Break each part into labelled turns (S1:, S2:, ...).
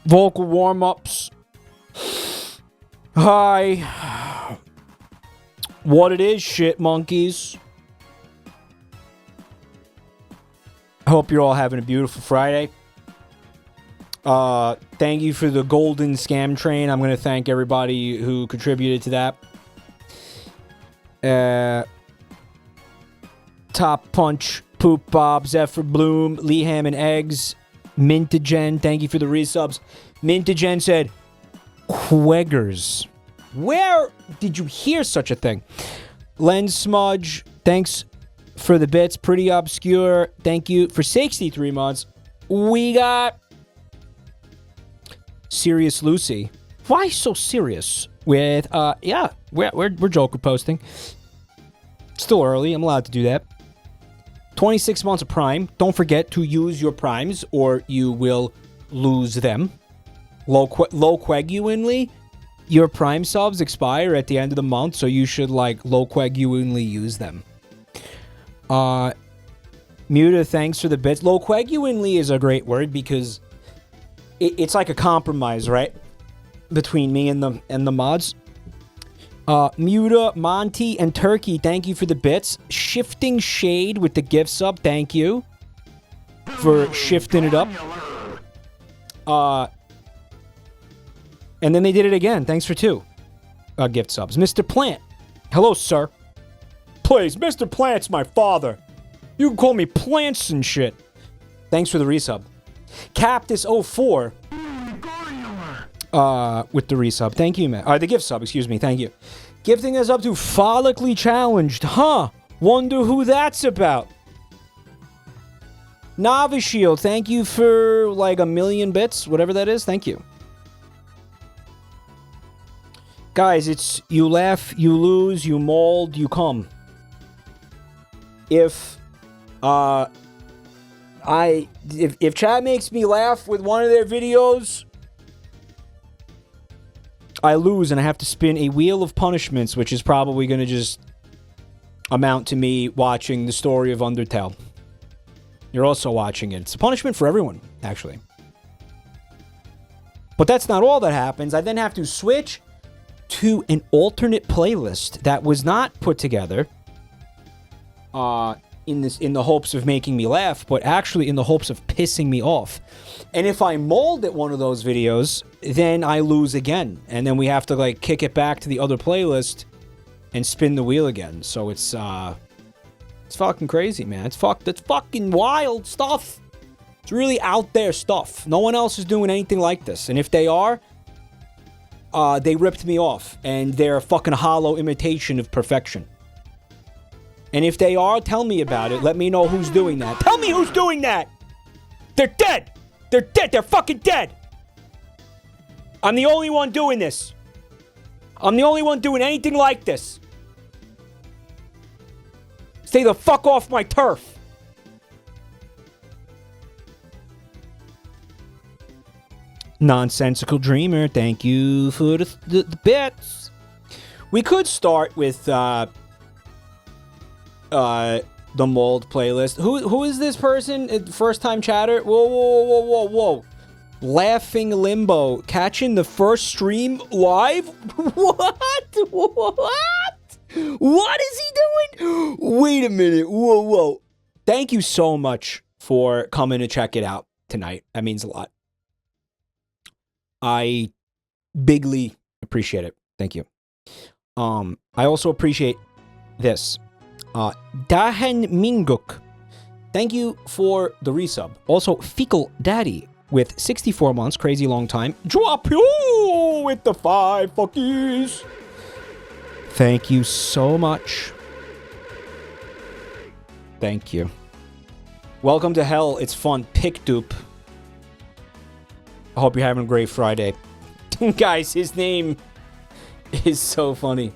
S1: Vocal warm-ups. Hi. What it is, shit monkeys. I hope you're all having a beautiful Friday. Thank you for the golden scam train. I'm going to thank everybody who contributed to that. Top Punch, Poop Bob, Zephyr Bloom, Lee Ham and Eggs, Mintagen, thank you for the resubs. Mintagen said, Queggers. Where did you hear such a thing? Len Smudge, thanks for the bits. Pretty obscure, thank you for 63 months. We got Serious Lucy. Why so serious? With, yeah, we're Joker posting. Still early, I'm allowed to do that. 26 months of Prime. Don't forget to use your Primes or you will lose them. Loqueguinely, your Prime subs expire at the end of the month, so you should, like, loqueguinely use them. Muta, thanks for the bits. Loqueguinely is a great word because it's like a compromise, right? Between me and the mods. Muta, Monty, and Turkey, thank you for the bits. Shifting Shade with the gift sub, thank you for shifting it up. And then they did it again. Thanks for 2 gift subs. Mr. Plant. Hello, sir. Please, Mr. Plant's my father. You can call me Plants and shit. Thanks for the resub. Cactus04. With the resub. Thank you, man. The gift sub, excuse me. Thank you. Gifting us up to Follically Challenged. Huh. Wonder who that's about. Navishield, thank you for like 1,000,000 bits. Whatever that is. Thank you. Guys, it's you laugh, you lose, you mold, you come. If chat makes me laugh with one of their videos, I lose and I have to spin a wheel of punishments, which is probably going to just amount to me watching the story of Undertale. You're also watching it. It's a punishment for everyone, actually. But that's not all that happens. I then have to switch to an alternate playlist that was not put together in the hopes of making me laugh, but actually in the hopes of pissing me off. And if I mold at one of those videos, then I lose again. And then we have to like kick it back to the other playlist and spin the wheel again. So it's fucking crazy, man. It's fucking wild stuff. It's really out there stuff. No one else is doing anything like this. And if they are, they ripped me off. And they're a fucking hollow imitation of perfection. And if they are, tell me about it. Let me know who's doing that. Tell me who's doing that! They're dead! They're dead! They're fucking dead! I'm the only one doing this. I'm the only one doing anything like this. Stay the fuck off my turf. Nonsensical Dreamer, thank you for the bits. We could start with the mold playlist. Who is this person? First time chatter? Whoa. Laughing Limbo. Catching the first stream live? What? What is he doing? Wait a minute. Whoa. Thank you so much for coming to check it out tonight. That means a lot. I bigly appreciate it. Thank you. I also appreciate this. Dahen Minguk. Thank you for the resub. Also, Fecal Daddy with 64 months. Crazy long time. Drop you with the 5 fuckies. Thank you so much. Thank you. Welcome to hell. It's fun. Pick dupe. I hope you're having a great Friday. Guys, his name is so funny.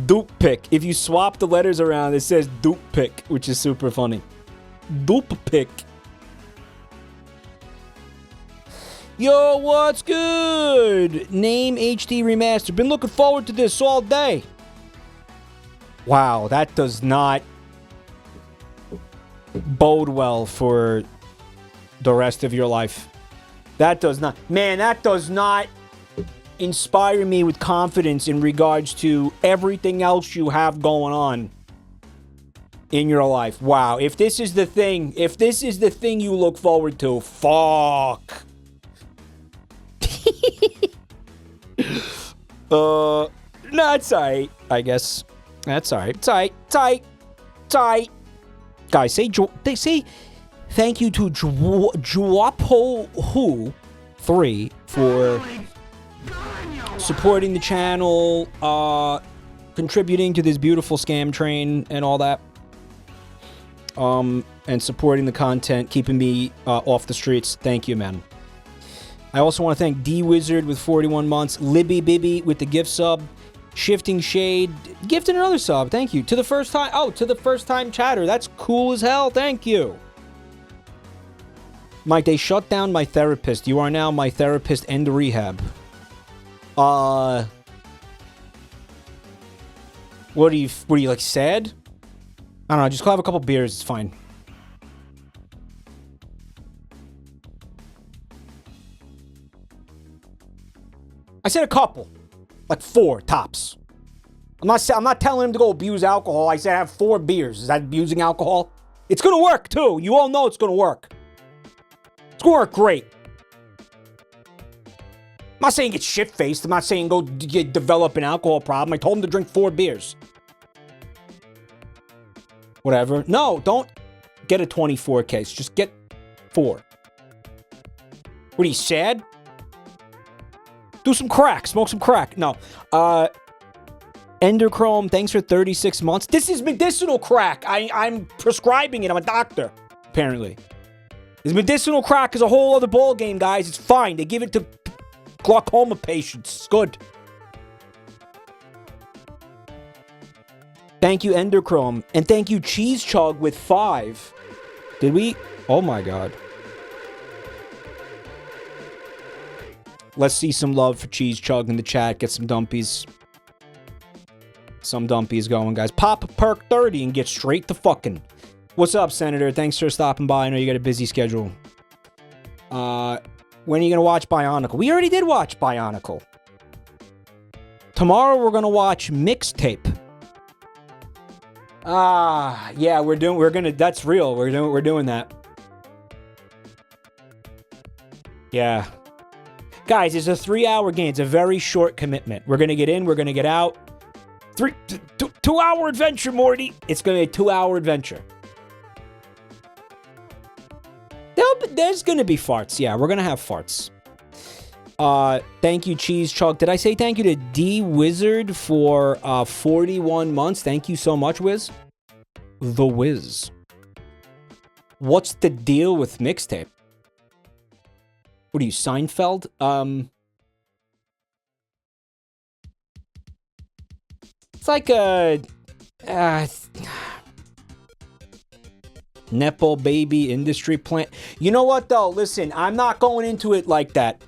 S1: Dupe pick. If you swap the letters around, it says dupe pick, which is super funny. Dupe pick. Yo, what's good? Name HD Remastered. Been looking forward to this all day. Wow, that does not bode well for the rest of your life. That does not... Man, that does not inspire me with confidence in regards to everything else you have going on in your life. Wow, if this is the thing you look forward to, fuck. No, it's alright, I guess. That's alright. It's alright. It's alright. It's alright. Guys, say thank you to Juapo3 for supporting the channel, contributing to this beautiful scam train and all that. And supporting the content, keeping me off the streets. Thank you, man. I also want to thank D-Wizard with 41 months, Libby Bibby with the gift sub, Shifting Shade, gifting another sub. Thank you. To the first time, to the first time chatter. That's cool as hell. Thank you. Mike, they shut down my therapist. You are now my therapist and rehab. What are you, like, sad? I don't know, just have a couple beers, it's fine. I said a couple. Like 4, tops. I'm not telling him to go abuse alcohol. I said have 4 beers. Is that abusing alcohol? It's gonna work, too. You all know it's gonna work. It's gonna work great. I'm not saying get shit-faced. I'm not saying go develop an alcohol problem. I told him to drink 4 beers. Whatever. No, don't get a 24 case. Just get 4. What are you, sad? Do some crack. Smoke some crack. No. Enderchrome, thanks for 36 months. This is medicinal crack. I'm prescribing it. I'm a doctor, apparently. This medicinal crack is a whole other ball game, guys. It's fine. They give it to glaucoma patients. It's good. Thank you, Enderchrome. And thank you, Cheese Chug with 5. Did we? Oh, my God. Let's see some love for Cheese Chug in the chat. Get some dumpies. Some dumpies going, guys. Pop perk 30 and get straight to fucking. What's up, Senator? Thanks for stopping by. I know you got a busy schedule. When are you going to watch Bionicle? We already did watch Bionicle. Tomorrow we're going to watch Mixtape. Yeah, that's real. We're doing that. Yeah. Guys, it's a 3-hour game. It's a very short commitment. We're going to get in. We're going to get out. 2-hour adventure, Morty. It's going to be a 2-hour adventure. There's going to be farts. Yeah, we're going to have farts. Thank you, Cheese Chug. Did I say thank you to D-Wizard for 41 months? Thank you so much, Wiz. The Wiz. What's the deal with Mixtape? What are you, Seinfeld? It's like a... Nepo baby industry plant. You know what, though? Listen, I'm not going into it like that.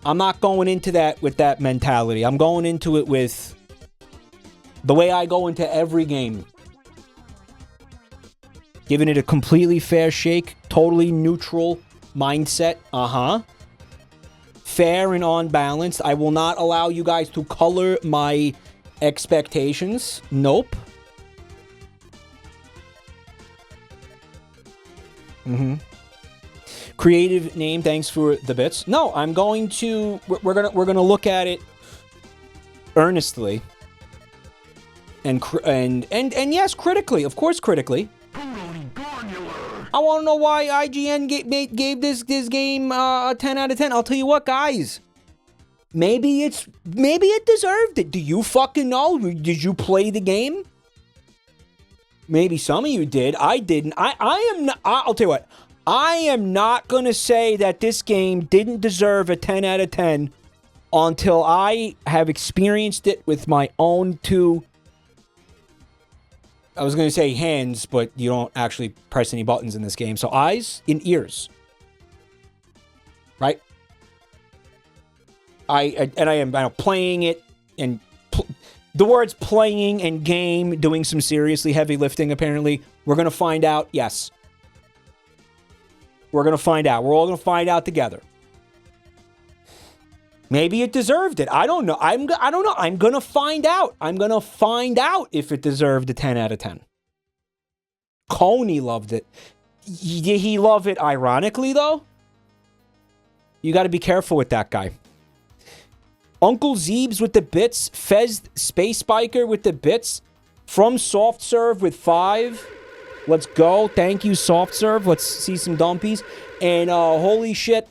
S1: I'm not going into that with that mentality. I'm going into it with the way I go into every game. Giving it a completely fair shake. Totally neutral mindset. Fair and on balanced. I will not allow you guys to color my expectations. Nope. Creative name, thanks for the bits. No, I'm going to... We're gonna look at it earnestly. And yes, critically. Of course, critically. I want to know why IGN gave this game a 10 out of 10. I'll tell you what, guys. Maybe it deserved it. Do you fucking know? Did you play the game? Maybe some of you did. I didn't. I'll tell you what. I am not going to say that this game didn't deserve a 10 out of 10 until I have experienced it with my own 2... I was going to say hands, but you don't actually press any buttons in this game. So eyes and ears. Right? I am playing it, and the words playing and game, doing some seriously heavy lifting, apparently. We're going to find out, yes. We're going to find out. We're all going to find out together. Maybe it deserved it. I don't know. I don't know. I'm going to find out. I'm going to find out if it deserved a 10 out of 10. Coney loved it. Did he love it ironically, though? You got to be careful with that guy. Uncle Zeebs with the bits. Fez Space Biker with the bits. From Soft Serve with 5. Let's go. Thank you, Soft Serve. Let's see some dumpies. And holy shit,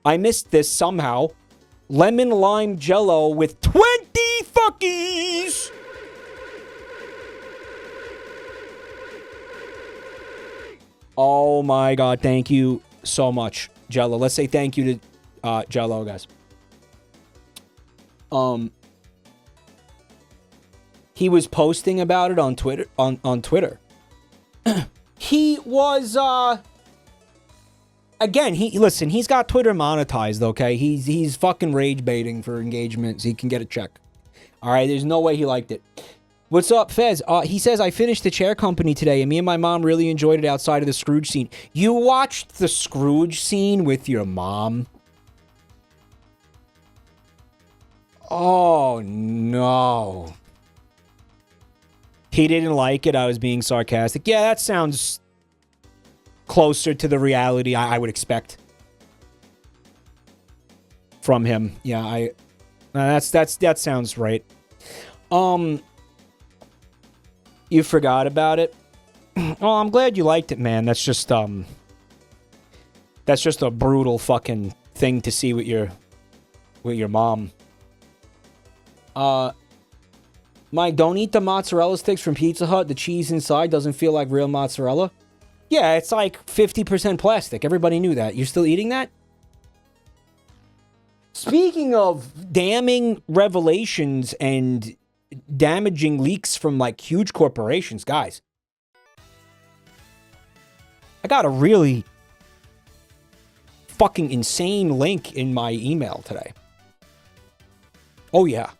S1: I missed this somehow. Lemon Lime Jello with 20 fuckies. Oh my god, thank you so much, Jello. Let's say thank you to Jello, guys. He was posting about it on Twitter. On Twitter. He was again, listen, he's got Twitter monetized, okay? He's fucking rage baiting for engagement so he can get a check. All right, there's no way he liked it. What's up, Fez? He says, I finished The Chair Company today, and me and my mom really enjoyed it outside of the Scrooge scene. You watched the Scrooge scene with your mom? Oh, no. He didn't like it. I was being sarcastic. Yeah, that sounds closer to the reality I would expect from him. Yeah, that sounds right. You forgot about it? Oh, I'm glad you liked it, man. That's just a brutal fucking thing to see with your mom. Mike, don't eat the mozzarella sticks from Pizza Hut. The cheese inside doesn't feel like real mozzarella. Yeah, it's like 50% plastic. Everybody knew that. You're still eating that? Speaking of damning revelations and damaging leaks from, like, huge corporations, guys. I got a really fucking insane link in my email today. Oh, yeah.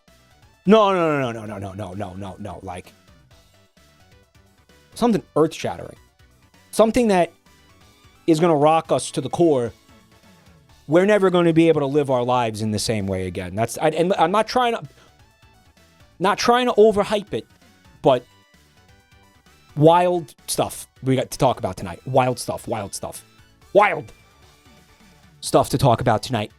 S1: No. Like, something earth-shattering. Something that is going to rock us to the core. We're never going to be able to live our lives in the same way again. And I'm not trying to overhype it, but wild stuff we got to talk about tonight. Wild stuff to talk about tonight.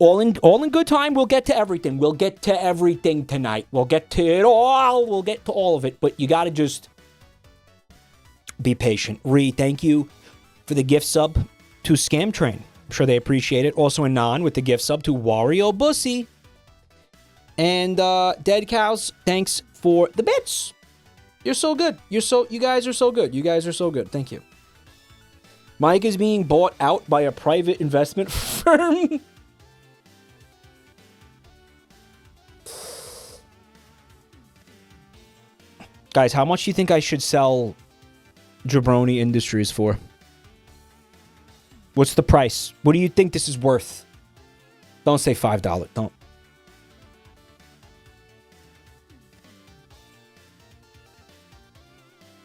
S1: All in good time. We'll get to everything. We'll get to everything tonight. We'll get to it all. We'll get to all of it. But you got to just be patient. Thank you for the gift sub to Scam Train. I'm sure they appreciate it. Also, Anon with the gift sub to Wario Bussy. And Dead Cows, thanks for the bits. You're so good. You guys are so good. You guys are so good. Thank you. Mike is being bought out by a private investment firm. Guys, how much do you think I should sell Jabroni Industries for? What's the price? What do you think this is worth? Don't say $5. Don't.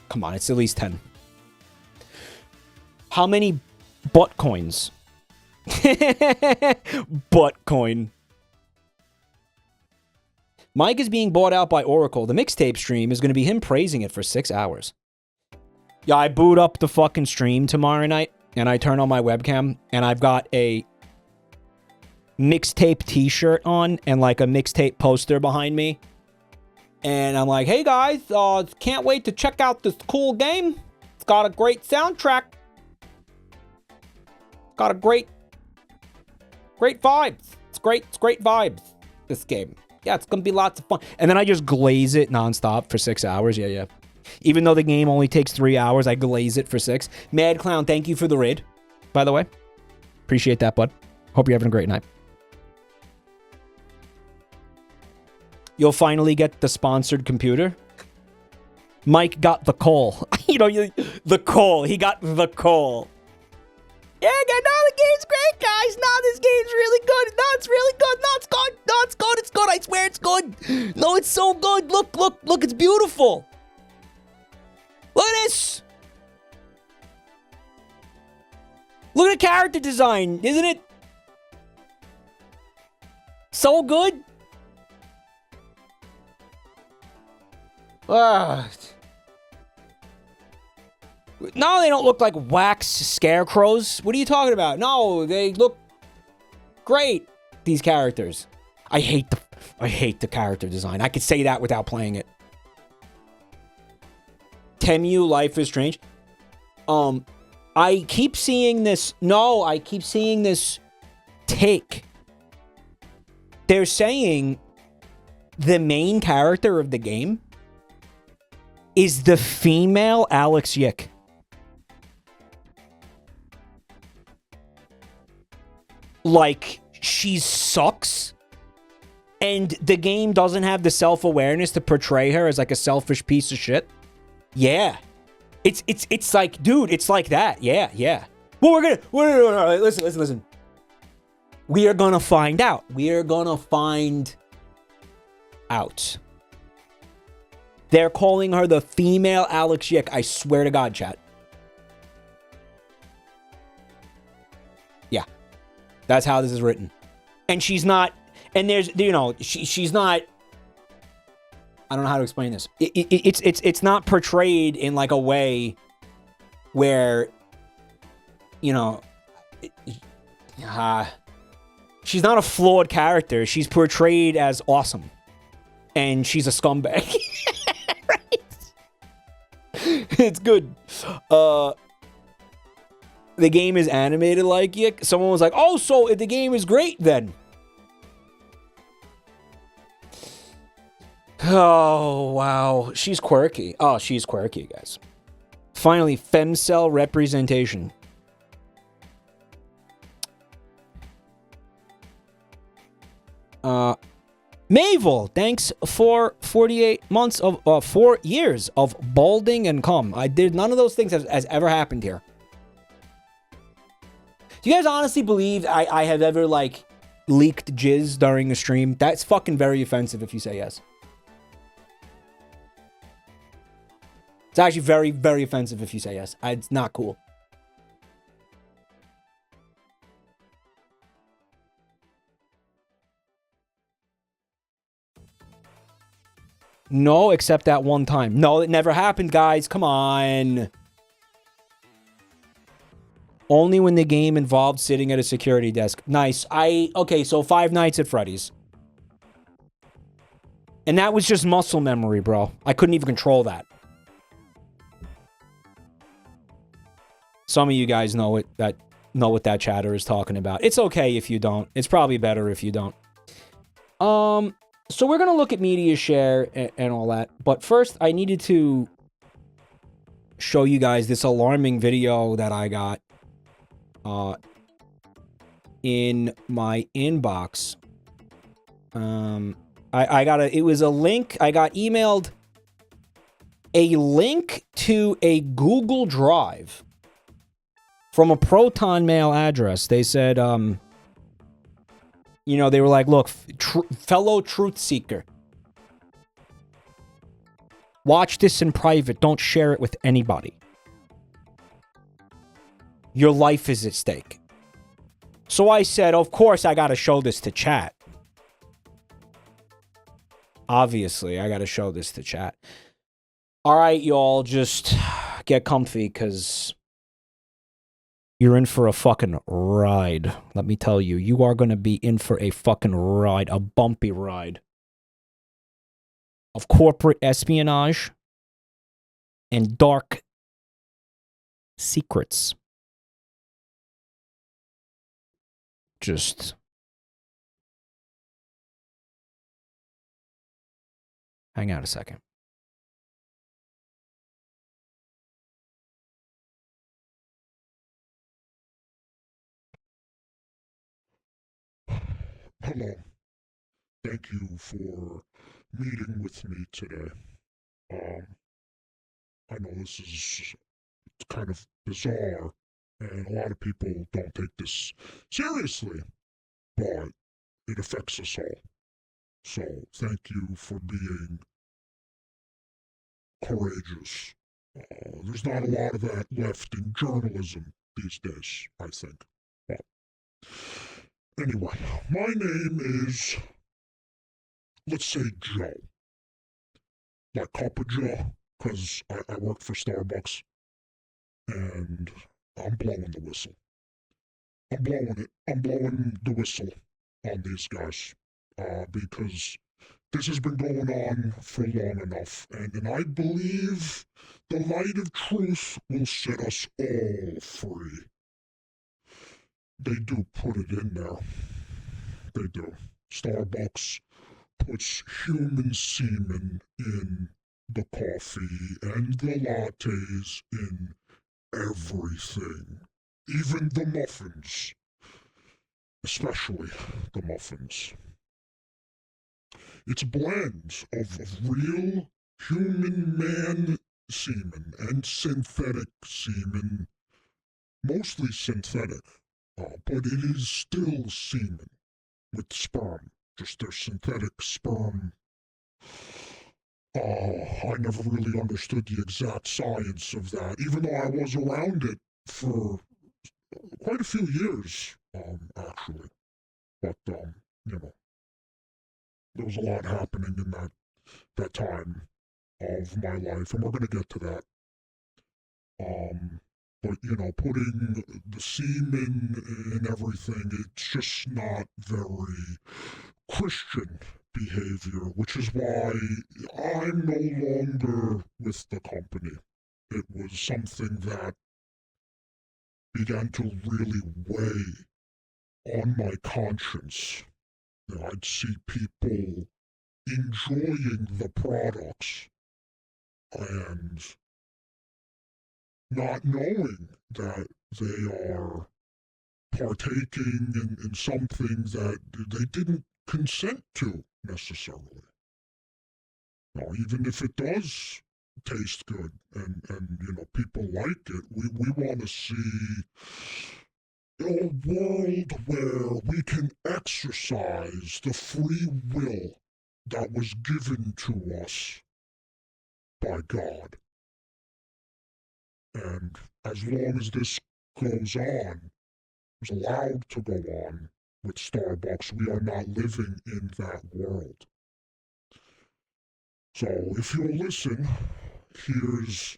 S1: Come on, it's at least 10. How many butt coins? Butt coin. Mike is being bought out by Oracle. The mixtape stream is going to be him praising it for 6 hours. Yeah, I boot up the fucking stream tomorrow night, and I turn on my webcam, and I've got a mixtape t-shirt on, and like a mixtape poster behind me. And I'm like, hey guys, can't wait to check out this cool game. It's got a great soundtrack. Got a great vibes. It's great vibes, this game. Yeah, it's gonna be lots of fun. And then I just glaze it nonstop for 6 hours. Yeah. Even though the game only takes 3 hours, I glaze it for 6. Mad Clown, thank you for the raid, by the way. Appreciate that, bud. Hope you're having a great night. You'll finally get the sponsored computer. Mike got the call. The call. He got the call. Yeah, no, the game's great, guys. No, this game's really good. No, it's really good. No, it's good. character design, isn't it? So good. No, they don't look like wax scarecrows. What are you talking about? No, they look great, these characters. I hate the character design. I could say that without playing it. Temu, Life is Strange. I keep seeing this. No, I keep seeing this take. They're saying the main character of the game is the female Alex Yick. Like, she sucks, and the game doesn't have the self-awareness to portray her as like a selfish piece of shit. Yeah. It's like, dude, it's like that. Yeah. Well, listen. We are gonna find out. They're calling her the female Alex Yick. I swear to God, chat. Yeah. That's how this is written. And she's not, and there's, you know, she's not, I don't know how to explain this. It's not portrayed in like a way where, you know, she's not a flawed character. She's portrayed as awesome. And she's a scumbag. Right? It's good. The game is animated like Yick. Someone was like, oh, so if the game is great then. Oh, wow. She's quirky. Oh, she's quirky, guys. Finally, femcel representation. Mavel, thanks for 48 months of 4 years of balding and cum. None of those things has ever happened here. Do you guys honestly believe I have ever, like, leaked jizz during a stream? That's fucking very offensive if you say yes. It's actually very, very offensive if you say yes. It's not cool. No, except that one time. No, it never happened, guys. Come on. Only when the game involved sitting at a security desk. Nice. Okay, so Five Nights at Freddy's. And that was just muscle memory, bro. I couldn't even control that. Some of you guys know it, know what that chatter is talking about. It's okay if you don't. It's probably better if you don't. So we're going to look at media share and all that. But first, I needed to show you guys this alarming video that I got in my inbox. It was a link. I got emailed a link to a Google Drive from a Proton Mail address. They said, you know, they were like, look, fellow truth seeker, watch this in private. Don't share it with anybody. Your life is at stake. So I said, of course, I got to show this to chat. Obviously, I got to show this to chat. All right, y'all, just get comfy because you're in for a fucking ride. Let me tell you, you are going to be in for a fucking ride, a bumpy ride of corporate espionage and dark secrets. Just hang out a second.
S2: Hello. Thank you for meeting with me today. I know this is kind of bizarre, and a lot of people don't take this seriously, but it affects us all. So thank you for being courageous. There's not a lot of that left in journalism these days, I think. Anyway, my name is, let's say, Joe. Like Cup of Joe, because I work for Starbucks, and I'm blowing the whistle. I'm blowing it. I'm blowing the whistle on these guys, because this has been going on for long enough, and I believe the light of truth will set us all free. They do put it in there. They do. Starbucks puts human semen in the coffee and the lattes in everything. Even the muffins. Especially the muffins. It's a blend of real human man semen and synthetic semen. Mostly synthetic, but it is still semen with sperm. Just their synthetic sperm. I never really understood the exact science of that, even though I was around it for quite a few years, actually. But, you know, there was a lot happening in that time of my life, and we're going to get to that. But, you know, putting the semen in everything, it's just not very Christian behavior, which is why I'm no longer with the company. It was something that began to really weigh on my conscience. You know, I'd see people enjoying the products and not knowing that they are partaking in something that they didn't consent to necessarily. Now, even if it does taste good and you know, people like it, we want to see a world where we can exercise the free will that was given to us by God. And as long as this goes on, is allowed to go on with Starbucks, we are not living in that world. So if you'll listen, here's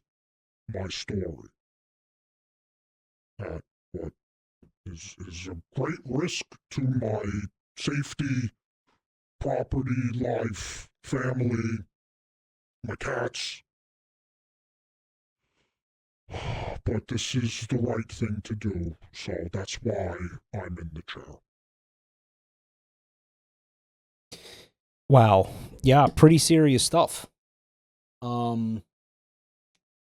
S2: my story. At what is a great risk to my safety, property, life, family, my cats. But this is the right thing to do, so that's why I'm in the chair.
S1: Wow. Yeah, pretty serious stuff.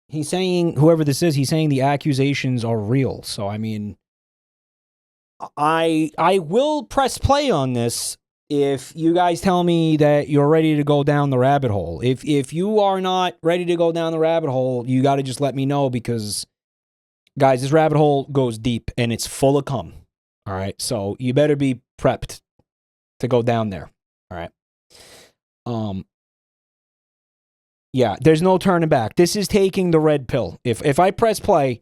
S1: He's saying, whoever this is, he's saying the accusations are real. So, I mean, I will press play on this if you guys tell me that you're ready to go down the rabbit hole. If you are not ready to go down the rabbit hole, you got to just let me know, because, guys, this rabbit hole goes deep and it's full of cum. All right, so you better be prepped to go down there. All right. Yeah, there's no turning back. This is taking the red pill. If I press play,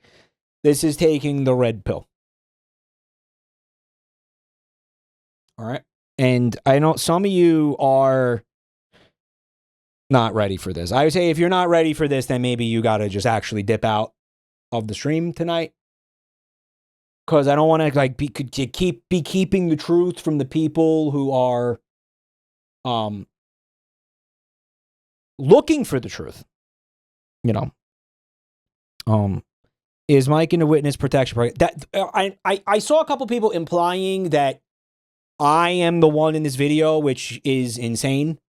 S1: this is taking the red pill. All right. And I know some of you are not ready for this. I would say if you're not ready for this, then maybe you got to just actually dip out of the stream tonight. Because I don't want to like be keeping the truth from the people who are looking for the truth. You know. Is Mike in a witness protection program? That I saw a couple people implying that I am the one in this video, which is insane.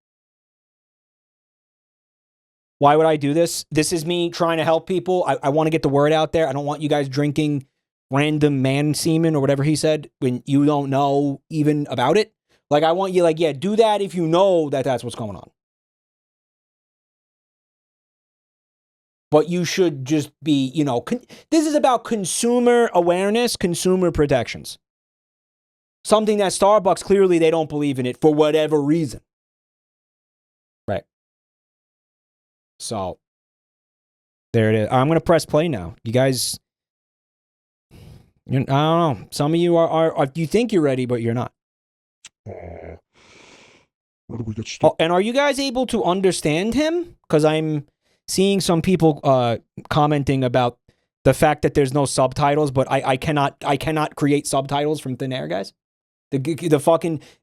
S1: Why would I do this? This is me trying to help people. I want to get the word out there. I don't want you guys drinking random man semen or whatever he said when you don't know even about it. Like, I want you, like, yeah, do that if you know that that's what's going on. But you should just be, you know, this is about consumer awareness, consumer protections. Something that Starbucks, clearly they don't believe in it for whatever reason. Right. So, there it is. I'm going to press play now. You guys, I don't know. Some of you are you think you're ready, but you're not.
S2: Where do we get started?
S1: Oh, and are you guys able to understand him? Because I'm seeing some people commenting about the fact that there's no subtitles, but I cannot create subtitles from thin air, guys. The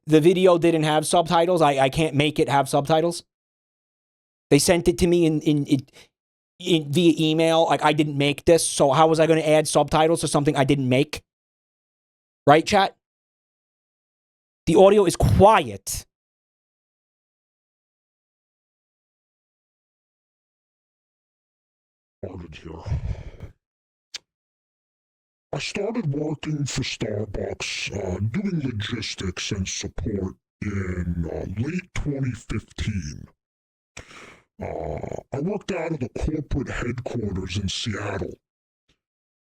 S1: video didn't have subtitles. I can't make it have subtitles. They sent it to me in via email. Like, I didn't make this, so how was I going to add subtitles to something I didn't make? Right, chat? The audio is quiet.
S2: Started here. I started working for Starbucks, doing logistics and support in late 2015. I worked out of the corporate headquarters in Seattle.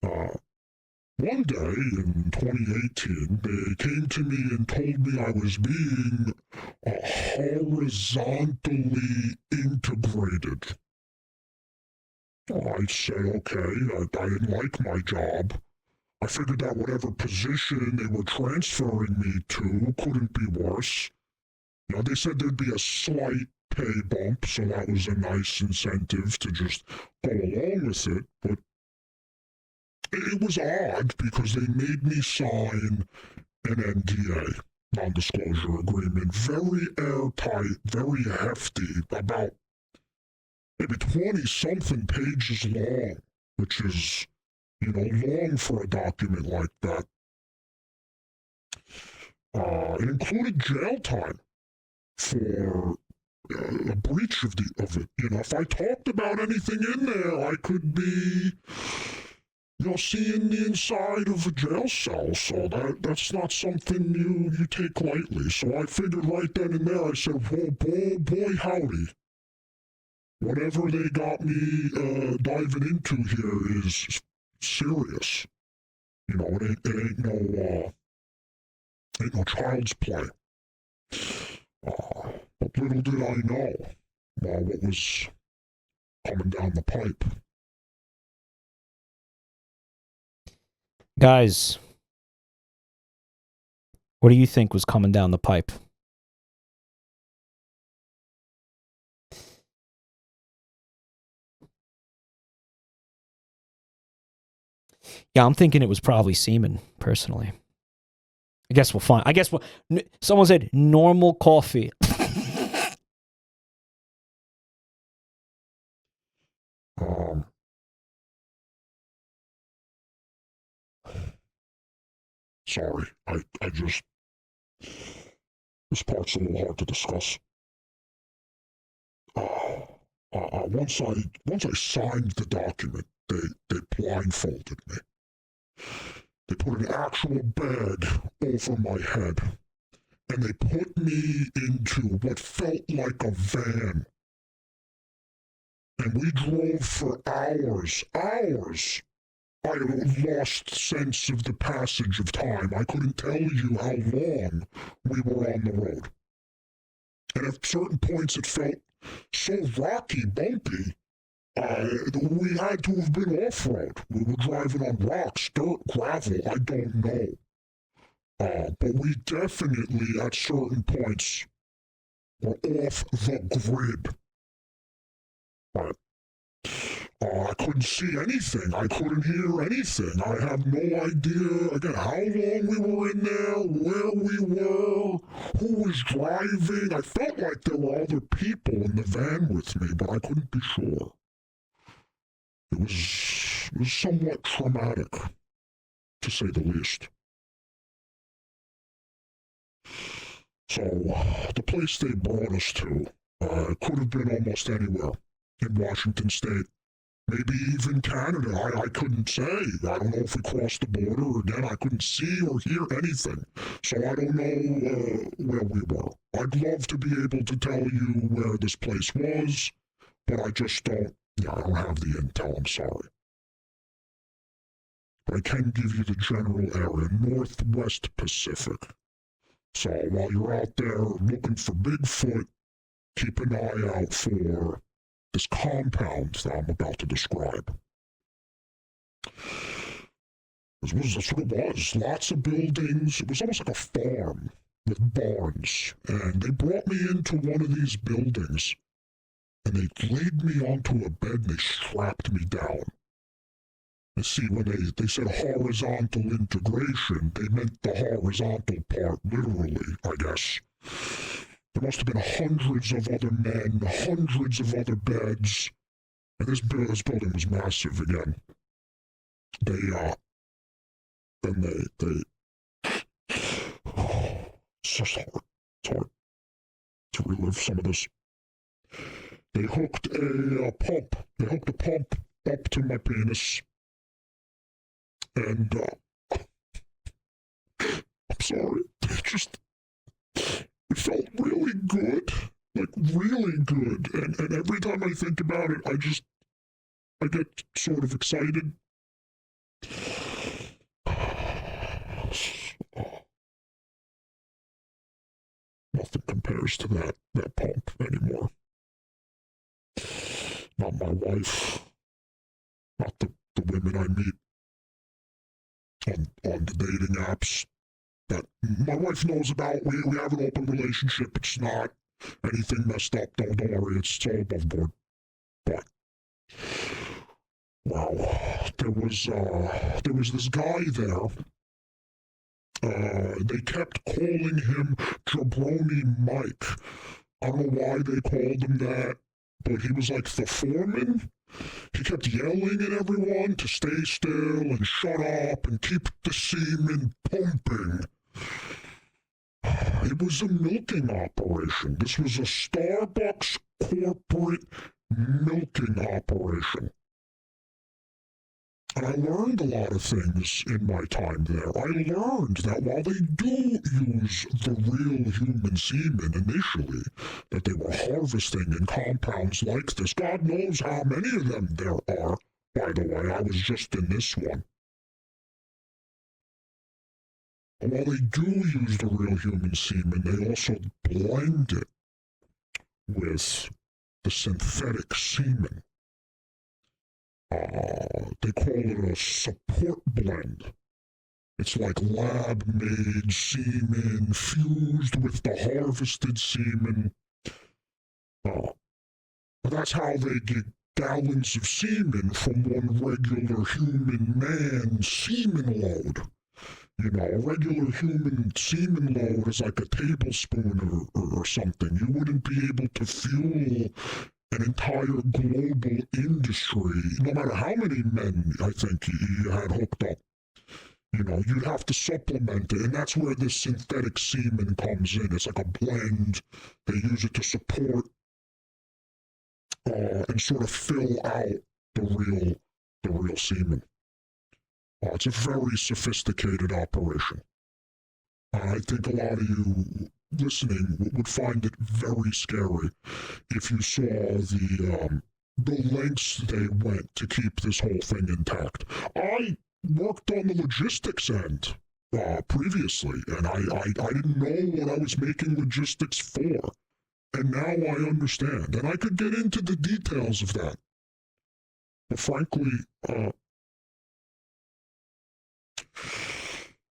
S2: One day in 2018, they came to me and told me I was being horizontally integrated. I said, okay, I didn't like my job. I figured that whatever position they were transferring me to couldn't be worse. You know, they said there'd be a slight pay bump, so that was a nice incentive to just go along with it. But it was odd because they made me sign an NDA, non-disclosure agreement, very airtight, very hefty, about maybe 20-something pages long, which is, you know, long for a document like that. It included jail time for a breach of it. You know, if I talked about anything in there, I could be, you know, seeing the inside of a jail cell. So that's not something you take lightly. So I figured right then and there, I said, well, boy, howdy. Whatever they got me diving into here is serious. You know, it ain't no child's play. But little did I know what was coming down the pipe.
S1: Guys, what do you think was coming down the pipe? Yeah, I'm thinking it was probably semen, personally. I guess we'll find. I guess someone said normal coffee.
S2: Sorry, I just, this part's a little hard to discuss. Once I signed the document, they blindfolded me. They put an actual bag over my head, and they put me into what felt like a van. And we drove for hours. I lost sense of the passage of time. I couldn't tell you how long we were on the road. And at certain points it felt so rocky, bumpy, we had to have been off-road. We were driving on rocks, dirt, gravel, I don't know. But we definitely, at certain points, were off the grid. But I couldn't see anything. I couldn't hear anything. I have no idea, again, how long we were in there, where we were, who was driving. I felt like there were other people in the van with me, but I couldn't be sure. It was somewhat traumatic, to say the least. So, the place they brought us to could have been almost anywhere in Washington State. Maybe even Canada. I couldn't say. I don't know if we crossed the border. Again, I couldn't see or hear anything. So I don't know where we were. I'd love to be able to tell you where this place was, but I just don't. Yeah, I don't have the intel. I'm sorry. But I can give you the general area, Northwest Pacific. So while you're out there looking for Bigfoot, keep an eye out for this compound that I'm about to describe. That's what it was. Lots of buildings. It was almost like a farm. with barns, and they brought me into one of these buildings, and they laid me onto a bed and they strapped me down. And see, when they said horizontal integration, they meant the horizontal part literally, I guess. There must have been hundreds of other men, hundreds of other beds, and this building was massive again. It's just hard. It's hard to relive some of this. They hooked a pump. They hooked a pump up to my penis. And, I'm sorry. It felt really good. Like, really good. And every time I think about it, I get sort of excited. Nothing compares to that pump anymore. Not my wife. Not the women I meet on the dating apps that my wife knows about. We have an open relationship. It's not anything messed up. Don't worry. It's all above board. But wow, there was this guy there. They kept calling him Jabronimike. I don't know why they called him that, but he was like the foreman. He kept yelling at everyone to stay still and shut up and keep the semen pumping. It was a milking operation. This was a Starbucks corporate milking operation. And I learned a lot of things in my time there. I learned that while they do use the real human semen initially, that they were harvesting in compounds like this. God knows how many of them there are. By the way, I was just in this one. And while they do use the real human semen, they also blend it with the synthetic semen. They call it a support blend. It's like lab-made semen fused with the harvested semen. That's how they get gallons of semen from one regular human man's semen load. You know, a regular human semen load is like a tablespoon or something. You wouldn't be able to fuel an entire global industry, no matter how many men I think you had hooked up. You know, you'd have to supplement it, and that's where this synthetic semen comes in. It's like a blend. They use it to support and sort of fill out the real semen. It's a very sophisticated operation. I think a lot of you listening would find it very scary if you saw the lengths they went to keep this whole thing intact. I worked on the logistics end previously, and I didn't know what I was making logistics for, and now I understand, and I could get into the details of that. But frankly,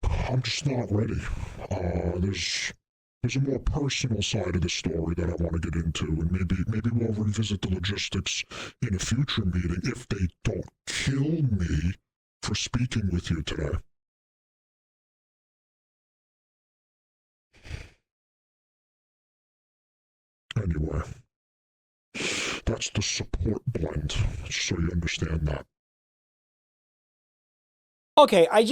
S2: I'm just not ready. There's a more personal side of the story that I want to get into, and maybe we'll revisit the logistics in a future meeting if they don't kill me for speaking with you today. Anyway, that's the support blend, just so you understand that.
S1: Okay, I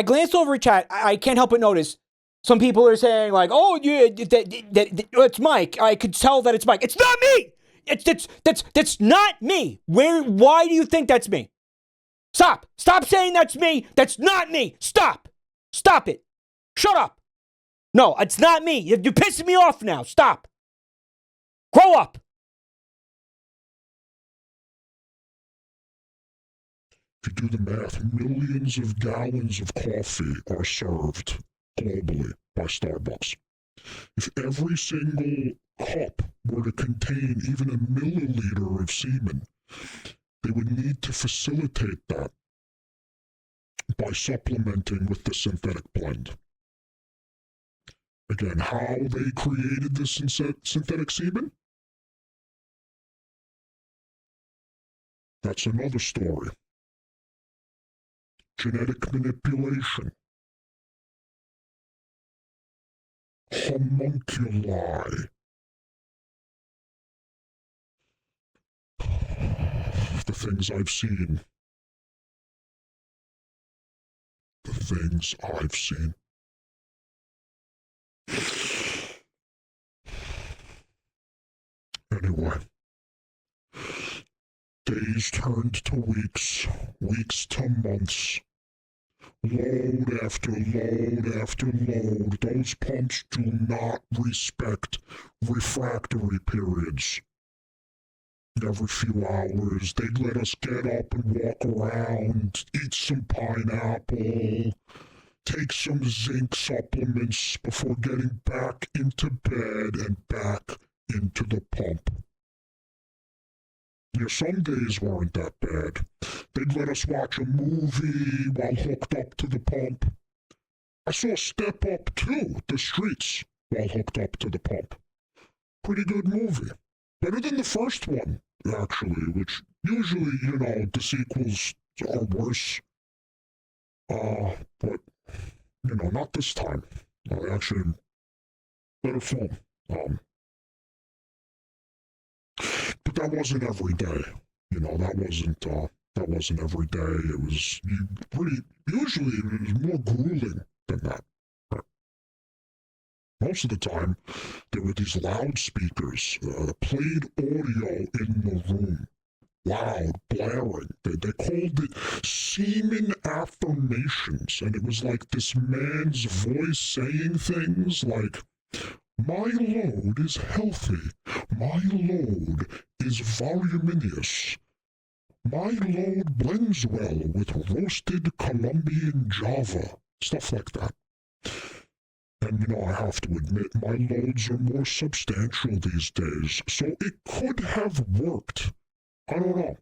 S1: glanced over a chat. I can't help but notice some people are saying like, "Oh, yeah, it's Mike." I could tell that it's Mike. It's not me. That's not me. Why do you think that's me? Stop saying that's me. That's not me. Stop it. Shut up. No, it's not me. You're pissing me off now. Stop. Grow up.
S2: If you do the math, millions of gallons of coffee are served globally by Starbucks. If every single cup were to contain even a milliliter of semen, they would need to facilitate that by supplementing with the synthetic blend. again. How they created this synthetic semen? That's another story. Genetic manipulation. Homunculi. The things I've seen. The things I've seen. Anyway. Days turned to weeks, weeks to months. Load after load after load. Those pumps do not respect refractory periods. Every few hours, they'd let us get up and walk around, eat some pineapple, take some zinc supplements before getting back into bed and back into the pump. Yeah, some days weren't that bad. They'd let us watch a movie while hooked up to the pump. I saw Step Up 2, The Streets, while hooked up to the pump. Pretty good movie. Better than the first one, actually, which usually, the sequels are worse. But, not this time. Actually, better film. But that wasn't every day. That wasn't every day. It was usually it was more grueling than that. Most of the time, there were these loudspeakers that played audio in the room. Loud, blaring. They called it semen affirmations, and it was like this man's voice saying things like, "My load is healthy. My load is voluminous. My load blends well with roasted Colombian Java." Stuff like that. And, I have to admit, my loads are more substantial these days, so it could have worked. I don't know.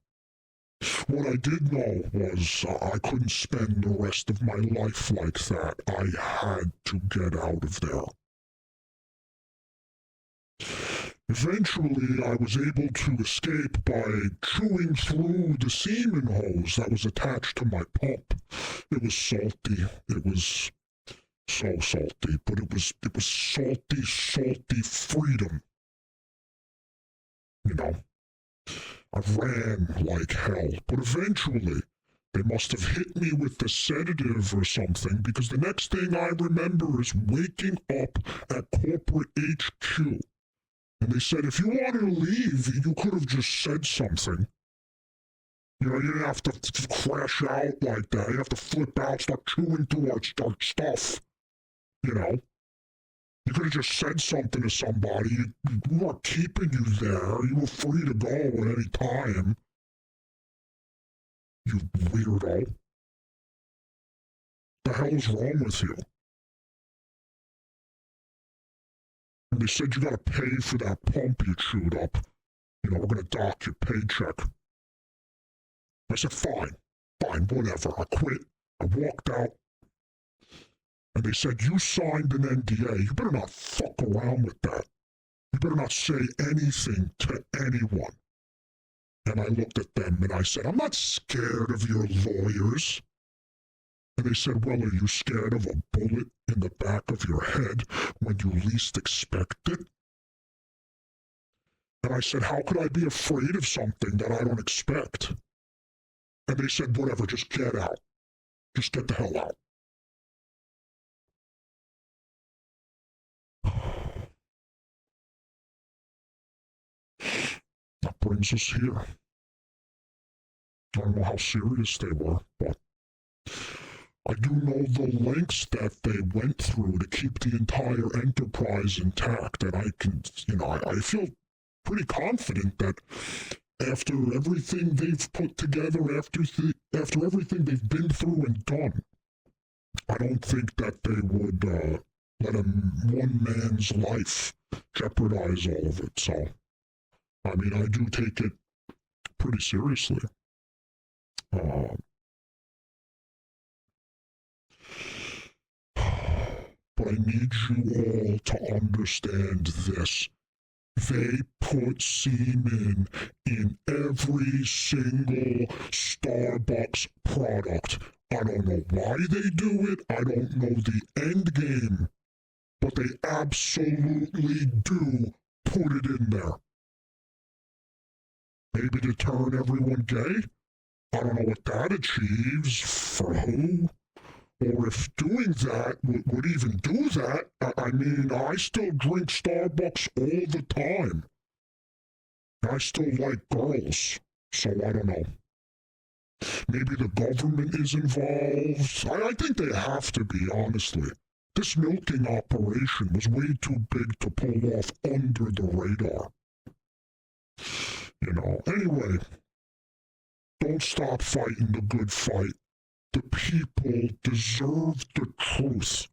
S2: What I did know was I couldn't spend the rest of my life like that. I had to get out of there. Eventually, I was able to escape by chewing through the semen hose that was attached to my pump. It was salty. It was so salty, but it was salty, salty freedom. I ran like hell, but eventually they must have hit me with the sedative or something, because the next thing I remember is waking up at corporate HQ. And they said, if you wanted to leave, you could have just said something. You didn't have to crash out like that. You didn't have to flip out, start chewing through our stuff. You could have just said something to somebody. We weren't keeping you there. You were free to go at any time. You weirdo. The hell's wrong with you? And they said you gotta pay for that pump you chewed up. We're gonna dock your paycheck. I said, fine, whatever. I quit. I walked out. And they said, you signed an NDA. You better not fuck around with that. You better not say anything to anyone. And I looked at them and I said, I'm not scared of your lawyers. And they said, well, are you scared of a bullet in the back of your head when you least expect it? And I said, how could I be afraid of something that I don't expect? And they said, whatever, just get out. Just get the hell out. That brings us here. I don't know how serious they were, but I do know the lengths that they went through to keep the entire enterprise intact, and I can, I feel pretty confident that after everything they've put together, after everything they've been through and done, I don't think that they would let one man's life jeopardize all of it. So, I do take it pretty seriously. But but I need you all to understand this. They put semen in every single Starbucks product. I don't know why they do it. I don't know the end game. But they absolutely do put it in there. Maybe to turn everyone gay? I don't know what that achieves. For who? Or if doing that would even do that. I mean, I still drink Starbucks all the time. I still like girls, so I don't know. Maybe the government is involved. I think they have to be, honestly. This milking operation was way too big to pull off under the radar. You know, anyway, don't stop fighting the good fight. The people deserve the truth.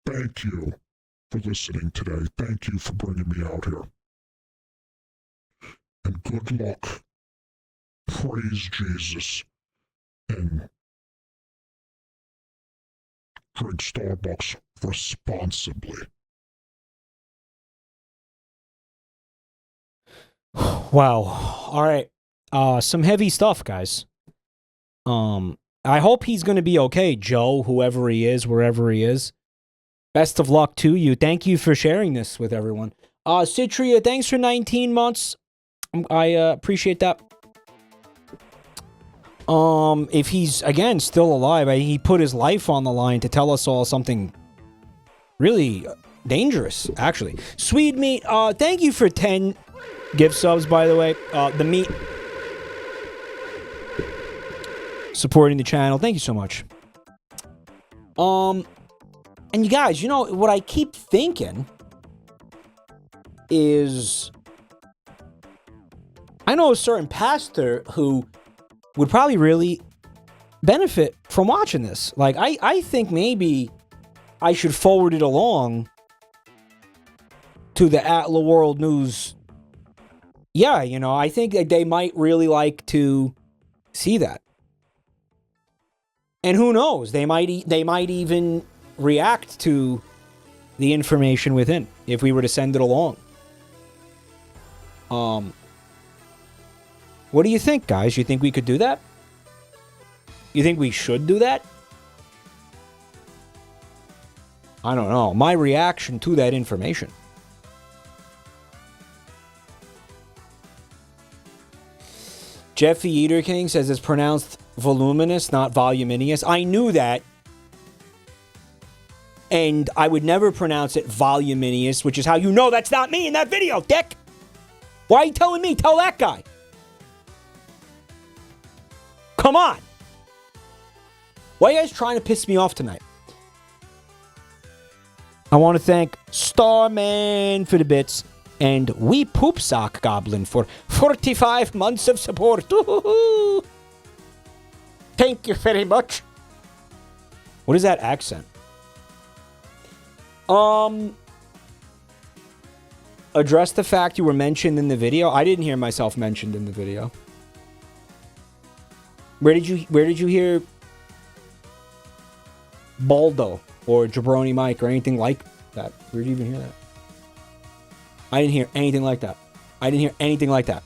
S2: Thank you for listening today. Thank you for bringing me out here. And good luck. Praise Jesus. And drink Starbucks responsibly.
S1: Wow. All right. Some heavy stuff, guys. I hope he's going to be okay, Joe, whoever he is, wherever he is. Best of luck to you. Thank you for sharing this with everyone. Citria, thanks for 19 months. I appreciate that. If he's, again, still alive, he put his life on the line to tell us all something really dangerous, actually. Swede Meat, thank you for 10 gift subs, by the way. The Meat supporting the channel. Thank you so much. And you guys, you know, what I keep thinking is I know a certain pastor who would probably really benefit from watching this. Like, I think maybe I should forward it along to the YLYL World News. Yeah, you know, I think that they might really like to see that. And who knows? They might even react to the information within if we were to send it along. What do you think, guys? You think we could do that? You think we should do that? I don't know. My reaction to that information. Jeffy Eater King says it's pronounced voluminous, not voluminous. I knew that. And I would never pronounce it voluminous, which is how you know that's not me in that video, dick. Why are you telling me? Tell that guy. Come on. Why are you guys trying to piss me off tonight? I want to thank Starman for the bits and We Poop Sock Goblin for 45 months of support. Ooh-hoo-hoo. Thank you very much. What is that accent? Address the fact you were mentioned in the video. I didn't hear myself mentioned in the video. Where did you hear Baldo or Jabronimike or anything like that? Where did you even hear that? I didn't hear anything like that. I didn't hear anything like that.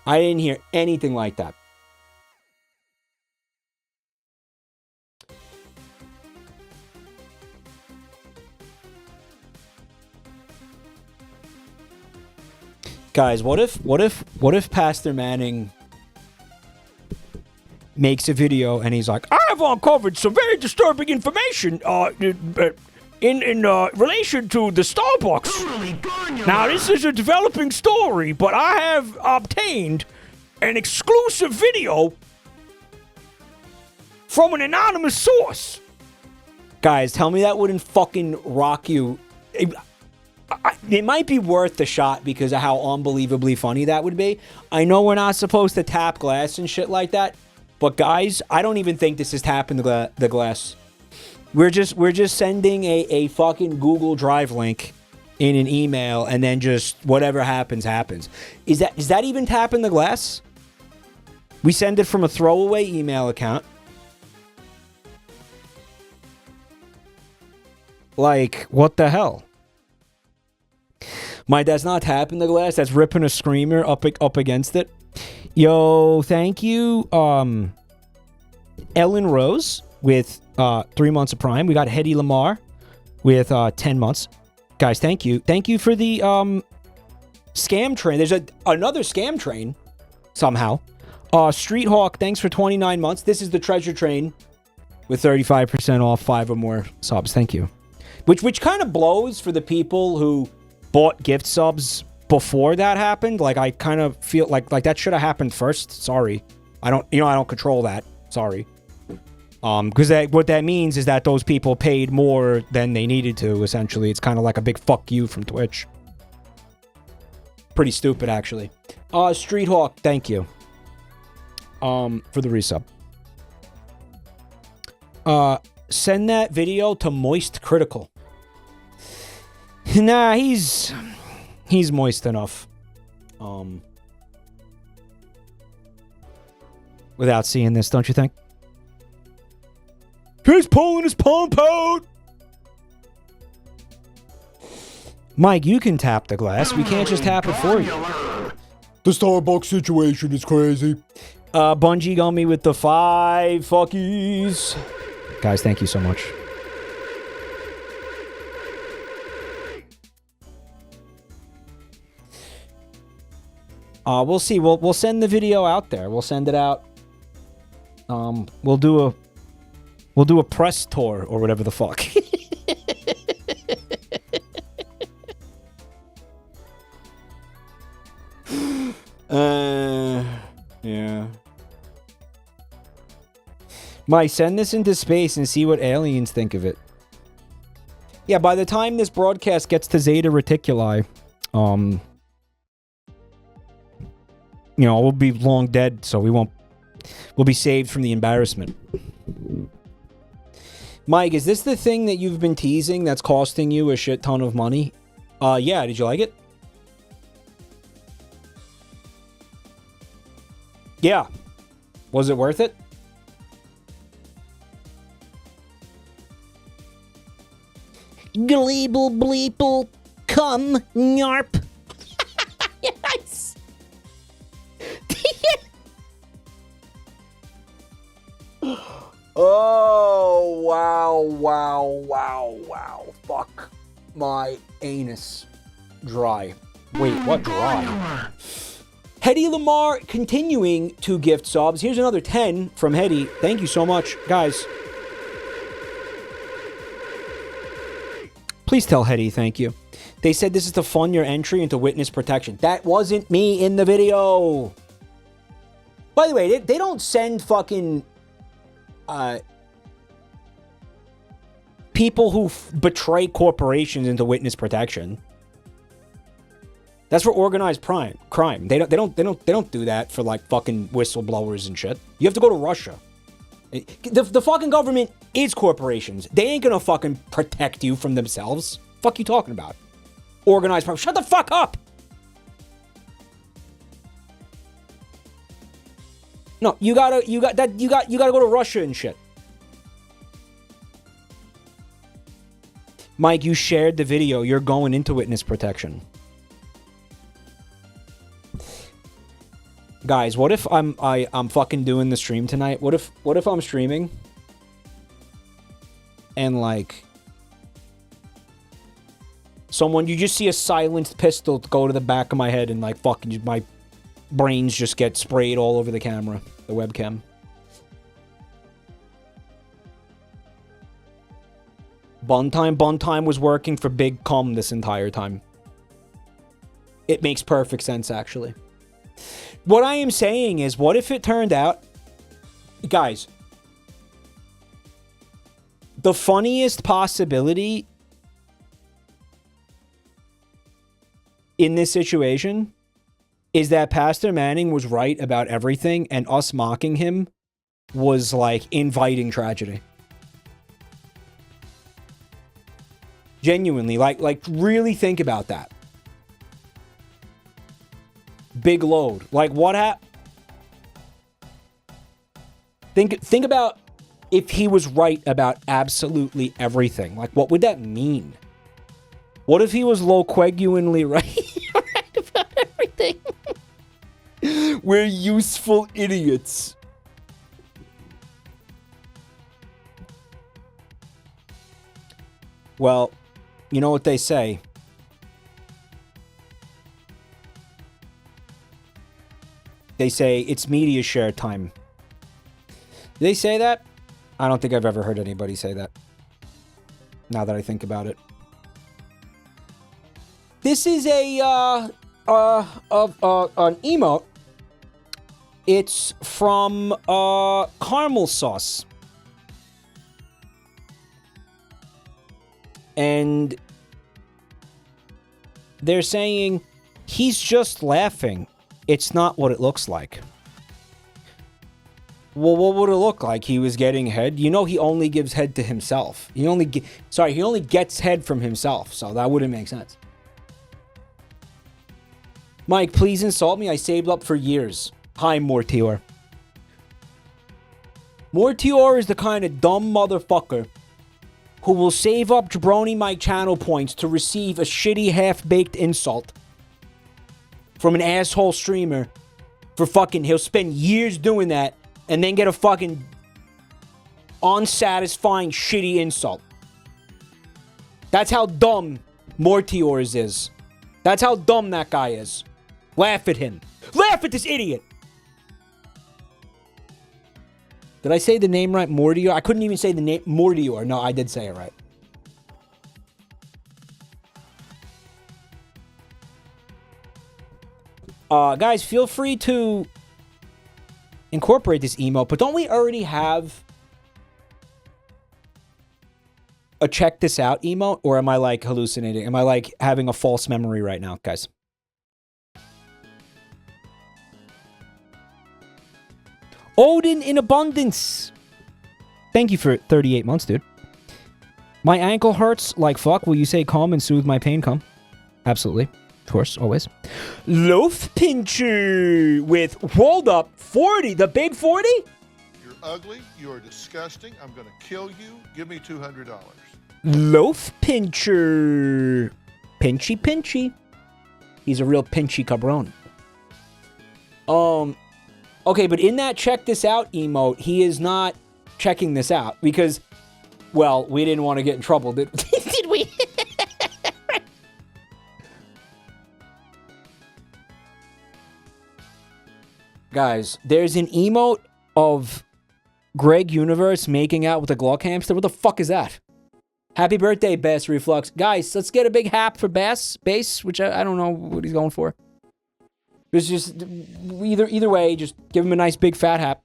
S1: I didn't hear anything like that. Guys, what if Pastor Manning makes a video and he's like, I have uncovered some very disturbing information in relation to the Starbucks. Now, this is a developing story, but I have obtained an exclusive video from an anonymous source. Guys, tell me that wouldn't fucking rock you. It might be worth the shot because of how unbelievably funny that would be. I know we're not supposed to tap glass and shit like that, but guys, I don't even think this is tapping the glass. We're just sending a fucking Google Drive link in an email, and then just whatever happens, happens. Is that even tapping the glass? We send it from a throwaway email account. Like, what the hell? My dad's not tapping the glass. That's ripping a screamer up against it. Yo, thank you, Ellen Rose with 3 months of Prime. We got Hedy Lamar with 10 months. Guys, thank you. Thank you for the scam train. There's another scam train somehow. Street Hawk, thanks for 29 months. This is the treasure train with 35% off 5 or more subs. Thank you. Which kind of blows for the people who bought gift subs before that happened. Like, I kind of feel like that should have happened first. Sorry. I don't control that. Sorry. Because what that means is that those people paid more than they needed to, essentially. It's kind of like a big fuck you from Twitch. Pretty stupid, actually. Street Hawk, thank you. For the resub. Send that video to Moist Critical. Nah, he's moist enough. Without seeing this, don't you think? He's pulling his pump out! Mike, you can tap the glass. We can't just tap it for you. The Starbucks situation is crazy. Bungie Gummy with the 5 fuckies. Guys, thank you so much. We'll see. We'll send the video out there. We'll send it out. We'll do a press tour or whatever the fuck. Yeah. Mike, send this into space and see what aliens think of it. Yeah, by the time this broadcast gets to Zeta Reticuli, we'll be long dead, so we'll be saved from the embarrassment. Mike, is this the thing that you've been teasing that's costing you a shit ton of money? Yeah, did you like it? Yeah. Was it worth it? Gleeble bleeple, come, nyarp. Nice. Oh, wow. Fuck my anus. Dry. Wait, what dry? Hedy Lamar continuing to gift subs. Here's another 10 from Hedy. Thank you so much, guys. Please tell Hedy thank you. They said this is to fund your entry into witness protection. That wasn't me in the video. By the way, they don't send fucking people who betray corporations into witness protection. That's for organized crime. They don't do that for like fucking whistleblowers and shit. You have to go to Russia. The fucking government is corporations. They ain't gonna fucking protect you from themselves. Fuck you talking about? Organized crime. Shut the fuck up. No, you gotta go to Russia and shit. Mike, you shared the video. You're going into witness protection. Guys, what if I'm fucking doing the stream tonight? What if I'm streaming and like you just see a silenced pistol go to the back of my head and like fucking my brains just get sprayed all over the camera, the webcam. Bun time was working for Big Cum this entire time. It makes perfect sense, actually. What I am saying is, what if it turned out... Guys, the funniest possibility in this situation is that Pastor Manning was right about everything and us mocking him was like inviting tragedy. Genuinely, like really think about that. Big load. Like what happened? Think about if he was right about absolutely everything? Like, what would that mean? What if he was loquaguinely right, right about everything? We're useful idiots. Well, you know what they say. They say it's media share time. Do they say that? I don't think I've ever heard anybody say that. Now that I think about it. This is an emote. It's from caramel sauce. And they're saying he's just laughing. It's not what it looks like. Well, what would it look like? He was getting head? You know he only gives head to himself. He only gets head from himself, so that wouldn't make sense. Mike, please insult me. I saved up for years. Hi, Mortior. Mortior is the kind of dumb motherfucker who will save up Jabronimike channel points to receive a shitty half-baked insult from an asshole streamer for fucking... He'll spend years doing that and then get a fucking unsatisfying shitty insult. That's how dumb Mortior's is. That's how dumb that guy is. Laugh at him. Laugh at this idiot! Did I say the name right? Mortior? I couldn't even say the name. Mortior. No, I did say it right. Guys, feel free to incorporate this emote, but don't we already have a check this out emote? Or am I like hallucinating? Am I like having a false memory right now, guys? Odin in abundance. Thank you for 38 months, dude. My ankle hurts like fuck. Will you say calm and soothe my pain? Come. Absolutely. Of course, always. Loaf Pincher with rolled up 40. The big 40?
S3: You're ugly. You're disgusting. I'm going to kill you. Give me $200.
S1: Loaf Pincher. Pinchy Pinchy. He's a real pinchy cabron. Okay, but in that check this out emote, he is not checking this out because, well, we didn't want to get in trouble, did we? Guys, there's an emote of Greg Universe making out with a Gluck hamster. What the fuck is that? Happy birthday, Bass Reflux. Guys, let's get a big hap for Bass, which I don't know what he's going for. It's just, either way, just give him a nice big fat hap.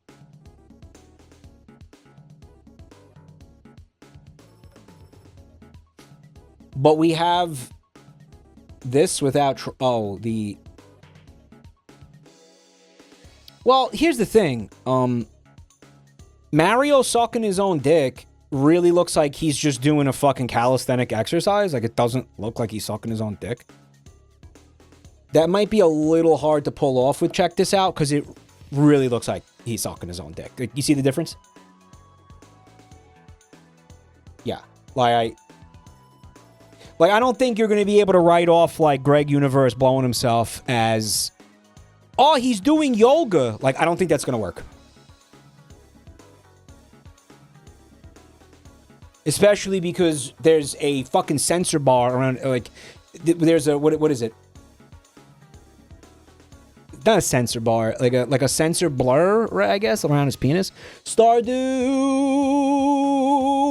S1: But we have this without, well, here's the thing. Mario sucking his own dick really looks like he's just doing a fucking calisthenic exercise. Like, it doesn't look like he's sucking his own dick. That might be a little hard to pull off with check this out, because it really looks like he's sucking his own dick. You see the difference? Yeah. Like, I don't think you're going to be able to write off, like, Greg Universe blowing himself as, oh, he's doing yoga. Like, I don't think that's going to work. Especially because there's a fucking censor bar around, like, there's a, what is it? Not a censor bar, like a censor blur, right, I guess, around his penis. Stardew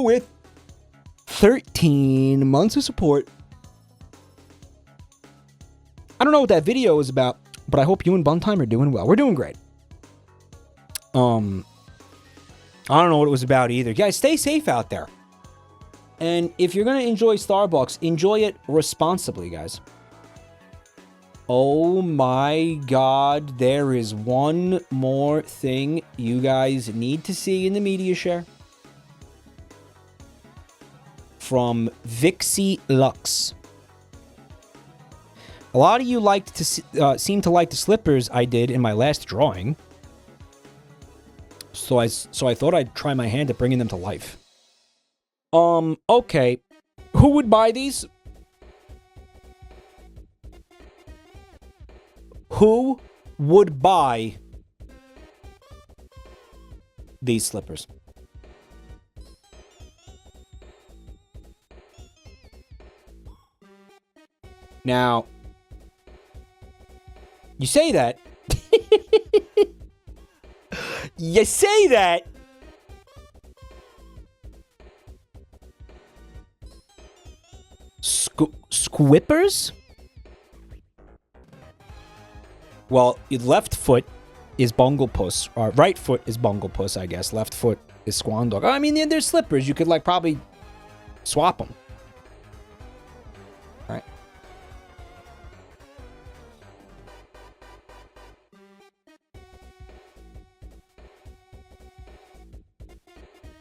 S1: with 13 months of support. I don't know what that video is about, but I hope you and Buntime are doing well. We're doing great. I don't know what it was about either. Guys, stay safe out there. And if you're going to enjoy Starbucks, enjoy it responsibly, guys. Oh my god, there is one more thing you guys need to see in the media share. From Vixie Lux. A lot of you liked to seem to like the slippers I did in my last drawing. So I thought I'd try my hand at bringing them to life. Okay. Who would buy these? Who would buy these slippers? Now, you say that. You say that. Squippers? Well, your left foot is Bunglepuss, or right foot is Bunglepuss, I guess. Left foot is Squandog. I mean, they're slippers. You could, like, probably swap them. All right.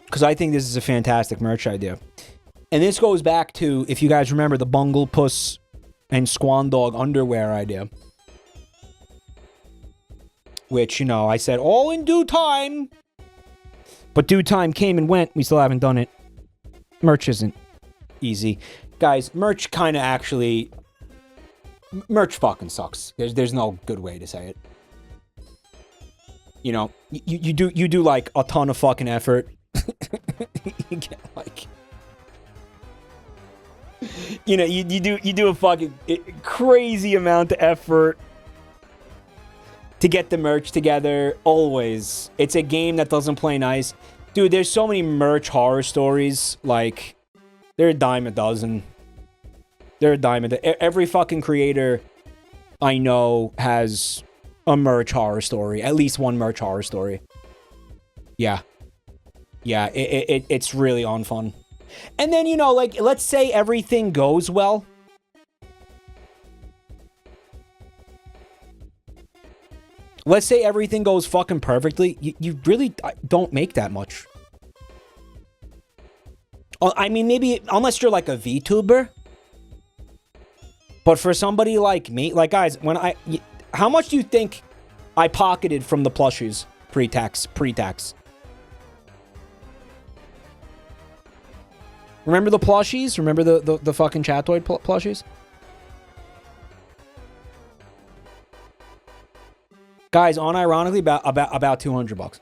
S1: Because I think this is a fantastic merch idea. And this goes back to, if you guys remember, the Bunglepuss and Squandog underwear idea. Which, you know, I said, all in due time. But due time came and went. We still haven't done it. Merch isn't easy. Guys, merch kind of actually... Merch fucking sucks. There's no good way to say it. You know, you do like a ton of fucking effort. You get like... You know, you do a fucking crazy amount of effort to get the merch together. Always. It's a game that doesn't play nice. Dude, there's so many merch horror stories. Like, they're a dime a dozen. They're a dime a dozen. Every fucking creator I know has a merch horror story. At least one merch horror story. Yeah. Yeah, it's really on fun. And then, you know, like, let's say everything goes well. Let's say everything goes fucking perfectly. You really don't make that much. I mean, maybe, unless you're like a VTuber. But for somebody like me, like, guys, how much do you think I pocketed from the plushies pre-tax? Remember the plushies? Remember the fucking Chatoid plushies? Guys, unironically, about $200.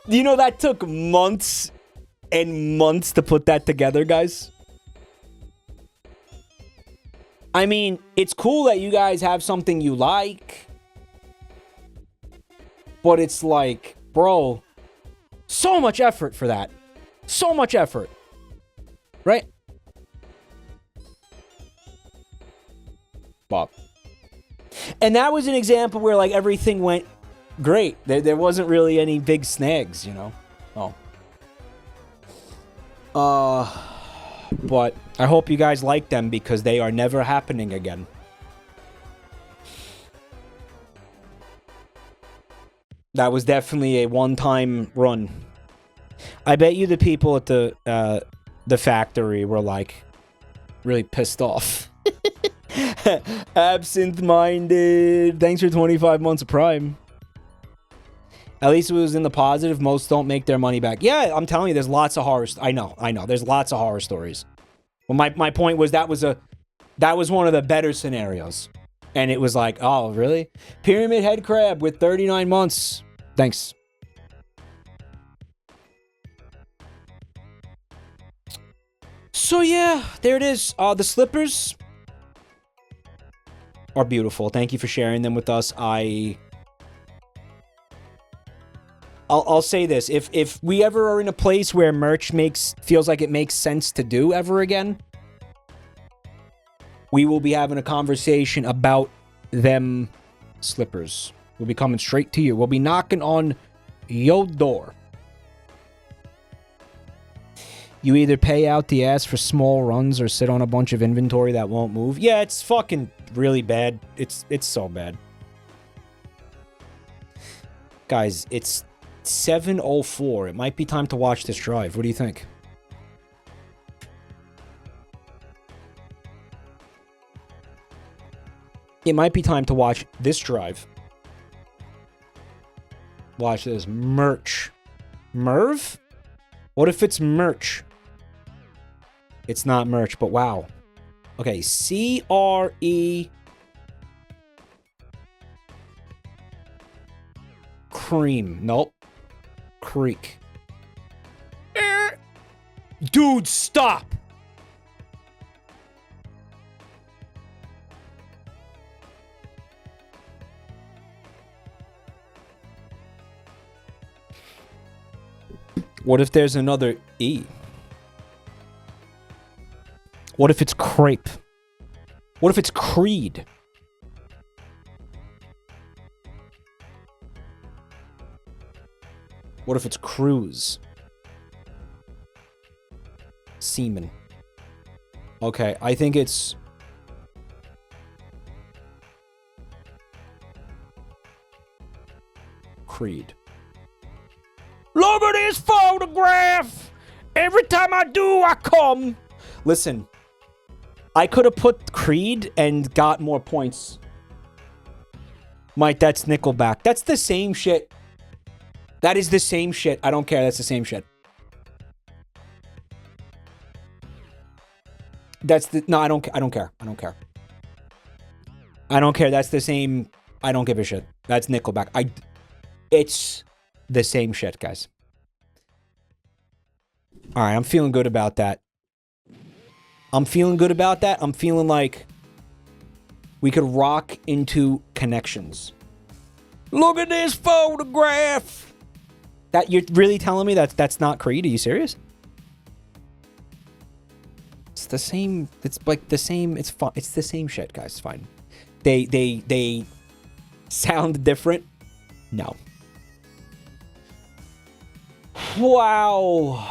S1: You know, that took months and months to put that together, guys. I mean, it's cool that you guys have something you like. But it's like, bro, so much effort for that. So much effort. Right? Bob. And that was an example where, like, everything went great. There wasn't really any big snags, you know? But I hope you guys like them because they are never happening again. That was definitely a one-time run. I bet you the people at the factory were, like, really pissed off. Absent-minded. Thanks for 25 months of Prime. At least it was in the positive. Most don't make their money back. Yeah, I'm telling you, there's lots of horror... I know. There's lots of horror stories. Well, my point was that was one of the better scenarios. And it was like, oh, really? Pyramid Head Crab with 39 months. Thanks. So, yeah, there it is. The slippers are beautiful. Thank you for sharing them with us. I'll say this. If we ever are in a place where merch feels like it makes sense to do ever again, we will be having a conversation about them slippers. We'll be coming straight to you. We'll be knocking on your door. You either pay out the ass for small runs or sit on a bunch of inventory that won't move. Yeah, it's fucking really bad. It's so bad. Guys, it's 7:04. It might be time to watch this drive. What do you think? it might be time to watch this drive. Watch this. Merch. Merv? What if it's merch? It's not merch, but wow. Okay, C-R-E... Cream. Nope. Creek. Dude, stop! What if there's another E? What if it's crepe? What if it's creed? What if it's cruise? Semen. Okay, I think it's... Creed. Look at this photograph! Every time I do, I come! Listen, I could have put Creed and got more points. Mike, that's Nickelback. That's the same shit. That is the same shit. I don't care. That's the same shit. That's the... No, I don't care. I don't care. I don't care. I don't care. That's the same... I don't give a shit. That's Nickelback. It's the same shit, guys. Alright, I'm feeling good about that. I'm feeling good about that. I'm feeling like we could rock into connections. Look at this photograph! That you're really telling me that's not Creed? Are you serious? It's the same. It's like the same. It's fun. It's the same shit, guys. It's fine. They sound different. No. Wow.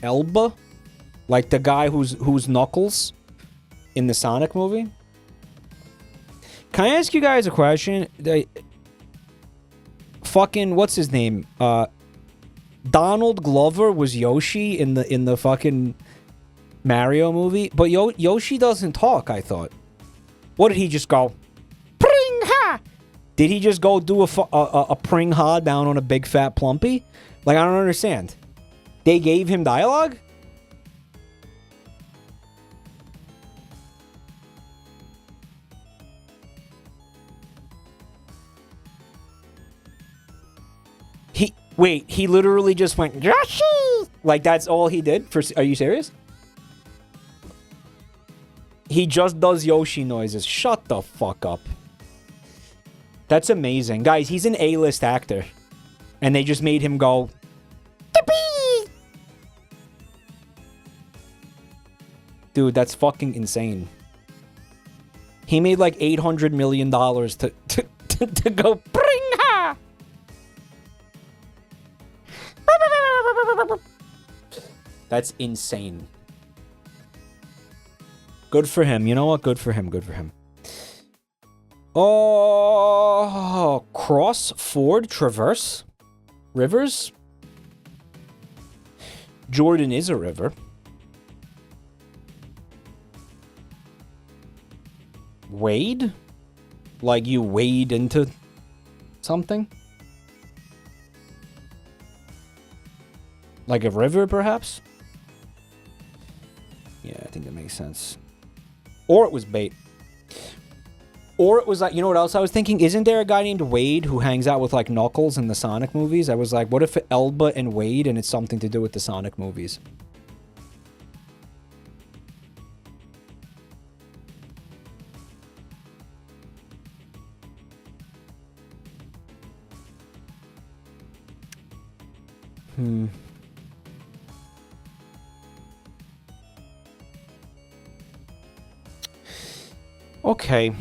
S1: Elba, like the guy who's Knuckles in the Sonic movie. Can I ask you guys a question? Fucking what's his name? Donald Glover was Yoshi in the fucking Mario movie, but Yoshi doesn't talk. I thought. What did he just go? Pring ha! Did he just go do a pring ha down on a big fat plumpy? Like I don't understand. They gave him dialogue? He literally just went, Yoshi! Like, that's all he did? Are you serious? He just does Yoshi noises. Shut the fuck up. That's amazing. Guys, he's an A-list actor. And they just made him go, Yippee! Dude, that's fucking insane. He made like $800 million to go, bring ha! That's insane. Good for him. You know what? Good for him. Good for him. Oh, cross, ford, traverse, rivers. Jordan is a river. Wade? Like you wade into something? Like a river, perhaps? Yeah, I think that makes sense. Or it was bait. Or it was like, you know what else I was thinking? Isn't there a guy named Wade who hangs out with like Knuckles in the Sonic movies? I was like, what if Elba and Wade and it's something to do with the Sonic movies? Okay.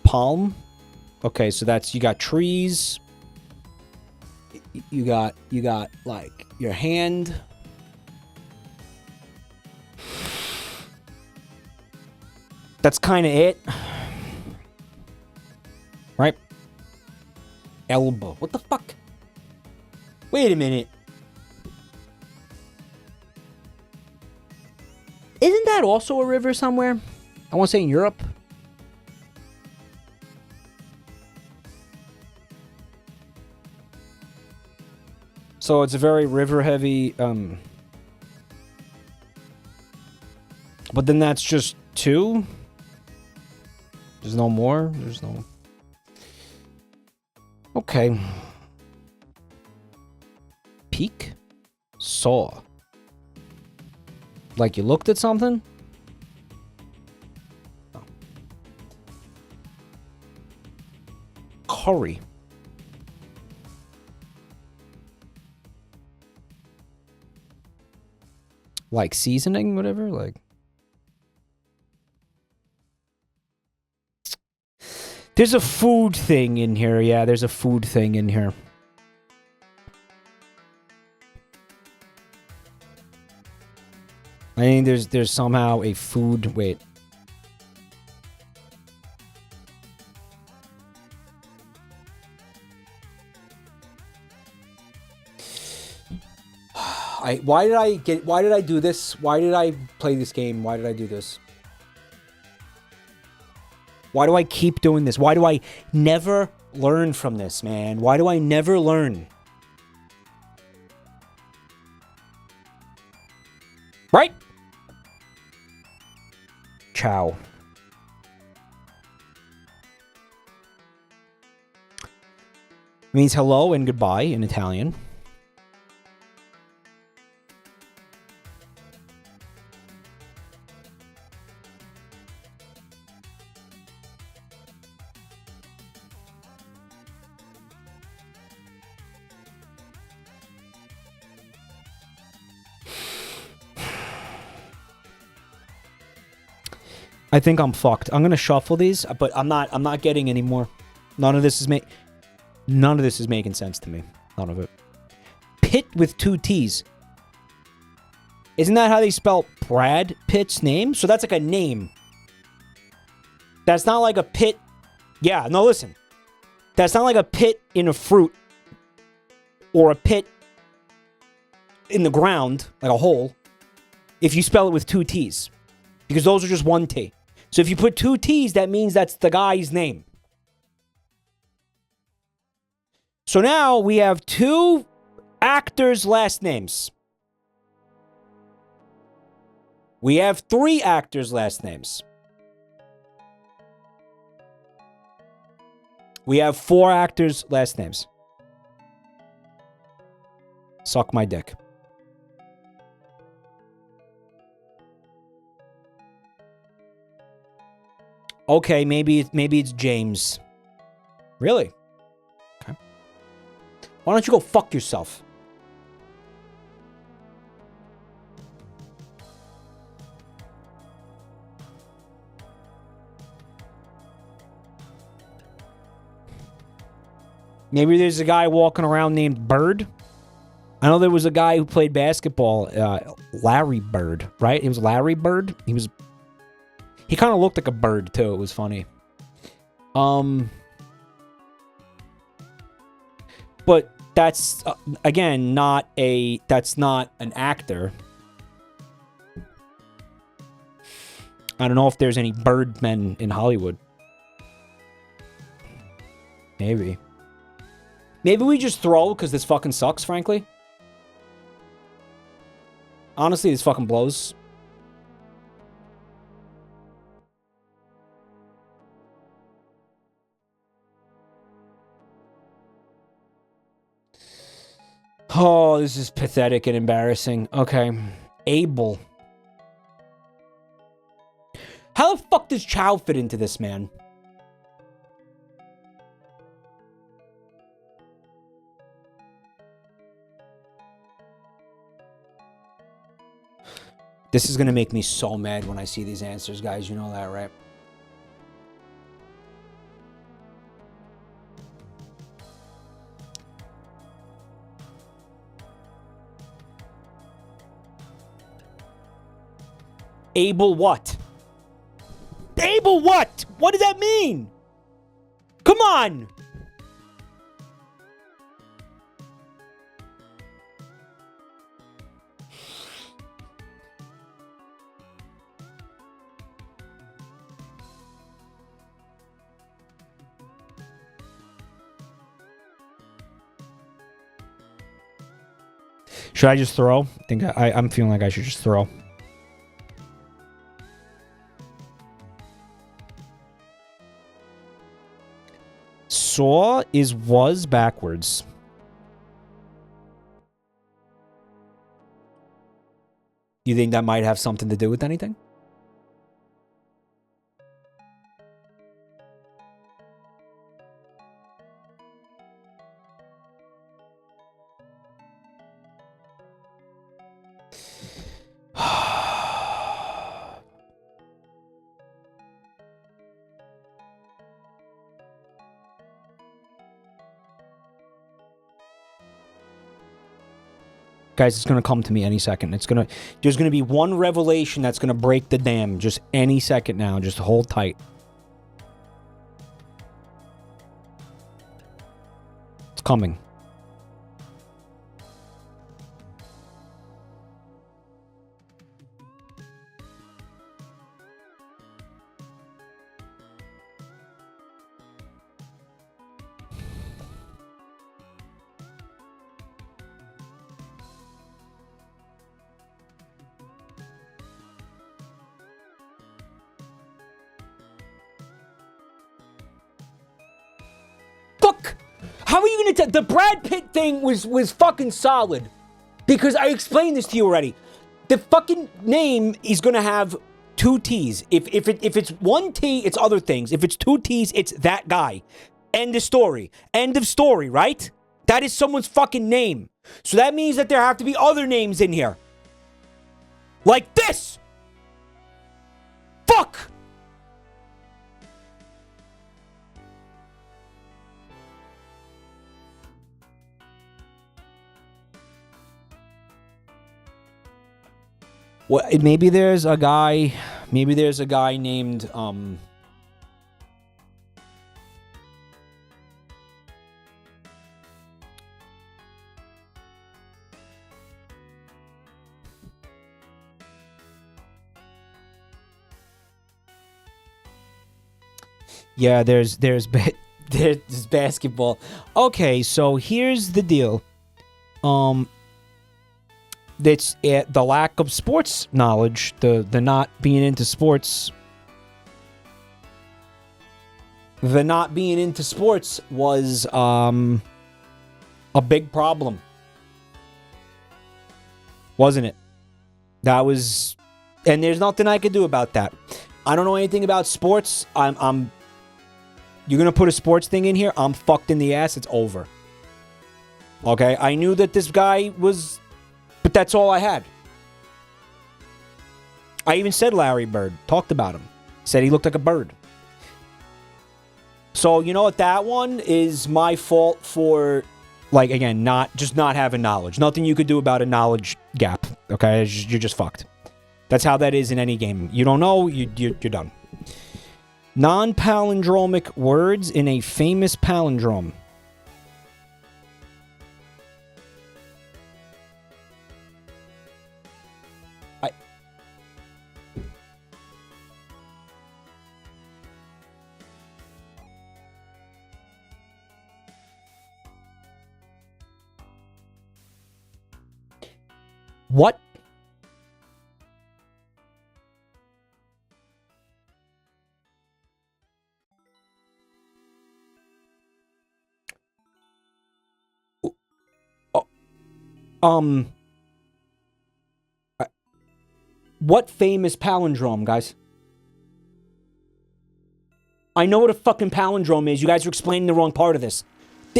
S1: Palm. Okay, so that's, you got trees. You got like your hand. That's kind of it. Right? Elbow. What the fuck? Wait a minute. that also a river somewhere? I want to say in Europe. So it's a very river-heavy, but then that's just 2? There's no more? There's no... Okay. Peak? Saw. Like you looked at something? Oh. Curry. Like seasoning, whatever, like... There's a food thing in here. Yeah, there's a food thing in here. I think there's somehow a food... Wait. Why did I do this? Why did I play this game? Why did I do this? Why do I keep doing this? Why do I never learn from this, man? Why do I never learn? Right? Ciao. Means hello and goodbye in Italian. I think I'm fucked. I'm gonna shuffle these, but I'm not getting any more. None of this is making sense to me. None of it. Pitt with 2 T's. Isn't that how they spell Brad Pitt's name? So that's like a name. That's not like a pit. Yeah, no, listen. That's not like a pit in a fruit. Or a pit in the ground, like a hole. If you spell it with 2 T's. Because those are just 1 T. So if you put 2 T's, that means that's the guy's name. So now we have 2 actors' last names. We have 3 actors' last names. We have 4 actors' last names. Suck my dick. Okay, maybe it's James. Really? Okay. Why don't you go fuck yourself? Maybe there's a guy walking around named Bird. I know there was a guy who played basketball, Larry Bird, right? It was Larry Bird. He kind of looked like a bird, too. It was funny. But that's, again, that's not an actor. I don't know if there's any Birdmen in Hollywood. Maybe. Maybe we just throw because this fucking sucks, frankly. Honestly, this fucking blows. Oh, this is pathetic and embarrassing. Okay. Abel. How the fuck does Chow fit into this, man? This is gonna make me so mad when I see these answers, guys. You know that, right? Abel what? Abel what? What does that mean? Come on! Should I just throw? I think I'm feeling like I should just throw. Saw is was backwards. You think that might have something to do with anything? Guys, it's going to come to me any second. There's going to be one revelation that's going to break the dam just any second now. Just hold tight. It's coming. How are you gonna tell? The Brad Pitt thing was fucking solid. Because I explained this to you already. The fucking name is gonna have two T's. If it's one T, it's other things. If it's two T's, it's that guy. End of story. End of story, right? That is someone's fucking name. So that means that there have to be other names in here. Like this! Fuck! Well, maybe there's a guy named, yeah, there's basketball. Okay, so here's the deal. That's the lack of sports knowledge, the not being into sports. The not being into sports was a big problem, wasn't it? That was, and there's nothing I could do about that. I don't know anything about sports. You're gonna put a sports thing in here, I'm fucked in the ass. It's over. Okay, I knew that this guy was. But that's all I had. I even said Larry Bird. Talked about him. Said he looked like a bird. So, you know what? That one is my fault for, like, again, not having knowledge. Nothing you could do about a knowledge gap. Okay? You're just fucked. That's how that is in any game. You don't know, you're done. Non-palindromic words in a famous palindrome. What? What famous palindrome, guys? I know what a fucking palindrome is. You guys are explaining the wrong part of this.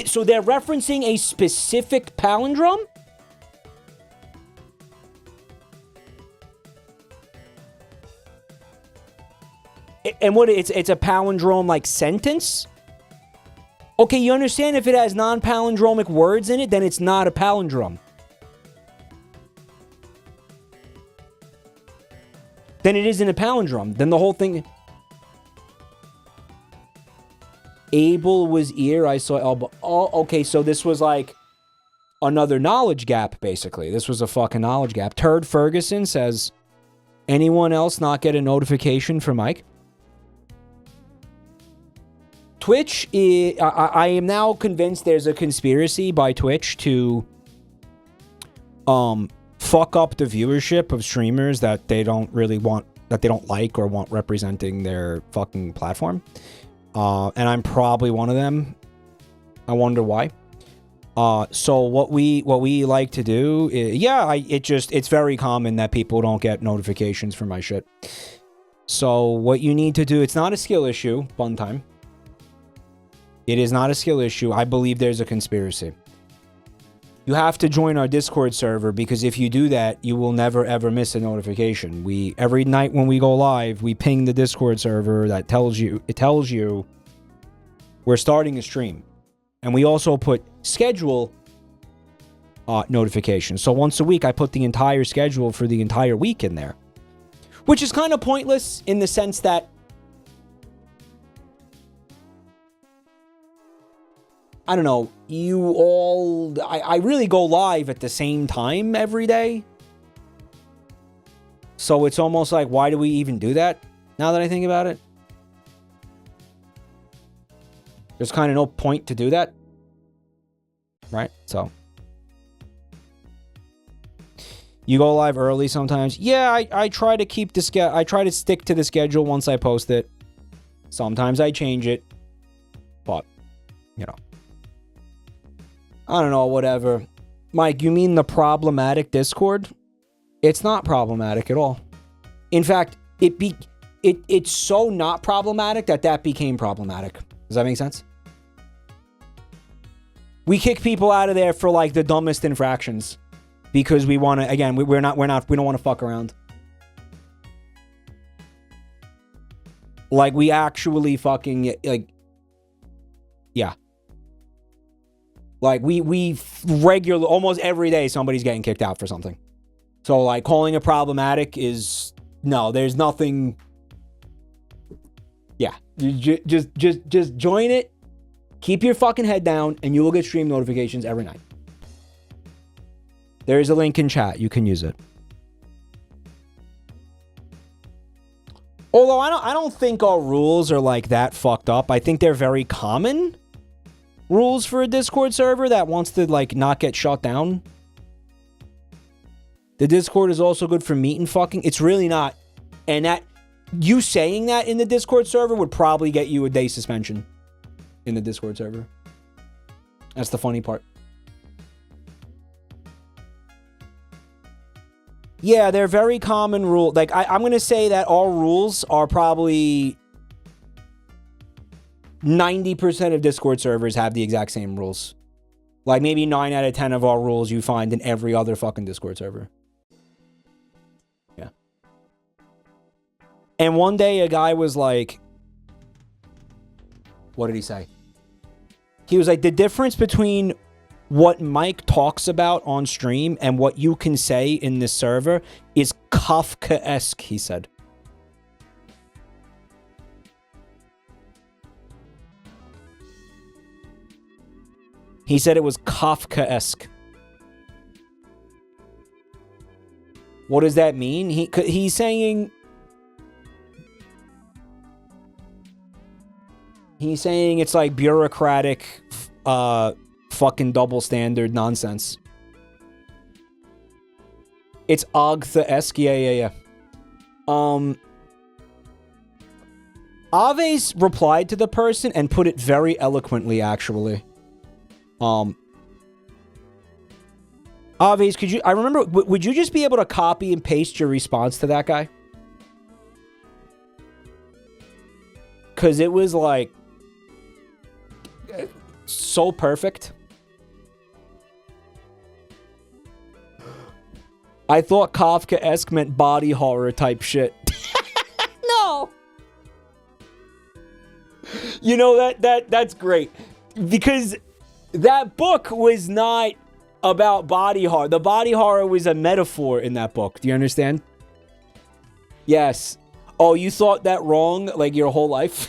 S1: So they're referencing a specific palindrome? And what, it's a palindrome like sentence? Okay, you understand if it has non-palindromic words in it, then it's not a palindrome. Then it isn't a palindrome. Then the whole thing... Abel was ear, I saw elbow. Oh, okay, so this was like another knowledge gap, basically. This was a fucking knowledge gap. Turd Ferguson says, anyone else not get a notification for Mike? Twitch, I am now convinced there's a conspiracy by Twitch to fuck up the viewership of streamers that they don't really want, that they don't like or want representing their fucking platform. And I'm probably one of them. I wonder why. So what we like to do is, it's very common that people don't get notifications for my shit. So what you need to do, it's not a skill issue, fun time. It is not a skill issue. I believe there's a conspiracy. You have to join our Discord server, because if you do that, you will never ever miss a notification. Every night when we go live, we ping the Discord server that tells you we're starting a stream. And we also put schedule notifications. So once a week, I put the entire schedule for the entire week in there. Which is kind of pointless in the sense that I don't know, I really go live at the same time every day. So it's almost like, why do we even do that? Now that I think about it. There's kind of no point to do that. Right? So. You go live early sometimes. Yeah, I try to keep I try to stick to the schedule once I post it. Sometimes I change it. But, you know. I don't know, whatever. Mike, you mean the problematic Discord? It's not problematic at all. In fact, it's so not problematic that became problematic. Does that make sense? We kick people out of there for like the dumbest infractions because we want to. Again, we don't want to fuck around. Like we actually fucking like, yeah. Like we regularly, almost every day, somebody's getting kicked out for something. So like calling it problematic is no. There's nothing. Yeah, just join it. Keep your fucking head down, and you will get stream notifications every night. There is a link in chat. You can use it. Although I don't think our rules are like that fucked up. I think they're very common rules for a Discord server that wants to like not get shut down. The Discord is also good for meat and fucking. It's really not. And that you saying that in the Discord server would probably get you a day suspension in the Discord server. That's the funny part. Yeah, they're very common rule. Like I'm going to say that our rules are probably 90% of Discord servers have the exact same rules. Like maybe 9 out of 10 of our rules you find in every other fucking Discord server. Yeah. And one day a guy was like, what did he say? He was like, the difference between what Mike talks about on stream and what you can say in this server is Kafkaesque, he said. He said it was Kafkaesque. What does that mean? He's saying... He's saying it's like bureaucratic, fucking double standard nonsense. It's Ogtha-esque. Yeah. Aves replied to the person and put it very eloquently, actually. Aves, I remember, would you just be able to copy and paste your response to that guy? Because it was like so perfect. I thought Kafkaesque meant body horror type shit. No. You know, that's great. Because that book was not about body horror. The body horror was a metaphor in that book. Do you understand? Yes. Oh, you thought that wrong like your whole life?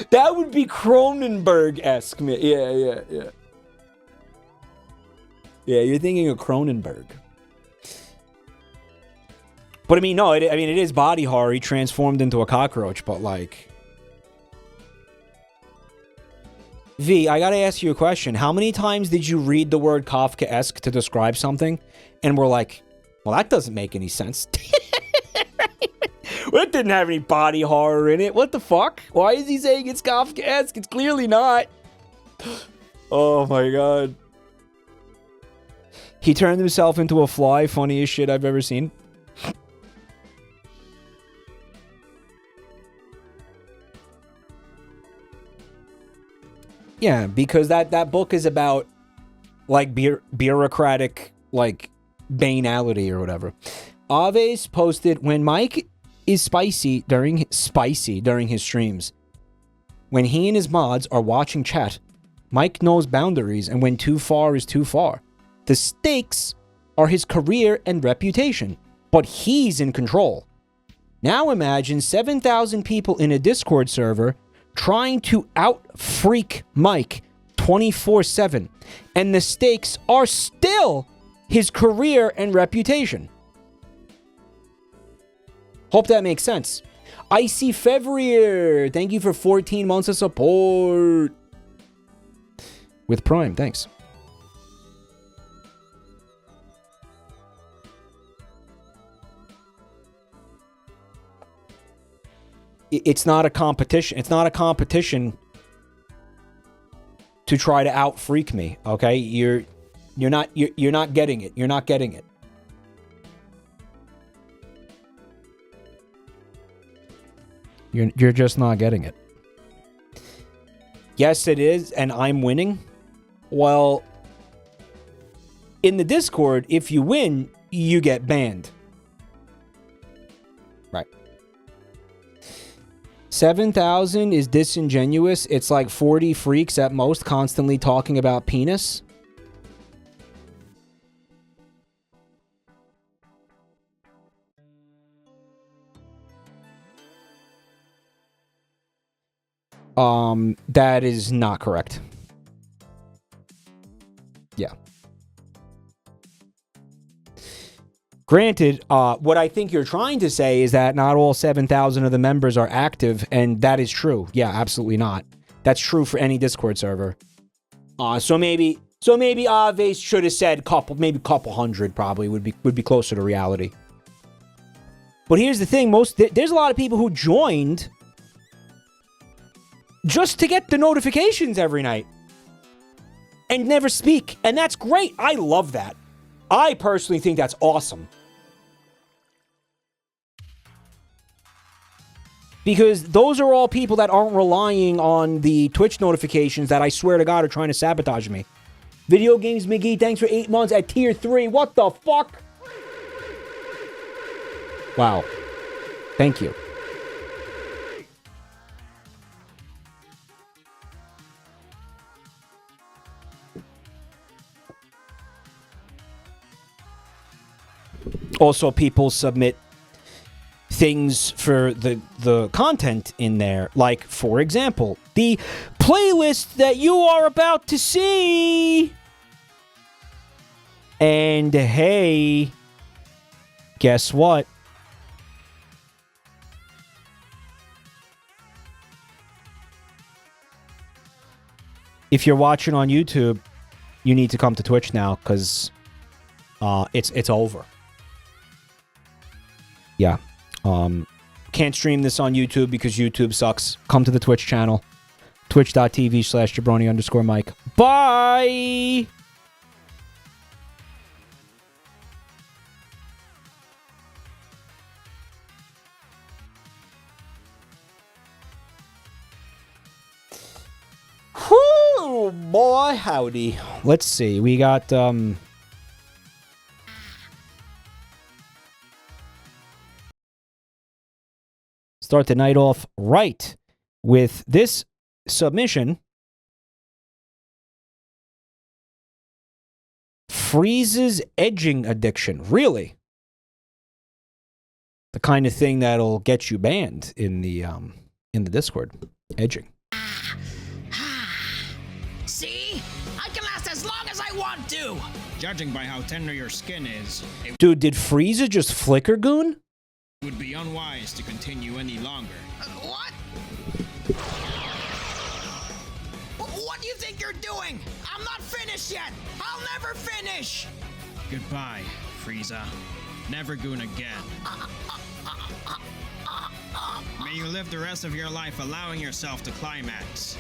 S1: That would be Cronenberg-esque. Yeah. Yeah, you're thinking of Cronenberg. But I mean, no, it is body horror. He transformed into a cockroach, but like... V, I gotta ask you a question. How many times did you read the word Kafkaesque to describe something and we're like, well, that doesn't make any sense. Well, it didn't have any body horror in it. What the fuck? Why is he saying it's Kafkaesque? It's clearly not. Oh my god. He turned himself into a fly. Funniest shit I've ever seen. Yeah, because that book is about, like, bureaucratic, like, banality or whatever. Aves posted, when Mike is spicy during his streams. When he and his mods are watching chat, Mike knows boundaries, and when too far is too far. The stakes are his career and reputation, but he's in control. Now imagine 7,000 people in a Discord server trying to out-freak Mike 24/7, and the stakes are still his career and reputation. Hope that makes sense. Icy Fevrier, thank you for 14 months of support. With Prime, thanks. It's not a competition. It's not a competition to try to out-freak me, okay? You're not getting it. You're not getting it. You're just not getting it. Yes, it is, and I'm winning. Well, in the Discord, if you win, you get banned. Right. 7,000 is disingenuous. It's like 40 freaks at most constantly talking about penis. That is not correct. Yeah. Granted, what I think you're trying to say is that not all 7,000 of the members are active, and that is true. Yeah, absolutely not. That's true for any Discord server. So maybe Aves should have said maybe couple hundred probably would be closer to reality. But here's the thing, there's a lot of people who joined just to get the notifications every night and never speak, and that's great. I love that. I personally think that's awesome. Because those are all people that aren't relying on the Twitch notifications that I swear to God are trying to sabotage me. Video Games McGee, thanks for 8 months at tier 3. What the fuck? Wow. Thank you. Also, people submit things for the content in there. Like, for example, the playlist that you are about to see. And hey, guess what? If you're watching on YouTube, you need to come to Twitch now, because it's over. Yeah. Can't stream this on YouTube because YouTube sucks. Come to the Twitch channel. Twitch.tv/jabroni_mike. Bye! Whew, boy, howdy. Let's see. We got, start the night off right with this submission. Freeze's edging addiction. Really? The kind of thing that'll get you banned in the Discord. Edging.
S4: See? I can last as long as I want to! Judging by how tender your skin is, it
S1: Dude, did Frieza just flicker goon?
S4: would be unwise to continue any longer. What? What do you you're doing! I'm not finished yet! I'll never finish! Goodbye, Frieza. Never goon again. May you live the rest of your life allowing yourself to climax.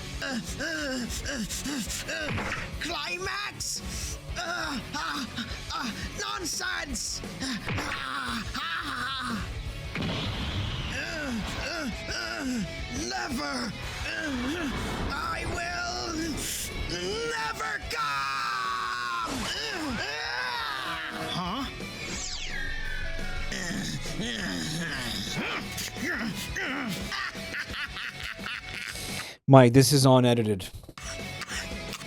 S4: Climax? Nonsense! Never! I will never come! Huh?
S1: Mike, this is unedited.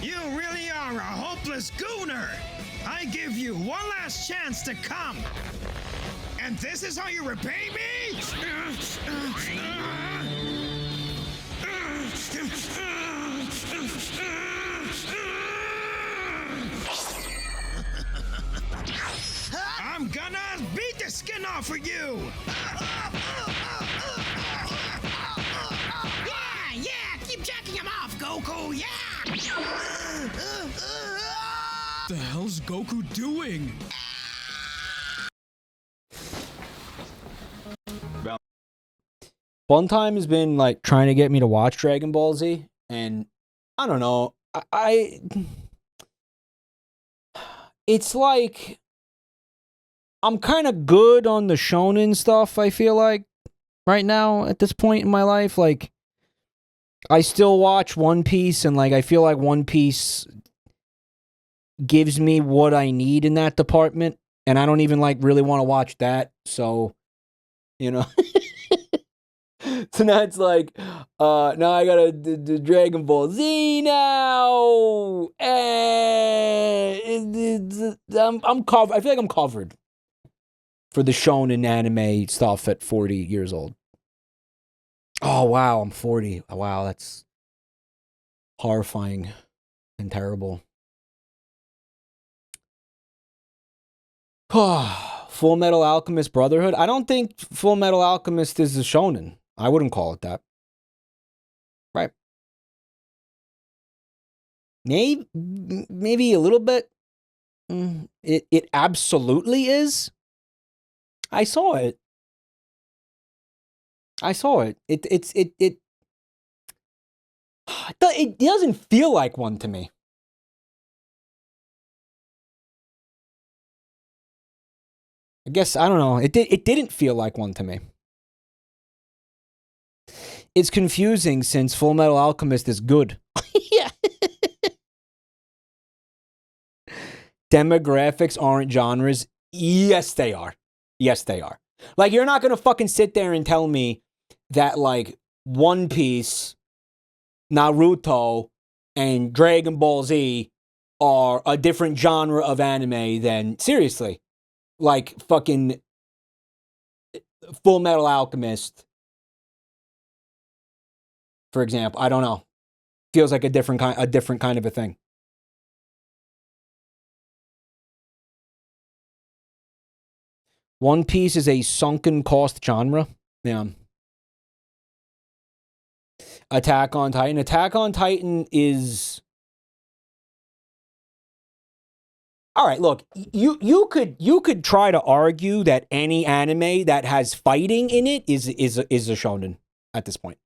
S4: You really are a hopeless gooner! I give you one last chance to come! And this is how you repay me? I'm gonna beat the skin off of you! Yeah, keep jacking him off, Goku, yeah! The hell's Goku doing?
S1: Funtime has been like trying to get me to watch Dragon Ball Z, and I don't know. It's like I'm kind of good on the shonen stuff, I feel like, right now at this point in my life. Like, I still watch One Piece, and like I feel like One Piece gives me what I need in that department, and I don't even like really want to watch that. So, you know. So now it's like, now I gotta do Dragon Ball Z now. I'm covered. I feel like I'm covered for the shonen anime stuff at 40 years old. Oh wow, I'm 40. Wow, that's horrifying and terrible. Full Metal Alchemist Brotherhood. I don't think Full Metal Alchemist is a shonen. I wouldn't call it that. Right. Maybe a little bit. It absolutely is. I saw it. It doesn't feel like one to me. I guess, I don't know. It didn't feel like one to me. It's confusing since Full Metal Alchemist is good. Yeah. Demographics aren't genres. Yes, they are. Yes, they are. Like, you're not going to fucking sit there and tell me that, like, One Piece, Naruto, and Dragon Ball Z are a different genre of anime than, seriously, like, fucking Full Metal Alchemist, for example. I don't know. Feels like a different kind of a thing. One Piece is a sunken cost genre. Yeah. Attack on Titan. Attack on Titan is... All right, look, you could try to argue that any anime that has fighting in it is a shonen at this point.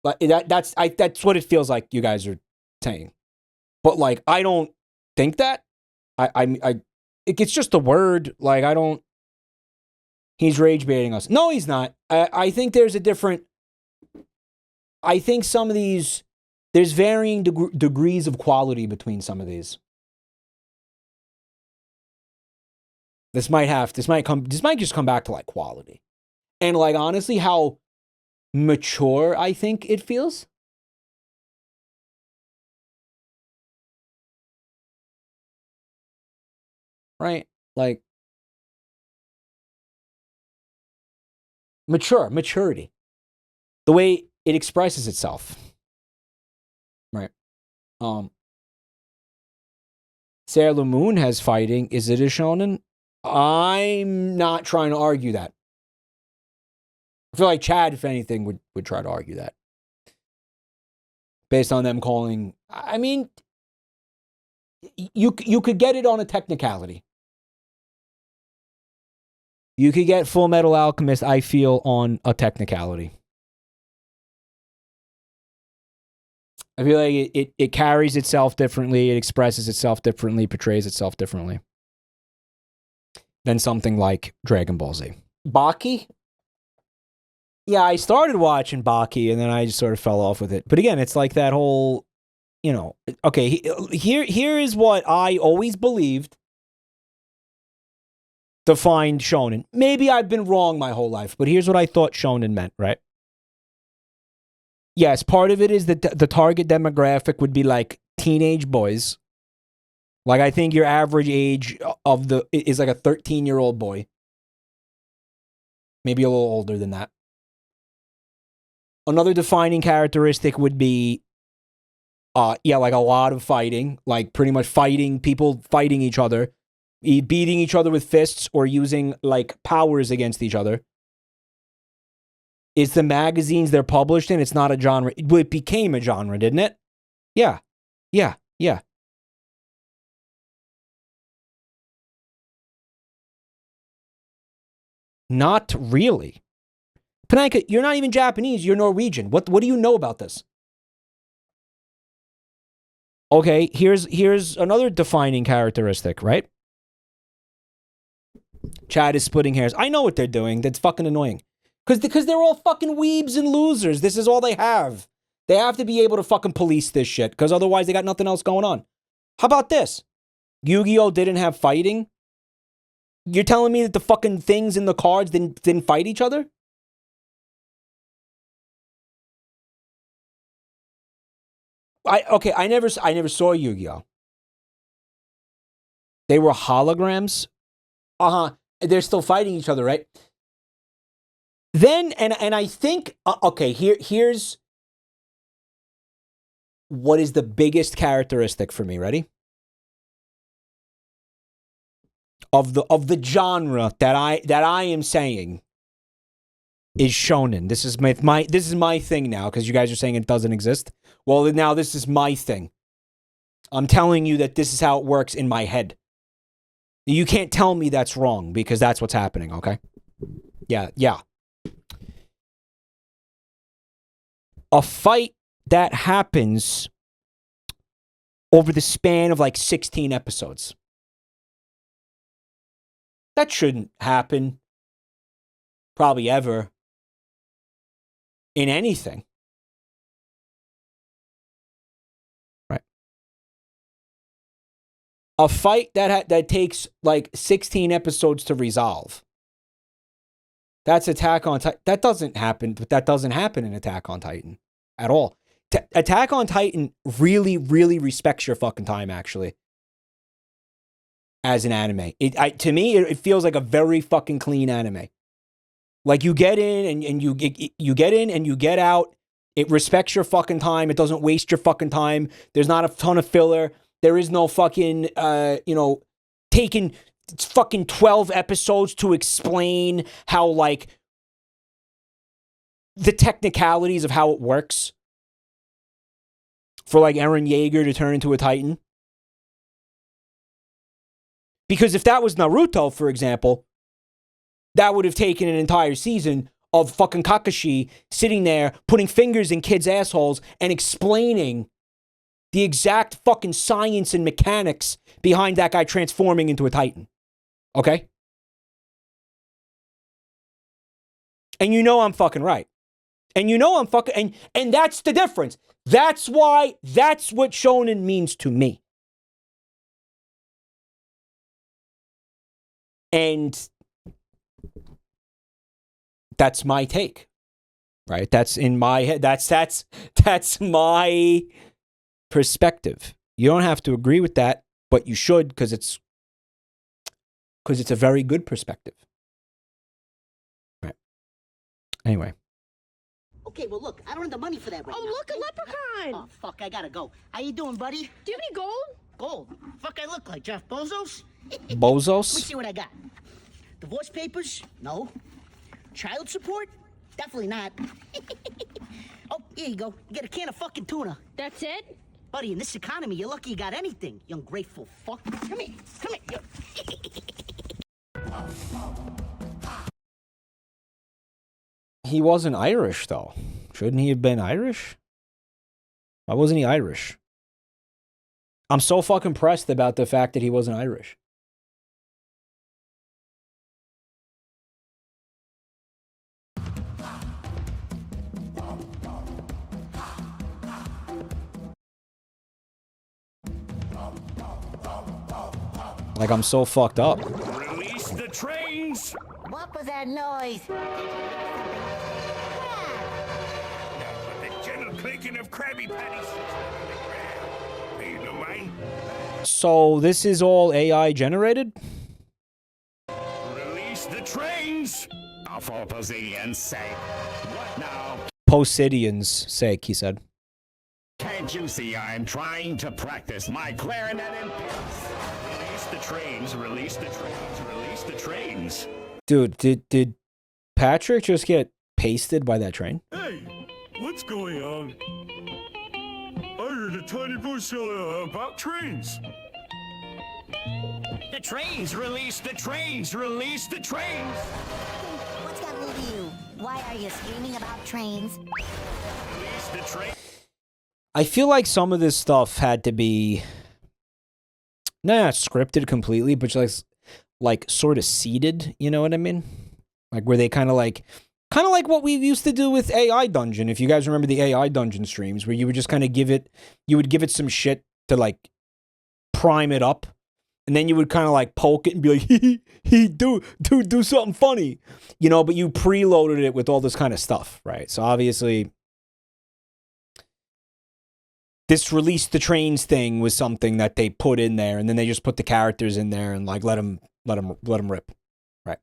S1: But that's what it feels like you guys are saying. But like, I don't think that. It's just a word. Like, I don't. He's rage baiting us. No, he's not. I think there's a different. I think some of these, there's varying degrees of quality between some of these. This might just come back to like quality, and like honestly, how mature I think it feels. Right? Like maturity. The way it expresses itself. Right. Sailor Moon has fighting. Is it a shonen? I'm not trying to argue that. I feel like Chad, if anything, would try to argue that. based on them calling. I mean, you could get it on a technicality. You could get Full Metal Alchemist, I feel, on a technicality. I feel like it carries itself differently, it expresses itself differently, portrays itself differently than something like Dragon Ball Z. Baki? Yeah, I started watching Baki and then I just sort of fell off with it. But again, it's like that whole, you know, okay, here is what I always believed defined shonen. Maybe I've been wrong my whole life, but here's what I thought shonen meant, right? Yes, part of it is that the target demographic would be like teenage boys. Like, I think your average age is like a 13-year-old boy. Maybe a little older than that. Another defining characteristic would be, like a lot of fighting, like pretty much people fighting each other, beating each other with fists or using like powers against each other. It's the magazines they're published in. It's not a genre. It became a genre, didn't it? Yeah. Not really. Panaika, you're not even Japanese. You're Norwegian. What do you know about this? Okay, here's another defining characteristic, right? Chad is splitting hairs. I know what they're doing. That's fucking annoying. Because they're all fucking weebs and losers. This is all they have. They have to be able to fucking police this shit, because otherwise they got nothing else going on. How about this? Yu-Gi-Oh! Didn't have fighting? You're telling me that the fucking things in the cards didn't fight each other? I never saw Yu-Gi-Oh! They were holograms? They're still fighting each other, right? Then, and I think, okay, here's what is the biggest characteristic for me, ready? Of the genre that I am saying is shonen. This is my thing now, because you guys are saying it doesn't exist. Well, now this is my thing. I'm telling you that this is how it works in my head. You can't tell me that's wrong, because that's what's happening, okay? Yeah. A fight that happens over the span of like 16 episodes. That shouldn't happen, probably ever, in anything. Right? A fight that takes like 16 episodes to resolve. That's Attack on Titan. That doesn't happen, but that doesn't happen in Attack on Titan at all. Attack on Titan really, really respects your fucking time, actually. As an anime. To me, it feels like a very fucking clean anime. Like, you get in and you get in and you get out. It respects your fucking time. It doesn't waste your fucking time. There's not a ton of filler. There is no fucking, taking fucking 12 episodes to explain how, like, the technicalities of how it works. For, like, Eren Yeager to turn into a Titan. Because if that was Naruto, for example, that would have taken an entire season of fucking Kakashi sitting there, putting fingers in kids' assholes and explaining the exact fucking science and mechanics behind that guy transforming into a Titan. Okay? And you know I'm fucking right. And you know I'm fucking... And that's the difference. That's what shonen means to me. And that's my take, right? That's in my head. That's my perspective. You don't have to agree with that, but you should, because it's a very good perspective. Right. Anyway.
S5: Okay, well, look, I don't have the money for that right now.
S6: Oh, look, a leprechaun!
S5: Oh, fuck, I gotta go. How you doing, buddy?
S6: Do you have any gold?
S5: Gold? Fuck, I look like Jeff Bezos?
S1: Bozos?
S5: Let me see what I got. Divorce papers? No. Child support? Definitely not. Oh, Here you go. You get a can of fucking tuna.
S6: That's it?
S5: Buddy, in this economy, you're lucky you got anything, you ungrateful fuck. Come here. Come here.
S1: He wasn't Irish, though. Shouldn't he have been Irish? Why wasn't he Irish? I'm so fucking pressed about the fact that he wasn't Irish. Like, I'm so fucked up.
S7: Release the trains!
S5: What was that noise?
S7: The gentle clicking of Krabby Patties. Hey, you don't mind?
S1: So, this is all AI generated?
S7: Release the trains! For Posedian's sake. What now?
S1: Posidian's sake, he said.
S7: Can't you see I'm trying to practice my clarinet and picks? Release the trains, release the trains, release the trains.
S1: Dude, did Patrick just get pasted by that train?
S7: Hey, what's going on? I heard a tiny voice yell about trains. The trains, release the trains, release the trains.
S8: What's got hold of you? Why are you screaming about trains?
S7: Release the train.
S1: I feel like some of this stuff had to be not scripted completely, but just like sort of seeded, you know what I mean? Like where they kind of like what we used to do with AI Dungeon. If you guys remember the AI Dungeon streams, where you would just kind of give it some shit to like prime it up, and then you would kind of like poke it and be like, do something funny, you know. But you preloaded it with all this kind of stuff, right? So obviously, this release the trains thing was something that they put in there, and then they just put the characters in there and like let them rip, right?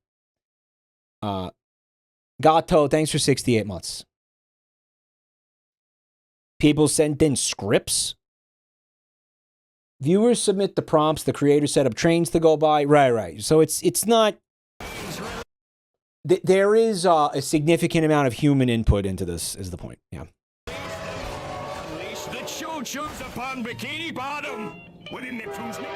S1: Gato, thanks for 68 months. People sent in scripts. Viewers submit the prompts. The creator set up trains to go by. Right. So it's not. There is a significant amount of human input into this. Is the point? Yeah.
S7: Release the choo-choos upon Bikini Bottom. What in Neptune's name?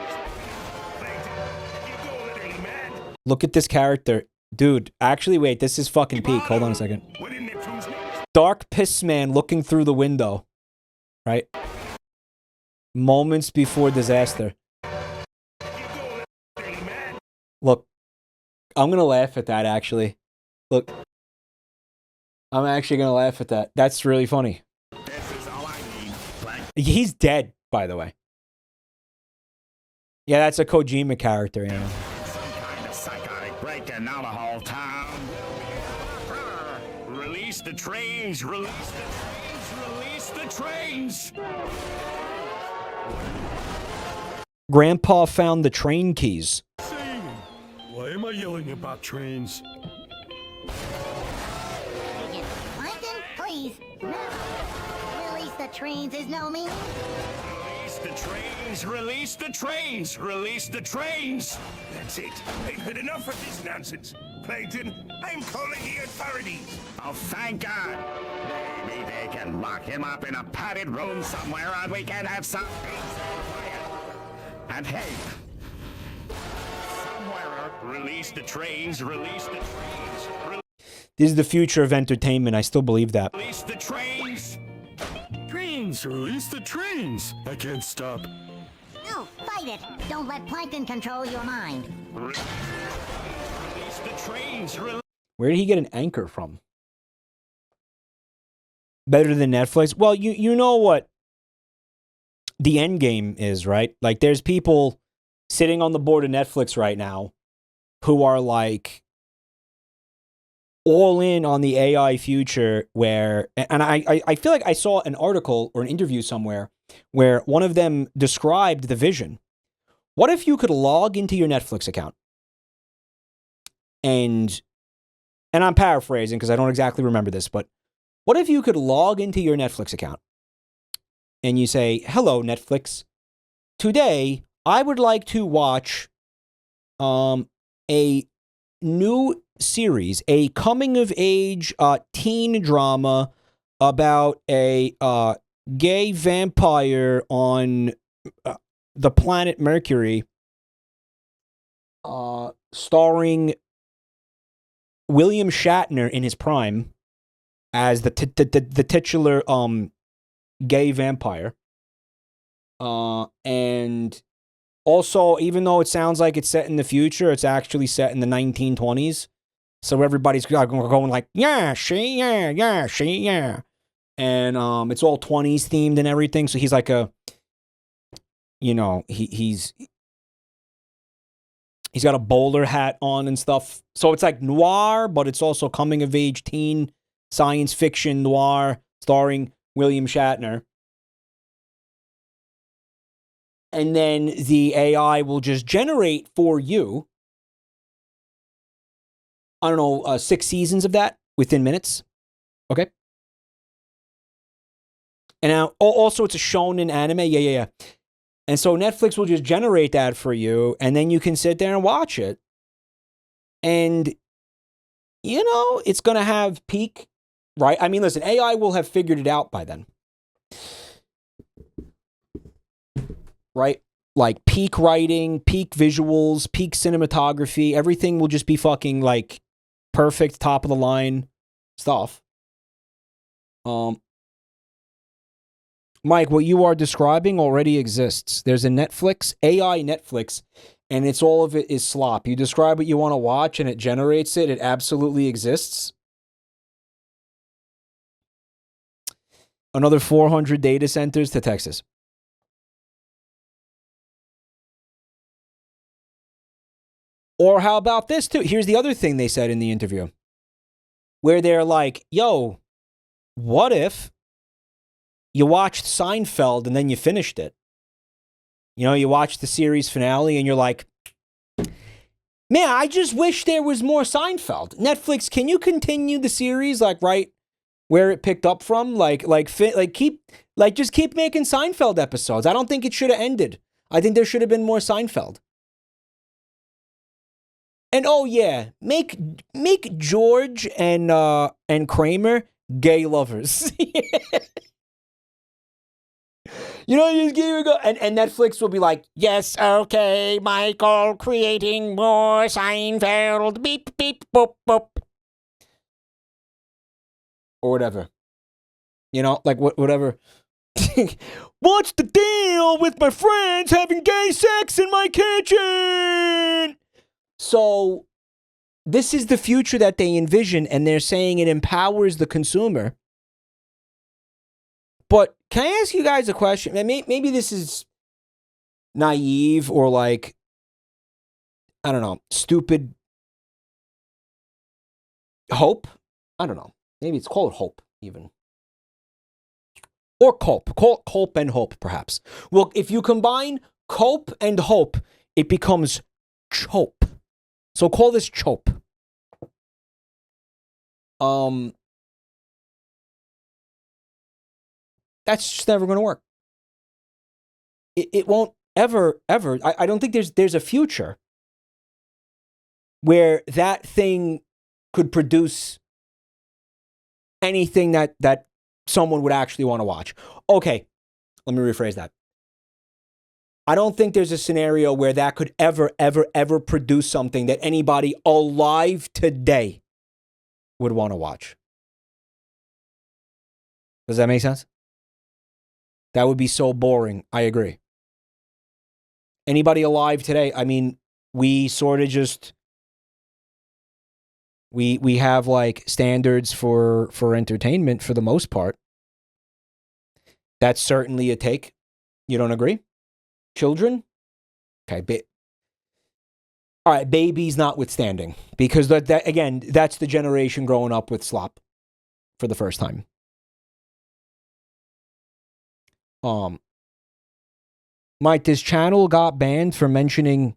S7: You go literally mad.
S1: Look at this character. Dude, actually, wait, this is fucking peak. Hold on a second. Dark piss man looking through the window. Right? Moments before disaster. Look, I'm gonna laugh at that, actually. Look. I'm actually gonna laugh at that. That's really funny. He's dead, by the way. Yeah, that's a Kojima character, you know.
S7: Breaking out of whole town. Release the trains, release the trains, release the trains.
S1: Grandpa found the train keys.
S7: Why am I yelling about trains?
S8: Plankton, please. No. Release the trains is no meaning.
S7: Release the trains, release the trains, release the trains. That's it. I've had enough of this nonsense. Plankton, I'm calling the authorities. Oh, thank God. Maybe they can lock him up in a padded room somewhere and we can have some peace and quiet. And hey, somewhere, release the trains, release the trains.
S1: This is the future of entertainment. I still believe that.
S7: Release the trains. Trains, release the trains. I can't stop.
S8: No, fight it. Don't let Plankton control your mind.
S7: Release the trains.
S1: Where did he get an anchor from? Better than Netflix? Well, you know what the end game is, right? Like, there's people sitting on the board of Netflix right now who are like all in on the AI future where, and I feel like I saw an article or an interview somewhere where one of them described the vision. What if you could log into your Netflix account and I'm paraphrasing because I don't exactly remember this, but what if you could log into your Netflix account and you say, hello, Netflix, today I would like to watch a new series, a coming-of-age teen drama about a gay vampire on the planet Mercury, starring William Shatner in his prime as the titular gay vampire. And also, even though it sounds like it's set in the future, it's actually set in the 1920s. So everybody's going like, yeah, she, yeah, she, yeah. And it's all 20s themed and everything. So he's like a, you know, he's got a bowler hat on and stuff. So it's like noir, but it's also coming of age teen science fiction noir starring William Shatner. And then the AI will just generate for you, I don't know, 6 seasons of that within minutes. Okay. And now, also it's a shonen anime. Yeah. And so Netflix will just generate that for you, and then you can sit there and watch it. And, you know, it's going to have peak, right? I mean, listen, AI will have figured it out by then. Right? Like peak writing, peak visuals, peak cinematography. Everything will just be fucking like perfect, top of the line stuff. Mike, what you are describing already exists. There's a Netflix, AI Netflix, and it's all of it is slop. You describe what you want to watch and it generates it. It absolutely exists. Another 400 data centers to Texas. Or how about this too? Here's the other thing they said in the interview, where they're like, yo, what if you watched Seinfeld and then you finished it? You know, you watched the series finale and you're like, man, I just wish there was more Seinfeld. Netflix, can you continue the series like right where it picked up from? Just keep making Seinfeld episodes. I don't think it should have ended. I think there should have been more Seinfeld. And oh yeah, make George and Kramer gay lovers. You know, you just give it go, and Netflix will be like, yes, okay, Michael, creating more Seinfeld, beep beep boop boop, or whatever. You know, like whatever. What's the deal with my friends having gay sex in my kitchen? So, this is the future that they envision, and they're saying it empowers the consumer. But can I ask you guys a question? Maybe this is naive or like, I don't know, stupid hope? I don't know. Maybe it's called hope, even. Or cope. Call it cope and hope, perhaps. Well, if you combine cope and hope, it becomes chope. So call this chope. That's just never going to work. It won't ever. I don't think there's a future where that thing could produce anything that someone would actually want to watch. Okay, let me rephrase that. I don't think there's a scenario where that could ever produce something that anybody alive today would want to watch. Does that make sense? That would be so boring. I agree. Anybody alive today, I mean, we sort of just, we have like standards for entertainment for the most part. That's certainly a take. You don't agree? Children? Okay. All right, babies notwithstanding. Because that again, that's the generation growing up with slop for the first time. Mike, this channel got banned for mentioning...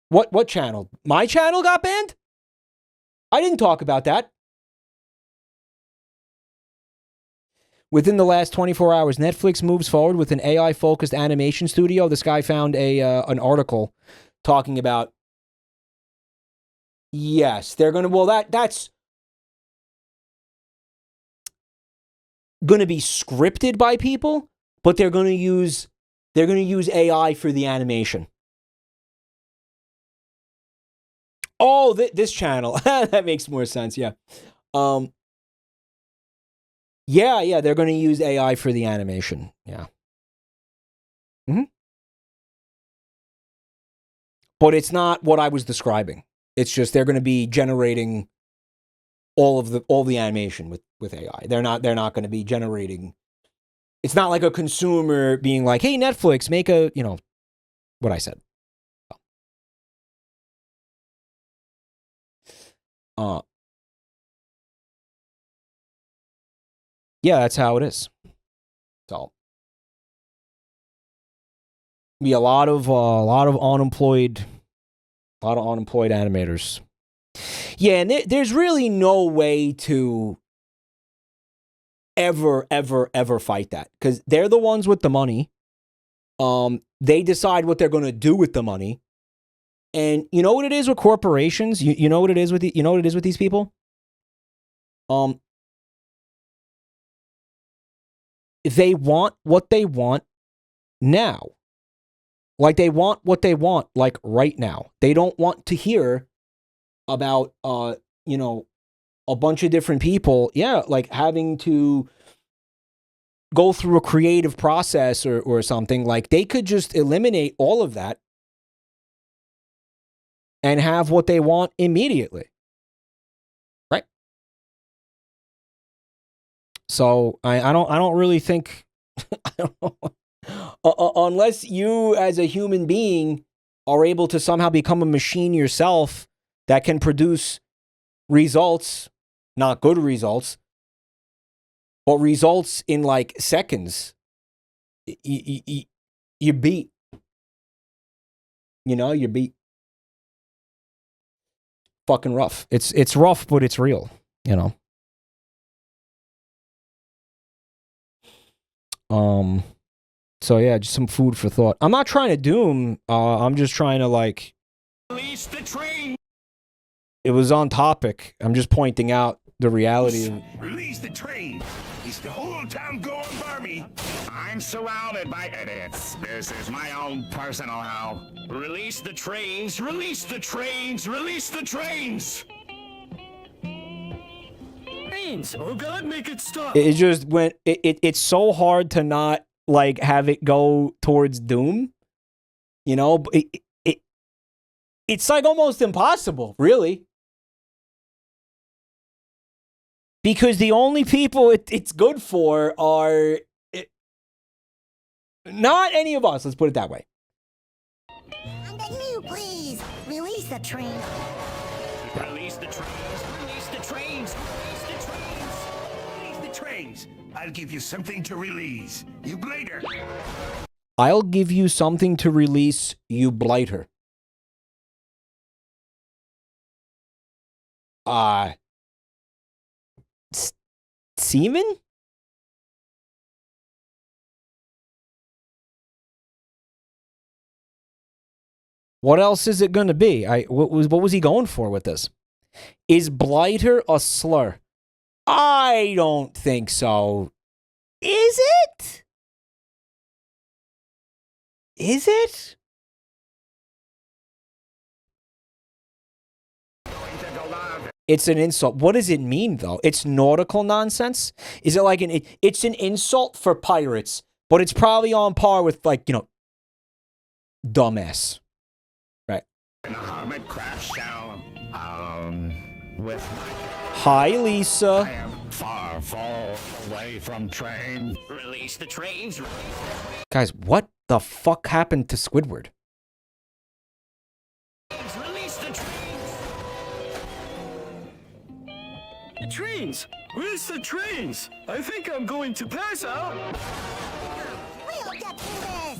S1: What channel? My channel got banned? I didn't talk about that. Within the last 24 hours, Netflix moves forward with an AI-focused animation studio. This guy found an article talking about... Yes, they're going to... Well, that's... going to be scripted by people, but they're going to use AI for the animation. Oh, this channel. That makes more sense, yeah. Yeah, they're going to use AI for the animation. Yeah. But it's not what I was describing. It's just they're going to be generating all the animation with AI. They're not going to be generating. It's not like a consumer being like, "Hey, Netflix, make a," what I said. Yeah, that's how it is. So, be a lot of unemployed animators. Yeah, and there's really no way to ever fight that, because they're the ones with the money. They decide what they're going to do with the money, and you know what it is with corporations. You know what it is with these people. They want what they want now. Like, they want what they want, like, right now. They don't want to hear about, a bunch of different people, like, having to go through a creative process or something. Like, they could just eliminate all of that and have what they want immediately. Right? So, I don't really think... I don't know. Unless you, as a human being, are able to somehow become a machine yourself that can produce results, not good results, but results in like seconds, you beat. You beat. Fucking rough. It's rough, but it's real. So yeah, just some food for thought. I'm not trying to doom. I'm just trying to like.
S7: Release the train.
S1: It was on topic. I'm just pointing out the reality of.
S7: Release the train. Is the whole town going barmy? I'm surrounded by idiots. This is my own personal hell. Release the trains. Release the trains. Release the trains. Trains. Oh God, make it stop.
S1: It just went. It's so hard to not like have it go towards doom. It's like almost impossible, really. Because the only people it's good for are not any of us. Let's put it that way.
S8: I'm begging you, please. Release the train.
S7: Release the trains. Release the trains. Release the trains. Release the trains. I'll give you something to release. You blighter.
S1: I'll give you something to release, you blighter. Semen? What else is it going to be? What was he going for with this? Is blighter a slur? I don't think so. Is it? Is it? It's an insult. What does it mean, though? It's nautical nonsense? Is it like it's an insult for pirates, but it's probably on par with, like, dumbass. Right.
S7: In a hermit crash shell, with
S1: Hi, Lisa.
S7: I am far, far away from train. Release the trains.
S1: Guys, what the fuck happened to Squidward?
S7: Release the trains.
S6: The trains! Where's the trains? I think I'm going to pass out.
S8: We'll get through this.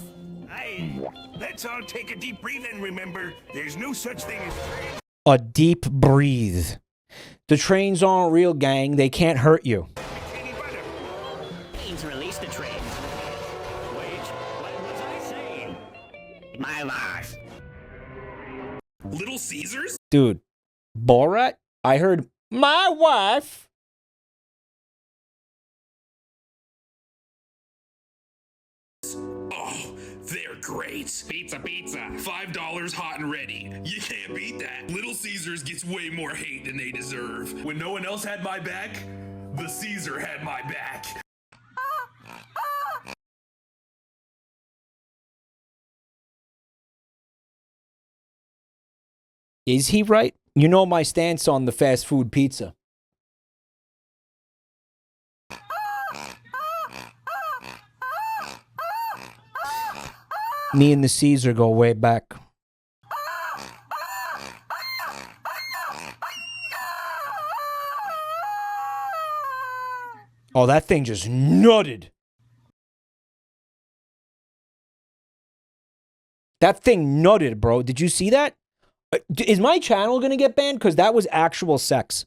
S7: Let's all take a deep breath and remember, there's no such thing as trains.
S1: A deep breathe. The trains aren't real, gang. They can't hurt you.
S7: Trains, release the trains. Wait, what was I saying? My life.
S6: Little Caesars?
S1: Dude, Borat? I heard my wife.
S9: Oh, they're great. Pizza. $5 hot and ready. You can't beat that. Little Caesars gets way more hate than they deserve. When no one else had my back, the Caesar had my back.
S1: Is he right? You know my stance on the fast food pizza. Me and the Caesar go way back. Oh, that thing just nutted. That thing nutted, bro. Did you see that? Is my channel gonna get banned? Because that was actual sex.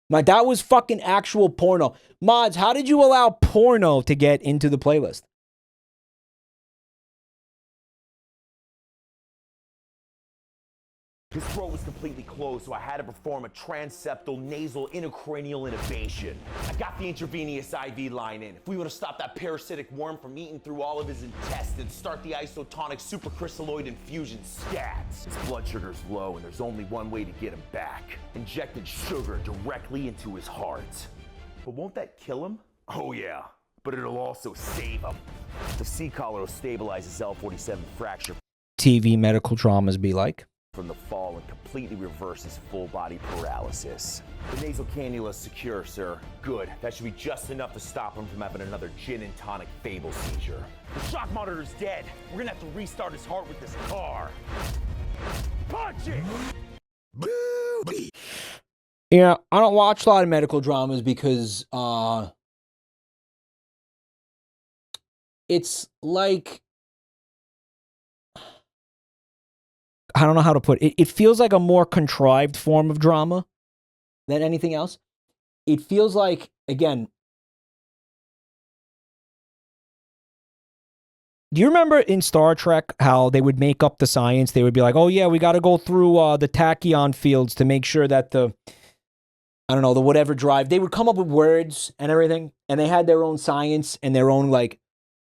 S1: That was fucking actual porno. Mods, how did you allow porno to get into the playlist?
S10: His throat was completely closed, so I had to perform a transeptal nasal intracranial intubation. I got the intravenous IV line in. If we want to stop that parasitic worm from eating through all of his intestines, start the isotonic supercrystalloid infusion stats. His blood sugar's low, and there's only one way to get him back. Injected sugar directly into his heart. But won't that kill him? Oh yeah, but it'll also save him. The C-collar will stabilize his L47 fracture
S1: TV medical dramas be like.
S10: From the fall and completely reverses full body paralysis. The nasal cannula is secure, sir. Good. That should be just enough to stop him from having another gin and tonic fable seizure. The shock monitor's dead. We're gonna have to restart his heart with this car. Punch it! Boo!
S1: Yeah, I don't watch a lot of medical dramas because it's like, I don't know how to put it. It feels like a more contrived form of drama than anything else. It feels like, again, do you remember in Star Trek how they would make up the science? They would be like, oh yeah, we got to go through the tachyon fields to make sure that the, I don't know, the whatever drive. They would come up with words and everything, and they had their own science and their own like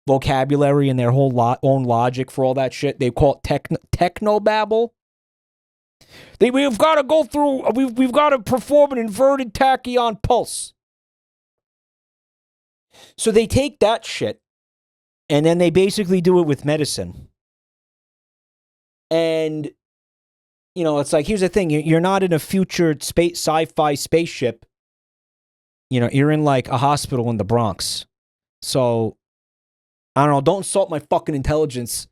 S1: vocabulary and their whole own logic for all that shit. They call it technobabble. We've got to go through, we've got to perform an inverted tachyon pulse. So they take that shit and then they basically do it with medicine. And, you know, it's like, here's the thing. You're not in a future sci-fi spaceship. You know, you're in like a hospital in the Bronx. So, I don't know, don't insult my fucking intelligence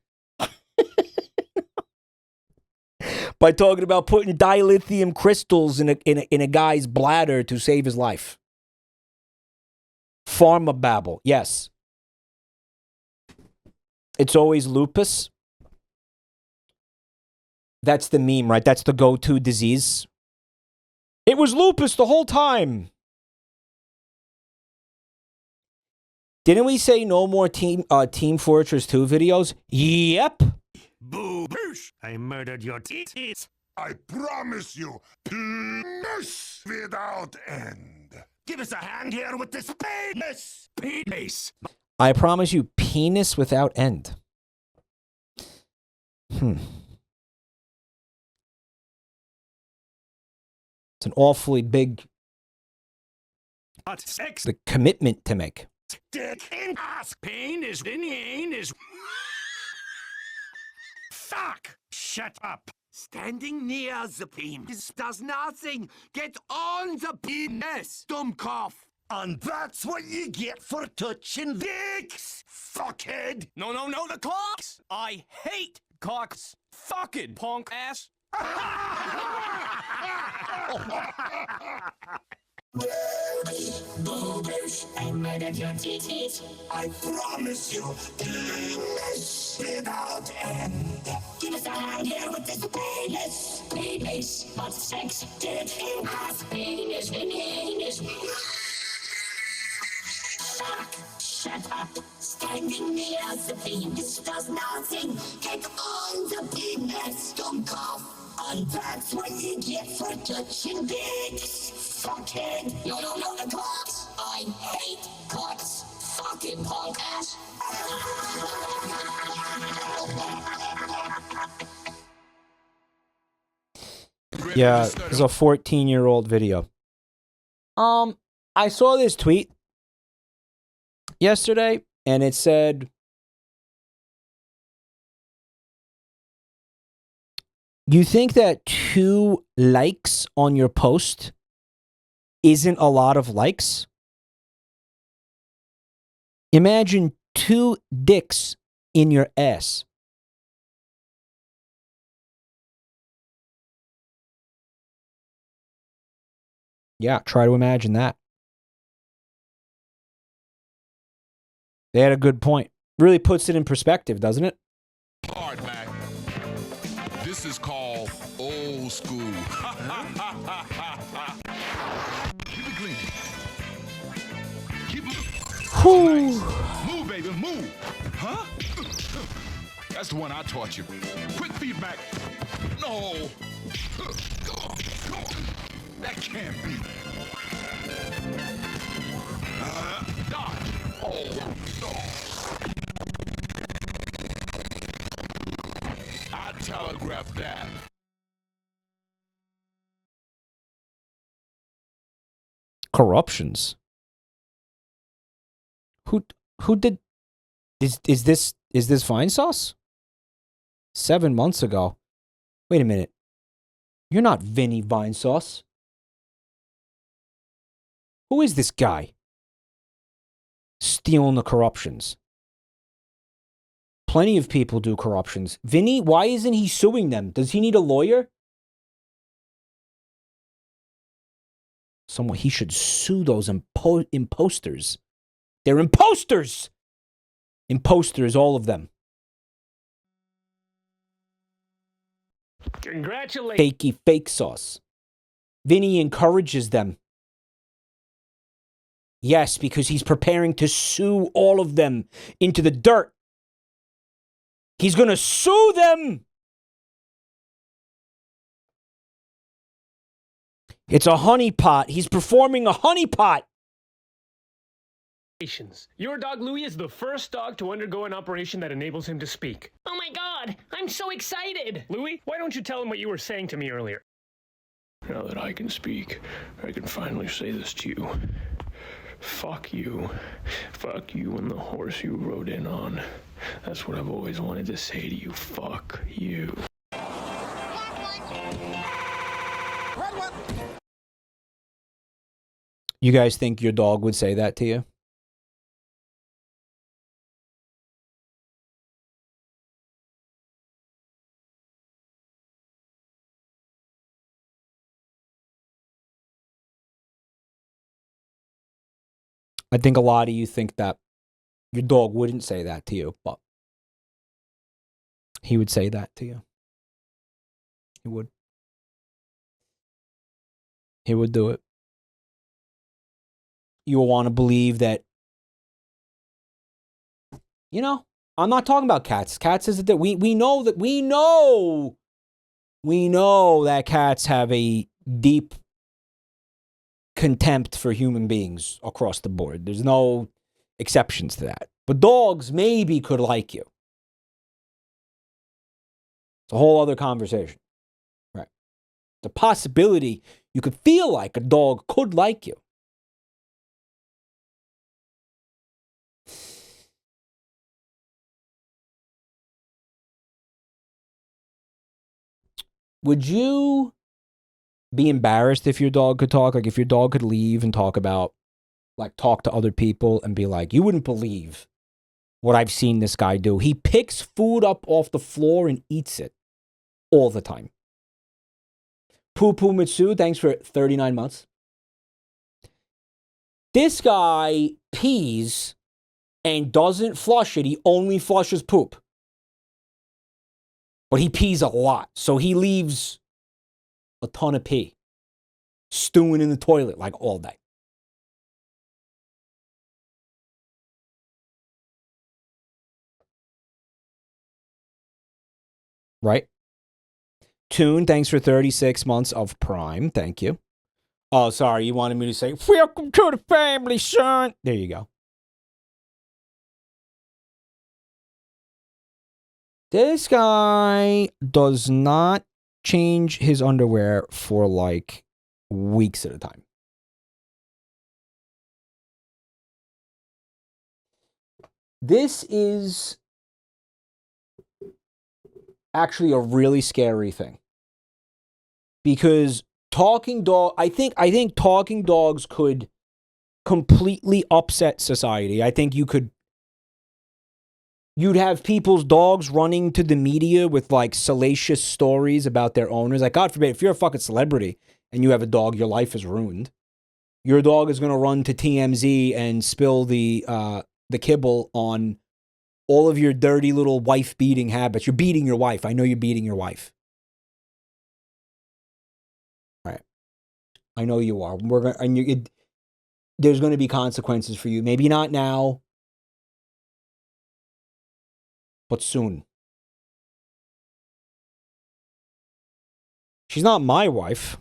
S1: by talking about putting dilithium crystals in a guy's bladder to save his life. Pharma babble, yes. It's always lupus. That's the meme, right? That's the go-to disease. It was lupus the whole time. Didn't we say no more Team Fortress 2 videos? Yep.
S7: Boo! Boosh! I murdered your teeth.
S2: I promise you, penis without end.
S7: Give us a hand here with this penis! Penis!
S1: I promise you, penis without end. It's an awfully big the commitment to make.
S7: Dick in ass. Pain is in is. Fuck! Shut up! Standing near the penis does nothing. Get on the penis, dumb cough. And that's what you get for touching dicks, fuckhead. No, the cocks. I hate cocks. Fucking punk ass.
S11: Boobers, I murdered your titties. I promise you, penis without end. Give us a hand here with this penis. Penis, but sex, dick in ass. Penis in anus. Fuck, shut up. Standing near the penis does nothing. Get on the penis, don't cough. And that's what you get for touching dicks. Fuckhead. No, the cocks. I hate cocks. Fucking punk ass.
S1: Yeah, it's a 14-year-old video. I saw this tweet yesterday, and it said, you think that 2 likes on your post isn't a lot of likes? Imagine 2 dicks in your ass. Yeah, try to imagine that. They had a good point. Really puts it in perspective, doesn't it?
S12: Hard, Mac. This is called old school. Keep it clean. Keep it. Nice. Move, baby, move. Huh? That's the one I taught you. Quick feedback. No. That can't be. Dodge. Oh, no. I telegraphed that.
S1: Corruptions. Who did is this Vine Sauce? 7 months ago. Wait a minute. You're not Vinny Vine Sauce. Who is this guy? Stealing the corruptions. Plenty of people do corruptions. Vinny, why isn't he suing them? Does he need a lawyer? He should sue those imposters. They're imposters! Imposters, all of them.
S13: Congratulations.
S1: Fakey fake sauce. Vinny encourages them. Yes, because he's preparing to sue all of them into the dirt. He's going to sue them. It's a honeypot. He's performing a honeypot.
S13: Your dog Louie is the first dog to undergo an operation that enables him to speak.
S14: Oh my god, I'm so excited!
S13: Louie, why don't you tell him what you were saying to me earlier? Now that I can speak, I can finally say this to you. Fuck you. Fuck you and the horse you rode in on. That's what I've always wanted to say to you. Fuck you.
S1: You guys think your dog would say that to you? I think a lot of you think that your dog wouldn't say that to you, but he would say that to you. He would. He would do it. You'll want to believe that, you know, I'm not talking about cats. Cats is that we know that cats have a deep contempt for human beings across the board. There's no exceptions to that. But dogs maybe could like you. It's a whole other conversation. Right. It's a possibility you could feel like a dog could like you. Would you be embarrassed if your dog could talk? Like if your dog could leave and talk to other people and be like, you wouldn't believe what I've seen this guy do. He picks food up off the floor and eats it all the time. Poo Poo Mitsu, thanks for 39 months. This guy pees and doesn't flush it. He only flushes poop. But he pees a lot, so he leaves a ton of pee stewing in the toilet like all day. Right? Tune, thanks for 36 months of Prime. Thank you. Oh, sorry, you wanted me to say, welcome to the family, son. There you go. This guy does not change his underwear for like weeks at a time. This is actually a really scary thing. Because I think talking dogs could completely upset society. I think you'd have people's dogs running to the media with like salacious stories about their owners. Like, God forbid, if you're a fucking celebrity and you have a dog, your life is ruined. Your dog is going to run to TMZ and spill the kibble on all of your dirty little wife beating habits. You're beating your wife. I know you're beating your wife. All right. I know you are. There's going to be consequences for you. Maybe not now, but soon. She's not my wife.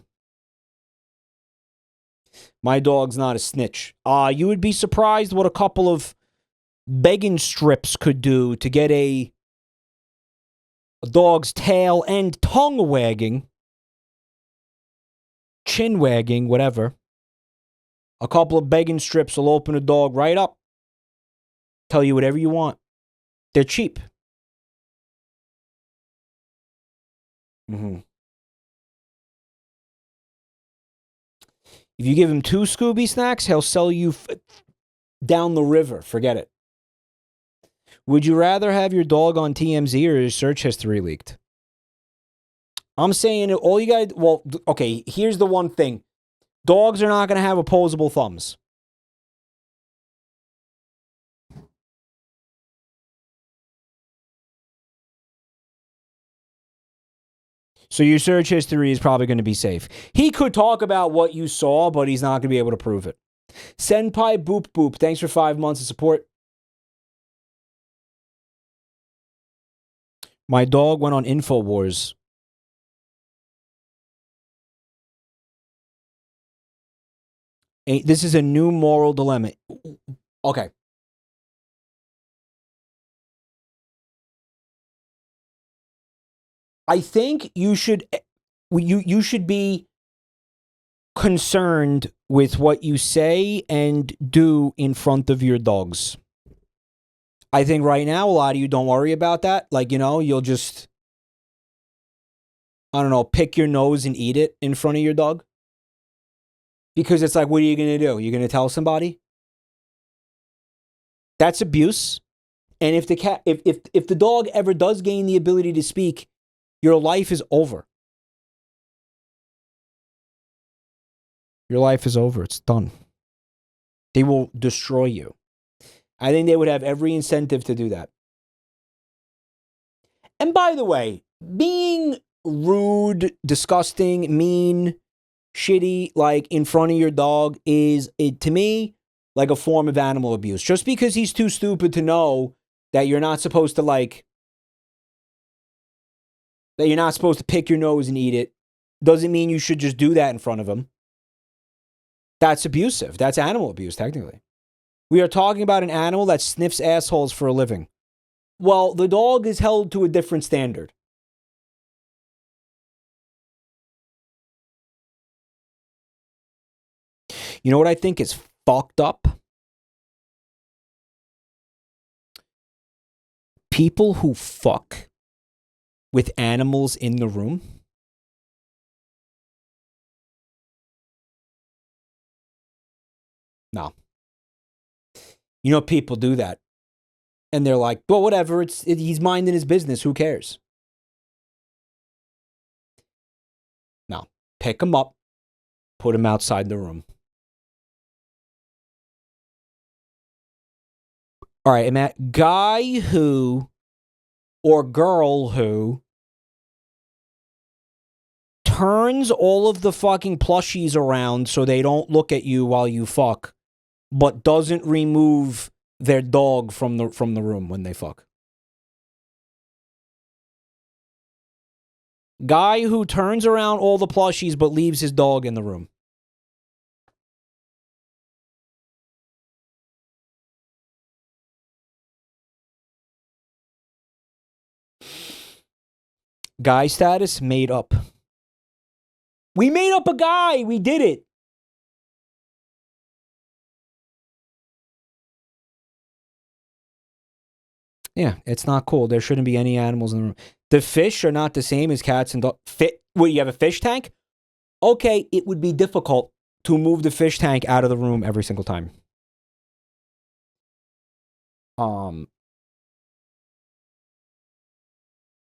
S1: My dog's not a snitch. You would be surprised what a couple of begging strips could do to get a dog's tail and tongue wagging, chin wagging, whatever. A couple of begging strips will open a dog right up. Tell you whatever you want. They're cheap. If you give him 2 Scooby snacks, he'll sell you down the river. Forget it. Would you rather have your dog on TMZ or your search history leaked? I'm saying all you got. Well, okay, here's the one thing. Dogs are not going to have opposable thumbs. So your search history is probably going to be safe. He could talk about what you saw, but he's not going to be able to prove it. Senpai Boop Boop, thanks for 5 months of support. My dog went on InfoWars. This is a new moral dilemma. Okay. I think you should be concerned with what you say and do in front of your dogs. I think right now a lot of you don't worry about that. Like, you'll just, I don't know, pick your nose and eat it in front of your dog. Because it's like, what are you going to do? You're going to tell somebody? That's abuse. And if the dog ever does gain the ability to speak, your life is over. Your life is over. It's done. They will destroy you. I think they would have every incentive to do that. And by the way, being rude, disgusting, mean, shitty, like in front of your dog is, to me, like a form of animal abuse. Just because he's too stupid to know that you're not supposed to that you're not supposed to pick your nose and eat it, doesn't mean you should just do that in front of him. That's abusive. That's animal abuse, technically. We are talking about an animal that sniffs assholes for a living. Well, the dog is held to a different standard. You know what I think is fucked up? People who fuck with animals in the room. No. People do that. And they're like, well, whatever, he's minding his business, who cares? No. Pick him up, put him outside the room. All right, Matt, guy who or girl who turns all of the fucking plushies around so they don't look at you while you fuck, but doesn't remove their dog from the room when they fuck. Guy who turns around all the plushies but leaves his dog in the room. Guy status made up. We made up a guy. We did it. Yeah, it's not cool. There shouldn't be any animals in the room. The fish are not the same as cats and dogs. What, you have a fish tank? Okay, it would be difficult to move the fish tank out of the room every single time.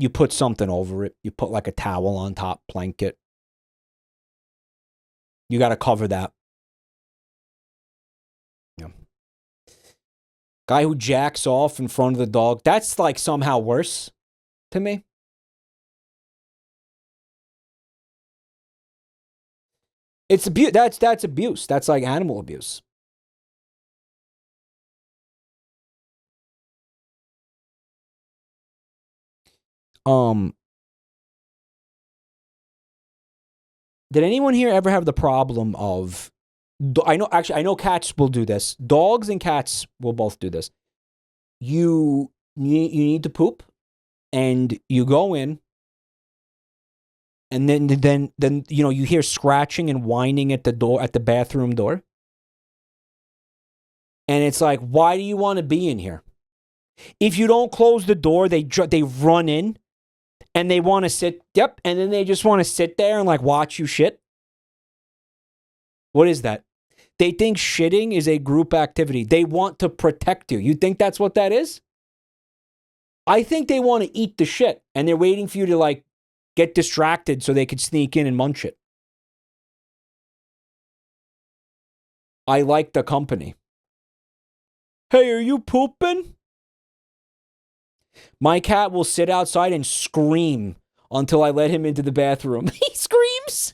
S1: You put something over it. You put like a towel on top, blanket. You got to cover that. Yeah. Guy who jacks off in front of the dog. That's like somehow worse to me. It's abuse. That's abuse. That's like animal abuse. Did anyone here ever have the problem of, I know cats will do this. Dogs and cats will both do this. You need to poop, and you go in, and then you know, you hear scratching and whining at the door, at the bathroom door. And it's like, why do you want to be in here? If you don't close the door, they run in. And they want to sit, yep, and then they just want to sit there and like watch you shit. What is that? They think shitting is a group activity. They want to protect you. You think that's what that is? I think they want to eat the shit, and they're waiting for you to like get distracted so they could sneak in and munch it. I like the company. Hey, are you pooping? My cat will sit outside and scream until I let him into the bathroom. He screams.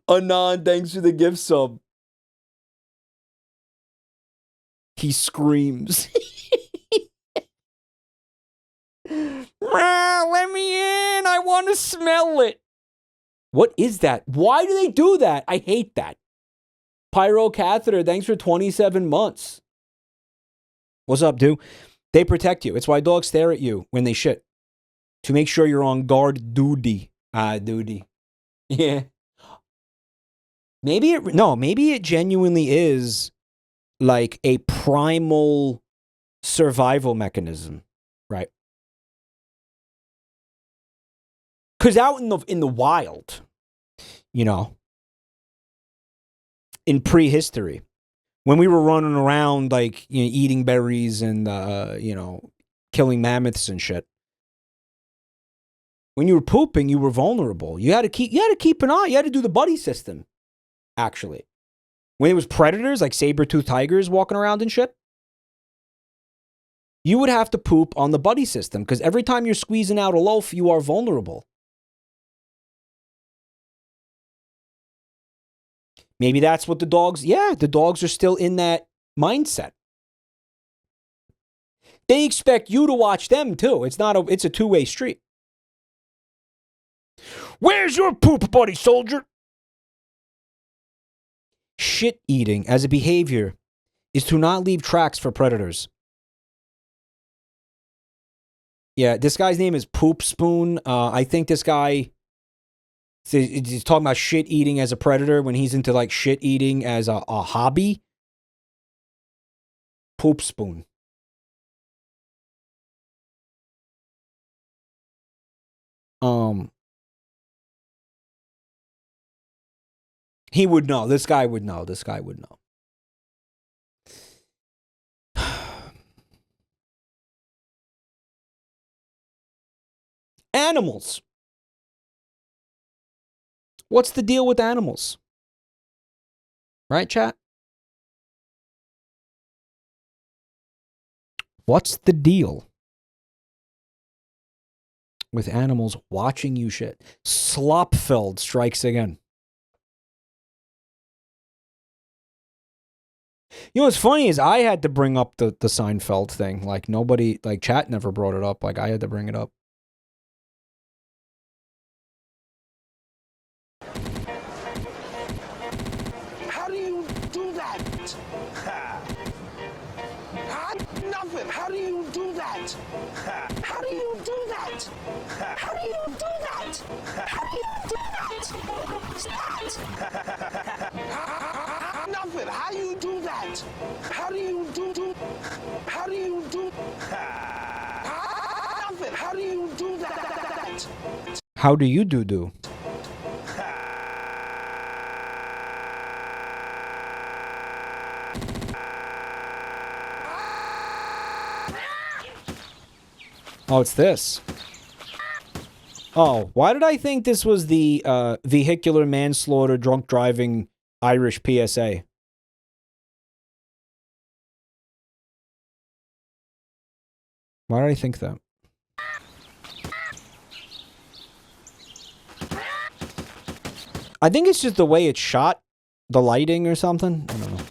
S1: Anon, thanks for the gift sub. He screams. Let me in. I want to smell it. What is that? Why do they do that? I hate that. Pyro Catheter, thanks for 27 months. What's up, dude? They protect you. It's why dogs stare at you when they shit. To make sure you're on guard duty. Duty. Yeah. Maybe it genuinely is like a primal survival mechanism, right? Because out in the wild, you know, in prehistory, when we were running around, like, you know, eating berries and, you know, killing mammoths and shit, when you were pooping, you were vulnerable. You had to keep an eye. You had to do the buddy system, actually. When it was predators, like saber-toothed tigers walking around and shit, you would have to poop on the buddy system, because every time you're squeezing out a loaf, you are vulnerable. Maybe that's what the dogs are still in that mindset. They expect you to watch them too. It's a two-way street. Where's your poop buddy, soldier? Shit eating as a behavior is to not leave tracks for predators. Yeah, this guy's name is Poop Spoon. I think this guy, he's talking about shit eating as a predator when he's into like shit eating as a hobby. Poop Spoon. He would know. This guy would know. This guy would know. Animals. What's the deal with animals? Right, chat? What's the deal with animals watching you shit? Slopfeld strikes again. You know what's funny is I had to bring up the Seinfeld thing. Like nobody, like chat never brought it up. Like I had to bring it up.
S15: How do you do that? Nothing. How do you
S11: do that? How do you do that? How do you do that? How do you do that? Stop! Nothing. How do you do that? How do you do? How do you do? Nothing. How do you do that?
S1: How do you do? Oh, it's this. Oh, why did I think this was the vehicular manslaughter, drunk driving, Irish PSA? Why did I think that? I think it's just the way it's shot, the lighting or something. I don't know.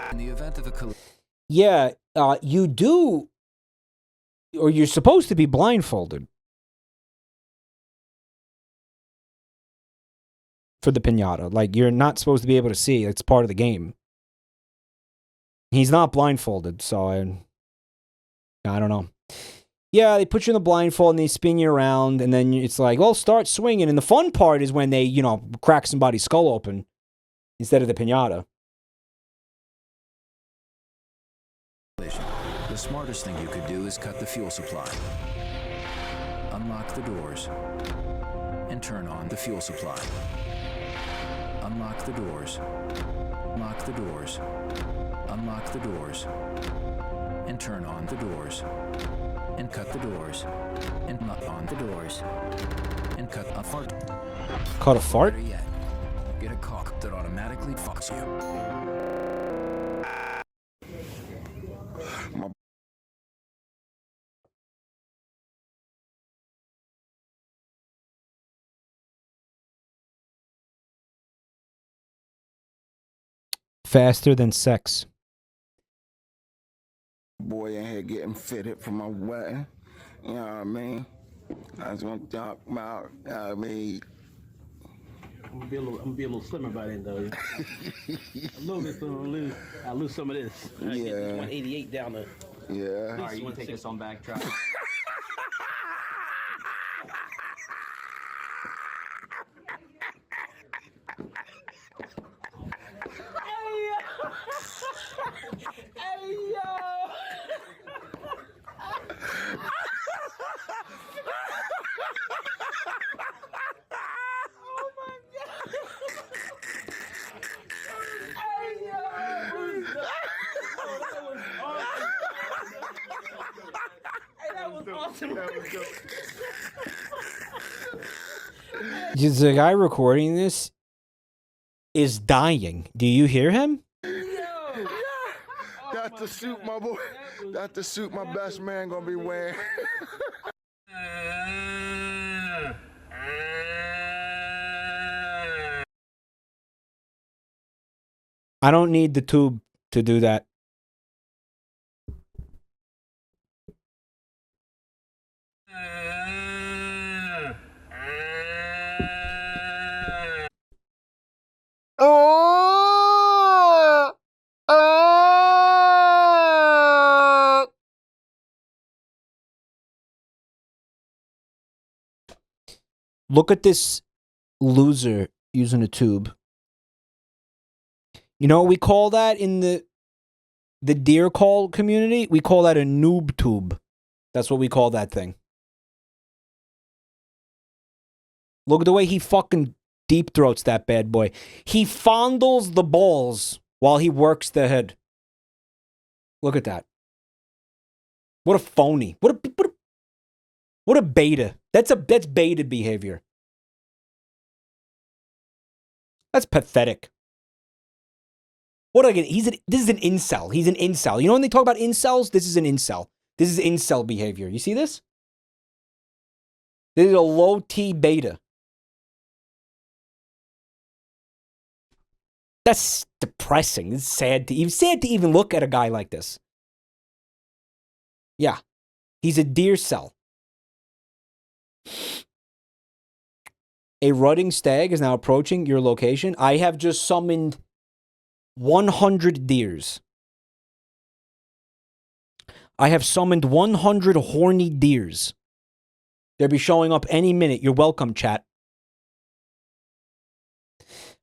S15: In the event of a collision.
S1: Yeah, you do, or you're supposed to be blindfolded for the piñata. Like, you're not supposed to be able to see. It's part of the game. He's not blindfolded, so I don't know. Yeah, they put you in the blindfold and they spin you around, and then it's like, well, start swinging. And the fun part is when they, you know, crack somebody's skull open instead of the piñata.
S15: The smartest thing you could do is cut the fuel supply. Unlock the doors and turn on the fuel supply. Unlock the doors. Lock the doors. Unlock the doors and turn on the doors and cut the doors and knock on the doors and cut a fart.
S1: Cut a fart?
S15: Better yet, get a cock that automatically fucks you.
S1: Faster than sex.
S16: Boy in here getting fitted for my wedding. You know what I mean? I was gonna talk about, you know what I mean?
S17: I'm gonna be a little slimmer by then, though. A little bit, so I'll lose some of this.
S16: Yeah.
S17: Get this 188 down to.
S16: Yeah.
S17: All right, you want to take this on backtrack?
S11: Hey, yo! Oh my god! Hey, yo! That was awesome. That was dope.
S1: The guy recording this is dying. Do you hear him?
S16: That's the suit, my boy. That's the suit my best man gonna be wearing.
S1: I don't need the tube to do that. Look at this loser using a tube. You know what we call that in the deer call community? We call that a noob tube. That's what we call that thing. Look at the way he fucking deep throats that bad boy. He fondles the balls while he works the head. Look at that. What a phony. What a What a beta. That's beta behavior. That's pathetic. What again? This is an incel. He's an incel. You know when they talk about incels? This is an incel. This is incel behavior. You see this? This is a low T beta. That's depressing. It's sad to even look at a guy like this. Yeah. He's a deer cell. A rutting stag is now approaching your location. I have just summoned 100 deers. I have summoned 100 horny deers. They'll be showing up any minute. You're welcome, chat.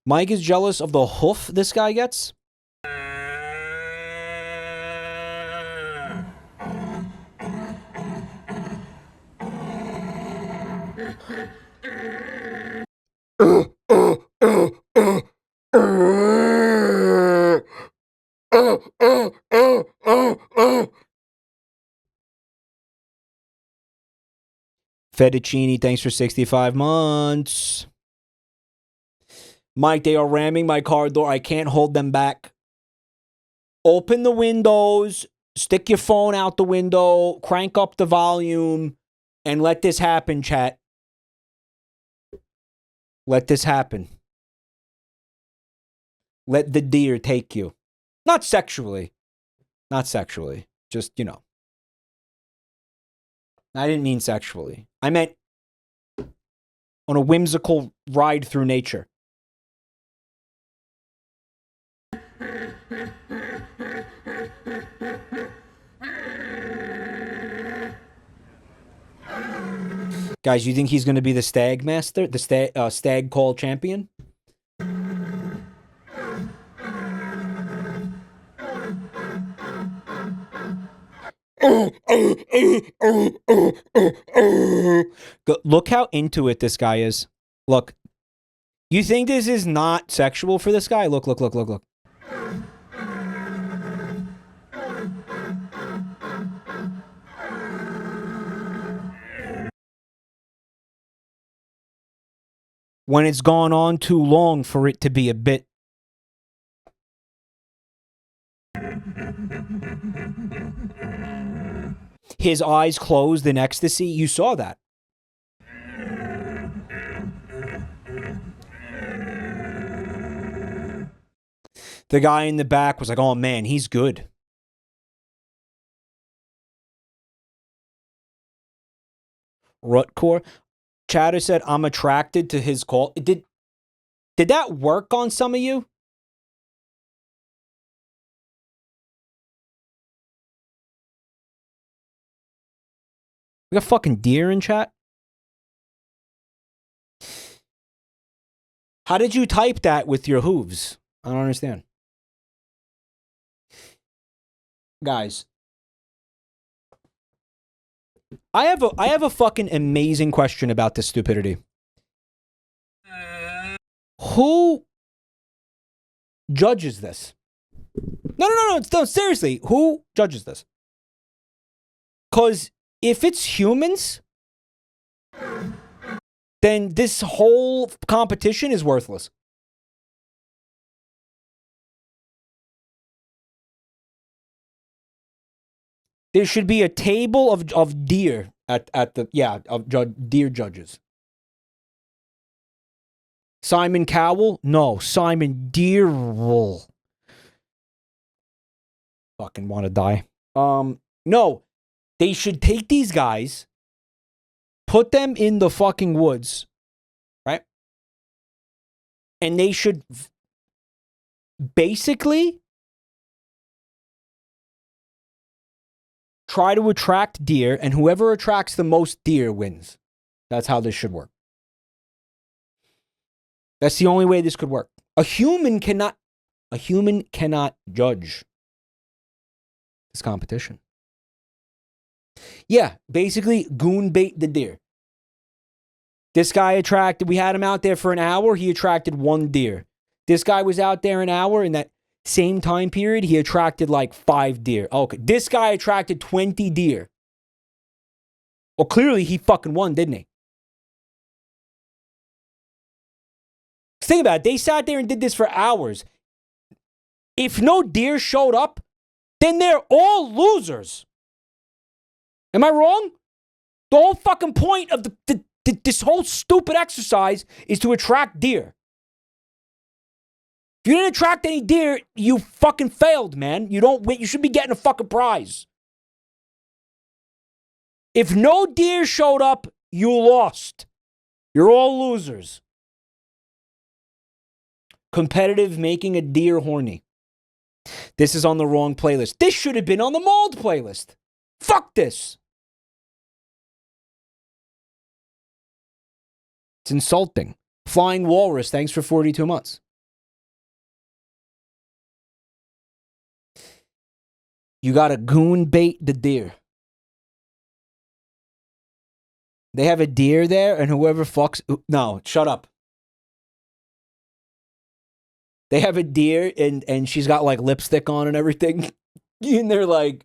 S1: Mike is jealous of the hoof this guy gets. Fettuccine, thanks for 65 months. Mike, they are ramming my car door. I can't hold them back. Open the windows, stick your phone out the window, crank up the volume, and let this happen, chat. Let this happen. Let the deer take you. Not sexually. Not sexually. Just, you know. I didn't mean sexually. I meant on a whimsical ride through nature. Guys, you think he's going to be the stag master? The stag call champion? Look how into it this guy is. Look. You think this is not sexual for this guy? Look, look, look, look, look. When it's gone on too long for it to be a bit. His eyes closed in ecstasy. You saw that. The guy in the back was like, oh man, he's good. Rutcore. Chatter said, I'm attracted to his call. Did that work on some of you? We got fucking deer in chat? How did you type that with your hooves? I don't understand. Guys. I have a fucking amazing question about this stupidity. Who judges this? No, seriously, who judges this? Because if it's humans, then this whole competition is worthless. There should be a table of deer at the deer judges. Simon Cowell? No, Simon Deerwolf. Fucking want to die. No, they should take these guys, put them in the fucking woods, right? And they should basically try to attract deer, and whoever attracts the most deer wins. That's how this should work. That's the only way this could work. A human cannot judge this competition. Yeah, basically goon bait the deer. This guy we had him out there for an hour, he attracted 1 deer. This guy was out there an hour, in that same time period, he attracted like 5 deer. Okay, this guy attracted 20 deer. Well, clearly he fucking won, didn't he? Think about it. They sat there and did this for hours. If no deer showed up, then they're all losers. Am I wrong? The whole fucking point of this whole stupid exercise is to attract deer. If you didn't attract any deer, you fucking failed, man. You don't win. You should be getting a fucking prize. If no deer showed up, you lost. You're all losers. Competitive making a deer horny. This is on the wrong playlist. This should have been on the mold playlist. Fuck this. It's insulting. Flying Walrus, thanks for 42 months. You gotta goon bait the deer. They have a deer there, and whoever fucks... No, shut up. They have a deer, and she's got, like, lipstick on and everything. And they're like...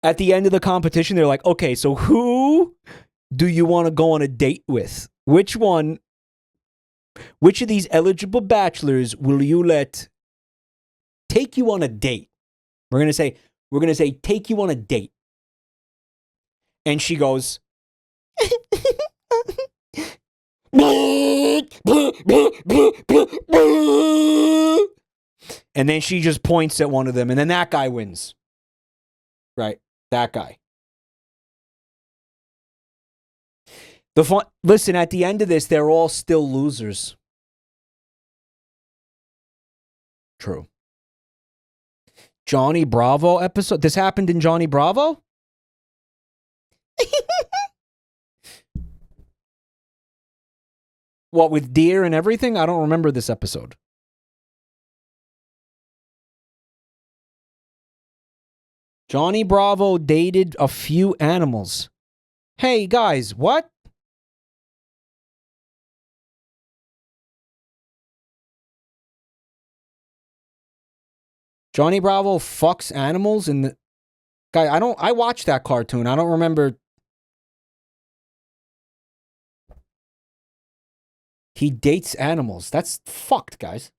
S1: At the end of the competition, they're like, okay, so who do you want to go on a date with? Which of these eligible bachelors will you let take you on a date? We're going to say, take you on a date. And she goes... And then she just points at one of them, and then that guy wins. Right, that guy. Listen, at the end of this, they're all still losers. True. Johnny Bravo episode. This happened in Johnny Bravo? What, with deer and everything? I don't remember this episode. Johnny Bravo dated a few animals. Hey, guys, what? Johnny Bravo fucks animals in the... Guy, I watched that cartoon. I don't remember... He dates animals. That's fucked, guys.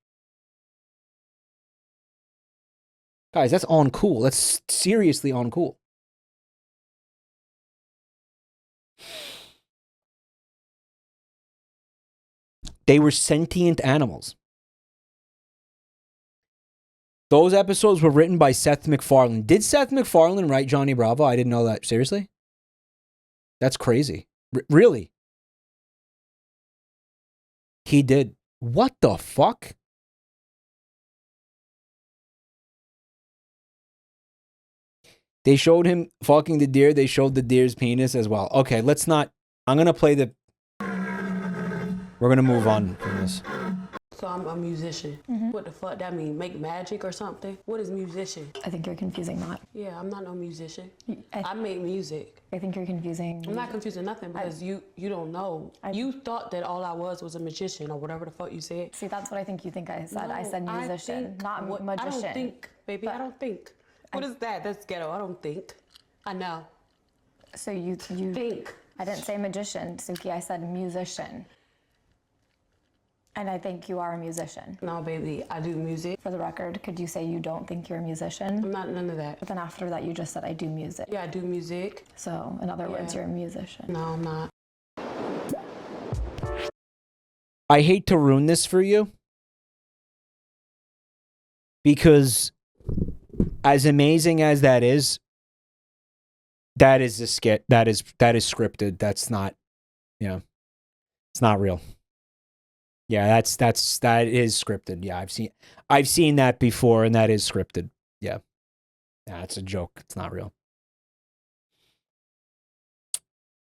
S1: Guys, that's uncool. That's seriously uncool. They were sentient animals. Those episodes were written by Seth MacFarlane. Did Seth MacFarlane write Johnny Bravo? I didn't know that. Seriously? That's crazy. Really? He did. What the fuck? They showed him fucking the deer. They showed the deer's penis as well. Okay, let's not... I'm going to play the... We're going to move on from this.
S18: So I'm a musician. What the fuck that mean? Make magic or something? What is musician?
S19: I think you're confusing that.
S18: Yeah, I'm not no musician. I make music.
S19: I think you're confusing.
S18: I'm not confusing nothing because you don't know. You thought that all I was a magician or whatever the fuck you said.
S19: See, that's what I think you think I said.
S18: No,
S19: I said musician, not magician.
S18: I don't think, baby. I don't think. What is that? That's ghetto. I don't think. I know.
S19: So you
S18: think.
S19: I didn't say magician, Suki. I said musician. And I think you are a musician.
S18: No, baby, I do music.
S19: For the record, could you say you don't think you're a musician?
S18: I'm not none of that.
S19: But then after that, you just said I do music.
S18: Yeah, I do music.
S19: So, in other words, you're a musician.
S18: No, I'm not.
S1: I hate to ruin this for you. Because as amazing as that is a skit. That is scripted. That's not, it's not real. Yeah, that is scripted. Yeah, I've seen that before, and that is scripted. Yeah, it's a joke. It's not real.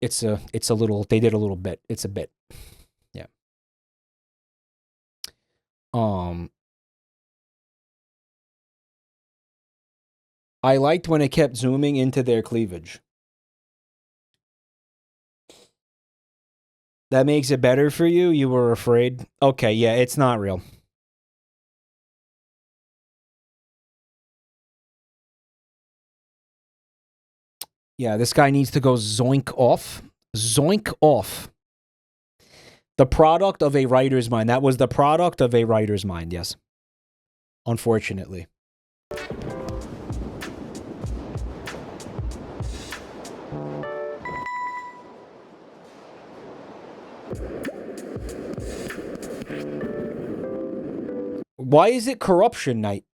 S1: It's a little. They did a little bit. It's a bit. Yeah. I liked when it kept zooming into their cleavage. That makes it better for you? You were afraid? Okay, yeah, it's not real. Yeah, this guy needs to go zoink off. Zoink off. The product of a writer's mind. That was the product of a writer's mind, yes. Unfortunately. Why is it corruption night?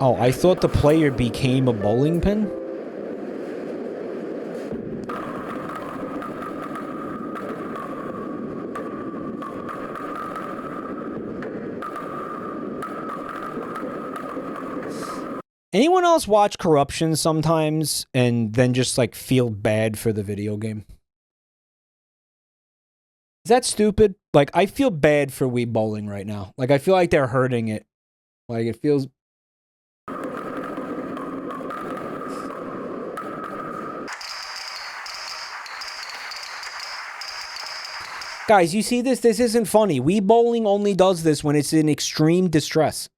S1: Oh, I thought the player became a bowling pin? Anyone else watch Corruption sometimes and then just like feel bad for the video game? Is that stupid? Like, I feel bad for Wii Bowling right now. Like, I feel like they're hurting it. Like, it feels... Guys, you see this? This isn't funny. Wii Bowling only does this when it's in extreme distress.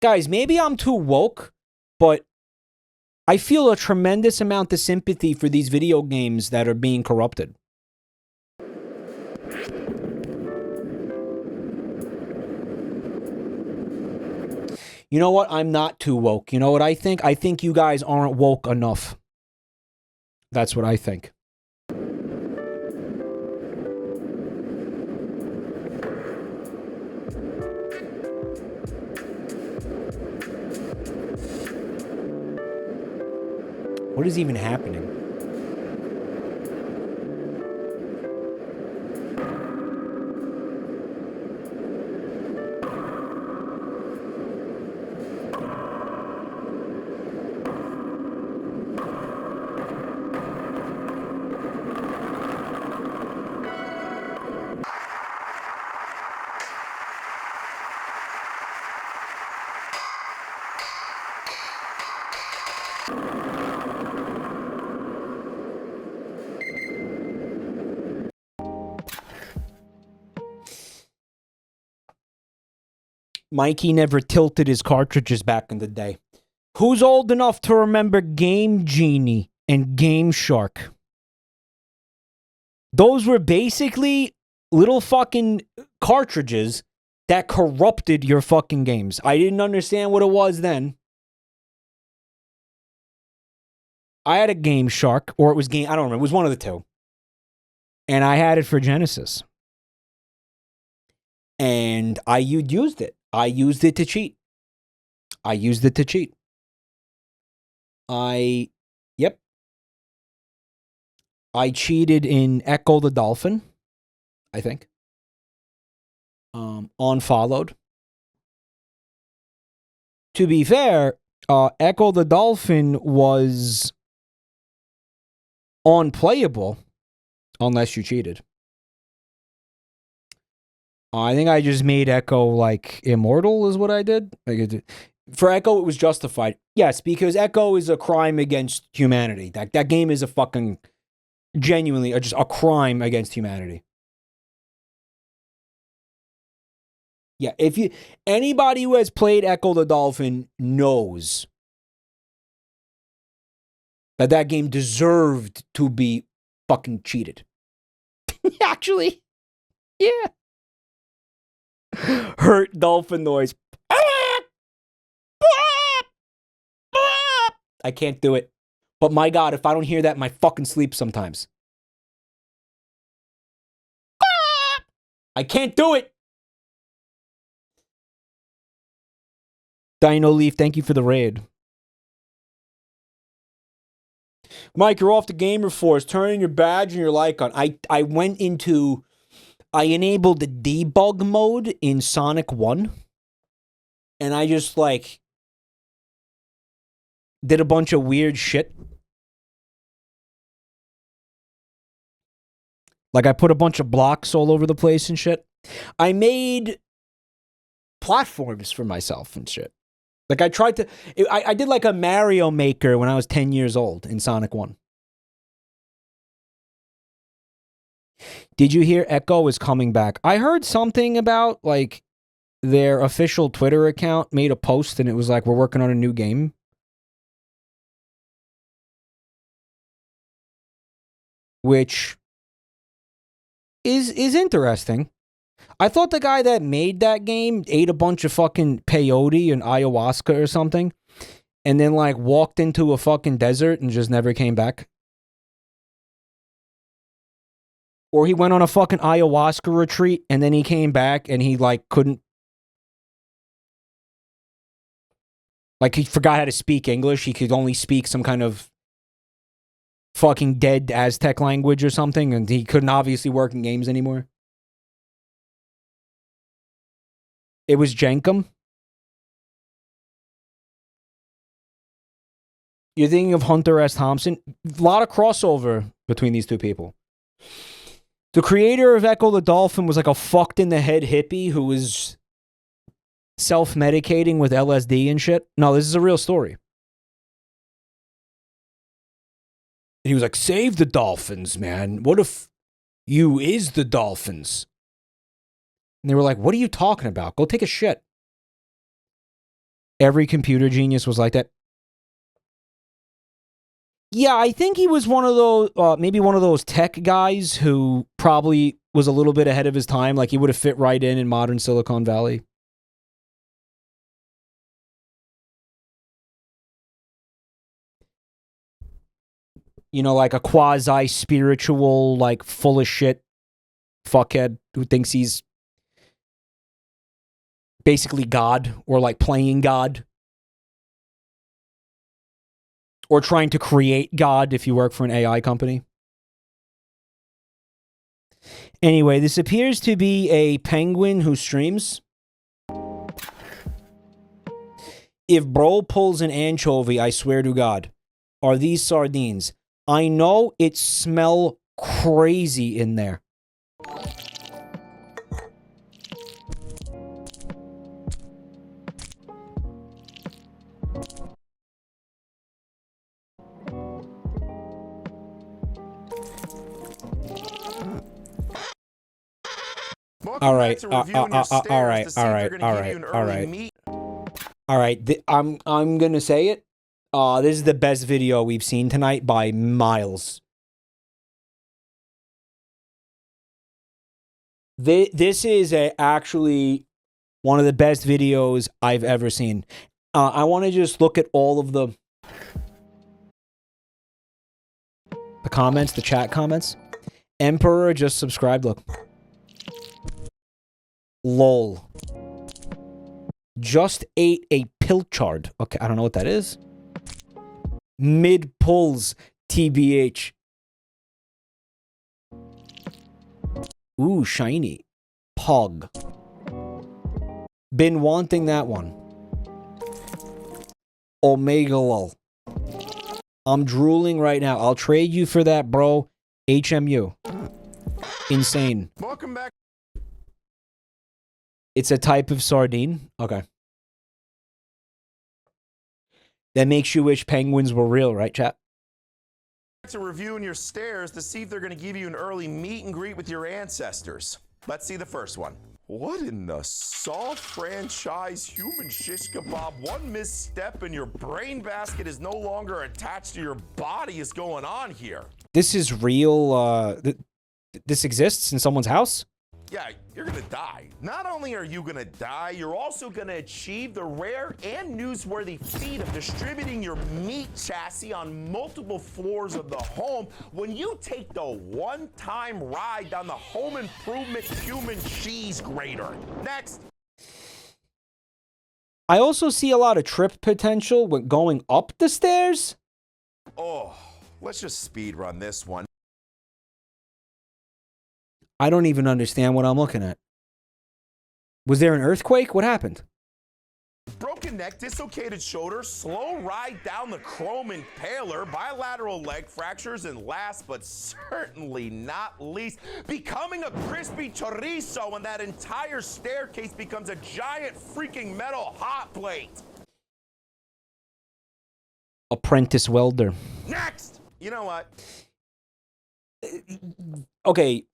S1: Guys, maybe I'm too woke, but I feel a tremendous amount of sympathy for these video games that are being corrupted. You know what? I'm not too woke. You know what I think? I think you guys aren't woke enough. That's what I think. What is even happening? Mikey never tilted his cartridges back in the day. Who's old enough to remember Game Genie and Game Shark? Those were basically little fucking cartridges that corrupted your fucking games. I didn't understand what it was then. I had a Game Shark, or it was Game... I don't remember. It was one of the two. And I had it for Genesis. And I used it. I used it to cheat. Yep. I cheated in Echo the Dolphin, I think. Unfollowed. To be fair, Echo the Dolphin was unplayable unless you cheated. I think I just made Echo, like, immortal is what I did. For Echo, it was justified. Yes, because Echo is a crime against humanity. That game is a fucking, genuinely, just a crime against humanity. Yeah, anybody who has played Echo the Dolphin knows that game deserved to be fucking cheated. Actually, yeah. Hurt dolphin noise. I can't do it. But my God, if I don't hear that in my fucking sleep sometimes. I can't do it. Dino Leaf, thank you for the raid. Mike, you're off the Gamer Force. Turn in your badge and your like on. I went into I enabled the debug mode in Sonic 1. And I just, like, did a bunch of weird shit. Like, I put a bunch of blocks all over the place and shit. I made platforms for myself and shit. Like, I tried to... I did, like, a Mario Maker when I was 10 years old in Sonic 1. Did you hear Echo is coming back? I heard something about, like, their official Twitter account made a post and it was like, we're working on a new game. Which is interesting. I thought the guy that made that game ate a bunch of fucking peyote and ayahuasca or something, and then, like, walked into a fucking desert and just never came back. Or he went on a fucking ayahuasca retreat and then he came back and he, like, couldn't... Like, he forgot how to speak English. He could only speak some kind of fucking dead Aztec language or something, and he couldn't obviously work in games anymore. It was Jenkum. You're thinking of Hunter S. Thompson? A lot of crossover between these two people. The creator of Echo the Dolphin was like a fucked-in-the-head hippie who was self-medicating with LSD and shit. No, this is a real story. He was like, save the dolphins, man. What if you is the dolphins? And they were like, what are you talking about? Go take a shit. Every computer genius was like that. Yeah, I think he was one of those, maybe one of those tech guys who probably was a little bit ahead of his time. Like, he would have fit right in modern Silicon Valley. You know, like a quasi-spiritual, like, full of shit fuckhead who thinks he's basically God, or like playing God. Or trying to create God if you work for an AI company. Anyway, this appears to be a penguin who streams. If bro pulls an anchovy, I swear to God, are these sardines? I know it smell crazy in there. All right, all right. I'm gonna say it. This is the best video we've seen tonight by miles. This is actually one of the best videos I've ever seen. I want to just look at all of the comments, the chat comments. Emperor just subscribed. Look. LOL. Just ate a pilchard. Okay, I don't know what that is. Mid pulls, TBH. Ooh, shiny. Pog. Been wanting that one. Omega lol. I'm drooling right now. I'll trade you for that, bro. HMU. Insane.
S10: Welcome back.
S1: It's a type of sardine? Okay. That makes you wish penguins were real, right, chat?
S10: To reviewing your stairs to see if they're going to give you an early meet and greet with your ancestors. Let's see the first one. What in the Saw franchise human shish kebab? One misstep and your brain basket is no longer attached to your body is going on here.
S1: This is real, this exists in someone's house?
S10: Yeah, you're gonna die. Not only are you gonna die, you're also gonna achieve the rare and newsworthy feat of distributing your meat chassis on multiple floors of the home when you take the one-time ride down the home improvement human cheese grater. Next.
S1: I also see a lot of trip potential when going up the stairs.
S10: Oh, let's just speed run this one.
S1: I don't even understand what I'm looking at. Was there an earthquake? What happened?
S10: Broken neck, dislocated shoulder, slow ride down the chrome impaler, bilateral leg fractures, and last but certainly not least, becoming a crispy chorizo when that entire staircase becomes a giant freaking metal hot plate.
S1: Apprentice welder.
S10: Next! You know what?
S1: Okay.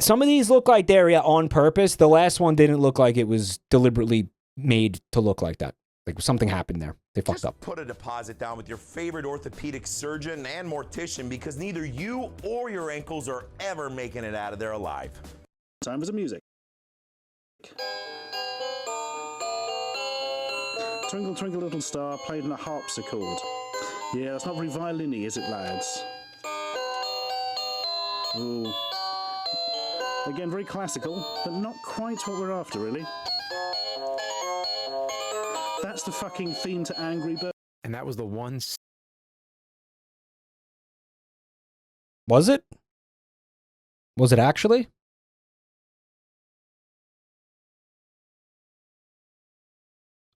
S1: Some of these look like they're on purpose. The last one didn't look like it was deliberately made to look like that. Like something happened there. They fucked up.
S10: Put a deposit down with your favorite orthopedic surgeon and mortician because neither you or your ankles are ever making it out of there alive.
S17: Time for some music. Twinkle, twinkle, little star, played on a harpsichord. Yeah, that's not very violin-y, is it, lads? Ooh. Again, very classical, but not quite what we're after, really. That's the fucking theme to Angry Birds.
S20: And that was the one.
S1: Was it? Was it actually?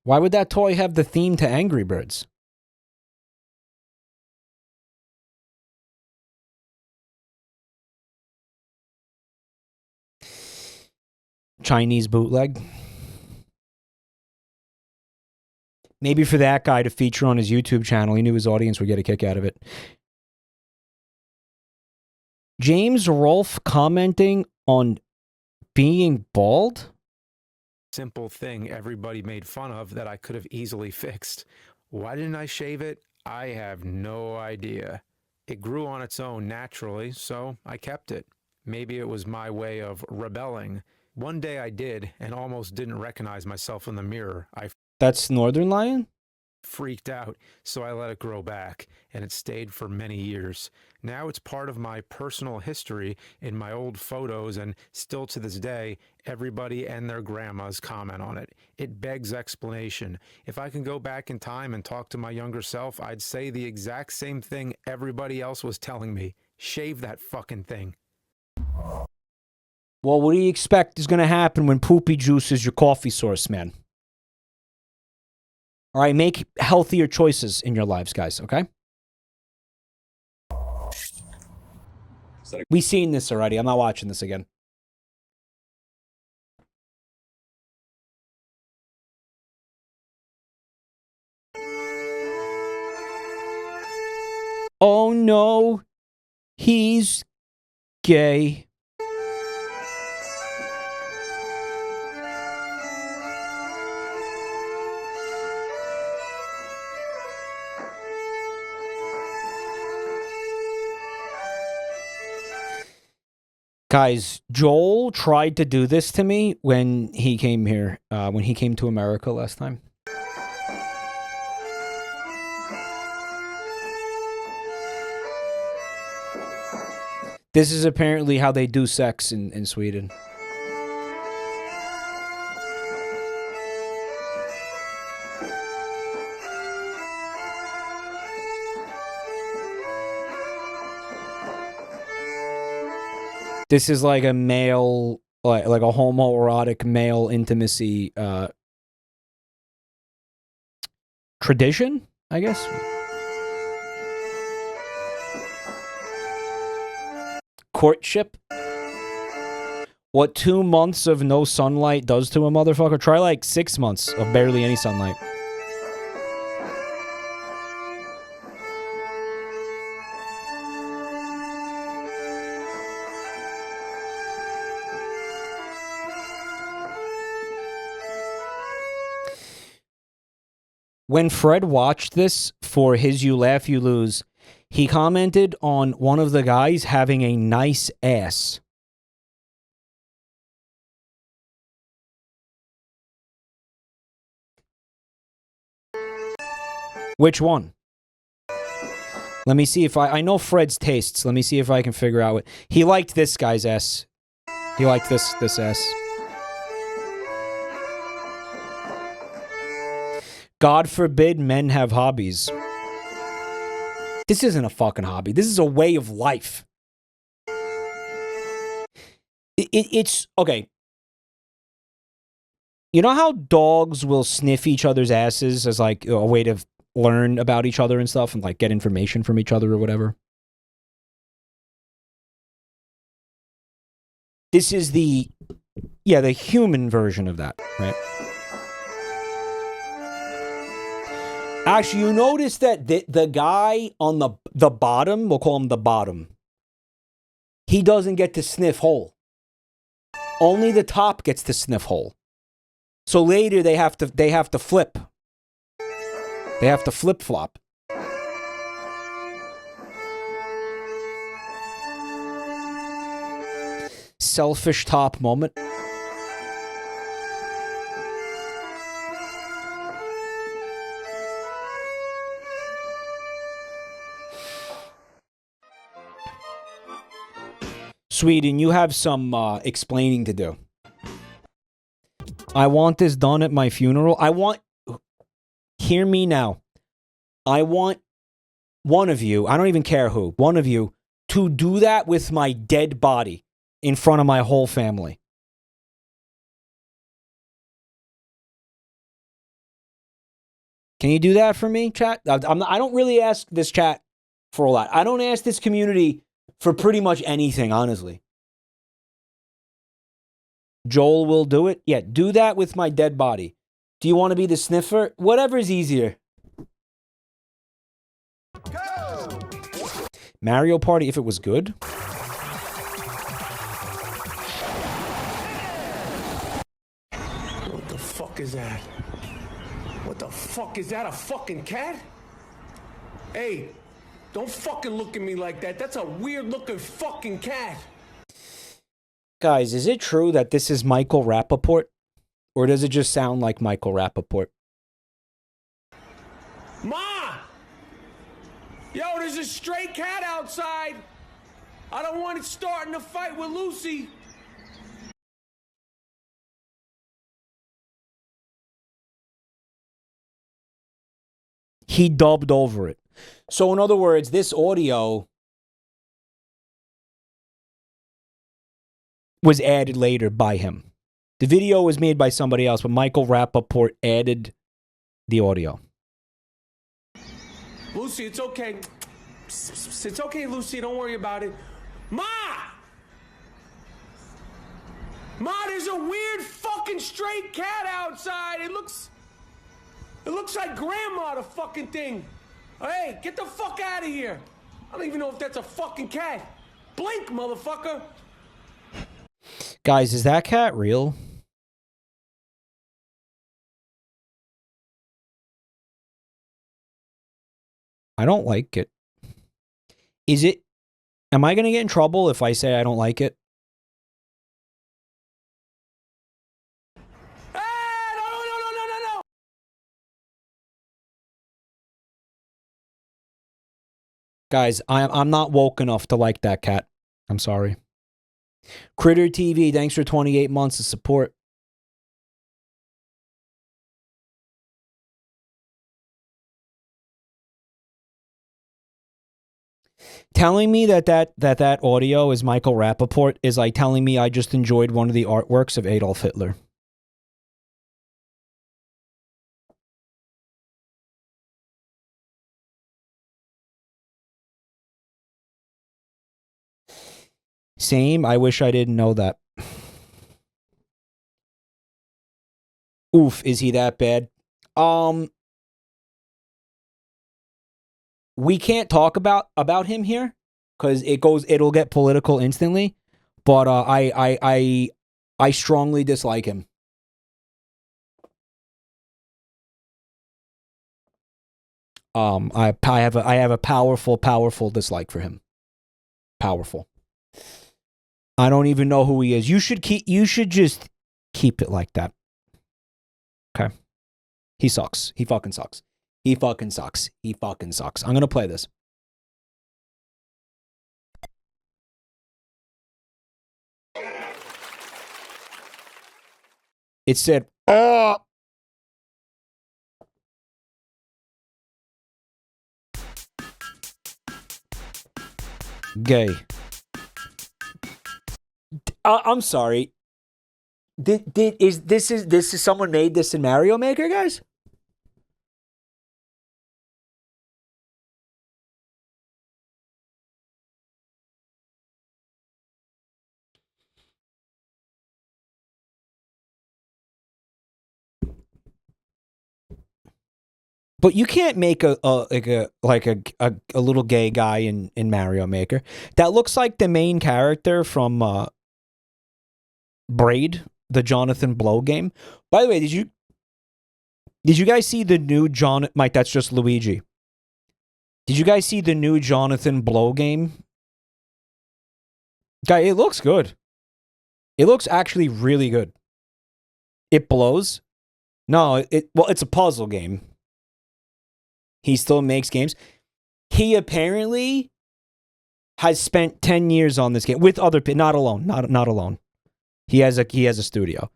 S1: Why would that toy have the theme to Angry Birds? Chinese bootleg. Maybe for that guy to feature on his YouTube channel, he knew his audience would get a kick out of it. James Rolfe commenting on being bald?
S20: Simple thing everybody made fun of that I could have easily fixed. Why didn't I shave it? I have no idea. It grew on its own naturally, so I kept it. Maybe it was my way of rebelling. One day I did and almost didn't recognize myself in the mirror.
S1: That's Northern Lion?
S20: Freaked out, so I let it grow back, and it stayed for many years. Now it's part of my personal history in my old photos, and still to this day, everybody and their grandmas comment on it. It begs explanation. If I can go back in time and talk to my younger self, I'd say the exact same thing everybody else was telling me. Shave that fucking thing.
S1: Well, what do you expect is going to happen when poopy juice is your coffee source, man? All right, make healthier choices in your lives, guys, okay? We've seen this already. I'm not watching this again. Oh no, he's gay. Guys, Joel tried to do this to me when he came here, when he came to America last time. This is apparently how they do sex in Sweden. This is like a male, like a homoerotic male intimacy tradition, I guess. Courtship. What 2 months of no sunlight does to a motherfucker. Try like 6 months of barely any sunlight. When Fred watched this for his You Laugh, You Lose, he commented on one of the guys having a nice ass. Which one? Let me see if I know Fred's tastes. Let me see if I can figure out what he liked. This guy's ass. He liked this ass. God forbid men have hobbies. This isn't a fucking hobby. This is a way of life. It's okay. You know how dogs will sniff each other's asses as like a way to learn about each other and stuff and like get information from each other or whatever? This is the human version of that, right? Actually, you notice that the guy on the bottom, we'll call him the bottom, he doesn't get to sniff hole. Only the top gets to sniff hole. So later they have to flip. They have to flip-flop. Selfish top moment. Sweden, you have some explaining to do. I want this done at my funeral. Hear me now. I want one of you, I don't even care who, one of you, to do that with my dead body in front of my whole family. Can you do that for me, chat? I don't really ask this chat for a lot. I don't ask this community for pretty much anything, honestly. Joel will do it. Yeah, do that with my dead body. Do you want to be the sniffer? Whatever's easier. Go! Mario Party, if it was good.
S6: What the fuck is that? What the fuck is that? A fucking cat? Hey, don't fucking look at me like that. That's a weird looking fucking cat.
S1: Guys, is it true that this is Michael Rappaport? Or does it just sound like Michael Rappaport?
S6: Ma! Yo, there's a stray cat outside. I don't want it starting a fight with Lucy.
S1: He dubbed over it. So in other words, this audio was added later by him. The video was made by somebody else, but Michael Rappaport added the audio.
S6: Lucy, it's okay. It's okay, Lucy. Don't worry about it. Ma! Ma, there's a weird fucking stray cat outside. It looks like Grandma, the fucking thing. Hey, get the fuck out of here. I don't even know if that's a fucking cat. Blink, motherfucker.
S1: Guys, is that cat real? I don't like it. Is it? Am I going to get in trouble if I say I don't like it?
S6: No.
S1: Guys, I'm not woke enough to like that cat. I'm sorry. Critter TV, thanks for 28 months of support. Telling me that audio is Michael Rappaport is like telling me I just enjoyed one of the artworks of Adolf Hitler. Same. I wish I didn't know that. Oof, is he that bad? We can't talk about him here because it'll get political instantly. But I strongly dislike him. I have a powerful dislike for him. Powerful. I don't even know who he is. You should just keep it like that. Okay. He sucks. He fucking sucks. He fucking sucks. He fucking sucks. I'm going to play this. It said, "Oh." Gay. I'm sorry. This is someone made this in Mario Maker, guys? But you can't make a little gay guy in Mario Maker. That looks like the main character from Braid, the Jonathan Blow game. By the way, did you guys see the new Mike? That's just Luigi. Did you guys see the new Jonathan Blow game? Guy, it looks good. It looks actually really good. It blows. No, it's a puzzle game. He still makes games. He apparently has spent 10 years on this game with other people, not alone, not alone. He has a studio.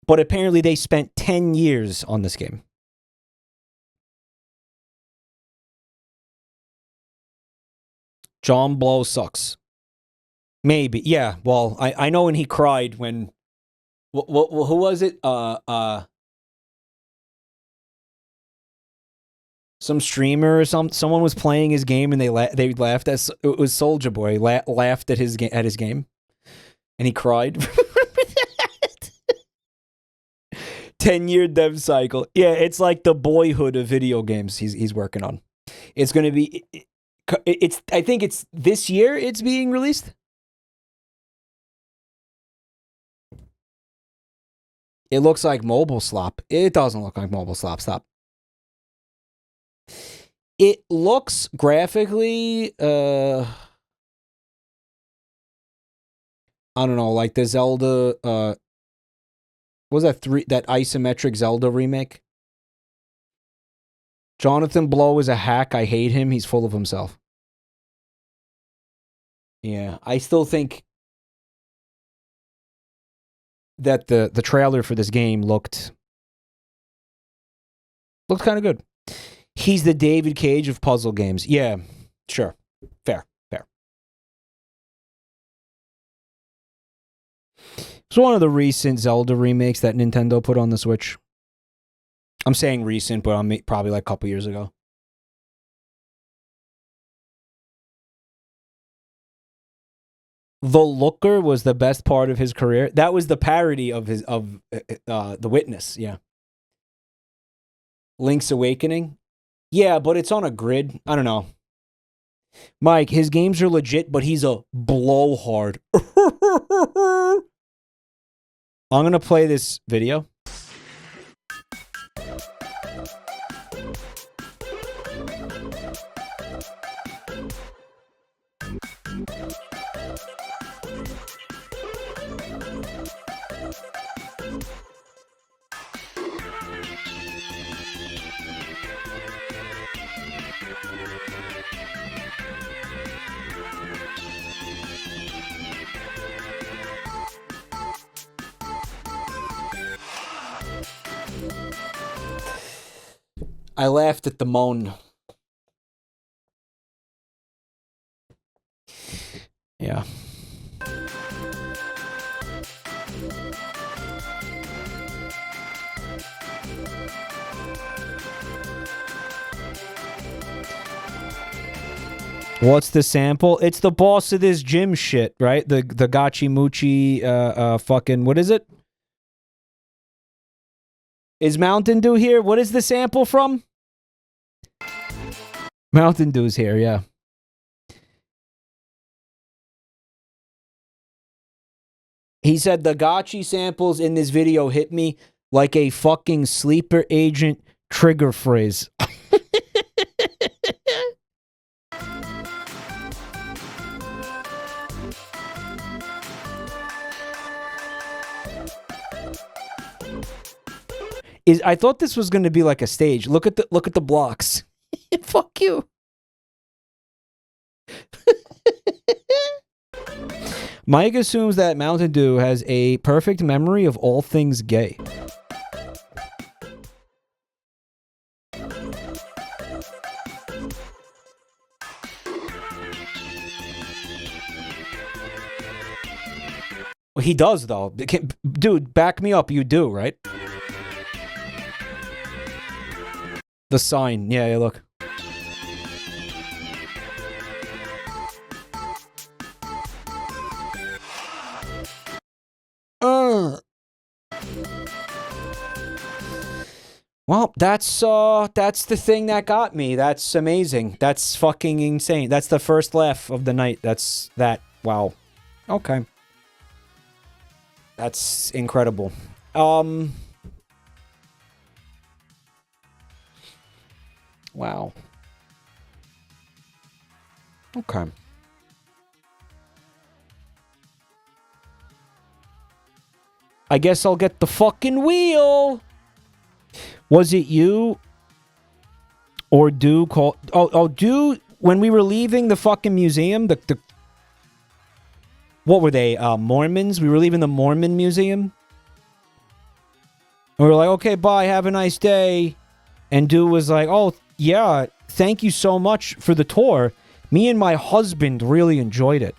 S1: But apparently they spent 10 years on this game. John Blow sucks. Maybe. Yeah, well, I know when he cried when who was it? Some streamer or someone was playing his game and they laughed at it was Soulja Boy laughed at his game and he cried. 10-year dev cycle. Yeah, it's like the Boyhood of video games he's working on. It's going to be I think it's this year it's being released. It looks like mobile slop. It doesn't look like mobile slop. Stop. It looks graphically, I don't know, like the Zelda, what was that that isometric Zelda remake? Jonathan Blow is a hack. I hate him. He's full of himself. Yeah, I still think that the trailer for this game looked kind of good. He's the David Cage of puzzle games. Yeah, sure. Fair. It's one of the recent Zelda remakes that Nintendo put on the Switch. I'm saying recent, but I'm probably like a couple years ago. The Looker was the best part of his career. That was the parody of The Witness, yeah. Link's Awakening? Yeah, but it's on a grid. I don't know. Mike, his games are legit, but he's a blowhard. I'm going to play this video. I laughed at the moan. Yeah. What's the sample? It's the boss of this gym shit, right? The Gachi Muchi fucking, what is it? Is Mountain Dew here? What is the sample from? Mountain Dew's here, yeah. He said the Gachi samples in this video hit me like a fucking sleeper agent trigger phrase. I thought this was going to be like a stage. Look at the blocks. Fuck you. Mike assumes that Mountain Dew has a perfect memory of all things gay. Well, he does, though. Dude, back me up. You do, right? The sign. Yeah, yeah, look. Well, that's the thing that got me. That's amazing. That's fucking insane. That's the first laugh of the night. That's that. Wow. Okay. That's incredible. Wow. Okay. I guess I'll get the fucking wheel. Was it you or Do call? Oh, Do, when we were leaving the fucking museum, the what were they? Mormons? We were leaving the Mormon museum. And we were like, okay, bye, have a nice day. And Do was like, oh, yeah, thank you so much for the tour. Me and my husband really enjoyed it.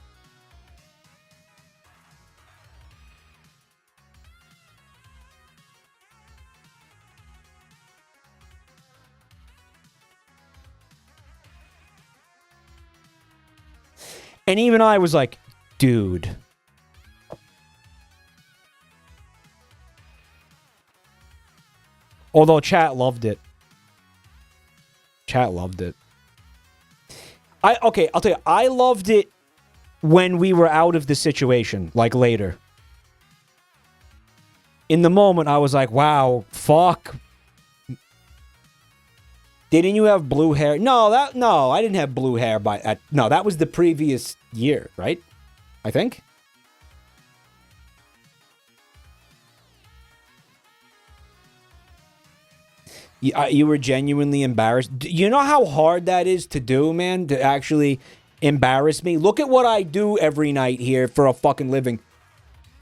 S1: And even I was like, dude. Although chat loved it. Chat loved it. Okay, I'll tell you, I loved it when we were out of the situation, like later. In the moment, I was like, wow, fuck. Didn't you have blue hair? No, I didn't have blue hair no, that was the previous year, right? I think. You were genuinely embarrassed. You know how hard that is to do, man? To actually embarrass me? Look at what I do every night here for a fucking living.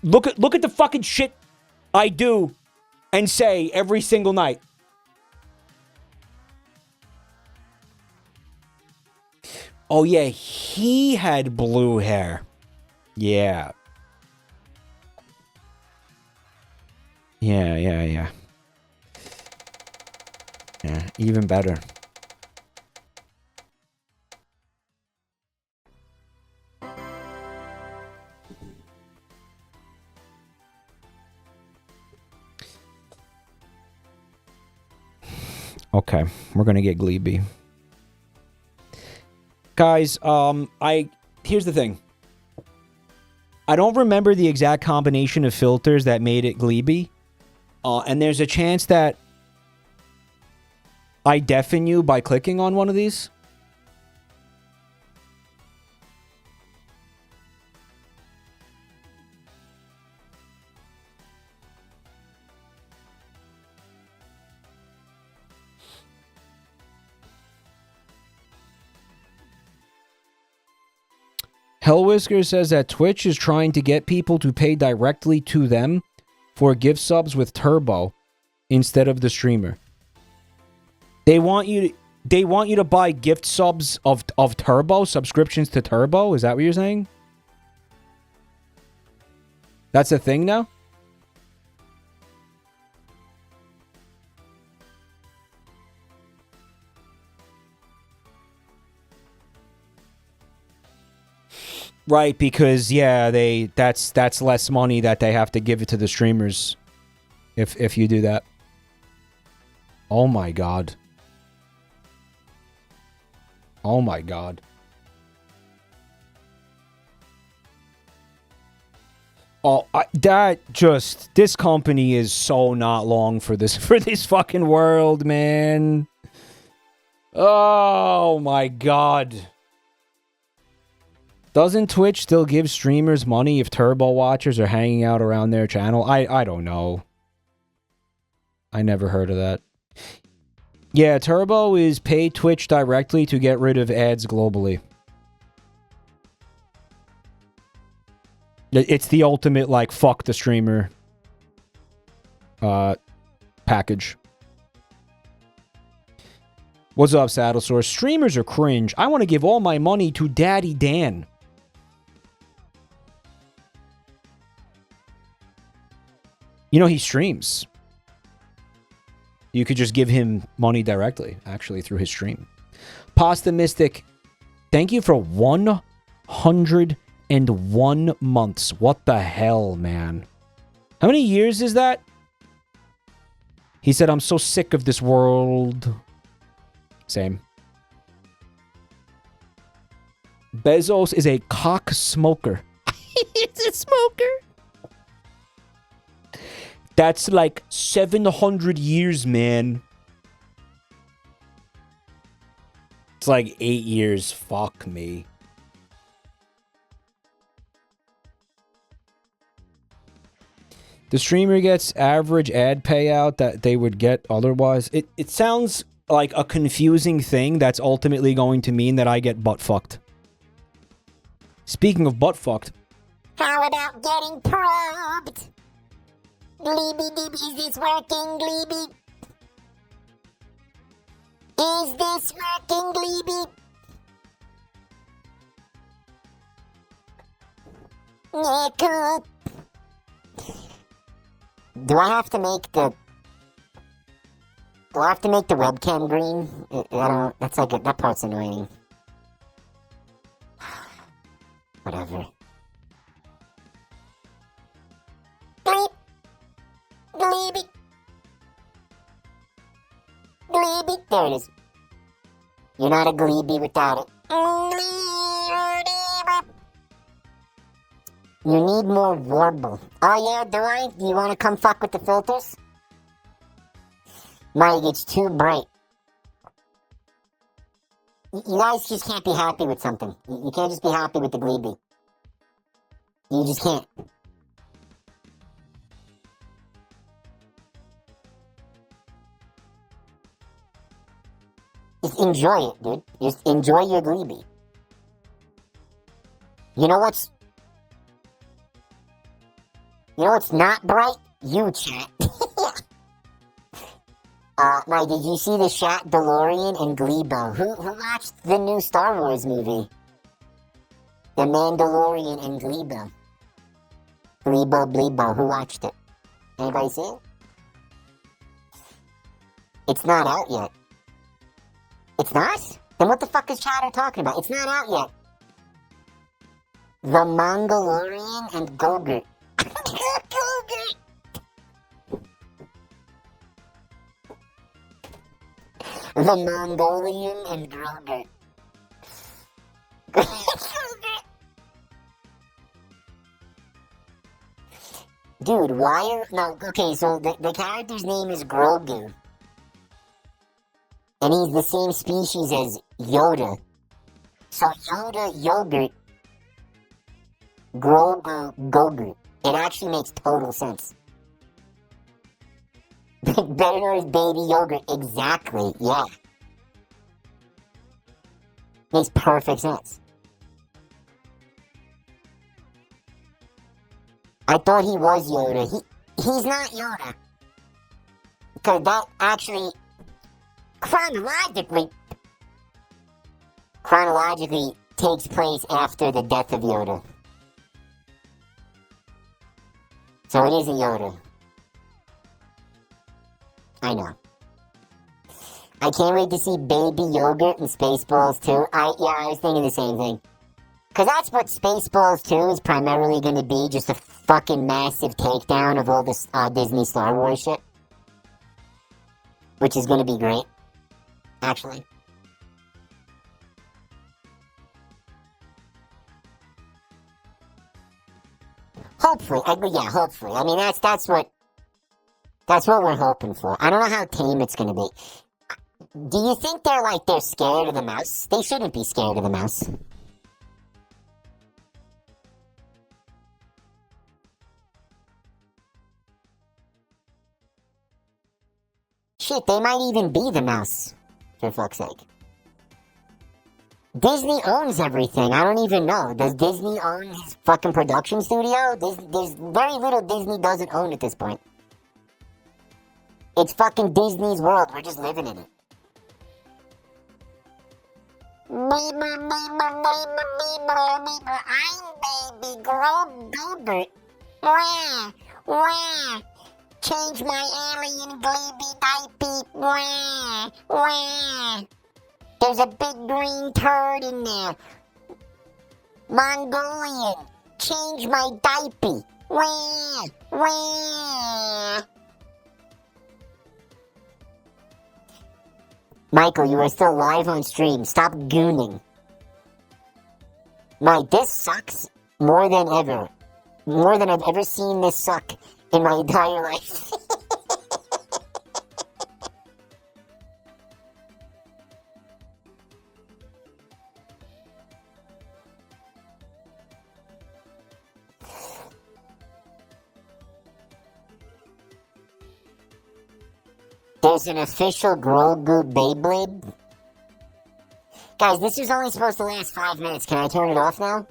S1: Look at the fucking shit I do and say every single night. Oh, yeah, he had blue hair. Yeah. Yeah. Yeah, even better. Okay, we're gonna get Gleeby. Guys, here's the thing. I don't remember the exact combination of filters that made it Gleeby. And there's a chance that I deafen you by clicking on one of these. Hellwhisker says that Twitch is trying to get people to pay directly to them for gift subs with Turbo instead of the streamer. They want you to buy gift subs of Turbo, subscriptions to Turbo. Is that what you're saying? That's a thing now? Right, because yeah, that's less money that they have to give it to the streamers if you do that. Oh my god. Oh my god. Oh, this company is so not long for this fucking world, man. Oh my god. Doesn't Twitch still give streamers money if Turbo watchers are hanging out around their channel? I don't know. I never heard of that. Yeah, Turbo is pay Twitch directly to get rid of ads globally. It's the ultimate, like, fuck the streamer package. What's up, Saddle Source? Streamers are cringe. I want to give all my money to Daddy Dan. You know, he streams. You could just give him money directly, actually, through his stream. Pasta Mystic, thank you for 101 months. What the hell, man? How many years is that? He said, I'm so sick of this world. Same. Bezos is a cock smoker. He's a smoker. That's like 700 years, man. It's like 8 years. Fuck me. The streamer gets average ad payout that they would get otherwise. It sounds like a confusing thing that's ultimately going to mean that I get butt fucked. Speaking of butt fucked.
S8: How about getting probed? Gleeby dibby, is this working, Gleeby? Is this working, Gleeby? Yeah, cool. Do I have to make the webcam green? I don't. That's like that part's annoying. Whatever. Gleeby. Gleeby. Gleeby. There it is. You're not a Gleeby without it. You need more Wordle. Oh yeah, do I? Do you want to come fuck with the filters? Mike, it's too bright. You guys just can't be happy with something. You can't just be happy with the Gleeby. You just can't. Just enjoy it, dude. Just enjoy your Gleeby. You know what's not bright? You, chat. Mike, did you see the shot DeLorean and Gleebo? Who watched the new Star Wars movie? The Mandalorian and Gleebo. Gleebo. Who watched it? Anybody see it? It's not out yet. It's not? Then what the fuck is Chatter talking about? It's not out yet. The Mongolian and Gogurt. Gogurt! The Mongolian and Gogurt. Dude, why are... No, okay, so the character's name is Grogu. And he's the same species as Yoda. So Yoda, yogurt, Grogu, Gogurt. It actually makes total sense. Better baby yogurt, exactly, yeah. Makes perfect sense. I thought he was Yoda. He's not Yoda. Because that actually... Chronologically takes place after the death of Yoda. So it isn't Yoda. I know. I can't wait to see Baby Yogurt in Spaceballs 2. I was thinking the same thing. Because that's what Spaceballs 2 is primarily going to be, just a fucking massive takedown of all this Disney Star Wars shit. Which is going to be great. Actually. Hopefully. Hopefully. I mean, that's what we're hoping for. I don't know how tame it's gonna be. Do you think they're scared of the mouse? They shouldn't be scared of the mouse. Shit, they might even be the mouse. For fuck's sake. Disney owns everything. I don't even know. Does Disney own his fucking production studio? There's very little Disney doesn't own at this point. It's fucking Disney's world. We're just living in it. I'm baby Gilbert. Wah, wah. Change my alien gleeby diaper. Wah, wah. There's a big green turd in there. Mongolian, change my diaper. Wah, wah. Michael, you are still live on stream. Stop gooning. Mike, this sucks more than ever. More than I've ever seen this suck in my entire life. There's an official Grogu Beyblade. Guys, this is only supposed to last 5 minutes. Can I turn it off now?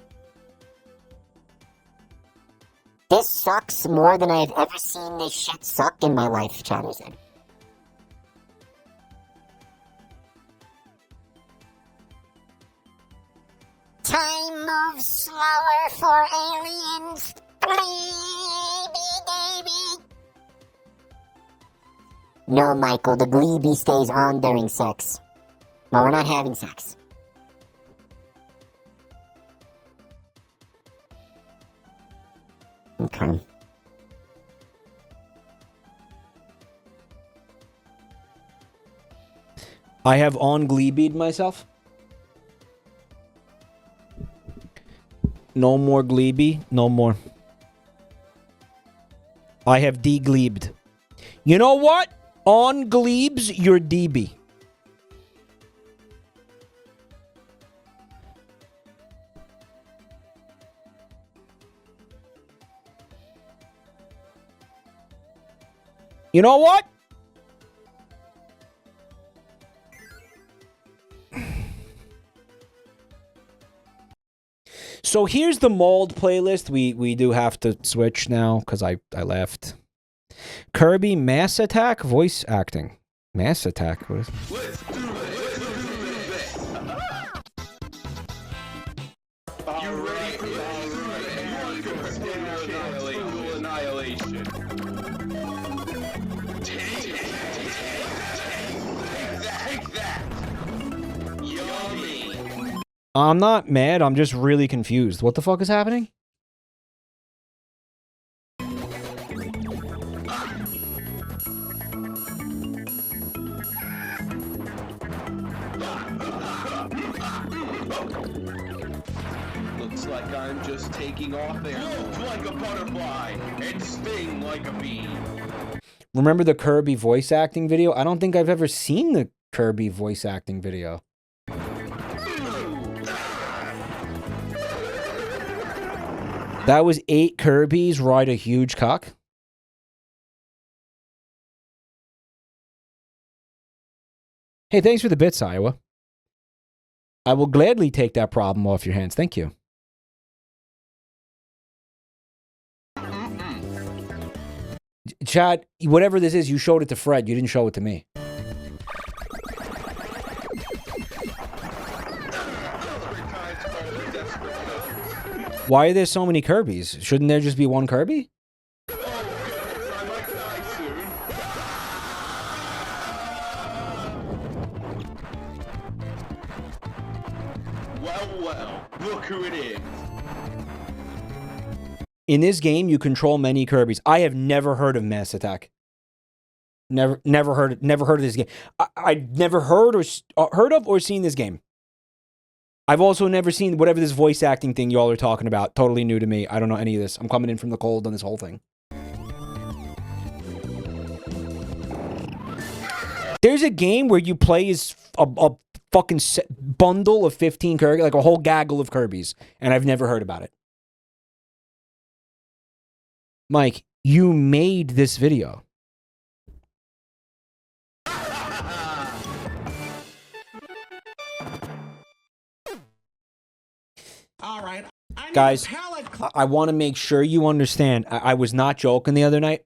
S8: This sucks more than I've ever seen this shit suck in my life, Chatter said. Time moves slower for aliens. Baby. No, Michael, the gleeby stays on during sex. Well, we're not having sex. Okay.
S1: I have on gleebied myself. No more gleeby, no more. I have de-gleebed. You know what? On gleebs, you're DB. You know what? So here's the mold playlist. We do have to switch now because I left. Kirby Mass Attack voice acting. Mass Attack. What is
S12: You ready for annihilation? Take that. Yummy.
S1: I'm not mad. I'm just really confused. What the fuck is happening?
S12: Looks like I'm just taking off air. Float like a butterfly and sting like a bee.
S1: Remember the Kirby voice acting video? I don't think I've ever seen the Kirby voice acting video. That was 8 Kirbys ride a huge cock. Hey, thanks for the bits, Iowa. I will gladly take that problem off your hands. Thank you. Chad, whatever this is, you showed it to Fred. You didn't show it to me. Why are there so many Kirbys? Shouldn't there just be one Kirby?
S12: Well, look who it is.
S1: In this game, you control many Kirbys. I have never heard of Mass Attack. Never heard of this game. I've never heard of or seen this game. I've also never seen whatever this voice acting thing y'all are talking about. Totally new to me. I don't know any of this. I'm coming in from the cold on this whole thing. There's a game where you play as a fucking bundle of 15 Kirby, like a whole gaggle of Kirbys, and I've never heard about it. Mike, you made this video.
S6: All right.
S1: Guys, I want to make sure you understand. I was not joking the other night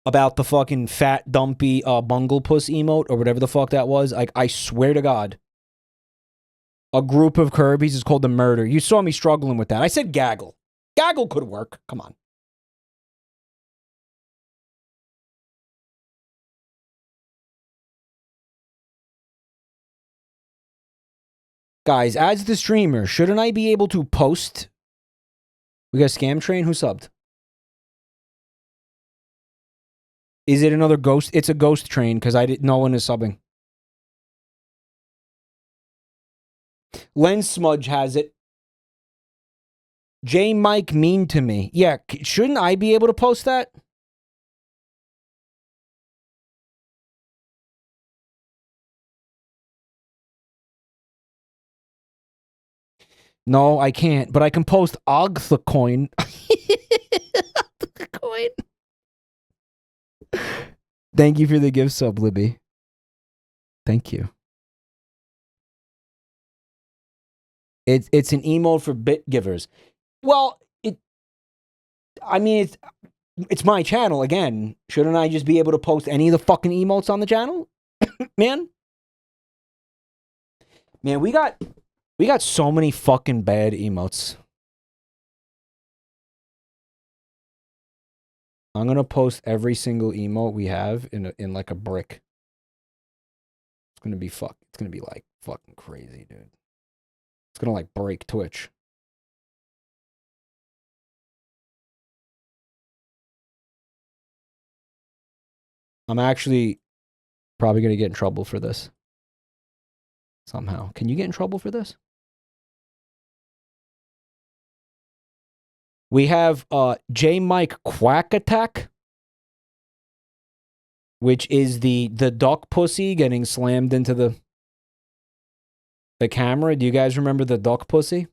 S1: about the fucking fat, dumpy bungle puss emote or whatever the fuck that was. Like, I swear to God, a group of Kirbys is called the murder. You saw me struggling with that. I said gaggle. Gaggle could work. Come on. Guys, as the streamer, shouldn't I be able to post? We got Scam Train. Who subbed? Is it another ghost? It's a ghost train because no one is subbing. Lens Smudge has it. J Mike mean to me. Yeah, shouldn't I be able to post that? No, I can't, but I can post Ogtha coin. Coin. Thank you for the gift sub, Libby. Thank you. It's an emote for bit givers. Well, it's my channel again. Shouldn't I just be able to post any of the fucking emotes on the channel? Man, we got so many fucking bad emotes. I'm gonna post every single emote we have in like a brick. It's gonna be like fucking crazy, dude. It's gonna like break Twitch. I'm actually probably gonna get in trouble for this. Somehow. Can you get in trouble for this? We have J Mike Quack Attack, which is the duck pussy getting slammed into the camera. Do you guys remember the duck pussy?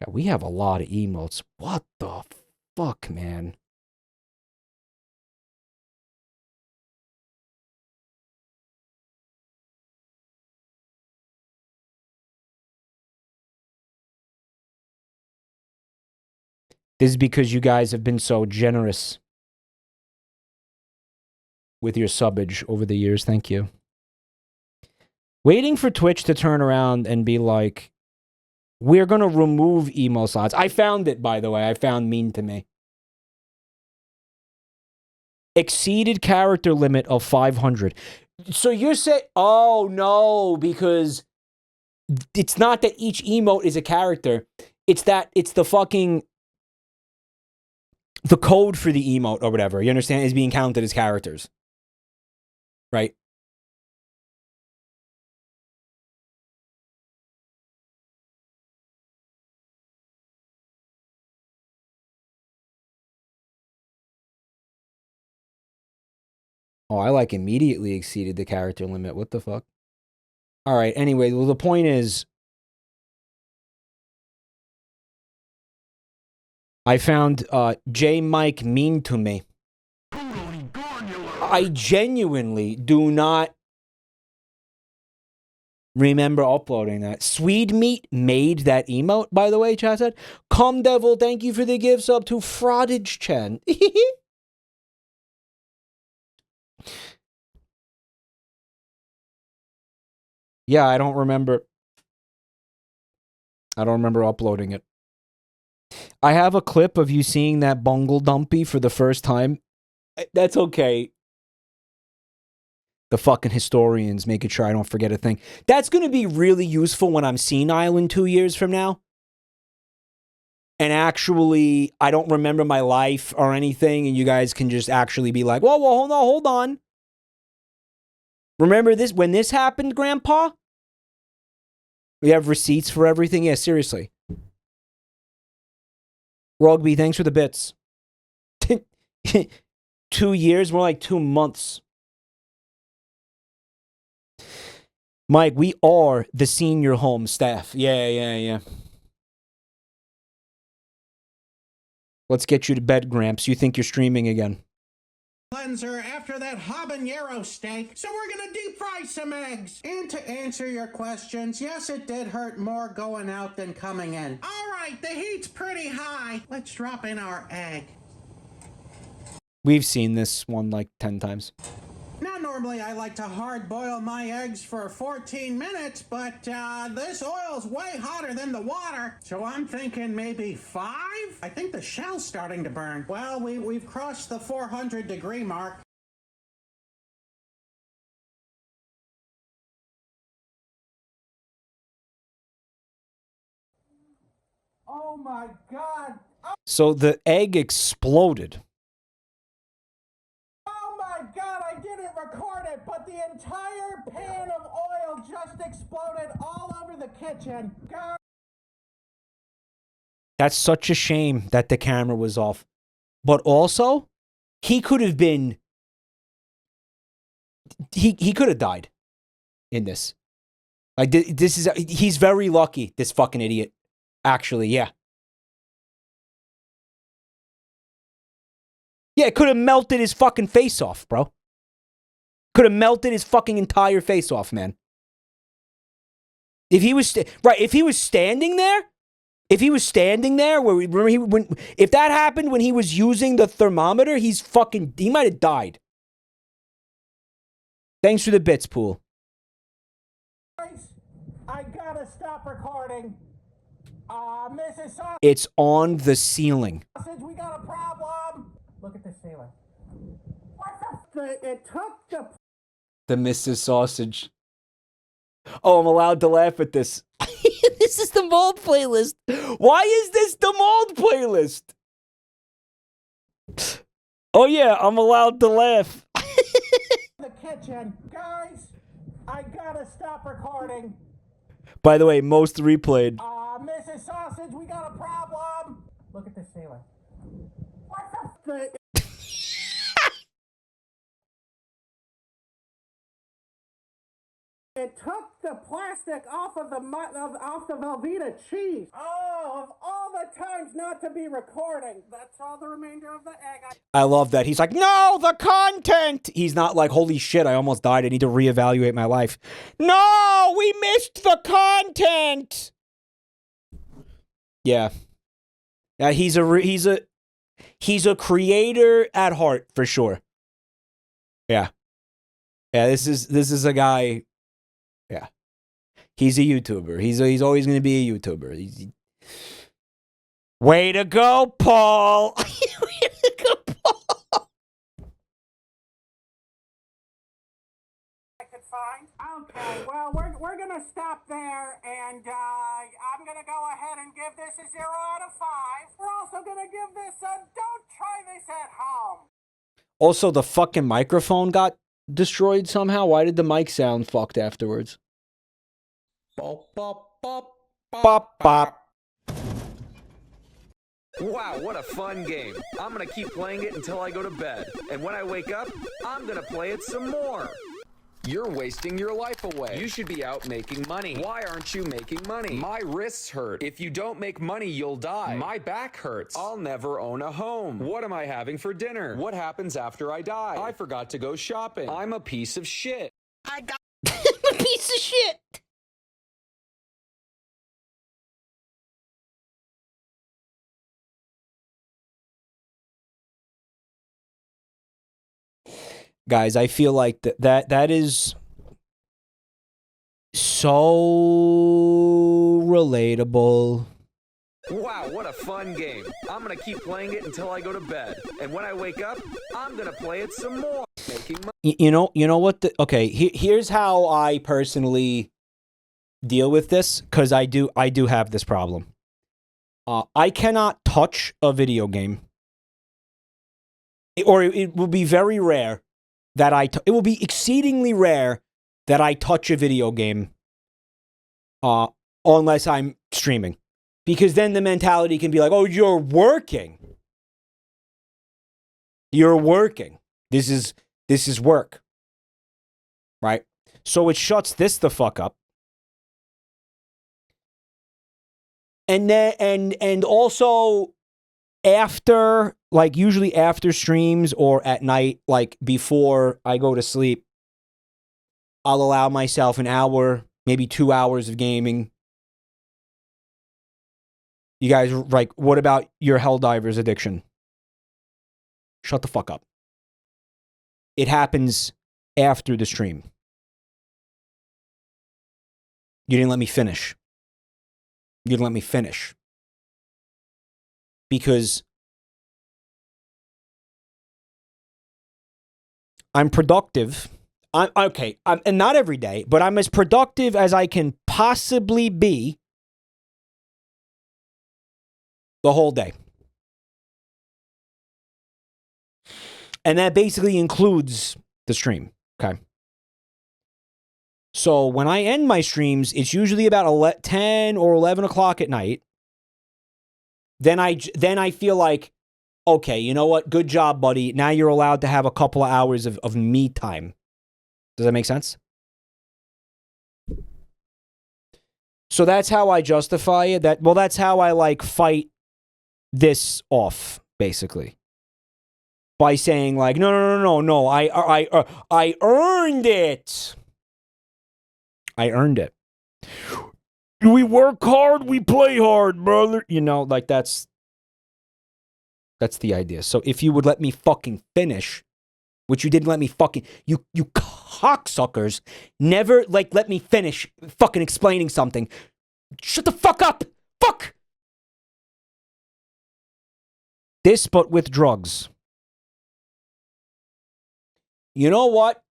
S1: Yeah, we have a lot of emotes. What the fuck, man? This is because you guys have been so generous with your subbage over the years. Thank you. Waiting for Twitch to turn around and be like, we're going to remove emo slots. I found it, by the way. I found mean to me. Exceeded character limit of 500. So you're saying, oh no, because it's not that each emote is a character. It's that it's the fucking... the code for the emote or whatever, you understand, is being counted as characters. Right? Oh, I like immediately exceeded the character limit. What the fuck? All right, anyway, well, the point is, I found J Mike mean to me. I genuinely do not remember uploading that. Swede Meat made that emote, by the way, chat said. Come Devil, thank you for the gifts up to Fraudage Chen. Yeah, I don't remember uploading it. I have a clip of you seeing that bungle dumpy for the first time. That's okay. The fucking historians making sure I don't forget a thing. That's going to be really useful when I'm senile in 2 years from now. And actually, I don't remember my life or anything, and you guys can just actually be like, whoa, hold on. Remember this, when this happened, Grandpa? We have receipts for everything? Yeah, seriously. Rugby, thanks for the bits. 2 years, more like 2 months. Mike, we are the senior home staff. Yeah. Let's get you to bed, Gramps. You think you're streaming again.
S21: Cleanser after that habanero steak, so we're gonna deep fry some eggs. And to answer your questions, yes, it did hurt more going out than coming in. All right, the heat's pretty high. Let's drop in our egg.
S1: We've seen this one like 10 times.
S21: Now, normally I like to hard boil my eggs for 14 minutes, but this oil's way hotter than the water. So I'm thinking maybe 5? I think the shell's starting to burn. Well, we've crossed the 400-degree mark. Oh my God!
S1: So the egg exploded.
S21: Oh my God, I didn't record it, but the entire pan of oil just exploded all over the kitchen. God.
S1: That's such a shame that the camera was off. But also, he could have been... He could have died in this. Like, this is... He's very lucky, this fucking idiot. Actually, yeah. Yeah, it could have melted his fucking face off, bro. Could have melted his fucking entire face off, man. If he was if he was standing there, if that happened when he was using the thermometer, he might have died. Thanks for the bits, Pool.
S21: I gotta stop recording. Mrs. Sausage,
S1: It's on the ceiling.
S21: we got a problem. Look at the ceiling. What the? It took
S1: The Mrs. Sausage. Oh, I'm allowed to laugh at this. This is the mold playlist. Why is this the mold playlist? Oh yeah, I'm allowed to laugh.
S21: the kitchen. Guys, I gotta stop recording.
S1: By the way, most replayed.
S21: Mrs. Sausage, we got a problem. Look at the ceiling. What the? It took the plastic off of the Velveeta cheese. Oh, of all the times not to be recording. That's all the remainder of the egg.
S1: I love that. He's like, no, the content. He's not like, holy shit, I almost died. I need to reevaluate my life. No, we missed the content. Yeah. Yeah, he's a creator at heart for sure. Yeah. Yeah, this is a guy. Yeah. He's a YouTuber. He's always going to be a YouTuber. Way to go, Paul. Way to go, Paul.
S21: I could find. Okay, well, we're going to stop there, and I'm going to go ahead and give this a 0 out of 5. We're also going to give this a don't try this at home.
S1: Also, the fucking microphone got destroyed somehow. Why did the mic sound fucked afterwards?
S21: Bop, bop, bop,
S1: Bop, bop.
S3: Wow, what a fun game. I'm gonna keep playing it until I go to bed. And when I wake up, I'm gonna play it some more. You're wasting your life away. You should be out making money. Why aren't you making money? My wrists hurt. If you don't make money, you'll die. My back hurts. I'll never own a home. What am I having for dinner? What happens after I die? I forgot to go shopping. I'm a piece of shit.
S21: I got
S1: a piece of shit. Guys, I feel like that is so relatable.
S3: Wow, what a fun game. I'm gonna keep playing it until I go to bed. And when I wake up, I'm gonna play it some more. Making money.
S1: You know what? Okay, here's how I personally deal with this, because I do have this problem. I cannot touch a video game, or it will be very rare that it will be exceedingly rare that I touch a video game, unless I'm streaming, because then the mentality can be like, "Oh, you're working. You're working. This is work." Right? So it shuts this the fuck up. And then and also after, like, usually after streams or at night, like before I go to sleep, I'll allow myself an hour, maybe 2 hours of gaming. You guys, like, what about your Helldivers addiction? Shut the fuck up. It happens after the stream. You didn't let me finish. You didn't let me finish. Because I'm productive. And not every day, but I'm as productive as I can possibly be the whole day. And that basically includes the stream, okay? So when I end my streams, it's usually about 10 or 11 o'clock at night. Then I feel like, okay, you know what? Good job, buddy. Now you're allowed to have a couple of hours of me time. Does that make sense? So that's how I justify it. That's how I like fight this off, basically. By saying like, no, I earned it. I earned it. We work hard, we play hard, brother. You know, like that's the idea. So if you would let me fucking finish, which you didn't let me fucking, you cocksuckers, never like let me finish fucking explaining something. Shut the fuck up. Fuck. This, but with drugs. You know what?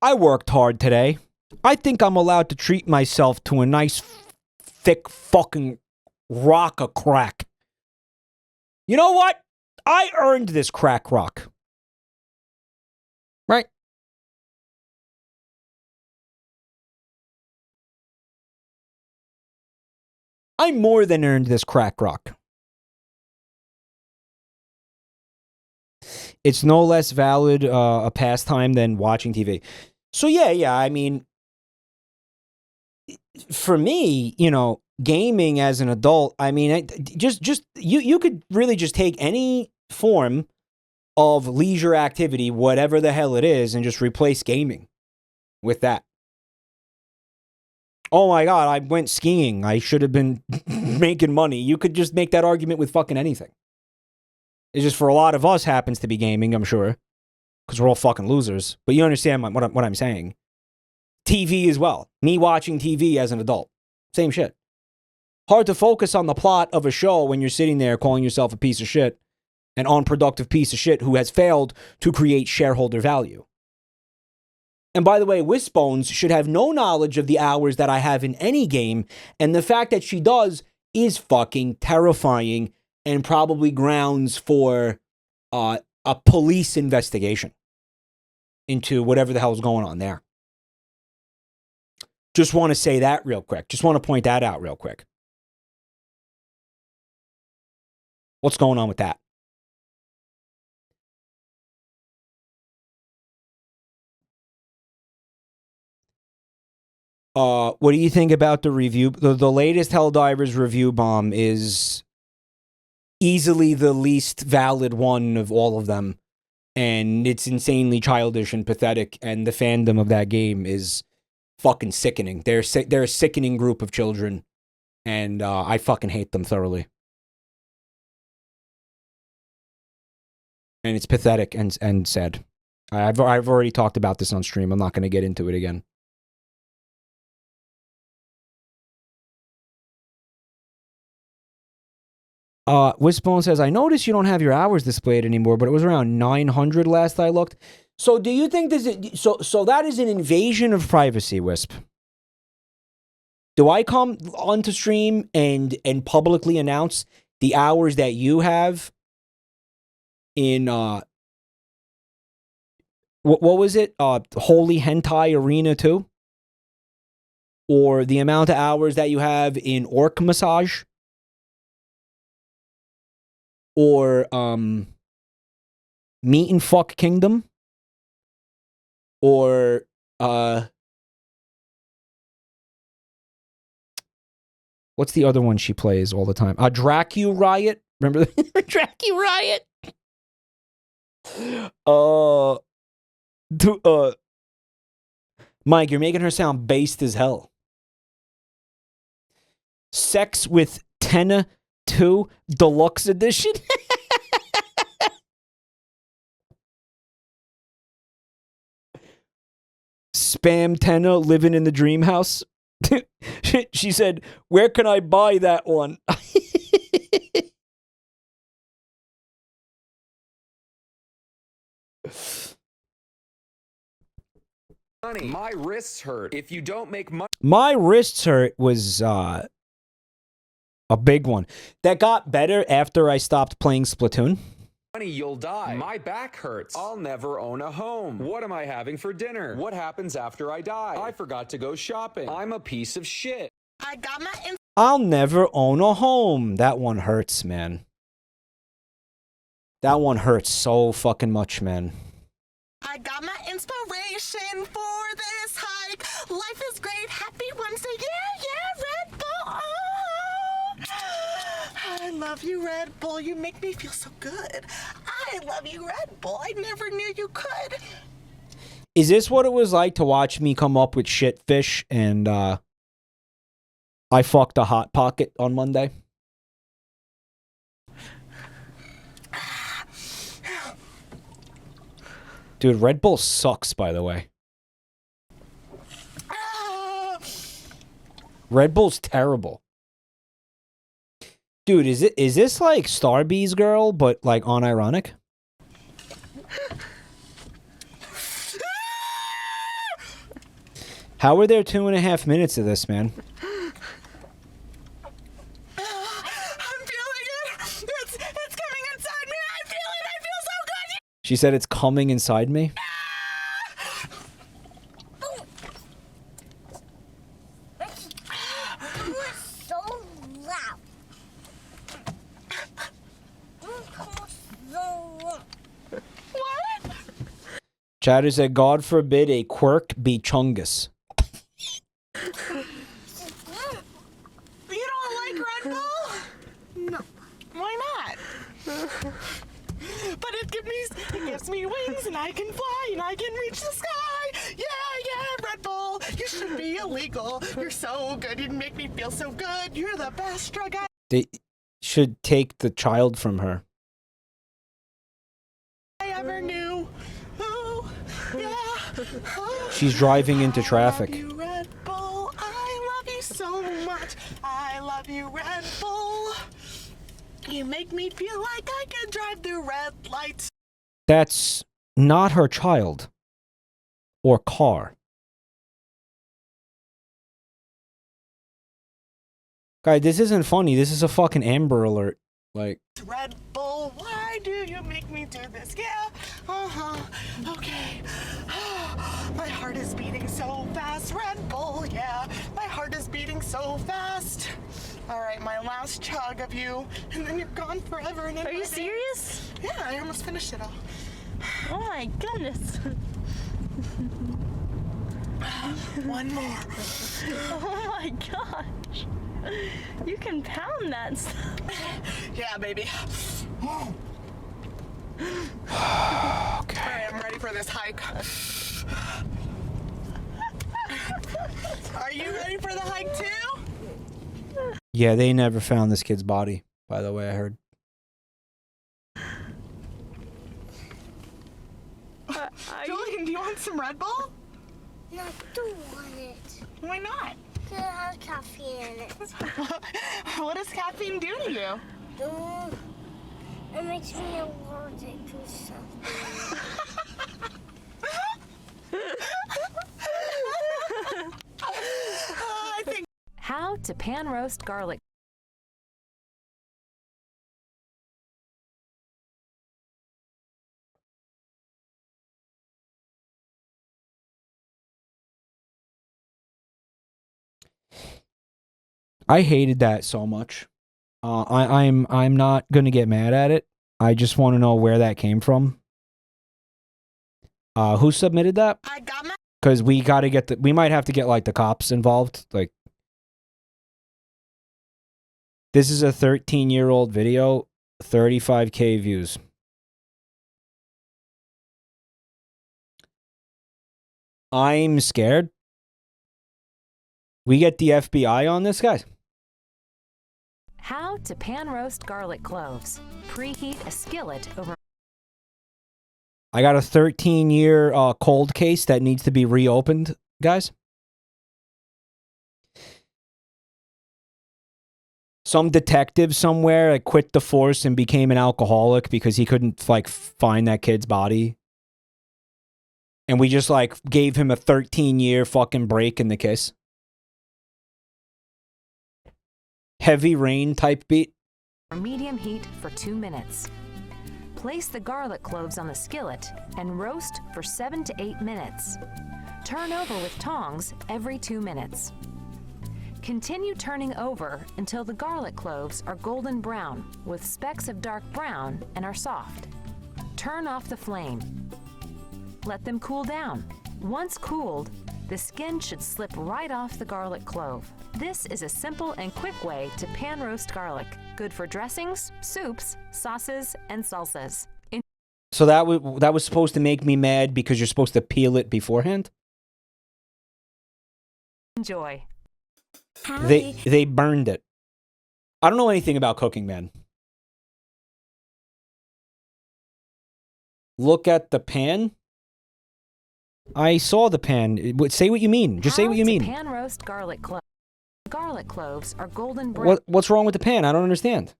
S1: I worked hard today. I think I'm allowed to treat myself to a nice, thick fucking rock of crack. You know what? I earned this crack rock. Right? I more than earned this crack rock. It's no less valid a pastime than watching TV. So yeah, I mean, for me, you know, gaming as an adult, I mean, you could really just take any form of leisure activity, whatever the hell it is, and just replace gaming with that. Oh my God, I went skiing. I should have been making money. You could just make that argument with fucking anything. It's just for a lot of us happens to be gaming, I'm sure, because we're all fucking losers. But you understand what I'm saying. TV as well. Me watching TV as an adult. Same shit. Hard to focus on the plot of a show when you're sitting there calling yourself a piece of shit, an unproductive piece of shit who has failed to create shareholder value. And by the way, Wisbones should have no knowledge of the hours that I have in any game, and the fact that she does is fucking terrifying and probably grounds for a police investigation into whatever the hell is going on there. Just want to say that real quick. Just want to point that out real quick. What's going on with that? What do you think about the review? The latest Helldivers review bomb is easily the least valid one of all of them. And it's insanely childish and pathetic. And the fandom of that game is fucking sickening. They're a sickening group of children. And I fucking hate them thoroughly. And it's pathetic and sad. I've already talked about this on stream. I'm not going to get into it again. Wisbone says, I noticed you don't have your hours displayed anymore, but it was around 900 last I looked. So do you think so that is an invasion of privacy, Wisp? Do I come onto stream and publicly announce the hours that you have in what was it? Holy Hentai Arena 2? Or the amount of hours that you have in Orc Massage? Or Meat and Fuck Kingdom? Or what's the other one she plays all the time? Dracu Riot? Remember the Dracu Riot? Mike, you're making her sound based as hell. Sex with Tenna 2 Deluxe Edition. Spam Tenna living in the dream house. She said, "Where can I buy that one?"
S3: Money. My wrists hurt. If you don't make money.
S1: My wrists hurt was a big one. That got better after I stopped playing Splatoon.
S3: You'll die. My back hurts. I'll never own a home. What am I having for dinner? What happens after I die? I forgot to go shopping. I'm a piece of shit.
S5: I got my
S1: I'll never own a home. That one hurts, man. That one hurts so fucking much, man.
S5: I got my inspiration for this hike. Life is great. Happy Wednesday. Yeah, Red Bull. I love you, Red Bull. You make me feel so good. I love you, Red Bull. I never knew you could.
S1: Is this what it was like to watch me come up with shit fish and I fucked a Hot Pocket on Monday? Dude, Red Bull sucks, by the way. Red Bull's terrible. Dude, is this like Starbee's Girl, but like unironic? How are there 2.5 minutes of this, man? She said it's coming inside me.
S11: So loud.
S5: What?
S1: Chatter said, God forbid a quirk be chungus.
S5: You don't like Red Bull? No. Why not? But it gives me wings and I can fly and I can reach the sky. Yeah, Red Bull. You should be illegal. You're so good. You make me feel so good. You're the best drug
S1: They should take the child from her.
S5: I ever knew. Oh, yeah. Oh.
S1: She's driving into traffic.
S5: I love you, Red Bull. I love you so much. I love you, Red Bull. You make me feel like I can drive through red lights.
S1: That's not her child. Or car. Guy, this isn't funny. This is a fucking Amber Alert. Like,
S5: Red Bull, why do you make me do this? Yeah, okay. My heart is beating so fast. Red Bull, yeah. My heart is beating so fast. All right, my last chug of you, and then you're gone forever. And
S4: Are you serious?
S5: Yeah, I almost finished it all.
S4: Oh my goodness.
S5: One more.
S4: Oh my gosh. You can pound that stuff.
S5: Yeah, baby.
S1: okay.
S5: All right, I'm ready for this hike. Are you ready for the hike too?
S1: Yeah, they never found this kid's body, by the way, I heard.
S5: Julian, do you want some Red Bull?
S11: No, I don't want it.
S5: Why not?
S11: Because it has caffeine in it.
S5: What does caffeine do to you?
S11: It makes me allergic to something.
S22: How to pan roast garlic.
S1: I hated that so much. I'm not gonna get mad at it. I just want to know where that came from. Who submitted that?
S5: I got my.
S1: Because we gotta get the. We might have to get like the cops involved. Like, this is a 13-year-old video, 35K views. I'm scared. We get the FBI on this, guys.
S22: How to pan roast garlic cloves. Preheat a skillet over.
S1: I got a 13-year cold case that needs to be reopened guys? Some detective somewhere like quit the force and became an alcoholic because he couldn't like find that kid's body. And we just like gave him a 13-year fucking break in the kiss. Heavy rain type beat.
S22: Medium heat for 2 minutes. Place the garlic cloves on the skillet and roast for 7 to 8 minutes. Turn over with tongs every 2 minutes. Continue turning over until the garlic cloves are golden brown with specks of dark brown and are soft. Turn off the flame. Let them cool down. Once cooled, the skin should slip right off the garlic clove. This is a simple and quick way to pan roast garlic. Good for dressings, soups, sauces, and salsas.
S1: So that was supposed to make me mad because you're supposed to peel it beforehand?
S22: Enjoy.
S1: They burned it. I don't know anything about cooking, man. Look at the pan. I saw the pan. Say what you mean. Just say what you mean.
S22: Pan roast garlic cloves. Garlic cloves are golden brown.
S1: What's wrong with the pan? I don't understand.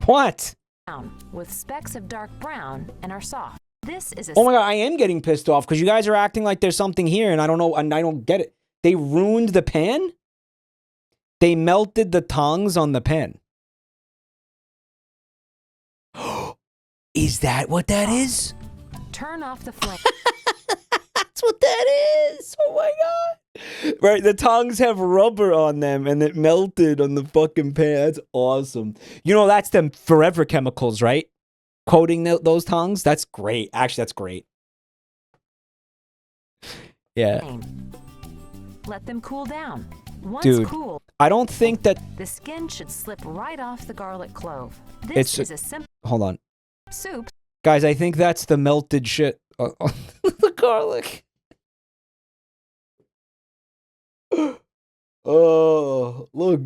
S1: What?
S22: With specks of dark brown and are soft. This is a
S1: Oh my god, I am getting pissed off because you guys are acting like there's something here and I don't know and I don't get it. They ruined the pan? They melted the tongs on the pan. Is that what that is?
S22: Turn off the flame.
S1: That's what that is. Oh my god. Right, the tongs have rubber on them and it melted on the fucking pan. That's awesome. You know, that's them forever chemicals, right? Coating those tongs. That's great. Actually, that's great. Yeah.
S22: Let them cool down. Once
S1: Dude,
S22: cool,
S1: I don't think that
S22: the skin should slip right off the garlic clove. This is a simple
S1: Hold on.
S22: soup.
S1: Guys, I think that's the melted shit on the garlic. Oh, look.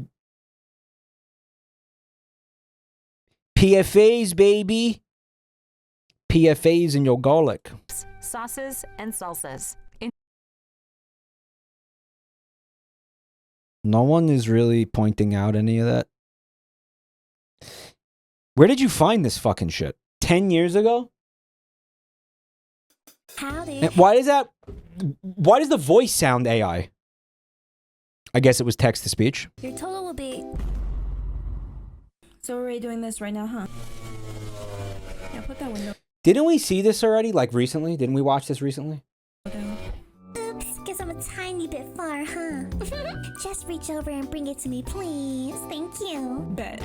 S1: PFAs, baby. PFAs in your garlic.
S22: Sauces and salsas.
S1: No one is really pointing out any of that. Where did you find this fucking shit? 10 years ago?
S2: Howdy.
S1: And why does the voice sound AI? I guess it was text to speech.
S2: Your total will be... So we're already doing this right now, huh? Yeah, put that window
S1: Didn't we see this already? Like recently? Didn't we watch this recently?
S2: down.
S11: Oops, guess I'm a tiny bit far, huh? Just reach over and bring it to me, please. Thank you.
S2: Bet.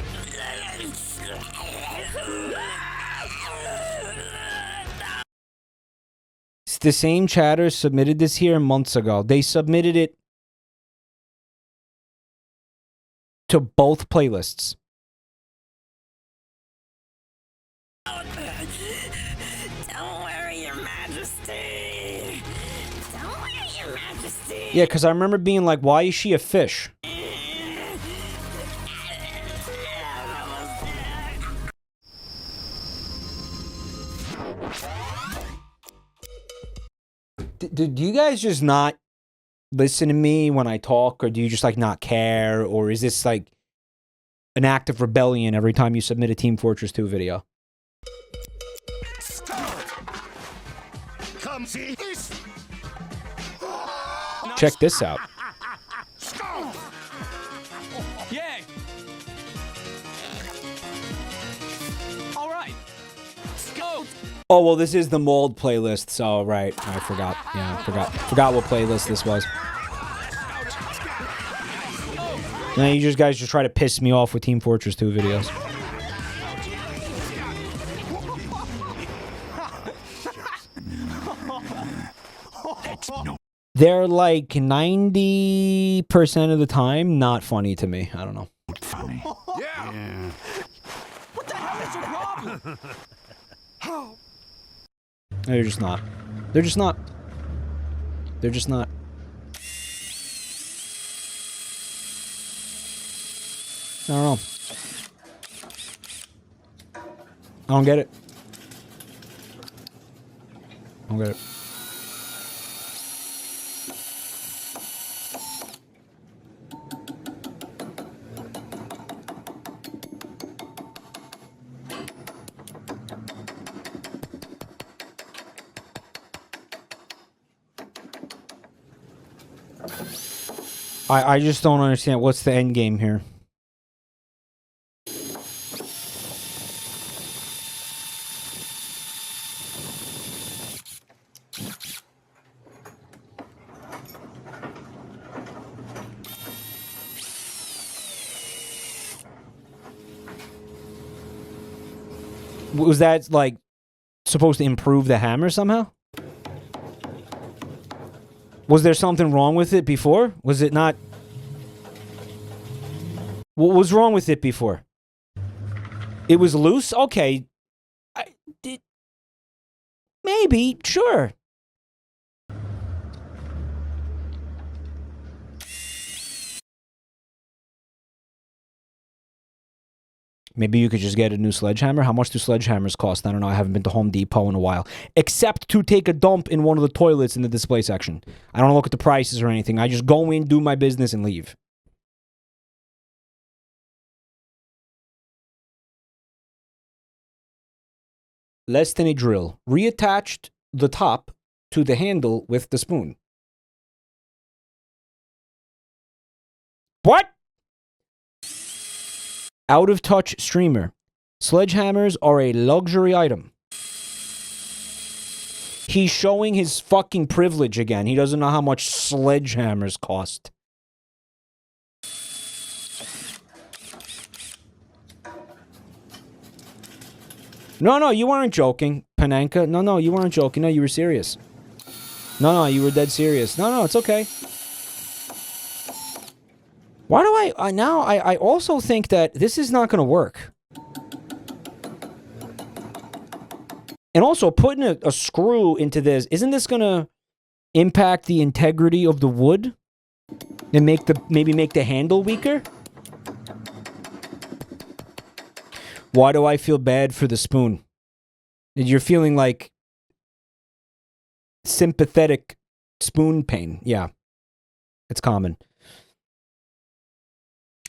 S1: It's the same chatter submitted this here months ago. They submitted it to both playlists.
S11: Don't worry, Your Majesty. Don't worry, Your Majesty.
S1: Yeah, because I remember being like, why is she a fish? Do you guys just not listen to me when I talk, or do you just like not care, or is this like an act of rebellion every time you submit a Team Fortress 2 video?
S7: Come see this.
S1: Check this out.
S6: Yay! All right. Go.
S1: Oh, well, this is the mold playlist, so right. I forgot. Yeah, forgot what playlist this was. Now you guys just try to piss me off with Team Fortress 2 videos. They're like 90% of the time not funny to me. I don't know.
S7: Funny. Yeah.
S6: What the hell is your problem?
S1: They're just not. They're just not. They're just not. I don't know. I don't get it. I don't get it. I just don't understand. What's the end game here? Was that, like, supposed to improve the hammer somehow? Was there something wrong with it before? Was it not... What was wrong with it before? It was loose? Okay. Maybe, sure. Maybe you could just get a new sledgehammer. How much do sledgehammers cost? I don't know. I haven't been to Home Depot in a while. Except to take a dump in one of the toilets in the display section. I don't look at the prices or anything. I just go in, do my business, and leave. Less than a drill. Reattached the top to the handle with the spoon. What? Out-of-touch streamer. Sledgehammers are a luxury item. He's showing his fucking privilege again. He doesn't know how much sledgehammers cost. No, you weren't joking, Panenka. No, you weren't joking. No, you were serious. No, you were dead serious. No, it's okay. Why do I also think that this is not going to work. And also, putting a screw into this, isn't this going to impact the integrity of the wood? And maybe make the handle weaker? Why do I feel bad for the spoon? You're feeling like sympathetic spoon pain. Yeah, it's common.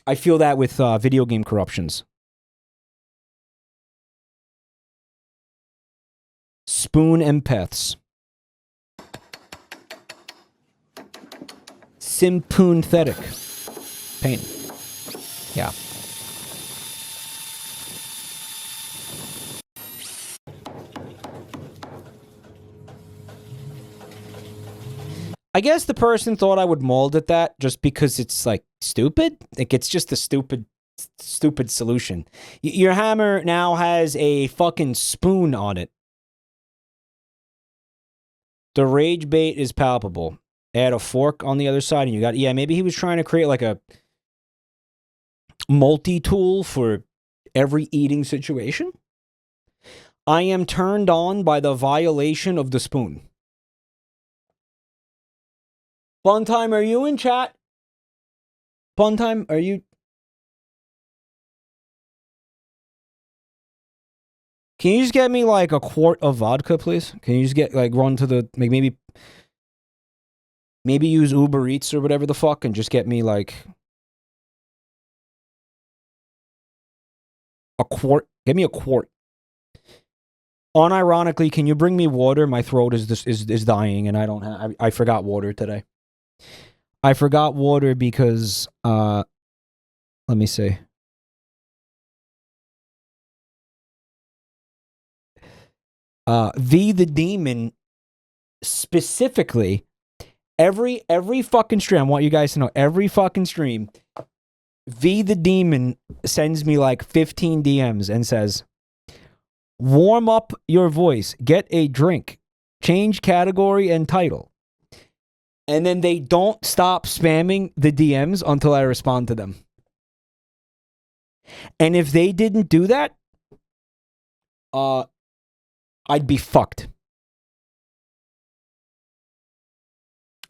S1: I feel that with video game corruptions. Spoon empaths. Sympathetic pain. Yeah. I guess the person thought I would mold at that just because it's, like, stupid. Like, it's just a stupid solution. Your hammer now has a fucking spoon on it. The rage bait is palpable. Add a fork on the other side and you got... Yeah, maybe he was trying to create, like, a multi-tool for every eating situation. I am turned on by the violation of the spoon. Funtime, are you in chat? Funtime, are you... Can you just get me, like, a quart of vodka, please? Can you just get, like, run to the... Like, maybe use Uber Eats or whatever the fuck and just get me, like... a quart. Get me a quart. Unironically, can you bring me water? My throat is dying and I don't have... I forgot water today. I forgot water because, let me see. The Demon, specifically, every fucking stream, I want you guys to know, every fucking stream, the Demon sends me like 15 DMs and says, warm up your voice, get a drink, change category and title. And then they don't stop spamming the DMs until I respond to them. And if they didn't do that, I'd be fucked.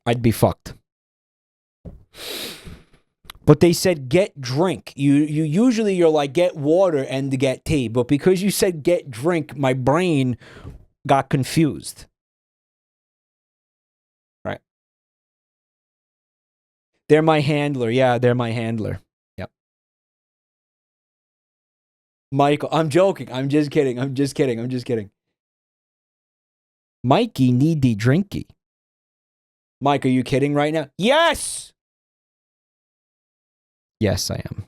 S1: I'd be fucked. But they said get drink. You're like get water and get tea. But because you said get drink, my brain got confused. Right. They're my handler. Yeah, they're my handler. Yep. Michael, I'm joking. I'm just kidding. I'm just kidding. Mikey need the drinky. Mike, are you kidding right now? Yes! Yes, I am.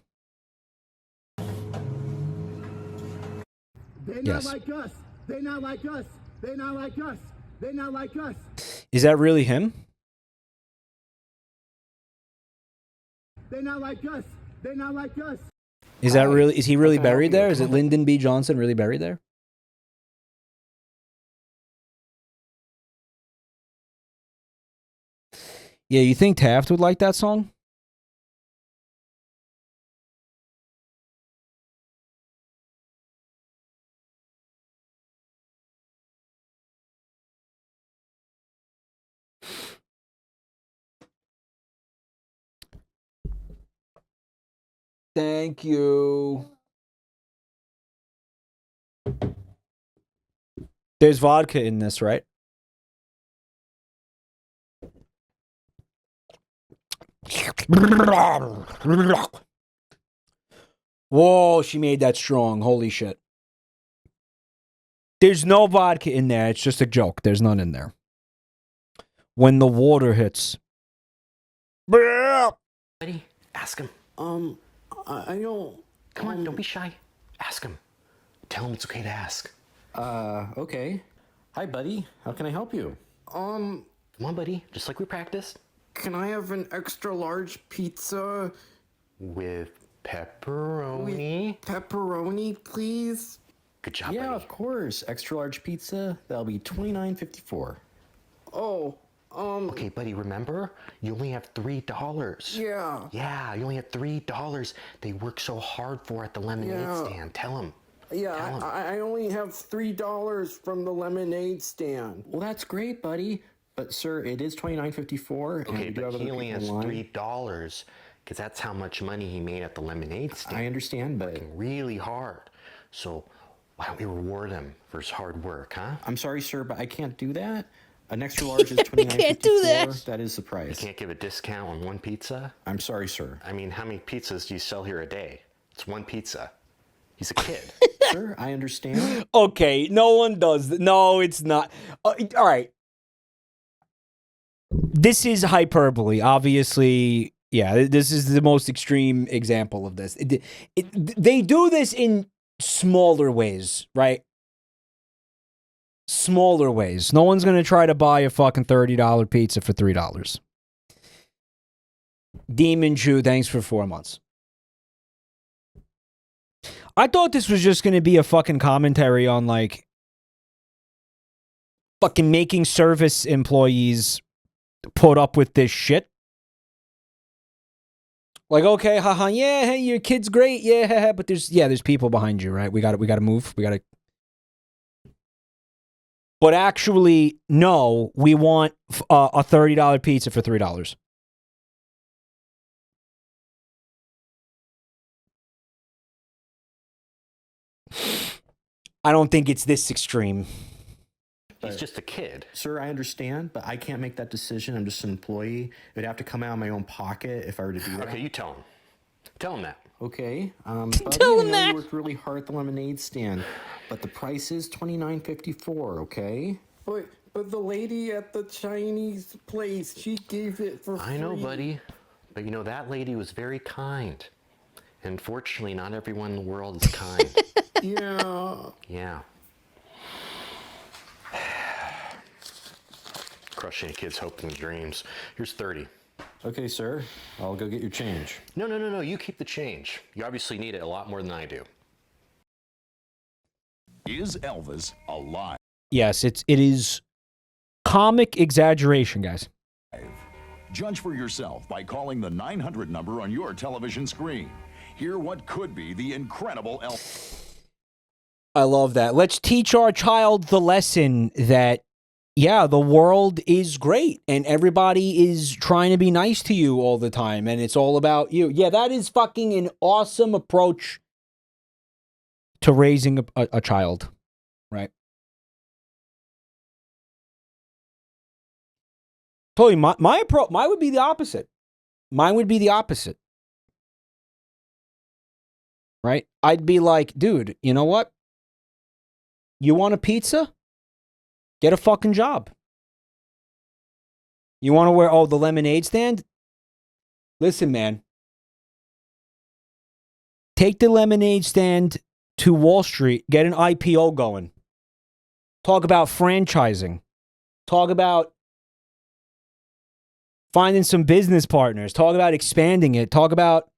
S9: They
S1: Yes.
S9: not like us. They not like us. They not like us. They not like us.
S1: Is that really him?
S9: They not like us. They not like us.
S1: Is that really? Is he really
S9: How can I help
S1: buried
S9: you?
S1: there? Is it Lyndon B. Johnson really buried there? Yeah, you think Taft would like that song? Thank you. There's vodka in this, right? Whoa, she made that strong. Holy shit. There's no vodka in there. It's just a joke. There's none in there. When the water hits.
S14: Buddy, ask him.
S17: I don't.
S14: Come on, don't be shy. Ask him. Tell him it's okay to ask.
S17: Okay. Hi, buddy. How can I help you?
S14: Come on, buddy. Just like we practiced.
S17: Can I have an extra large pizza?
S14: With pepperoni.
S17: Pepperoni, please?
S14: Good job,
S17: Yeah,
S14: buddy.
S17: of course. Extra large pizza. That'll be $29.54. Oh,
S14: Okay, buddy, remember? You only have $3.
S17: Yeah.
S14: Yeah, you only have $3 they work so hard for at the lemonade
S17: Yeah.
S14: stand. Tell him.
S17: Yeah,
S14: Tell him.
S17: I only have $3 from the lemonade stand. Well, that's great, buddy. But, sir, it is $29.54. and
S14: Okay,
S17: we do
S14: but
S17: have
S14: he
S17: other
S14: only
S17: people
S14: has
S17: in line.
S14: $3 because that's how much money he made at the lemonade stand.
S17: I understand, but
S14: Working really hard. So why don't we reward him for his hard work, huh?
S17: I'm sorry, sir, but I can't do that. An extra large is $29.54.
S14: can't do that.
S17: That is the
S14: You
S17: price.
S14: can't give a discount on one pizza?
S17: I'm sorry, sir.
S14: I mean, how many pizzas do you sell here a day? It's one pizza. He's a kid.
S17: Sir, I understand.
S1: Okay, no one does that. No, it's not. All right. This is hyperbole. Obviously, yeah, this is the most extreme example of this. They do this in smaller ways, right? Smaller ways. No one's going to try to buy a fucking $30 pizza for $3. Demon Jew, thanks for 4 months. I thought this was just going to be a fucking commentary on, like, fucking making service employees put up with this shit. Like, okay, haha, yeah, hey, your kid's great, yeah, but there's people behind you, right? We got to move. But actually, no, we want a $30 pizza for $3. I don't think it's this extreme.
S14: He's just a kid.
S17: Sir, I understand, but I can't make that decision. I'm just an employee. It would have to come out of my own pocket if I were to do that.
S14: Okay, you tell him. Tell him that.
S17: Okay. Buddy, I know you worked really hard at the lemonade stand, but the price is $29.54, okay? But the lady at the Chinese place, she gave it for free.
S14: I know, buddy. But you know, that lady was very kind. And fortunately, not everyone in the world is kind.
S17: Yeah.
S14: Yeah. Crushing a kid's hope and dreams. Here's 30.
S17: Okay, sir. I'll go get your change.
S14: No. You keep the change. You obviously need it a lot more than I do.
S12: Is Elvis alive?
S1: Yes, it is comic exaggeration, guys.
S12: Judge for yourself by calling the 900 number on your television screen. Hear what could be the incredible Elvis.
S1: I love that. Let's teach our child the lesson that, yeah, the world is great and everybody is trying to be nice to you all the time and it's all about you. Yeah, that is fucking an awesome approach to raising a child, right? Totally, my approach, mine would be the opposite. Mine would be the opposite. Right? I'd be like, dude, you know what? You want a pizza? Get a fucking job. You want to wear, oh, the lemonade stand? Listen, man. Take the lemonade stand to Wall Street, get an IPO going. Talk about franchising. Talk about finding some business partners. Talk about expanding it. Talk about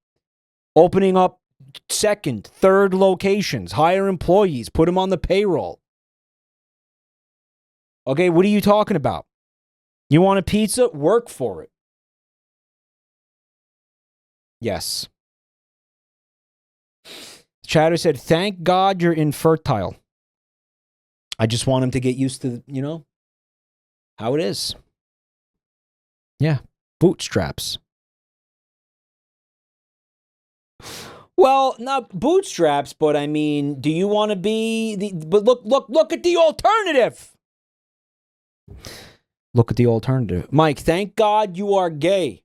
S1: opening up second, third locations. Hire employees. Put them on the payroll. Okay, what are you talking about? You want a pizza? Work for it. Yes. Chatter said, thank God you're infertile. I just want him to get used to, you know, how it is. Yeah. Bootstraps. Well, not bootstraps, but I mean, do you want to be the, but look at the alternative. Look at the alternative. Mike, thank God you are gay.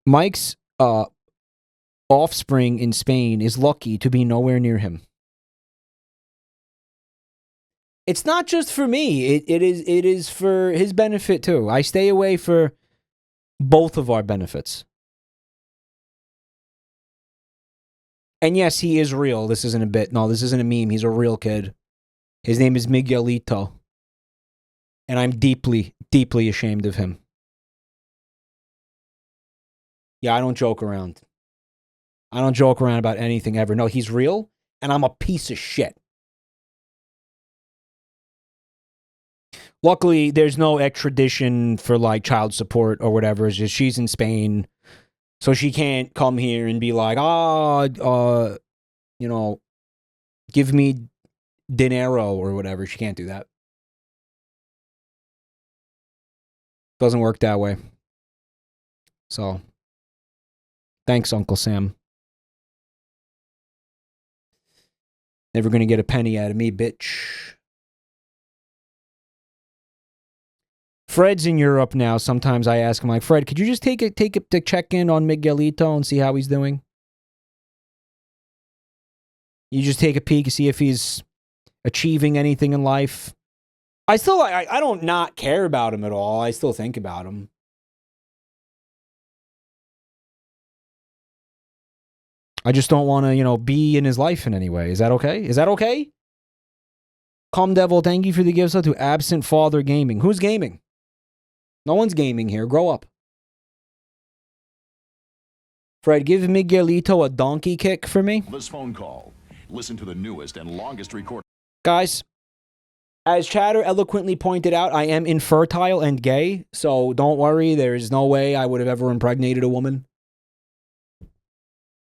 S1: Mike's offspring in Spain is lucky to be nowhere near him. It's not just for me. It is for his benefit too. I stay away for both of our benefits. And yes, he is real. This isn't a bit. No, this isn't a meme. He's a real kid. His name is Miguelito. And I'm deeply, deeply ashamed of him. Yeah, I don't joke around. I don't joke around about anything ever. No, he's real, and I'm a piece of shit. Luckily, there's no extradition for, like, child support or whatever. It's just she's in Spain, so she can't come here and be like, you know, give me dinero or whatever. She can't do that. Doesn't work that way. So, thanks, Uncle Sam. Never gonna get a penny out of me, bitch. Fred's in Europe now. Sometimes I ask him, like, Fred, could you just take it to check in on Miguelito and see how he's doing? You just take a peek and see if he's achieving anything in life. I don't not care about him at all. I still think about him. I just don't want to, you know, be in his life in any way. Is that okay? Is that okay? Calm Devil, thank you for the gifts to Absent Father Gaming. Who's gaming? No one's gaming here. Grow up. Fred, give Miguelito a donkey kick for me.
S13: This phone call. Listen to the newest and longest record.
S1: Guys, as Chatter eloquently pointed out, I am infertile and gay, so don't worry. There's no way I would have ever impregnated a woman.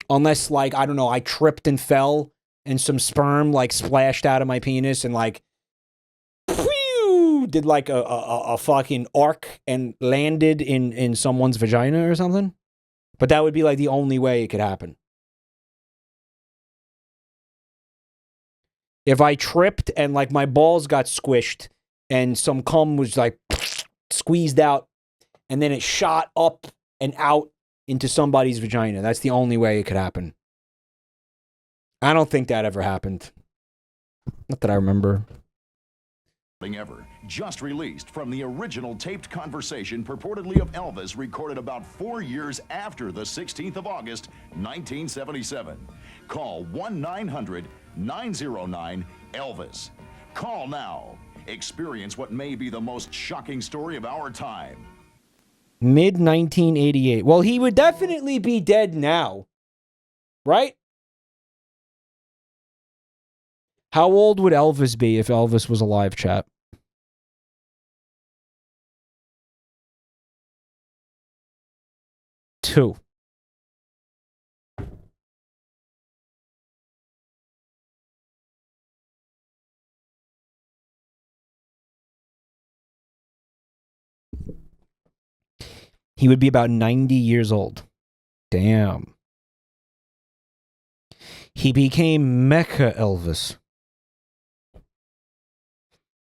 S1: Unless, like, I don't know, I tripped and fell and some sperm, like, splashed out of my penis and, like, did, like, a fucking arc and landed in someone's vagina or something. But that would be, like, the only way it could happen. If I tripped and, like, my balls got squished and some cum was, like, squeezed out and then it shot up and out into somebody's vagina, that's the only way it could happen. I don't think that ever happened. Not that I remember.
S13: Ever. Just released from the original taped conversation purportedly of Elvis recorded about 4 years after the 16th of August, 1977. Call 1-900-909-ELVIS. Call now. Experience what may be the most shocking story of our time.
S1: Mid-1988. Well, he would definitely be dead now. Right? How old would Elvis be if Elvis was alive, chat? Two. He would be about 90 years old. Damn. He became Mecha Elvis.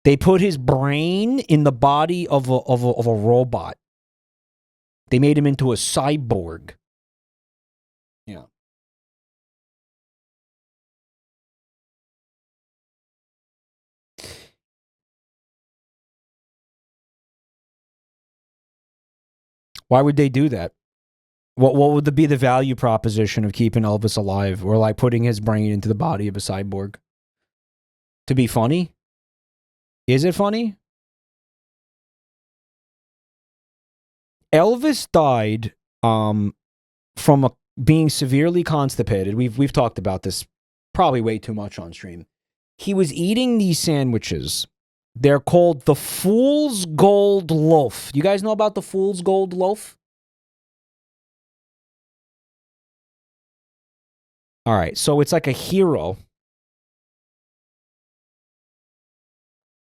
S1: They put his brain in the body of a robot. They made him into a cyborg. Yeah. Why would they do that? What would be the value proposition of keeping Elvis alive or like putting his brain into the body of a cyborg? To be funny? Is it funny? Elvis died from being severely constipated. We've talked about this probably way too much on stream. He was eating these sandwiches. They're called the Fool's Gold Loaf. You guys know about the Fool's Gold Loaf? All right, so it's like a hero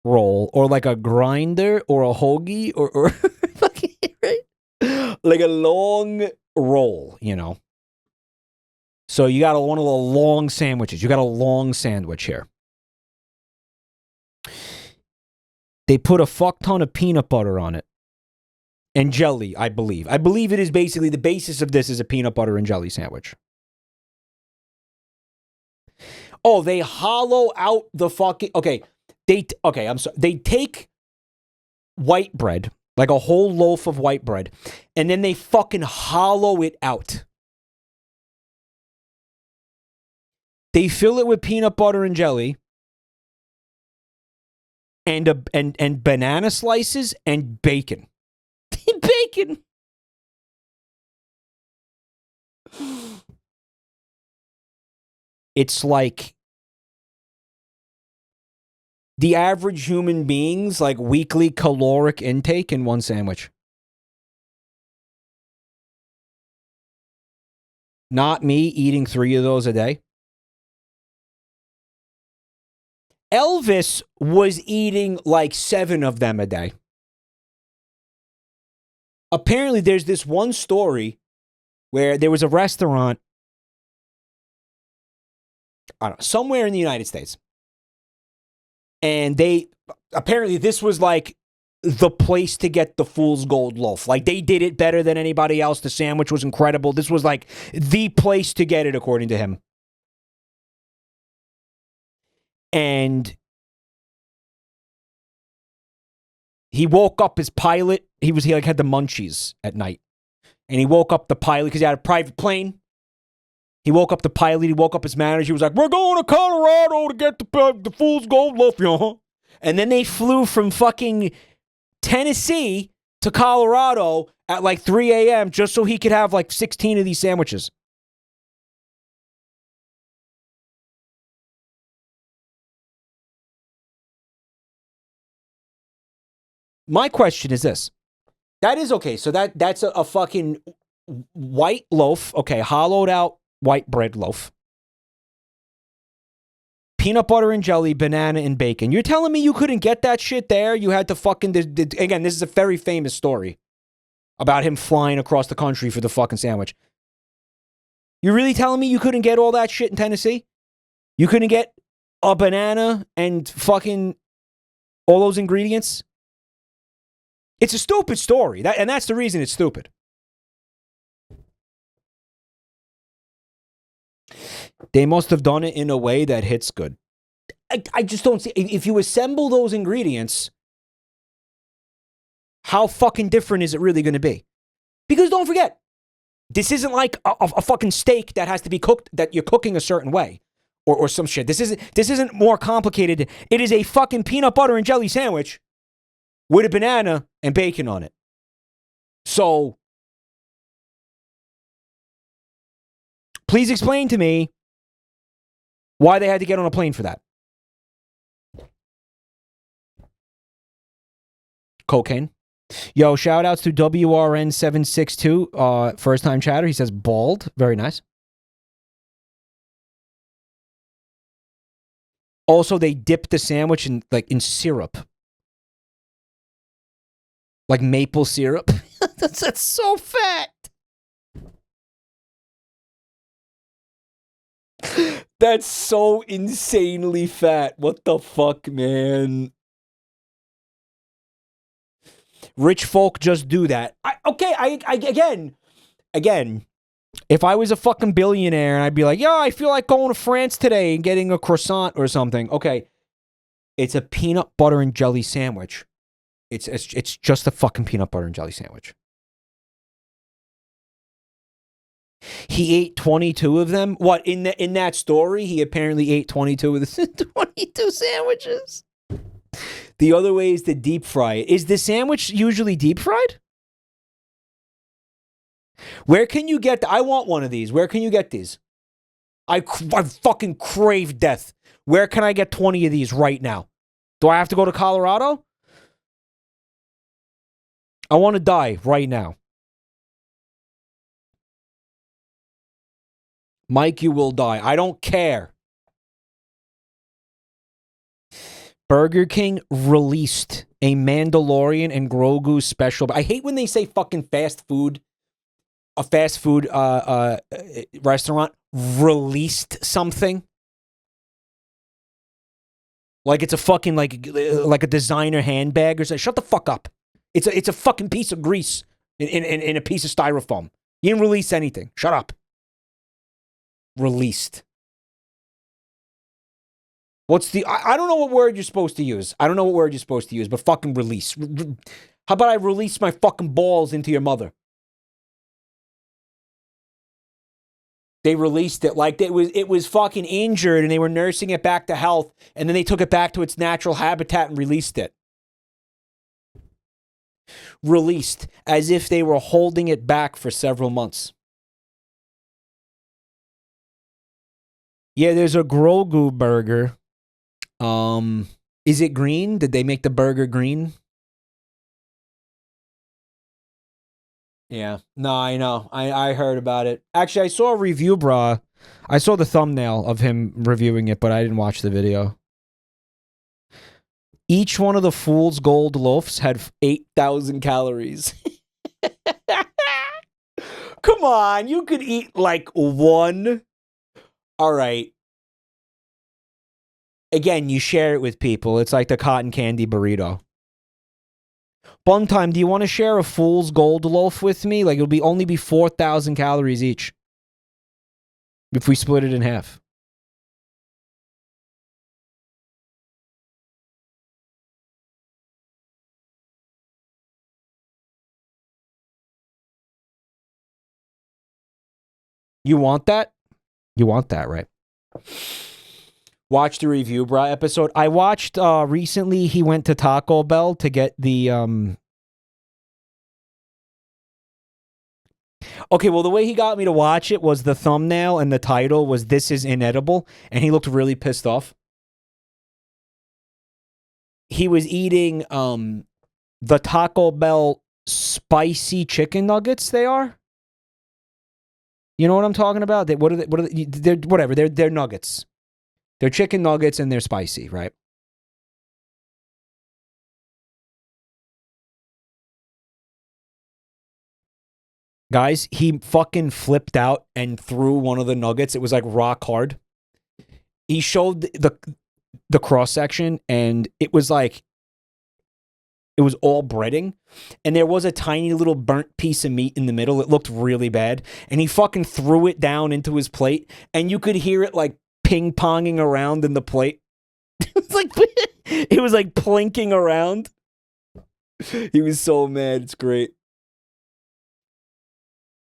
S1: roll or like a grinder or a hoagie or like a long roll, you know. So you got one of the long sandwiches. You got a long sandwich here. They put a fuck ton of peanut butter on it. And jelly, I believe. I believe it is basically the basis of this is a peanut butter and jelly sandwich. Oh, they hollow out the fucking... Okay, I'm sorry. They take white bread, like a whole loaf of white bread, and then they fucking hollow it out. They fill it with peanut butter and jelly, and banana slices and bacon. Bacon. It's like the average human being's like weekly caloric intake in one sandwich. Not me eating 3 of those a day. Elvis was eating like 7 of them a day. Apparently, there's this one story where there was a restaurant, I don't know, somewhere in the United States. And apparently this was like the place to get the Fool's Gold Loaf. Like they did it better than anybody else. The sandwich was incredible. This was like the place to get it, according to him. And he woke up his pilot. He had the munchies at night. And he woke up the pilot because he had a private plane. He woke up the pilot. He woke up his manager. He was like, "We're going to Colorado to get the Fool's Gold Loaf, yo." And then they flew from fucking Tennessee to Colorado at like 3 a.m. just so he could have like 16 of these sandwiches. My question is this. That is okay. So that's a fucking white loaf. Okay, hollowed out white bread loaf. Peanut butter and jelly, banana and bacon. You're telling me you couldn't get that shit there? You had to fucking... Again, this is a very famous story about him flying across the country for the fucking sandwich. You're really telling me you couldn't get all that shit in Tennessee? You couldn't get a banana and fucking all those ingredients? It's a stupid story. And that's the reason it's stupid. They must have done it in a way that hits good. I just don't see... If you assemble those ingredients, how fucking different is it really going to be? Because don't forget, this isn't like a fucking steak that has to be cooked, that you're cooking a certain way. Or some shit. This isn't more complicated. It is a fucking peanut butter and jelly sandwich with a banana and bacon on it. So, please explain to me why they had to get on a plane for that. Cocaine. Yo, shout outs to WRN762, first time chatter. He says bald. Very nice. Also, they dipped the sandwich in syrup. Like maple syrup. That's so fat. That's so insanely fat. What the fuck, man? Rich folk just do that. Again, if I was a fucking billionaire and I'd be like, "Yo, I feel like going to France today and getting a croissant or something." Okay, it's a peanut butter and jelly sandwich. It's just a fucking peanut butter and jelly sandwich. He ate 22 of them. What, in that story, he apparently ate 22 of the 22 sandwiches. The other way is to deep fry it. Is the sandwich usually deep fried? Where can you get I want one of these. Where can you get these? I fucking crave death. Where can I get 20 of these right now? Do I have to go to Colorado? I want to die right now. Mike, you will die. I don't care. Burger King released a Mandalorian and Grogu special. I hate when they say fucking fast food. A fast food restaurant released something. Like it's a fucking like a designer handbag or something. Shut the fuck up. It's a fucking piece of grease in a piece of styrofoam. You didn't release anything. Shut up. Released. What's the... I don't know what word you're supposed to use. I don't know what word you're supposed to use, but fucking release. How about I release my fucking balls into your mother? They released it like it was fucking injured and they were nursing it back to health, and then they took it back to its natural habitat and released it. Released as if they were holding it back for several months. Yeah, there's a Grogu burger. Is it green? Did they make the burger green? Yeah. No, I know. I heard about it. Actually, I saw a review, brah. I saw the thumbnail of him reviewing it, but I didn't watch the video. Each one of the Fool's Gold loaves had 8,000 calories. Come on, you could eat like one. All right. Again, you share it with people. It's like the cotton candy burrito. Bun time, do you want to share a Fool's Gold loaf with me? Like, it'll only be 4,000 calories each. If we split it in half. You want that? You want that, right? Watch the review, bro, episode. I watched recently. He went to Taco Bell to get the Okay, well, the way he got me to watch it was the thumbnail and the title was "This is inedible," and he looked really pissed off. He was eating the Taco Bell spicy chicken nuggets. They are. You know what I'm talking about? What are they? They're whatever. They're nuggets. They're chicken nuggets and they're spicy, right? Guys, he fucking flipped out and threw one of the nuggets. It was like rock hard. He showed the cross section and it was like it was all breading and there was a tiny little burnt piece of meat in the middle. It looked really bad. And he fucking threw it down into his plate and you could hear it like ping-ponging around in the plate. It was like plinking around. He was so mad. It's great.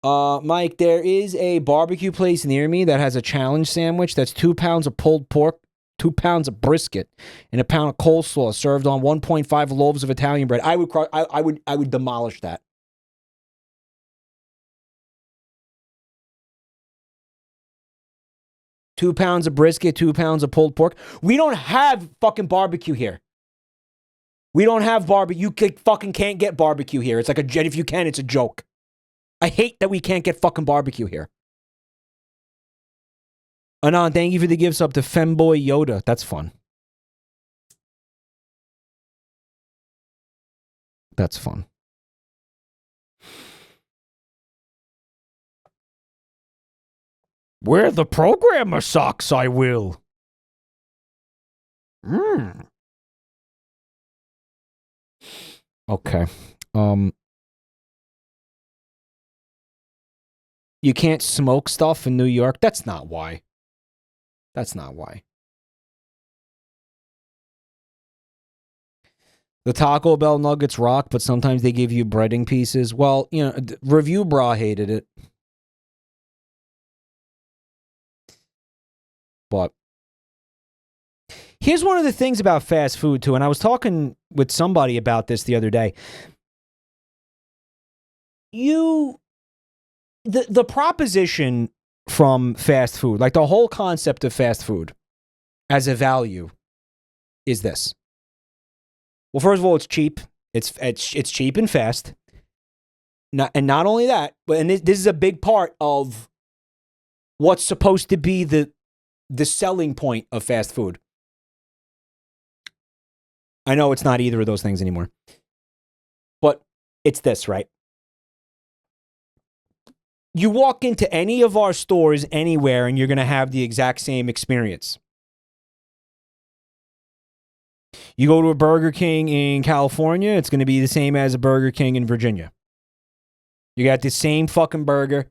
S1: Mike, there is a barbecue place near me that has a challenge sandwich that's 2 pounds of pulled pork, 2 pounds of brisket, and a pound of coleslaw served on 1.5 loaves of Italian bread. I would demolish that. $2 pounds of brisket, 2 pounds of pulled pork. We don't have fucking barbecue here. We don't have barbecue. You fucking can't get barbecue here. It's like if you can, it's a joke. I hate that we can't get fucking barbecue here. Anon, thank you for the gifts up to Femboy Yoda. That's fun. That's fun. Wear the programmer socks, I will. Okay. You can't smoke stuff in New York? That's not why. That's not why. The Taco Bell nuggets rock, but sometimes they give you breading pieces. Well, you know, Review Bra hated it. But here's one of the things about fast food, too, and I was talking with somebody about this the other day. The proposition from fast food, like the whole concept of fast food as a value is this. Well, first of all, it's cheap. It's cheap and fast. Not only that, but this is a big part of what's supposed to be the selling point of fast food. I know it's not either of those things anymore. But it's this, right? You walk into any of our stores anywhere and you're going to have the exact same experience. You go to a Burger King in California, it's going to be the same as a Burger King in Virginia. You got the same fucking burger.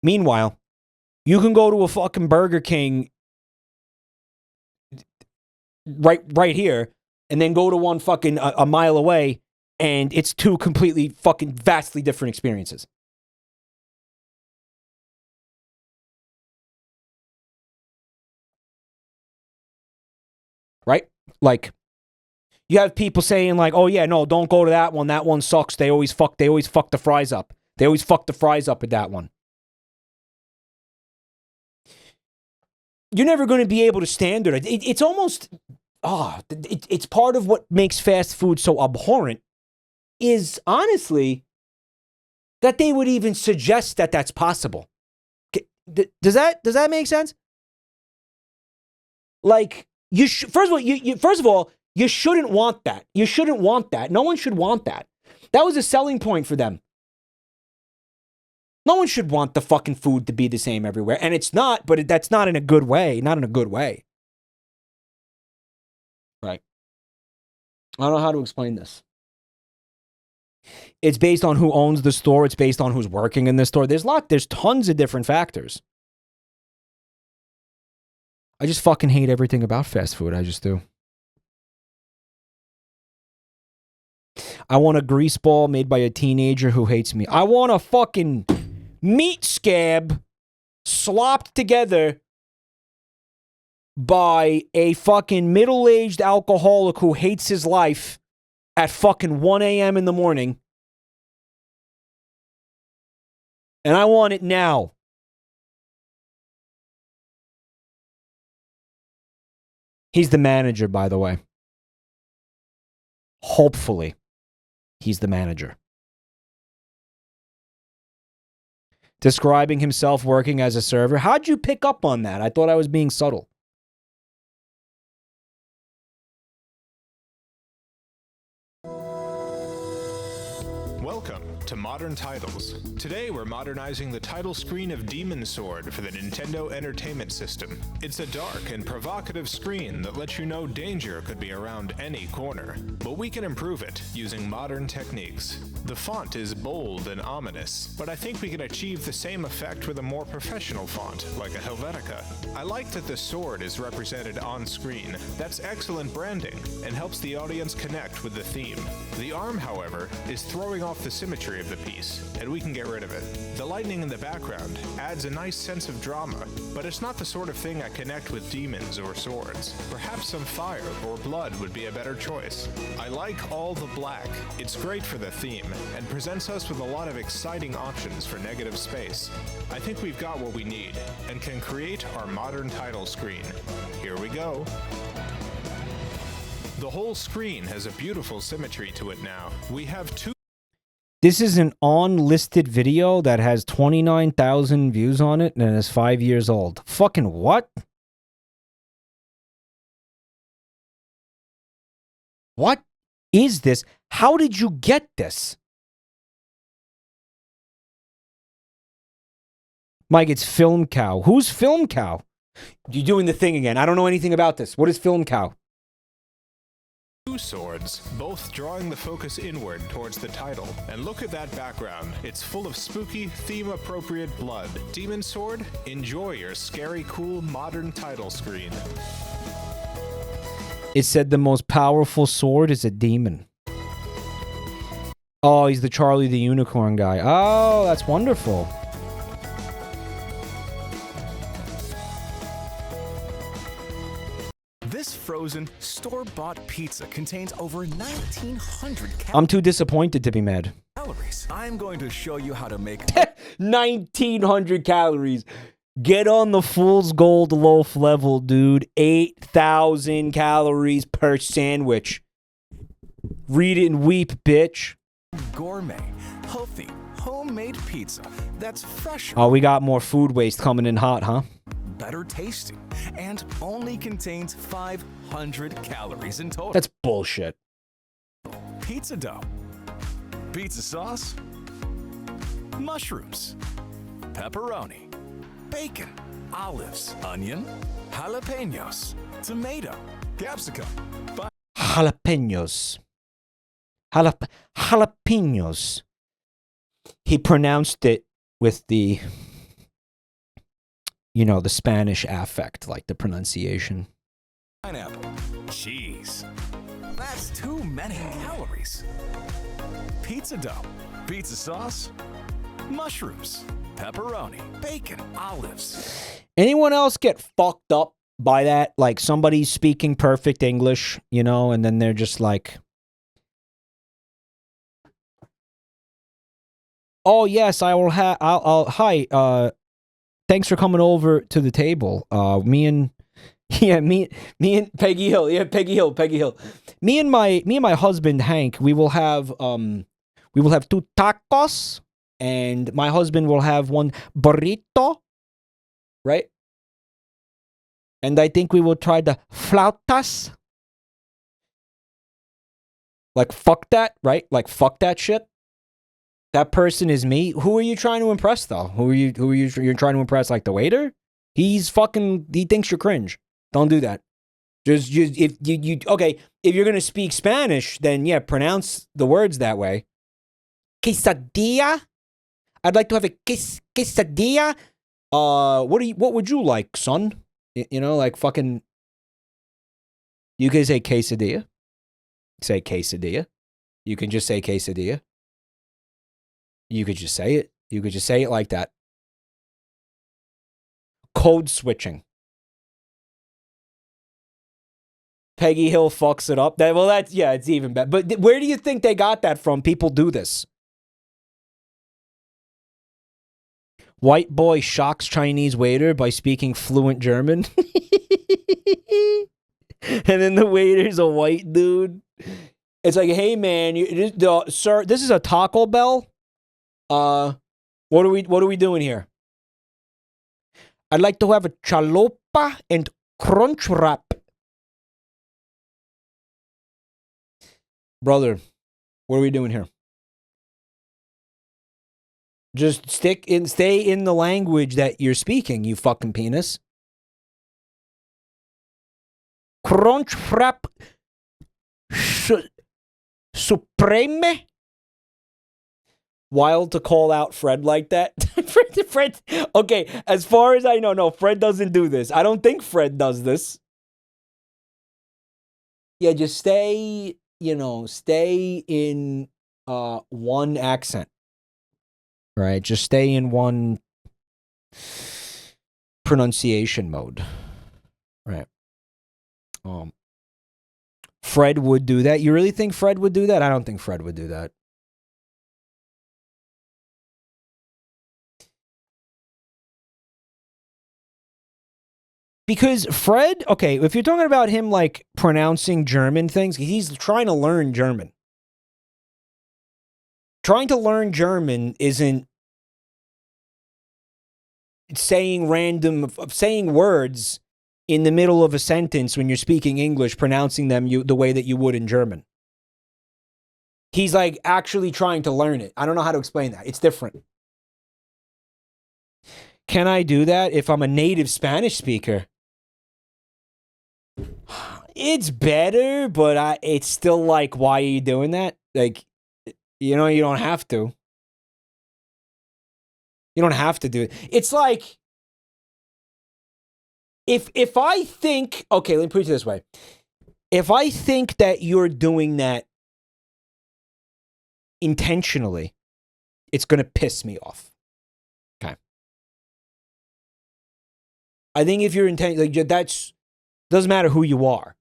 S1: Meanwhile, you can go to a fucking Burger King right here and then go to one fucking a mile away, and it's two completely fucking vastly different experiences. Right? Like, you have people saying like, "Oh yeah, no, don't go to that one. That one sucks. They always fuck the fries up. They always fuck the fries up at that one." You're never going to be able to standardize. It's almost, it's part of what makes fast food so abhorrent is honestly that they would even suggest that that's possible. Does that make sense? Like, first of all, you shouldn't want that. You shouldn't want that. No one should want that. That was a selling point for them. No one should want the fucking food to be the same everywhere. And it's not, but that's not in a good way. Not in a good way. Right. I don't know how to explain this. It's based on who owns the store. It's based on who's working in the store. There's tons of different factors. I just fucking hate everything about fast food. I just do. I want a grease ball made by a teenager who hates me. I want a fucking meat scab slopped together by a fucking middle-aged alcoholic who hates his life at fucking 1 a.m. in the morning. And I want it now. He's the manager, by the way. Hopefully, he's the manager. Describing himself working as a server. How'd you pick up on that? I thought I was being subtle.
S20: Welcome to Modern Titles. Today we're modernizing the title screen of Demon Sword for the Nintendo Entertainment System. It's a dark and provocative screen that lets you know danger could be around any corner, but we can improve it using modern techniques. The font is bold and ominous, but I think we can achieve the same effect with a more professional font, like a Helvetica. I like that the sword is represented on screen. That's excellent branding and helps the audience connect with the theme. The arm, however, is throwing off the symmetry of the piece, and we can get rid of it. The lightning in the background adds a nice sense of drama, but it's not the sort of thing I connect with demons or swords. Perhaps some fire or blood would be a better choice. I like all the black. It's great for the theme, and presents us with a lot of exciting options for negative space. I think we've got what we need, and can create our modern title screen. Here we go. The whole screen has a beautiful symmetry to it now. We have two.
S1: This is an unlisted video that has 29,000 views on it and is 5 years old. Fucking what? What is this? How did you get this? Mike, it's Film Cow. Who's Film Cow? You're doing the thing again. I don't know anything about this. What is Film Cow?
S20: Two swords, both drawing the focus inward towards the title. And look at that background. It's full of spooky, theme-appropriate blood. Demon Sword, enjoy your scary, cool, modern title screen.
S1: It said the most powerful sword is a demon. Oh, he's the Charlie the Unicorn guy. Oh, that's wonderful.
S15: frozen, store-bought pizza contains over 1,900
S1: I'm too disappointed to be mad.
S15: calories. I'm going to show you how to make
S1: 1,900 calories. Get on the fool's gold loaf level, dude. 8,000 calories per sandwich. Read it and weep, bitch.
S15: gourmet, healthy, homemade pizza that's fresher,
S1: Oh, we got more food waste coming in hot, huh?
S15: better tasting, and only contains 500 calories in total.
S1: That's bullshit.
S15: Pizza dough, pizza sauce, mushrooms, pepperoni, bacon, olives, onion, jalapenos, tomato, capsicum,
S1: Jalapenos. Jalapenos. He pronounced it with the, you know, the Spanish affect, like the pronunciation.
S15: pineapple, cheese. That's too many calories. Pizza dough, pizza sauce, mushrooms, pepperoni, bacon, olives.
S1: Anyone else get fucked up by that? Like somebody's speaking perfect English, you know, and then they're just like, oh yes, I will have, hi, thanks for coming over to the table. Me and Peggy Hill. Yeah, Peggy Hill. Me and my husband Hank, we will have 2 tacos, and my husband will have 1 burrito, right? And I think we will try the flautas. Like fuck that, right? Like fuck that shit. That person is me. Who are you trying to impress though? You're trying to impress, like the waiter? He thinks you're cringe. Don't do that. Just if you okay, if you're gonna speak Spanish, then yeah, pronounce the words that way. Quesadilla? I'd like to have a quesadilla. What would you like, son? You know, like fucking. You can say quesadilla. Say quesadilla. You can just say quesadilla. You could just say it. You could just say it like that. Code switching. Peggy Hill fucks it up. It's even better. But where do you think they got that from? People do this. White boy shocks Chinese waiter by speaking fluent German. And then the waiter's a white dude. It's like, hey man, sir, this is a Taco Bell. What are we doing here? I'd like to have a chalupa and crunch wrap. Brother, what are we doing here? Just stay in the language that you're speaking, you fucking penis. Crunch wrap supreme. Wild to call out Fred like that. Fred. Okay, as far as I know, no, Fred doesn't do this. I don't think Fred does this. Yeah, just stay in one accent. Right? Just stay in one pronunciation mode. Right. Fred would do that. You really think Fred would do that? I don't think Fred would do that. Because Fred, okay, if you're talking about him like pronouncing German things, he's trying to learn German. Trying to learn German isn't saying words in the middle of a sentence when you're speaking English, pronouncing them the way that you would in German. He's like actually trying to learn it. I don't know how to explain that. It's different. Can I do that if I'm a native Spanish speaker? It's better, but it's still like, why are you doing that? Like, you know, you don't have to. You don't have to do it. It's like, if I think, okay, let me put it this way. If I think that you're doing that intentionally, it's going to piss me off. Okay. I think if you're like, doesn't matter who you are.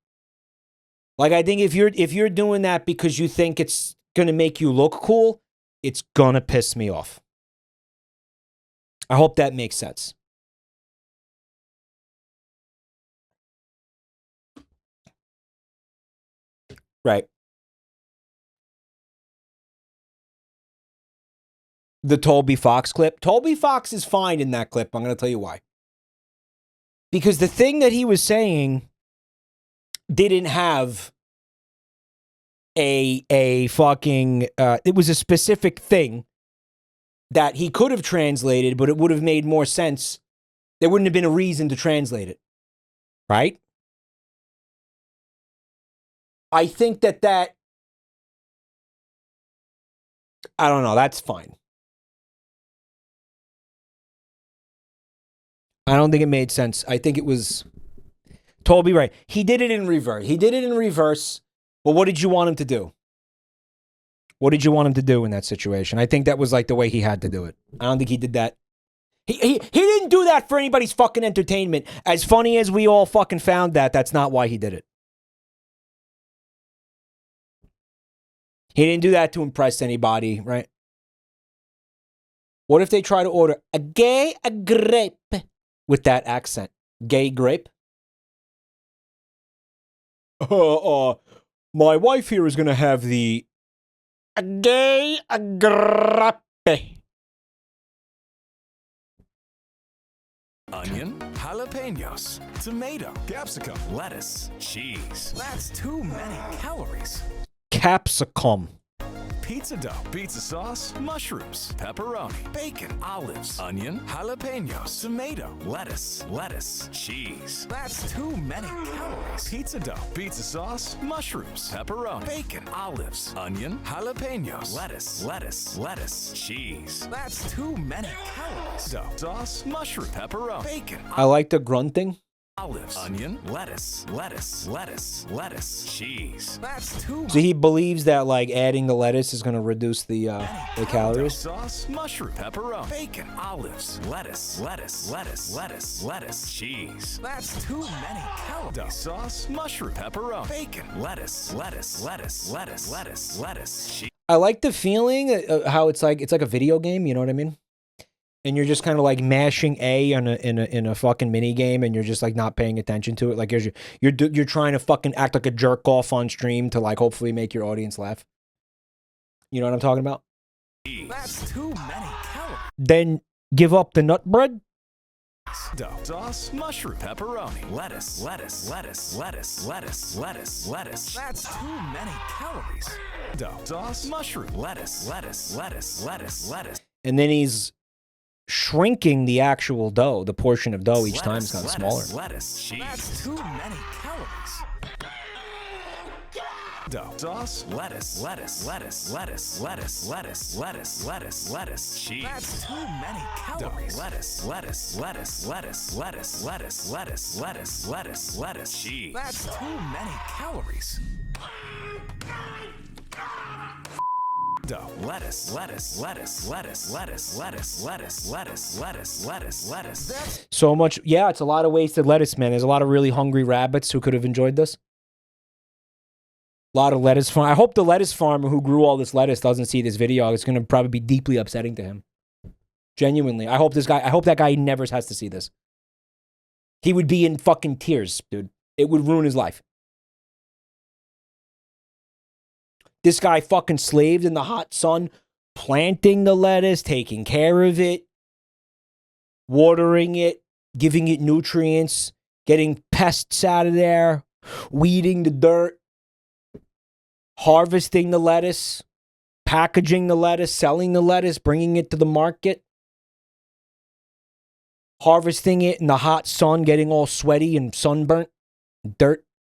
S1: Like, I think if you're doing that because you think it's gonna make you look cool, it's gonna piss me off. I hope that makes sense. Right. The Toby Fox clip. Toby Fox is fine in that clip. I'm going to tell you why. Because the thing that he was saying didn't have a fucking... it was a specific thing that he could have translated, but it would have made more sense. There wouldn't have been a reason to translate it. Right? I think that... I don't know. That's fine. I don't think it made sense. I think it was Toby right. He did it in reverse. But what did you want him to do? What did you want him to do in that situation? I think that was like the way he had to do it. I don't think he did that. He didn't do that for anybody's fucking entertainment. As funny as we all fucking found that, that's not why he did it. He didn't do that to impress anybody, right? What if they try to order a grape with that accent? Gay grape? My wife here is going to have the gay grape.
S15: Onion, jalapenos, tomato, capsicum, lettuce, cheese. That's too many calories.
S1: Capsicum.
S15: Pizza dough, pizza sauce, mushrooms, pepperoni, bacon, olives, onion, jalapenos, tomato, lettuce, cheese. That's too many calories. Pizza dough, pizza sauce, mushrooms, pepperoni, bacon, olives, onion, jalapenos, lettuce, cheese. That's too many calories. Dough, sauce, mushroom, pepperoni, bacon.
S1: I like the grunting.
S15: Olives, onion, lettuce, cheese. That's too.
S1: So he believes that like adding the lettuce is going to reduce the calories.
S15: Sauce, mushroom, pepperoni, bacon, olives, lettuce, cheese. That's too many calories. Sauce, mushroom, pepperoni, bacon, lettuce, cheese.
S1: I like the feeling how it's like a video game. You know what I mean? And you're just kind of like mashing A in a fucking mini game, and you're just like not paying attention to it. Like you're trying to fucking act like a jerk off on stream to like hopefully make your audience laugh. You know what I'm talking about?
S15: That's too many calories.
S1: Then give up the nut bread.
S15: Dough, sauce, mushroom, pepperoni, lettuce. That's too many calories. Dough, sauce, mushroom, lettuce.
S1: And then he's shrinking the actual dough, the portion of dough each time has gotten smaller.
S15: That's too many calories. Dough, sauce, lettuce, cheese. That's too many calories. Lettuce, cheese. That's too many calories. Dough, lettuce.
S1: So much, yeah, it's a lot of wasted lettuce, man. There's a lot of really hungry rabbits who could have enjoyed this. A lot of lettuce farm. I hope the lettuce farmer who grew all this lettuce doesn't see this video. It's going to probably be deeply upsetting to him. Genuinely. I hope that guy never has to see this. He would be in fucking tears, dude. It would ruin his life. This guy fucking slaved in the hot sun, planting the lettuce, taking care of it, watering it, giving it nutrients, getting pests out of there, weeding the dirt, harvesting the lettuce, packaging the lettuce, selling the lettuce, bringing it to the market, harvesting it in the hot sun, getting all sweaty and sunburnt,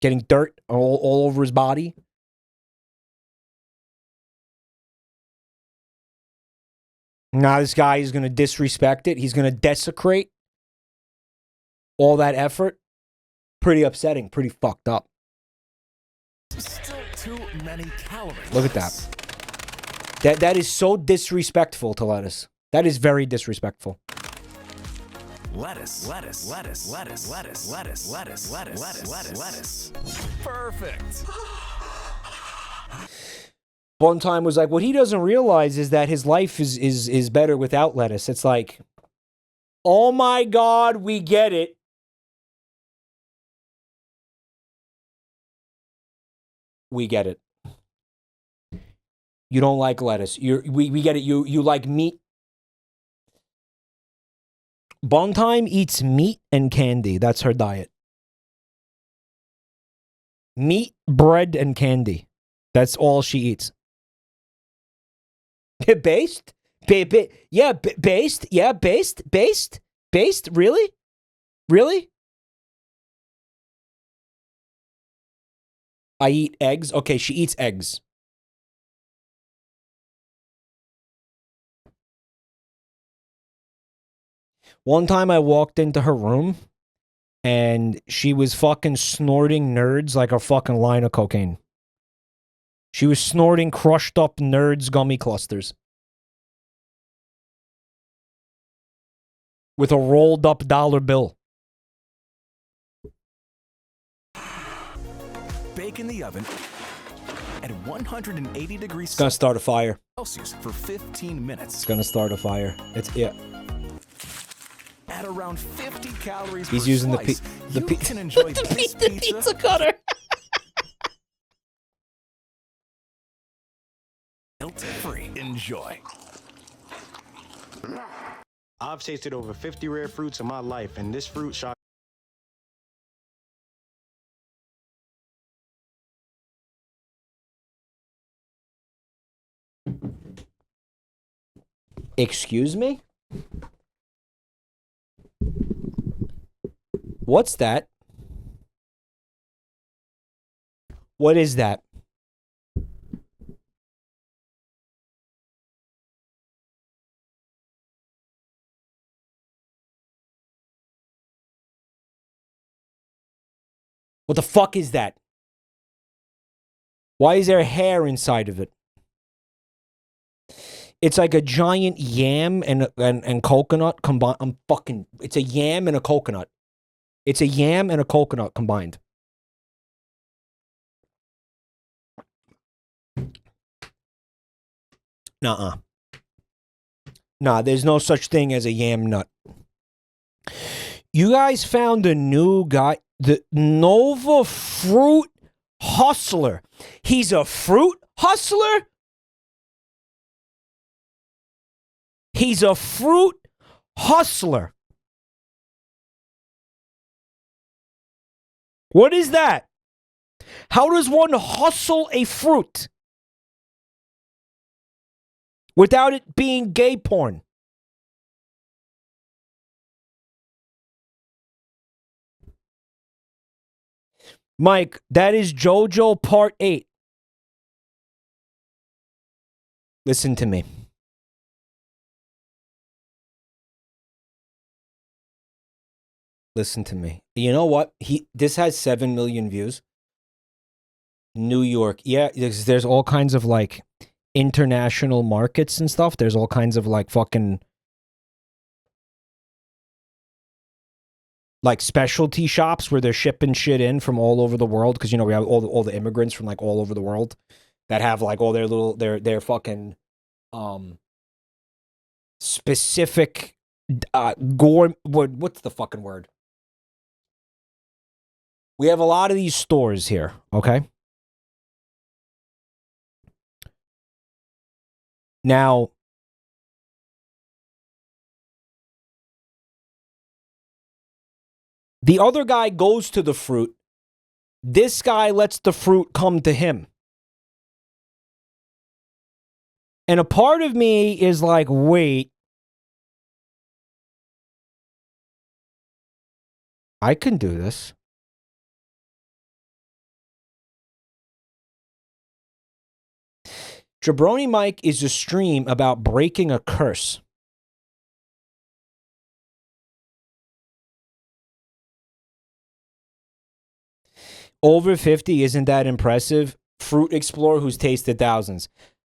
S1: getting dirt all over his body. Now this guy is going to disrespect it. He's going to desecrate all that effort. Pretty upsetting. Pretty fucked up.
S15: Still too many calories.
S1: Look at that. That is so disrespectful to lettuce. That is very disrespectful.
S15: lettuce, lettuce, lettuce, lettuce, lettuce, lettuce, lettuce, lettuce, lettuce, lettuce. Perfect.
S1: One time was like, what he doesn't realize is that his life is better without lettuce. It's like, oh my God, we get it. We get it. You don't like lettuce. We get it. You like meat. Bontime eats meat and candy. That's her diet. Meat, bread, and candy. That's all she eats. Based? Yeah, based? Yeah, based? Based? Based? Really? Really? I eat eggs? Okay, she eats eggs. One time I walked into her room and she was fucking snorting nerds like a fucking line of cocaine. She was snorting crushed up nerds gummy clusters. With a rolled up dollar bill.
S15: Bake in the oven at 180 degrees
S1: It's gonna start a fire.
S15: Celsius for 15 minutes.
S1: It's gonna start a fire. Yeah.
S15: At around 50 calories
S1: He's
S15: per
S1: using
S15: slice,
S1: the
S15: you can enjoy
S1: the
S15: this
S1: pizza cutter.
S15: Guilt-free. Enjoy.
S16: I've tasted over 50 rare fruits in my life, and this fruit shot.
S1: Excuse me? What's that? What is that? What the fuck is that? Why is there hair inside of it? It's like a giant yam and coconut combined. It's a yam and a coconut. It's a yam and a coconut combined. Nuh-uh. Nah, there's no such thing as a yam nut. You guys found a new guy, the Nova Fruit Hustler. He's a fruit hustler? He's a fruit hustler. What is that? How does one hustle a fruit without it being gay porn? Mike, that is JoJo Part 8. Listen to me. Listen to me. You know what? This has 7 million views. New York. Yeah, there's all kinds of like international markets and stuff. There's all kinds of like fucking like specialty shops where they're shipping shit in from all over the world, because you know we have all the immigrants from like all over the world that have like all their little their fucking specific what's the fucking word? We have a lot of these stores here, okay? Now, the other guy goes to the fruit. This guy lets the fruit come to him. And a part of me is like, wait, I can do this. Jabronimike is a stream about breaking a curse. Over 50, isn't that impressive? Fruit Explorer who's tasted thousands.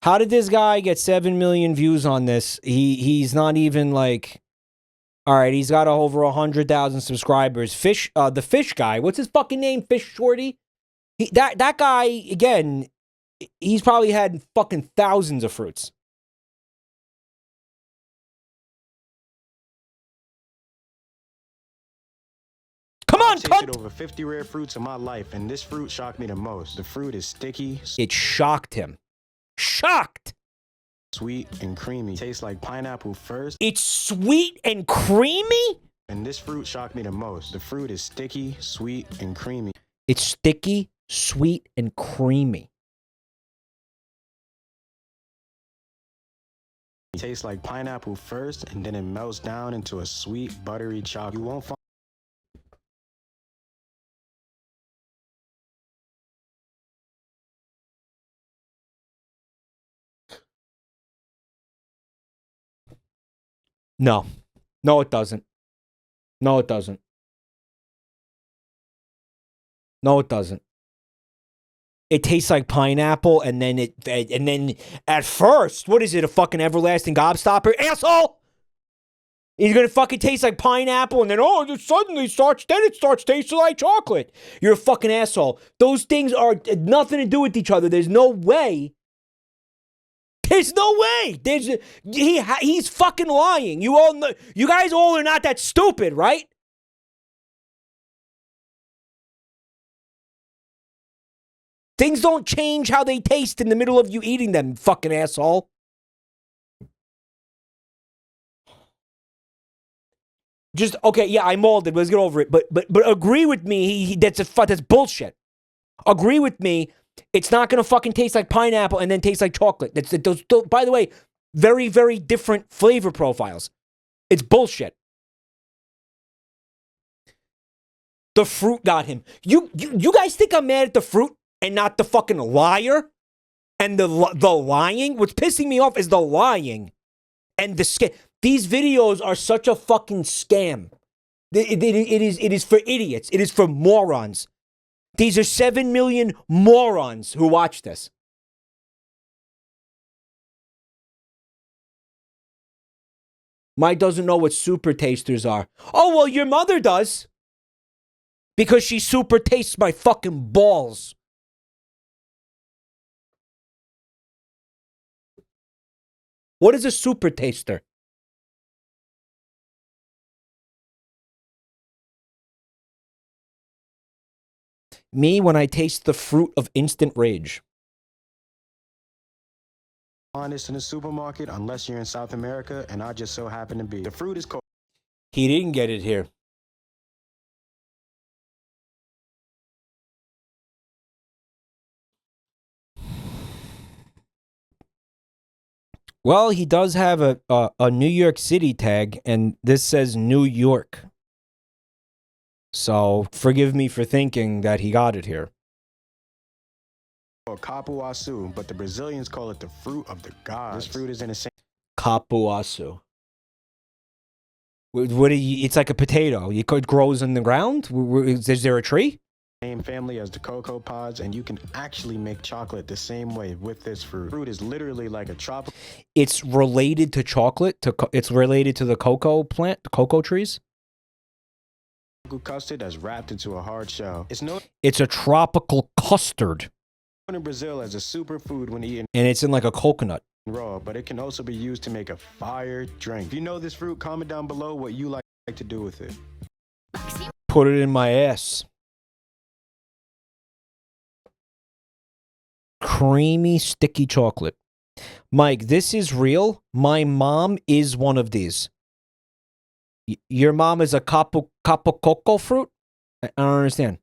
S1: How did this guy get 7 million views on this? He's not even like... All right, he's got over 100,000 subscribers. Fish, the fish guy. What's his fucking name? Fish Shorty. That guy again. He's probably had fucking thousands of fruits. Come on,
S16: I've tasted over 50 rare fruits in my life, and this fruit shocked me the most. The fruit is sticky.
S1: It shocked him. Shocked.
S16: Sweet and creamy. Tastes like pineapple first.
S1: It's sweet and creamy?
S16: And this fruit shocked me the most. The fruit is sticky, sweet, and creamy.
S1: It's sticky, sweet, and creamy.
S16: It tastes like pineapple first, and then it melts down into a sweet, buttery chocolate. You won't find
S1: No. No, it doesn't. No, it doesn't. No, it doesn't. It tastes like pineapple, and then at first, what is it, a fucking everlasting gobstopper? Asshole! It's gonna fucking taste like pineapple, and then, it suddenly starts tasting like chocolate. You're a fucking asshole. Those things are nothing to do with each other. There's no way. There's no way. He's fucking lying. You all know, you guys all are not that stupid, right? Things don't change how they taste in the middle of you eating them, fucking asshole. Just, okay, yeah, I molded. Let's get over it. But agree with me. That's bullshit. Agree with me. It's not going to fucking taste like pineapple and then taste like chocolate. Those, by the way, very, very different flavor profiles. It's bullshit. The fruit got him. You guys think I'm mad at the fruit and not the fucking liar and the lying? What's pissing me off is the lying and the scam. These videos are such a fucking scam. It is for idiots. It is for morons. These are 7 million morons who watch this. Mike doesn't know what super tasters are. Oh, well, your mother does. Because she super tastes my fucking balls. What is a super taster? Me when I taste the fruit of instant rage.
S16: find this in the supermarket unless you're in South America, and I just so happen to be. The fruit is called.
S1: He didn't get it here. Well, he does have a New York City tag, and this says New York. So forgive me for thinking that he got it here.
S16: Or capuaçu, but the Brazilians call it the fruit of the gods. This fruit is in the same.
S1: Capuaçu. It's like a potato. It grows in the ground? Is there a tree?
S16: Same family as the cocoa pods, and you can actually make chocolate the same way with this fruit. Fruit is literally like a tropical.
S1: It's related to chocolate. It's related to the cocoa plant, the cocoa trees.
S16: Custard that's wrapped into a hard shell.
S1: It's a tropical custard.
S16: In Brazil as a superfood when eaten.
S1: And it's in like a coconut.
S16: Raw, but it can also be used to make a fire drink. If you know this fruit, comment down below what you like to do with it.
S1: Put it in my ass. Creamy, sticky chocolate. Mike, this is real. My mom is one of these. Your mom is a capo coco fruit? I don't understand.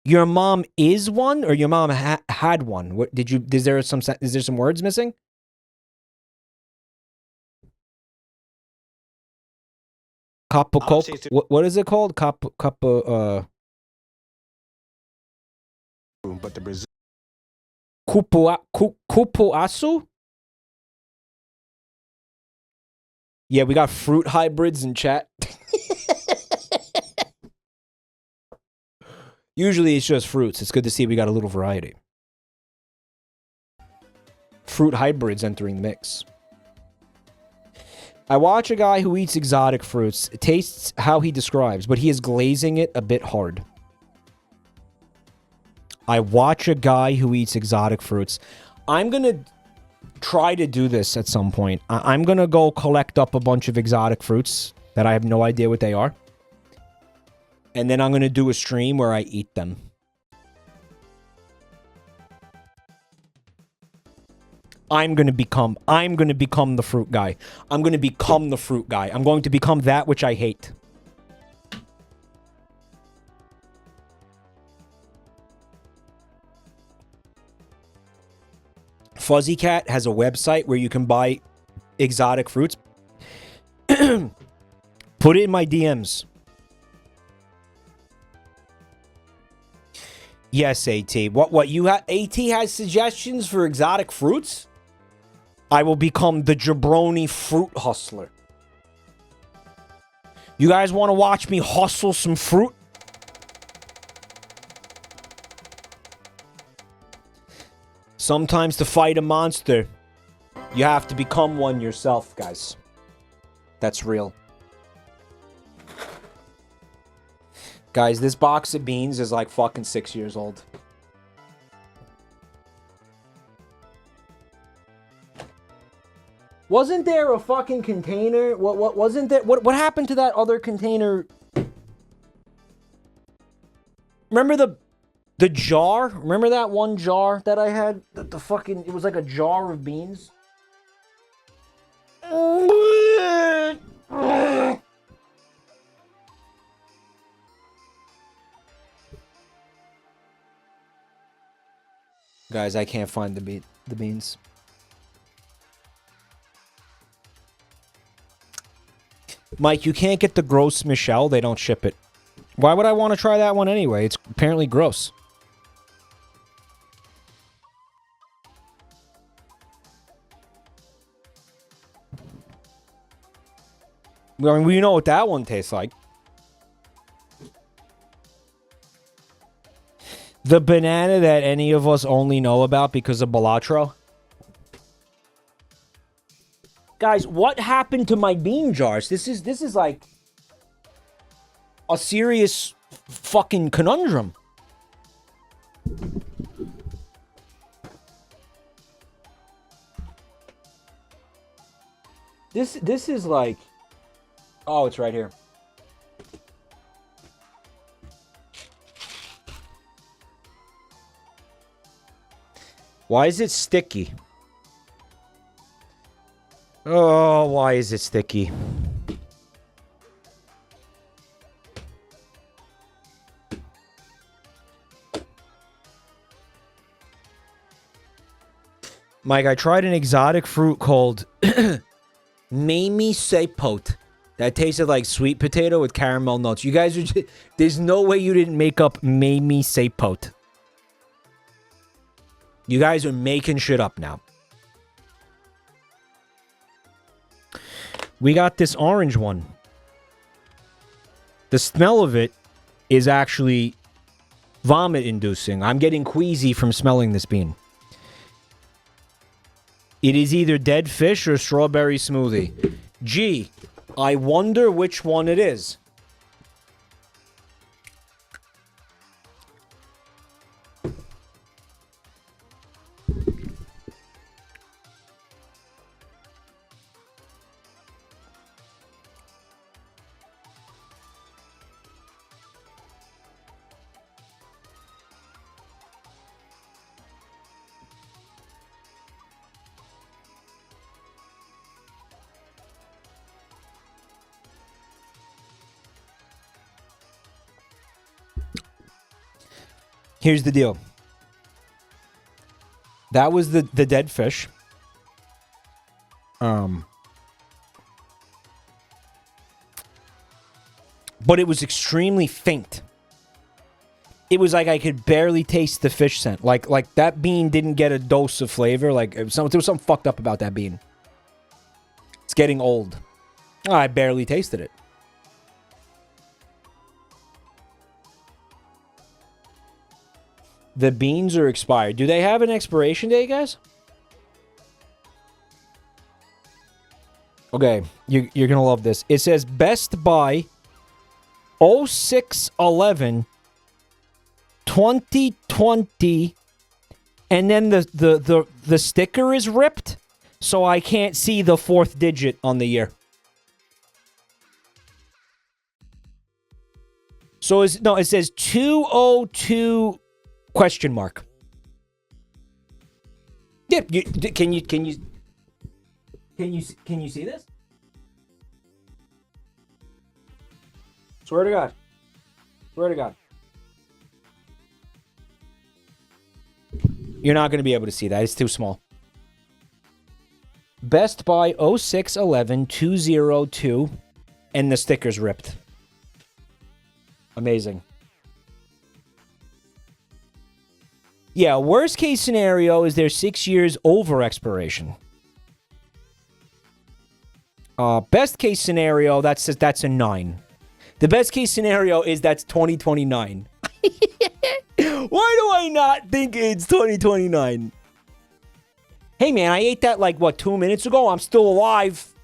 S1: Your mom is one, or your mom had one? What did you? Is there some words missing? Capo coco. What is it called? Capo.
S16: But the Brazil.
S1: Cupuaçu? Yeah, we got fruit hybrids in chat. Usually it's just fruits. It's good to see we got a little variety. Fruit hybrids entering the mix. I watch a guy who eats exotic fruits. It tastes how he describes, but he is glazing it a bit hard. I watch a guy who eats exotic fruits. I'm going to try to do this at some point. I'm going to go collect up a bunch of exotic fruits that I have no idea what they are. And then I'm going to do a stream where I eat them. I'm going to become the fruit guy. I'm going to become the fruit guy. I'm going to become that which I hate. Fuzzy Cat has a website where you can buy exotic fruits. Put it in my DMs. Yes, AT. What you have? AT has suggestions for exotic fruits? I will become the Jabroni fruit hustler. You guys want to watch me hustle some fruit? Sometimes to fight a monster, you have to become one yourself, guys. That's real. Guys, this box of beans is like fucking 6 years old. Wasn't there a fucking container? What wasn't there? What happened to that other container? Remember the jar? Remember that one jar that I had? The fucking, it was like a jar of beans. Guys, I can't find the beans. Mike, you can't get the gross Michelle. They don't ship it. Why would I want to try that one anyway? It's apparently gross. I mean, we know what that one tastes like. The banana that any of us only know about because of Balatro. Guys, what happened to my bean jars? This is like a serious fucking conundrum. This is like, oh, it's right here. Why is it sticky? Oh, why is it sticky? Mike, I tried an exotic fruit called Mamie Sapote. That tasted like sweet potato with caramel nuts. You guys are just, there's no way you didn't make up Mamie Sapote. You guys are making shit up now. We got this orange one. The smell of it is actually vomit-inducing. I'm getting queasy from smelling this bean. It is either dead fish or strawberry smoothie. Gee, I wonder which one it is. Here's the deal. That was the dead fish. But it was extremely faint. It was like I could barely taste the fish scent. Like that bean didn't get a dose of flavor. Like there was something fucked up about that bean. It's getting old. Oh, I barely tasted it. The beans are expired. Do they have an expiration date, guys? Okay, you're gonna love this. It says Best Buy 0611 2020, and then the sticker is ripped, so I can't see the fourth digit on the year. So it says 202 question mark. Yeah, can you see this? Swear to God. Swear to God. You're not going to be able to see that. It's too small. Best Buy 0611 202, and the sticker's ripped. Amazing. Yeah, worst case scenario is they're 6 years over expiration. Best case scenario, that's a 9. The best case scenario is that's 2029. Why do I not think it's 2029? Hey man, I ate that like, what, 2 minutes ago? I'm still alive.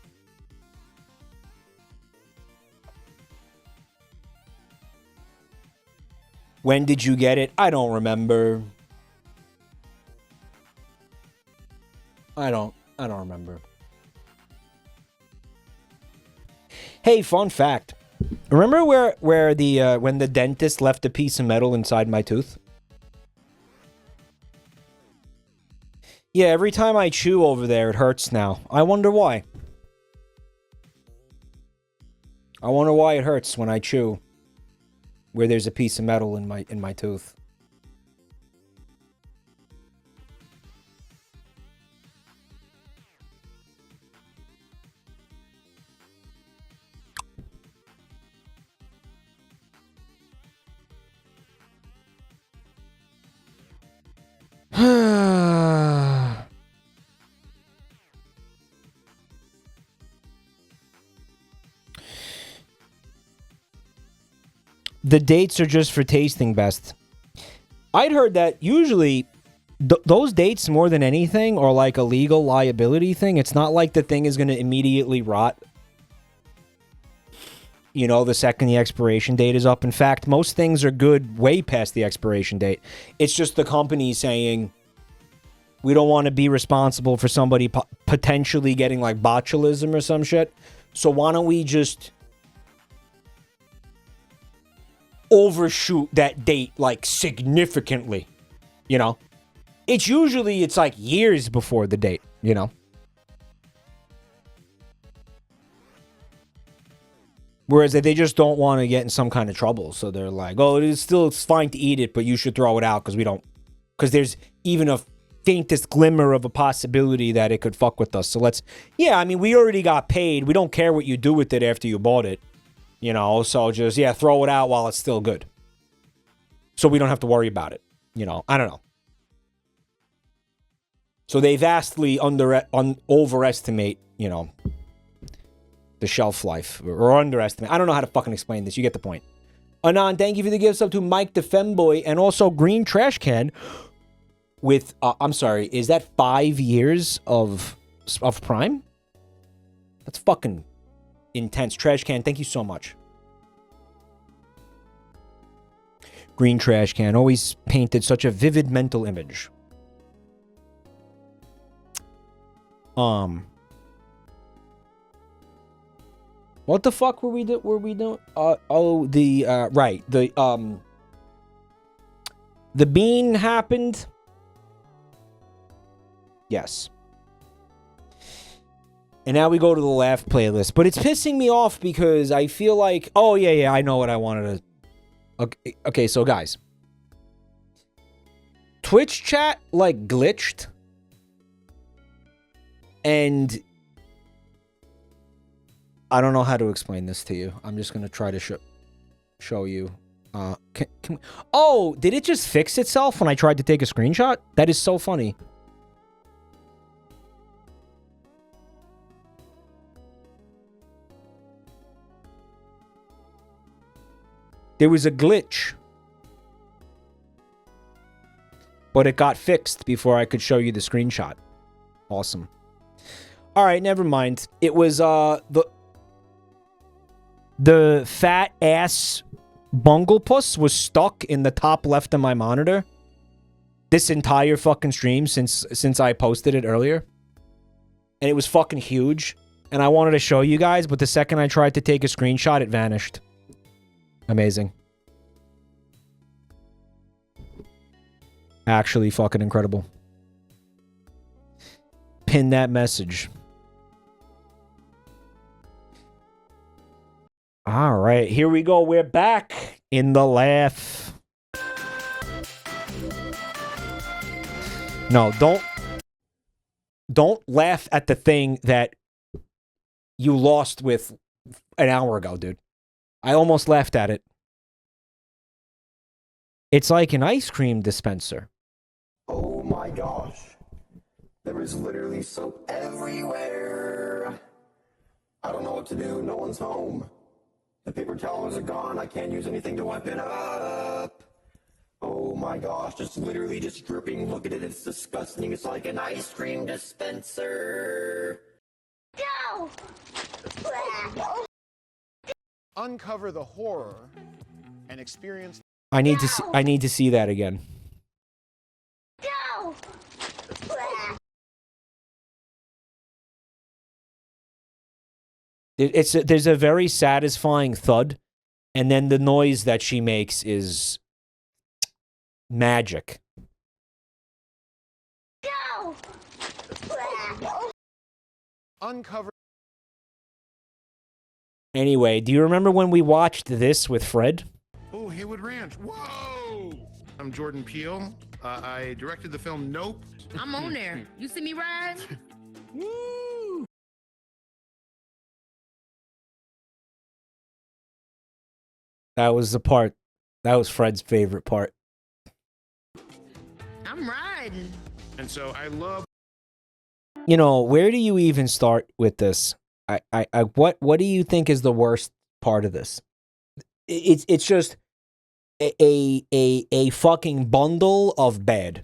S1: When did you get it? I don't remember. I don't remember. Hey, fun fact. Remember where the when the dentist left a piece of metal inside my tooth? Yeah, every time I chew over there, it hurts now. I wonder why. I wonder why it hurts when I chew where there's a piece of metal in my tooth. The dates are just for tasting best. I'd heard that usually those dates, more than anything, are like a legal liability thing. It's not like the thing is going to immediately rot, you know, the second the expiration date is up. In fact, most things are good way past the expiration date. It's just the company saying, we don't want to be responsible for somebody potentially getting like botulism or some shit. So why don't we just overshoot that date like significantly, you know? It's like years before the date, you know? Whereas they just don't want to get in some kind of trouble. So they're like, oh, it's fine to eat it, but you should throw it out because there's even a faintest glimmer of a possibility that it could fuck with us. So we already got paid. We don't care what you do with it after you bought it. You know, so just, throw it out while it's still good. So we don't have to worry about it. You know, I don't know. So they vastly overestimate, you know, the shelf life. Or underestimate. I don't know how to fucking explain this. You get the point. Anon, thank you for the gifts up to Mike the Femboy and also Green Trash Can with, I'm sorry, is that 5 years of Prime? That's fucking intense. Trash Can, thank you so much. Green Trash Can always painted such a vivid mental image. What the fuck were we doing? Right. The bean happened. Yes. And now we go to the laugh playlist. But it's pissing me off because I feel like... Oh, yeah, I know what I wanted to... Okay, so guys. Twitch chat, like, glitched. And... I don't know how to explain this to you. I'm just going to try to show you. Oh, did it just fix itself when I tried to take a screenshot? That is so funny. There was a glitch. But it got fixed before I could show you the screenshot. Awesome. All right, never mind. It was the fat ass bunglepuss was stuck in the top left of my monitor this entire fucking stream since I posted it earlier. And it was fucking huge. And I wanted to show you guys, but the second I tried to take a screenshot, it vanished. Amazing. Actually fucking incredible. Pin that message. All right, here we go. We're back in the laugh. No, don't laugh at the thing that you lost with an hour ago, dude. I almost laughed at it. It's like an ice cream dispenser.
S18: Oh my gosh. There is literally soap everywhere. I don't know what to do. No one's home. The paper towels are gone. I can't use anything to wipe it up. Oh my gosh, just literally just dripping. Look at it, it's disgusting. It's like an ice cream dispenser.
S11: Go!
S19: Uncover the horror and experience.
S1: I need to see that again.
S11: Go!
S1: There's a very satisfying thud, and then the noise that she makes is magic.
S11: Go!
S19: Uncover.
S1: Anyway, do you remember when we watched this with Fred?
S23: Oh, Haywood Ranch. Whoa! I'm Jordan Peele. I directed the film Nope.
S24: I'm on there. You see me ride?
S23: Woo!
S1: That was the part. That was Fred's favorite part.
S24: I'm riding.
S23: And so I love.
S1: You know, where do you even start with this? What do you think is the worst part of this? It's just a fucking bundle of bad.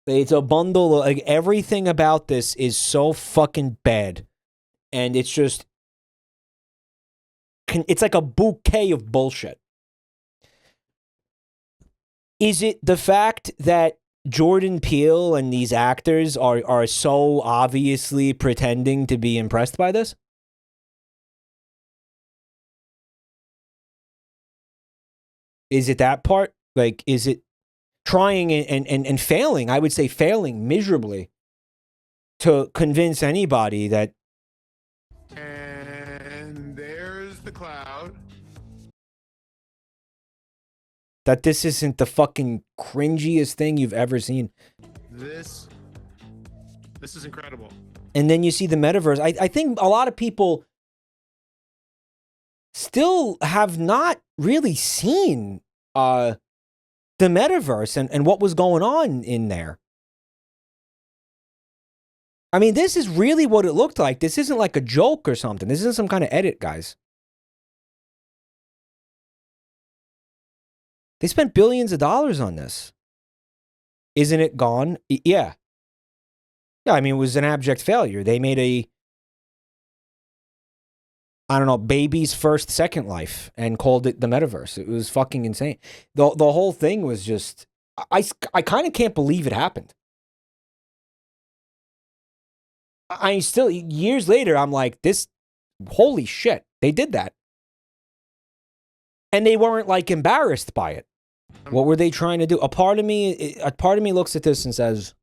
S1: It's a bundle of, like, everything about this is so fucking bad, and it's just it's like a bouquet of bullshit. Is it the fact that Jordan Peele and these actors are so obviously pretending to be impressed by this? Is it that part? Like, is it trying and failing? I would say failing miserably to convince anybody that.
S23: And there's the cloud.
S1: That this isn't the fucking cringiest thing you've ever seen.
S23: This is incredible.
S1: And then you see the metaverse. I think a lot of people still have not really seen the metaverse and what was going on in there. I mean, this is really what it looked like. This isn't like a joke or something. This isn't some kind of edit, guys. They spent billions of dollars on this. Isn't it gone? Yeah. Yeah, I mean, it was an abject failure. They made I don't know, baby's first Second Life and called it the metaverse. It was fucking insane. The whole thing was just, I kind of can't believe it happened. I still, years later, I'm like, holy shit, they did that. And they weren't like embarrassed by it. What were they trying to do? A part of me looks at this and says,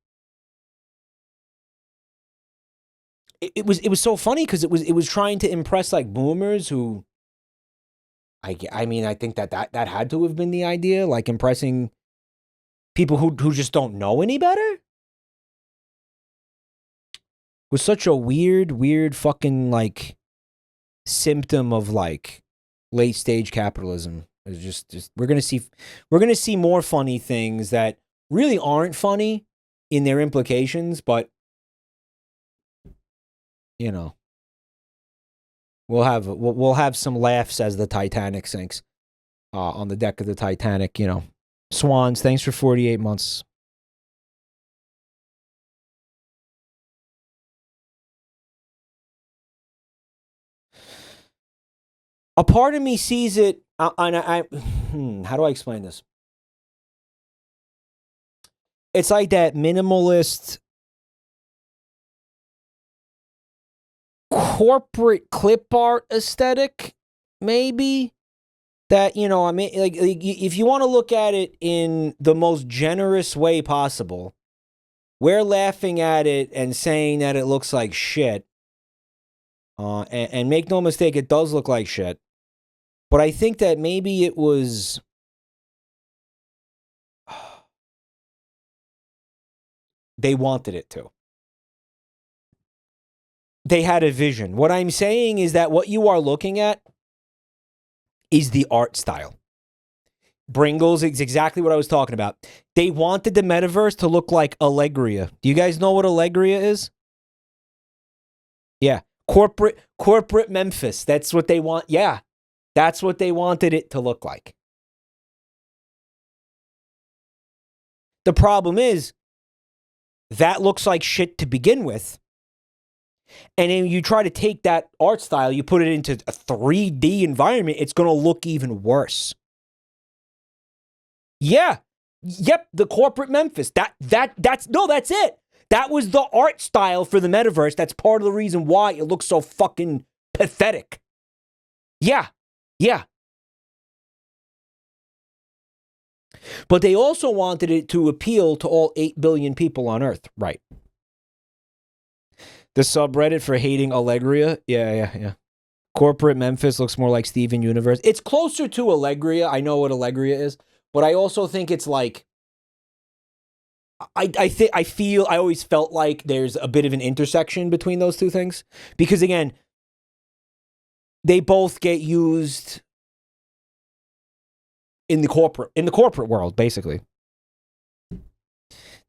S1: it was so funny because it was trying to impress like boomers who, I mean, I think that had to have been the idea, like impressing people who just don't know any better. It was such a weird fucking like symptom of like late stage capitalism. It's just we're gonna see more funny things that really aren't funny in their implications, but you know, we'll have some laughs as the Titanic sinks on the deck of the Titanic. You know, Swans, thanks for 48 months. A part of me sees it, how do I explain this? It's like that minimalist corporate clip art aesthetic, maybe. That, you know, I mean, like if you want to look at it in the most generous way possible, we're laughing at it and saying that it looks like shit. And make no mistake, it does look like shit. But I think that maybe it was... They wanted it to. They had a vision. What I'm saying is that what you are looking at is the art style. Bringles is exactly what I was talking about. They wanted the metaverse to look like Allegria. Do you guys know what Allegria is? Yeah. Corporate Memphis. That's what they want. Yeah. That's what they wanted it to look like. The problem is, that looks like shit to begin with. And then you try to take that art style, you put it into a 3D environment, it's going to look even worse. Yeah. Yep, the corporate Memphis. That's it. That was the art style for the metaverse. That's part of the reason why it looks so fucking pathetic. Yeah. Yeah. But they also wanted it to appeal to all 8 billion people on Earth. Right. The subreddit for hating Allegria. Yeah. Corporate Memphis looks more like Steven Universe. It's closer to Allegria. I know what Allegria is. But I also think it's like... I always felt like there's a bit of an intersection between those two things. Because again, they both get used... in the corporate world, basically.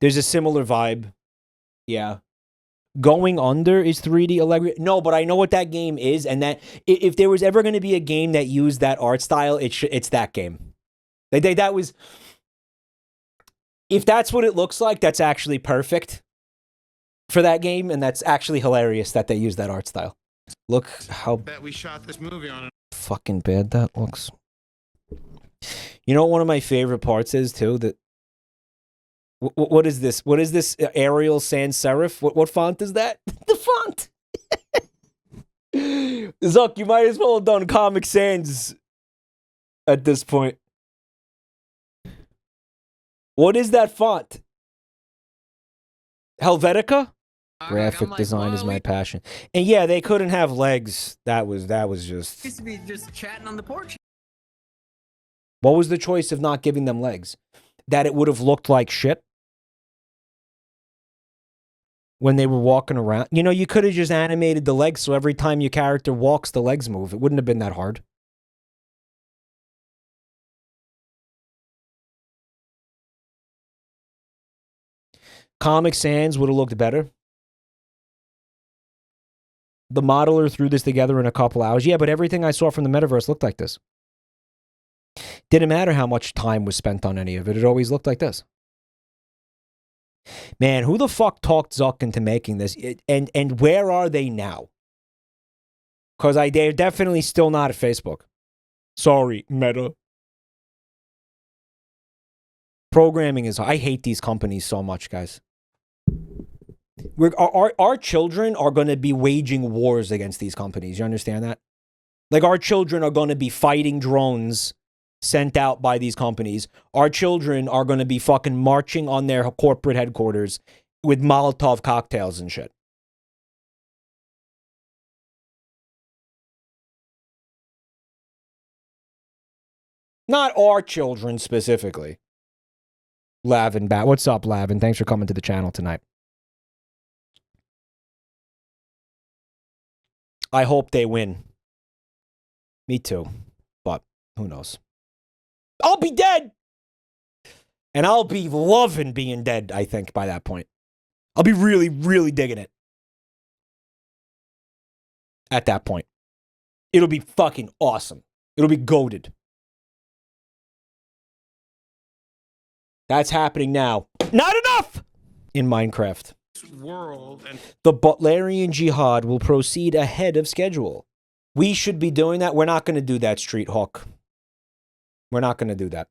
S1: There's a similar vibe. Yeah. Going Under is 3D Allegria. No, but I know what that game is, and that if there was ever going to be a game that used that art style, it's that game. That was... If that's what it looks like, that's actually perfect for that game, and that's actually hilarious that they use that art style. Look how...
S23: Bet we shot this movie on it.
S1: Fucking bad that looks. You know what one of my favorite parts is, too? That what is this? What is this? Arial sans serif? What font is that? The font! Zuck, you might as well have done Comic Sans at this point. What is that font? Helvetica? Graphic design is my passion. And yeah, they couldn't have legs. That was just...
S3: Used to be just chatting on the porch.
S1: What was the choice of not giving them legs? That it would have looked like shit when they were walking around. You know, you could have just animated the legs so every time your character walks, the legs move. It wouldn't have been that hard. Comic Sans would have looked better. The modeler threw this together in a couple hours. Yeah, but everything I saw from the metaverse looked like this. Didn't matter how much time was spent on any of it. It always looked like this. Man, who the fuck talked Zuck into making this? And where are they now? Because they're definitely still not at Facebook. Sorry, Meta. Programming is... I hate these companies so much, guys. Our children are going to be waging wars against these companies. You understand that? Like, our children are going to be fighting drones sent out by these companies. Our children are going to be fucking marching on their corporate headquarters with Molotov cocktails and shit. Not our children specifically. Lavin Bat. What's up, Lavin? Thanks for coming to the channel tonight. I hope they win. Me too. But who knows? I'll be dead! And I'll be loving being dead, I think, by that point. I'll be really, really digging it. At that point. It'll be fucking awesome. It'll be goated. That's happening now. Not enough! In Minecraft.
S23: World and
S1: The Butlerian Jihad will proceed ahead of schedule. We should be doing that. We're not going to do that, Street Hawk. We're not going to do that.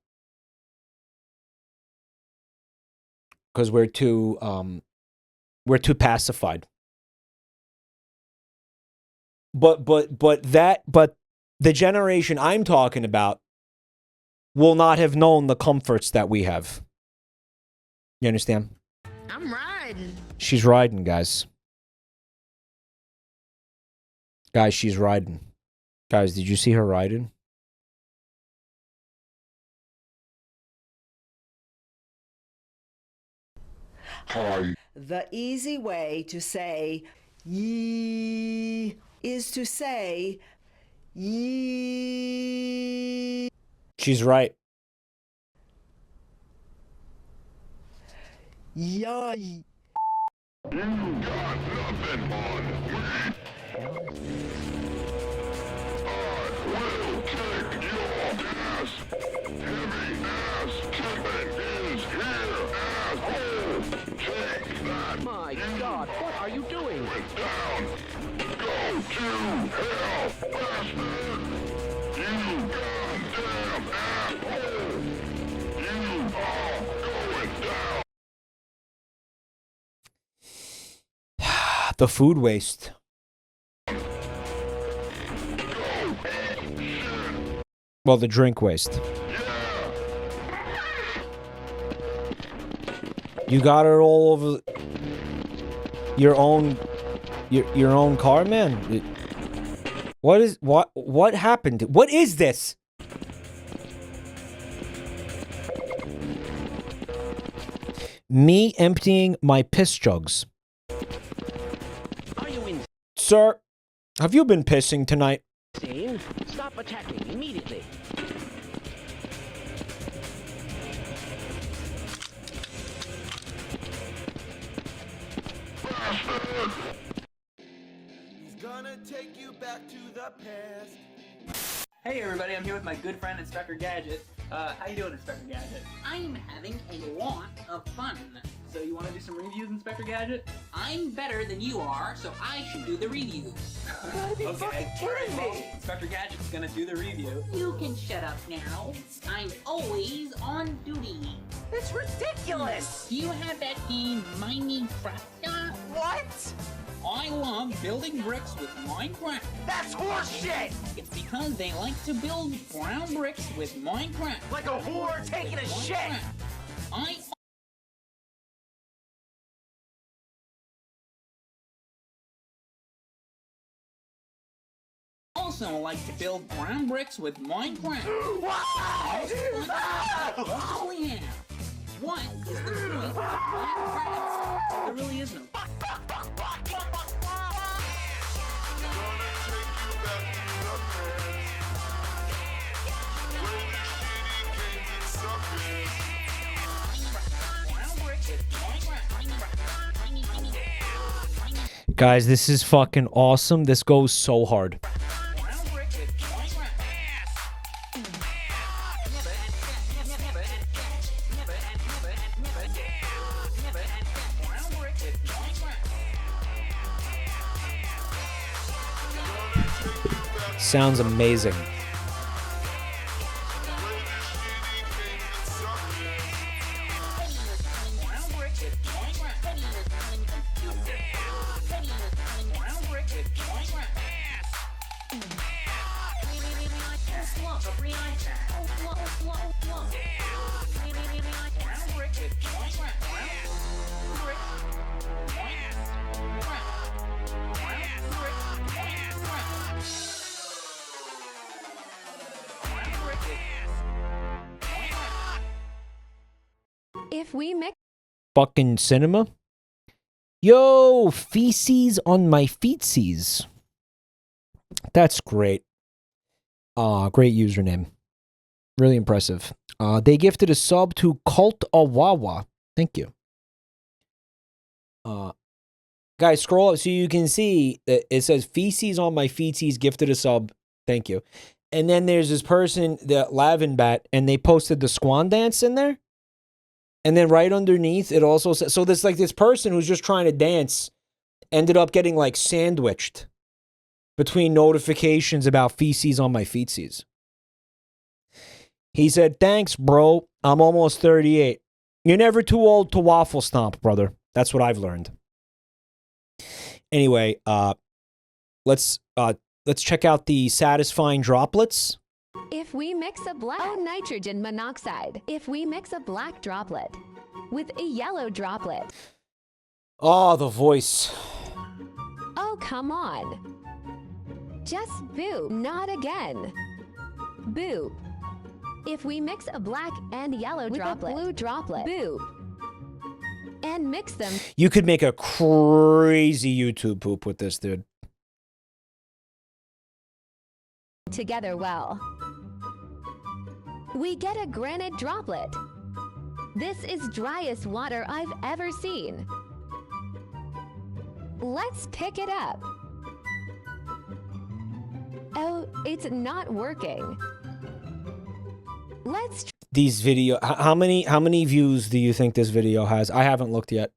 S1: Because we're too pacified. But the generation I'm talking about will not have known the comforts that we have. You understand?
S24: I'm riding.
S1: She's riding, guys. Guys, she's riding. Guys, did you see her riding?
S4: Hi. The easy way to say ye is to say ye.
S1: She's right.
S4: Yay.
S12: You got nothing on me. I will kick your ass. Heavy ass kicking is here, asshole. Take that.
S6: My God, what are you doing?
S12: Down. Go to hell, bastard. You goddamn asshole. You are going down.
S1: The food waste. Well, the drink waste. You got it all over your own car, man. What happened? What is this? Me emptying my piss jugs.
S6: Are you insane?
S1: Sir, have you been pissing tonight?
S6: Stop attacking immediately.
S8: He's gonna take you back to the past.
S3: Hey everybody, I'm here with my good friend Inspector Gadget. How you doing, Inspector Gadget? I'm having a lot of fun. So you want to do some reviews, Inspector Gadget? I'm better than you are, so I should do the reviews. You gotta be fucking kidding me! Inspector Gadget's gonna do the review. You can shut up now. I'm always on duty.
S5: It's ridiculous!
S3: Do you have that game Minecraft?
S5: What?
S3: I love building bricks with Minecraft.
S5: That's horseshit!
S3: It's because they like to build brown bricks with Minecraft.
S5: Like a whore taking a shit!
S3: I also like to build brown bricks with Minecraft.
S5: Why?
S3: Oh yeah. What is the point of Minecraft? There really is no.
S1: Guys, this is fucking awesome. This goes so hard. Sounds amazing.
S22: If we mix
S1: Fucking cinema. Yo, feces on my feetsies. That's great. Great username. Really impressive. They gifted a sub to Cult Awawa. Thank you. Guys, scroll up so you can see that it says feces on my feetsies, gifted a sub. Thank you. And then there's this person, the Lavenbat, and they posted the Squan dance in there. And then right underneath, it also says, so there's like this person who's just trying to dance ended up getting like sandwiched. between notifications about feces on my feetsies. He said, thanks, bro. I'm almost 38. You're never too old to waffle stomp, brother. That's what I've learned. Anyway, let's check out the satisfying droplets.
S2: If we mix a black nitrogen monoxide, if we mix a black droplet with a yellow droplet.
S1: Oh, the voice.
S2: Oh, come on. Just boop, not again. Boop. If we mix a black and yellow droplet with a blue droplet, boop, and mix them.
S1: You could make a crazy YouTube poop with this, dude.
S2: Together well. We get a granite droplet. This is driest water I've ever seen. Let's pick it up. Oh, it's not working. Let's.
S1: These video, how many views do you think this video has? I haven't looked yet.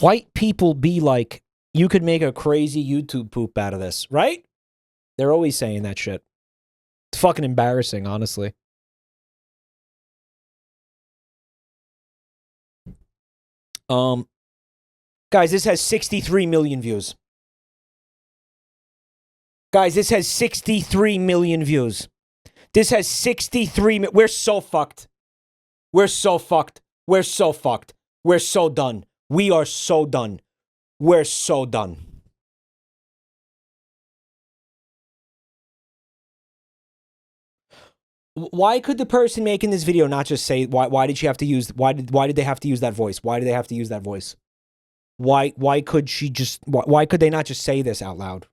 S1: White people be like, you could make a crazy YouTube poop out of this, right? They're always saying that shit. It's fucking embarrassing, honestly. Guys, this has 63 million views. Guys, this has 63 million views. This has 63 We're so fucked. We're so fucked. We're so fucked. We're so done. We are so done. We're so done. Why could the person making this video not just say why did she have to use why did they have to use that voice? Why did they have to use that voice? Why could she just why could they not just say this out loud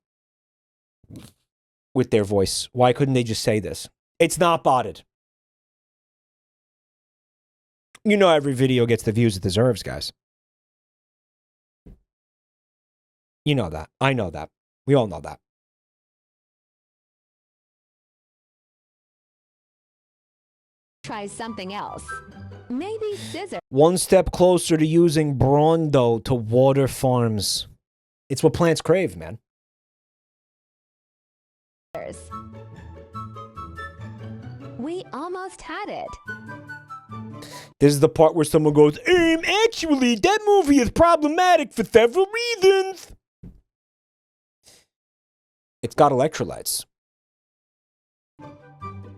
S1: with their voice? Why couldn't they just say this? It's not botted. You know every video gets the views it deserves, guys. You know that. I know that. We all know that.
S2: Try something else. Maybe scissors.
S1: One step closer to using Brondo to water farms. It's what plants crave, man.
S2: We almost had it.
S1: This is the part where someone goes, actually, that movie is problematic for several reasons. It's got electrolytes.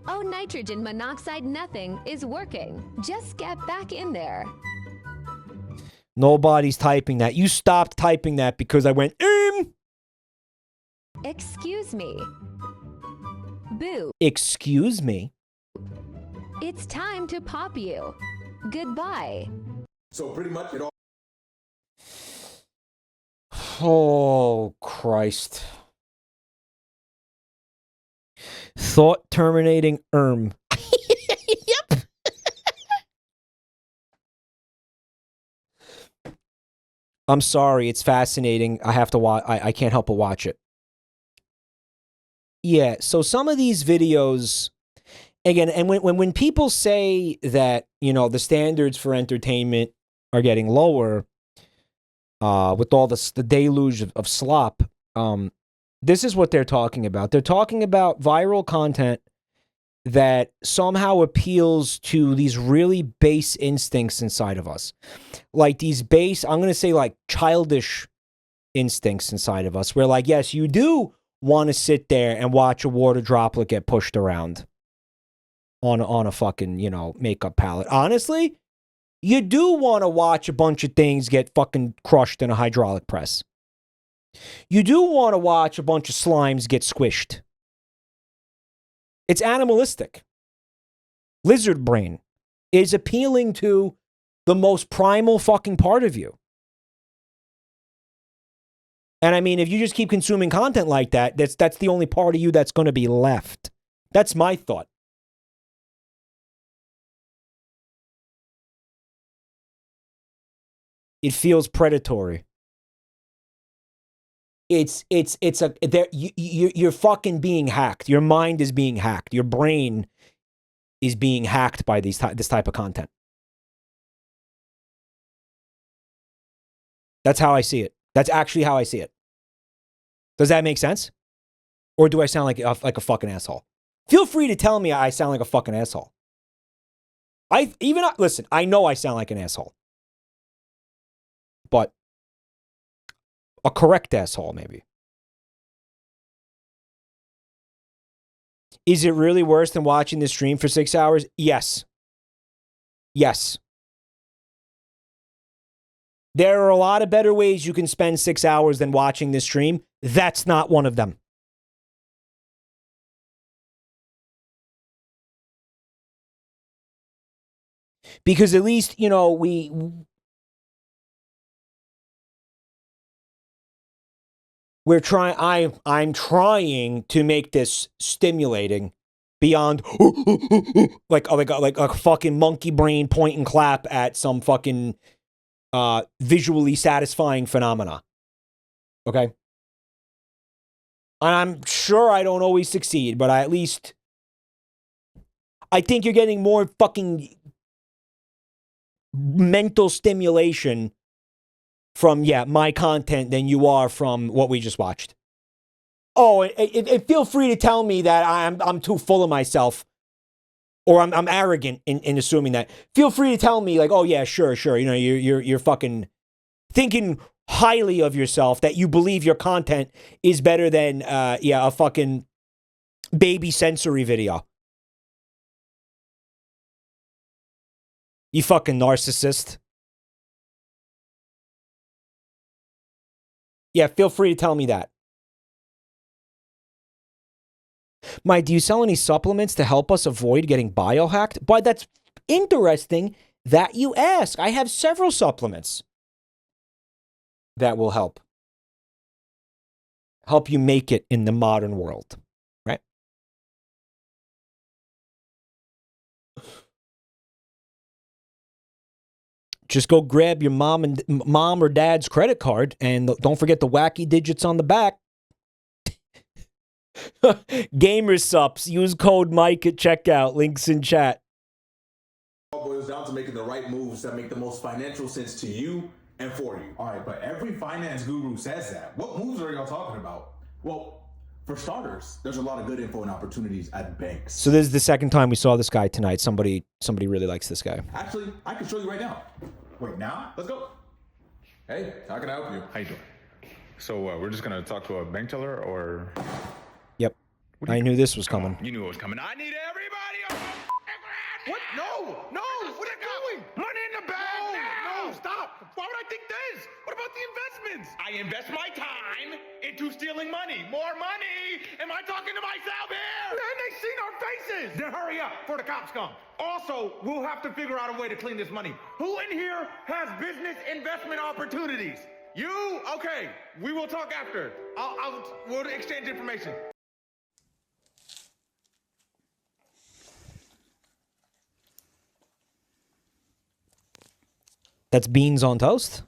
S2: Oh, nitrogen monoxide, nothing is working. Just get back in there.
S1: Nobody's typing that. You stopped typing that because I went,
S2: Excuse me. Boo.
S1: Excuse me?
S2: It's time to pop you. Goodbye.
S7: So pretty much it all.
S1: Oh, Christ. Thought terminating Yep. I'm sorry, it's fascinating. I have to watch. I can't help but watch it. Yeah, so some of these videos, again, and when people say that, you know, the standards for entertainment are getting lower, with all the deluge of slop, this is what they're talking about. They're talking about viral content that somehow appeals to these really base instincts inside of us. Like these base, I'm going to say like childish instincts inside of us, where like, yes, you do want to sit there and watch a water droplet get pushed around on a fucking, you know, makeup palette. Honestly, you do want to watch a bunch of things get fucking crushed in a hydraulic press. You do want to watch a bunch of slimes get squished. It's animalistic. Lizard brain is appealing to the most primal fucking part of you. And I mean, if you just keep consuming content like that, that's the only part of you that's going to be left. That's my thought. It feels predatory. You're fucking being hacked. Your mind is being hacked. Your brain is being hacked by this type of content. That's how I see it. That's actually how I see it. Does that make sense? Or do I sound like a fucking asshole? Feel free to tell me I sound like a fucking asshole. Listen, I know I sound like an asshole. But a correct asshole, maybe. Is it really worse than watching the stream for 6 hours? Yes. Yes. There are a lot of better ways you can spend 6 hours than watching this stream. That's not one of them. Because at least, you know, we're trying, I'm trying to make this stimulating beyond like a fucking monkey brain point and clap at some fucking visually satisfying phenomena. Okay? And I'm sure I don't always succeed, but I think you're getting more fucking mental stimulation from, my content than you are from what we just watched. Oh, and feel free to tell me that I'm too full of myself, or I'm arrogant in assuming that. Feel free to tell me, like, oh yeah, sure. You know, you're fucking thinking highly of yourself, that you believe your content is better than a fucking baby sensory video. You fucking narcissist. Yeah, feel free to tell me that. Mike, do you sell any supplements to help us avoid getting biohacked? But that's interesting that you ask. I have several supplements that will help you make it in the modern world, right? Just go grab your mom or dad's credit card, and don't forget the wacky digits on the back. Gamer Sups. Use code Mike at checkout. Links in chat.
S7: It all boils down to making the right moves that make the most financial sense to you and for you.
S9: All right, but every finance guru says that. What moves are y'all talking about?
S7: Well, for starters, there's a lot of good info and opportunities at banks.
S1: So this is the second time we saw this guy tonight. Somebody really likes this guy.
S7: Actually, I can show you right now.
S9: Wait, now?
S7: Let's go.
S9: Hey, how can I help you?
S10: How you doing? So we're just gonna talk to a bank teller, or?
S1: Yep. I knew this was coming.
S10: You knew it was coming. I need everybody.
S9: What? No! What are you doing?
S10: Money in the bag now.
S9: No, stop! Why would I think this? What about the investments?
S10: I invest my time into stealing money. More money. Am I talking to myself here?
S9: Man, they seen our faces!
S10: Then hurry up before the cops come. Also, we'll have to figure out a way to clean this money. Who in here has business investment opportunities? You? Okay. We will talk after. We'll exchange information.
S1: That's beans on toast.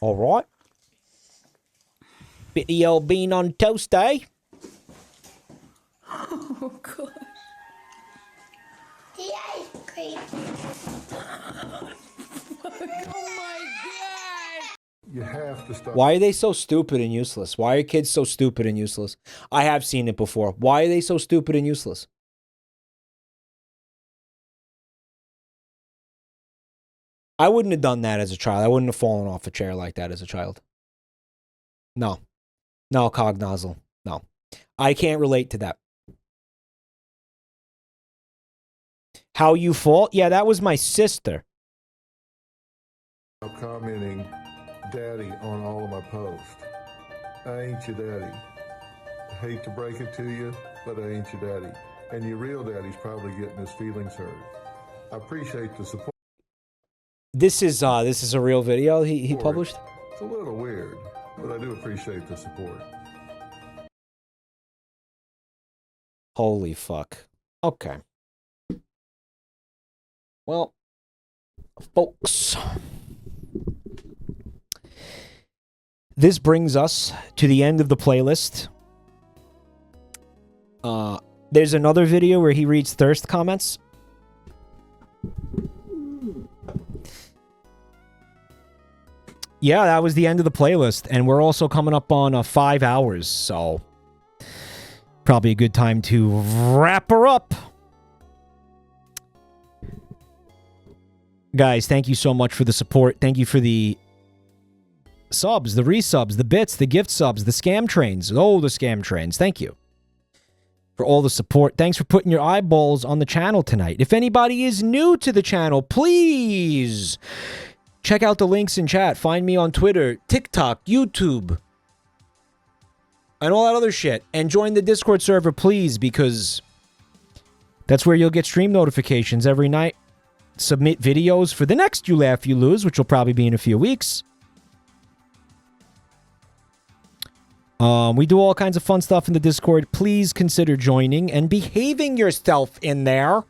S1: All right. Bit of the old bean on toast, eh?
S11: Oh, God. The ice cream. Oh, my God.
S21: You have to stop.
S1: Why are they so stupid and useless? Why are kids so stupid and useless? I have seen it before. Why are they so stupid and useless? I wouldn't have done that as a child. I wouldn't have fallen off a chair like that as a child. No. No, Cognozzle. No. I can't relate to that. How you fall? Yeah, that was my sister.
S21: I'm commenting daddy on all of my posts. I ain't your daddy. I hate to break it to you, but I ain't your daddy. And your real daddy's probably getting his feelings hurt. I appreciate the support.
S1: This is a real video he published.
S21: It's a little weird, but I do appreciate the support.
S1: Holy fuck. Okay. Well, folks, this brings us to the end of the playlist. There's another video where he reads thirst comments. yeah, that was the end of the playlist. And we're also coming up on 5 hours, so probably a good time to wrap her up. Guys, thank you so much for the support. Thank you for the subs, the resubs, the bits, the gift subs, the scam trains. Oh, the scam trains. Thank you for all the support. Thanks for putting your eyeballs on the channel tonight. If anybody is new to the channel, please check out the links in chat. Find me on Twitter, TikTok, YouTube, and all that other shit. And join the Discord server, please, because that's where you'll get stream notifications every night. Submit videos for the next You Laugh, You Lose, which will probably be in a few weeks. We do all kinds of fun stuff in the Discord. Please consider joining and behaving yourself in there.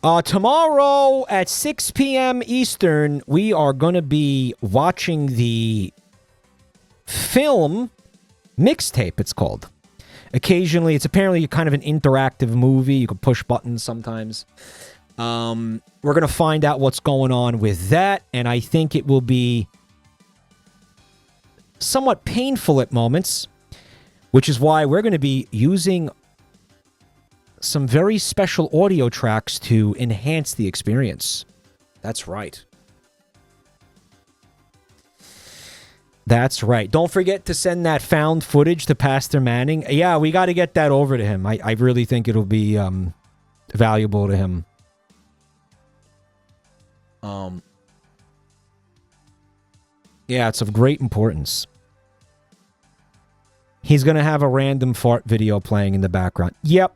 S1: Tomorrow at 6 p.m. Eastern, we are going to be watching the film Mixtape, it's called. Occasionally, it's apparently kind of an interactive movie. You can push buttons sometimes. We're going to find out what's going on with that, and I think it will be somewhat painful at moments, which is why we're going to be using some very special audio tracks to enhance the experience. That's right. That's right. Don't forget to send that found footage to Pastor Manning. Yeah, we got to get that over to him. I really think it'll be valuable to him. Yeah, it's of great importance. He's going to have a random fart video playing in the background. Yep.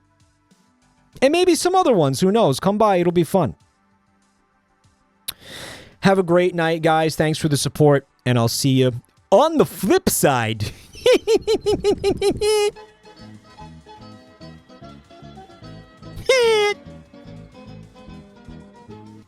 S1: And maybe some other ones. Who knows? Come by. It'll be fun. Have a great night, guys. Thanks for the support. And I'll see you on the flip side. Hit.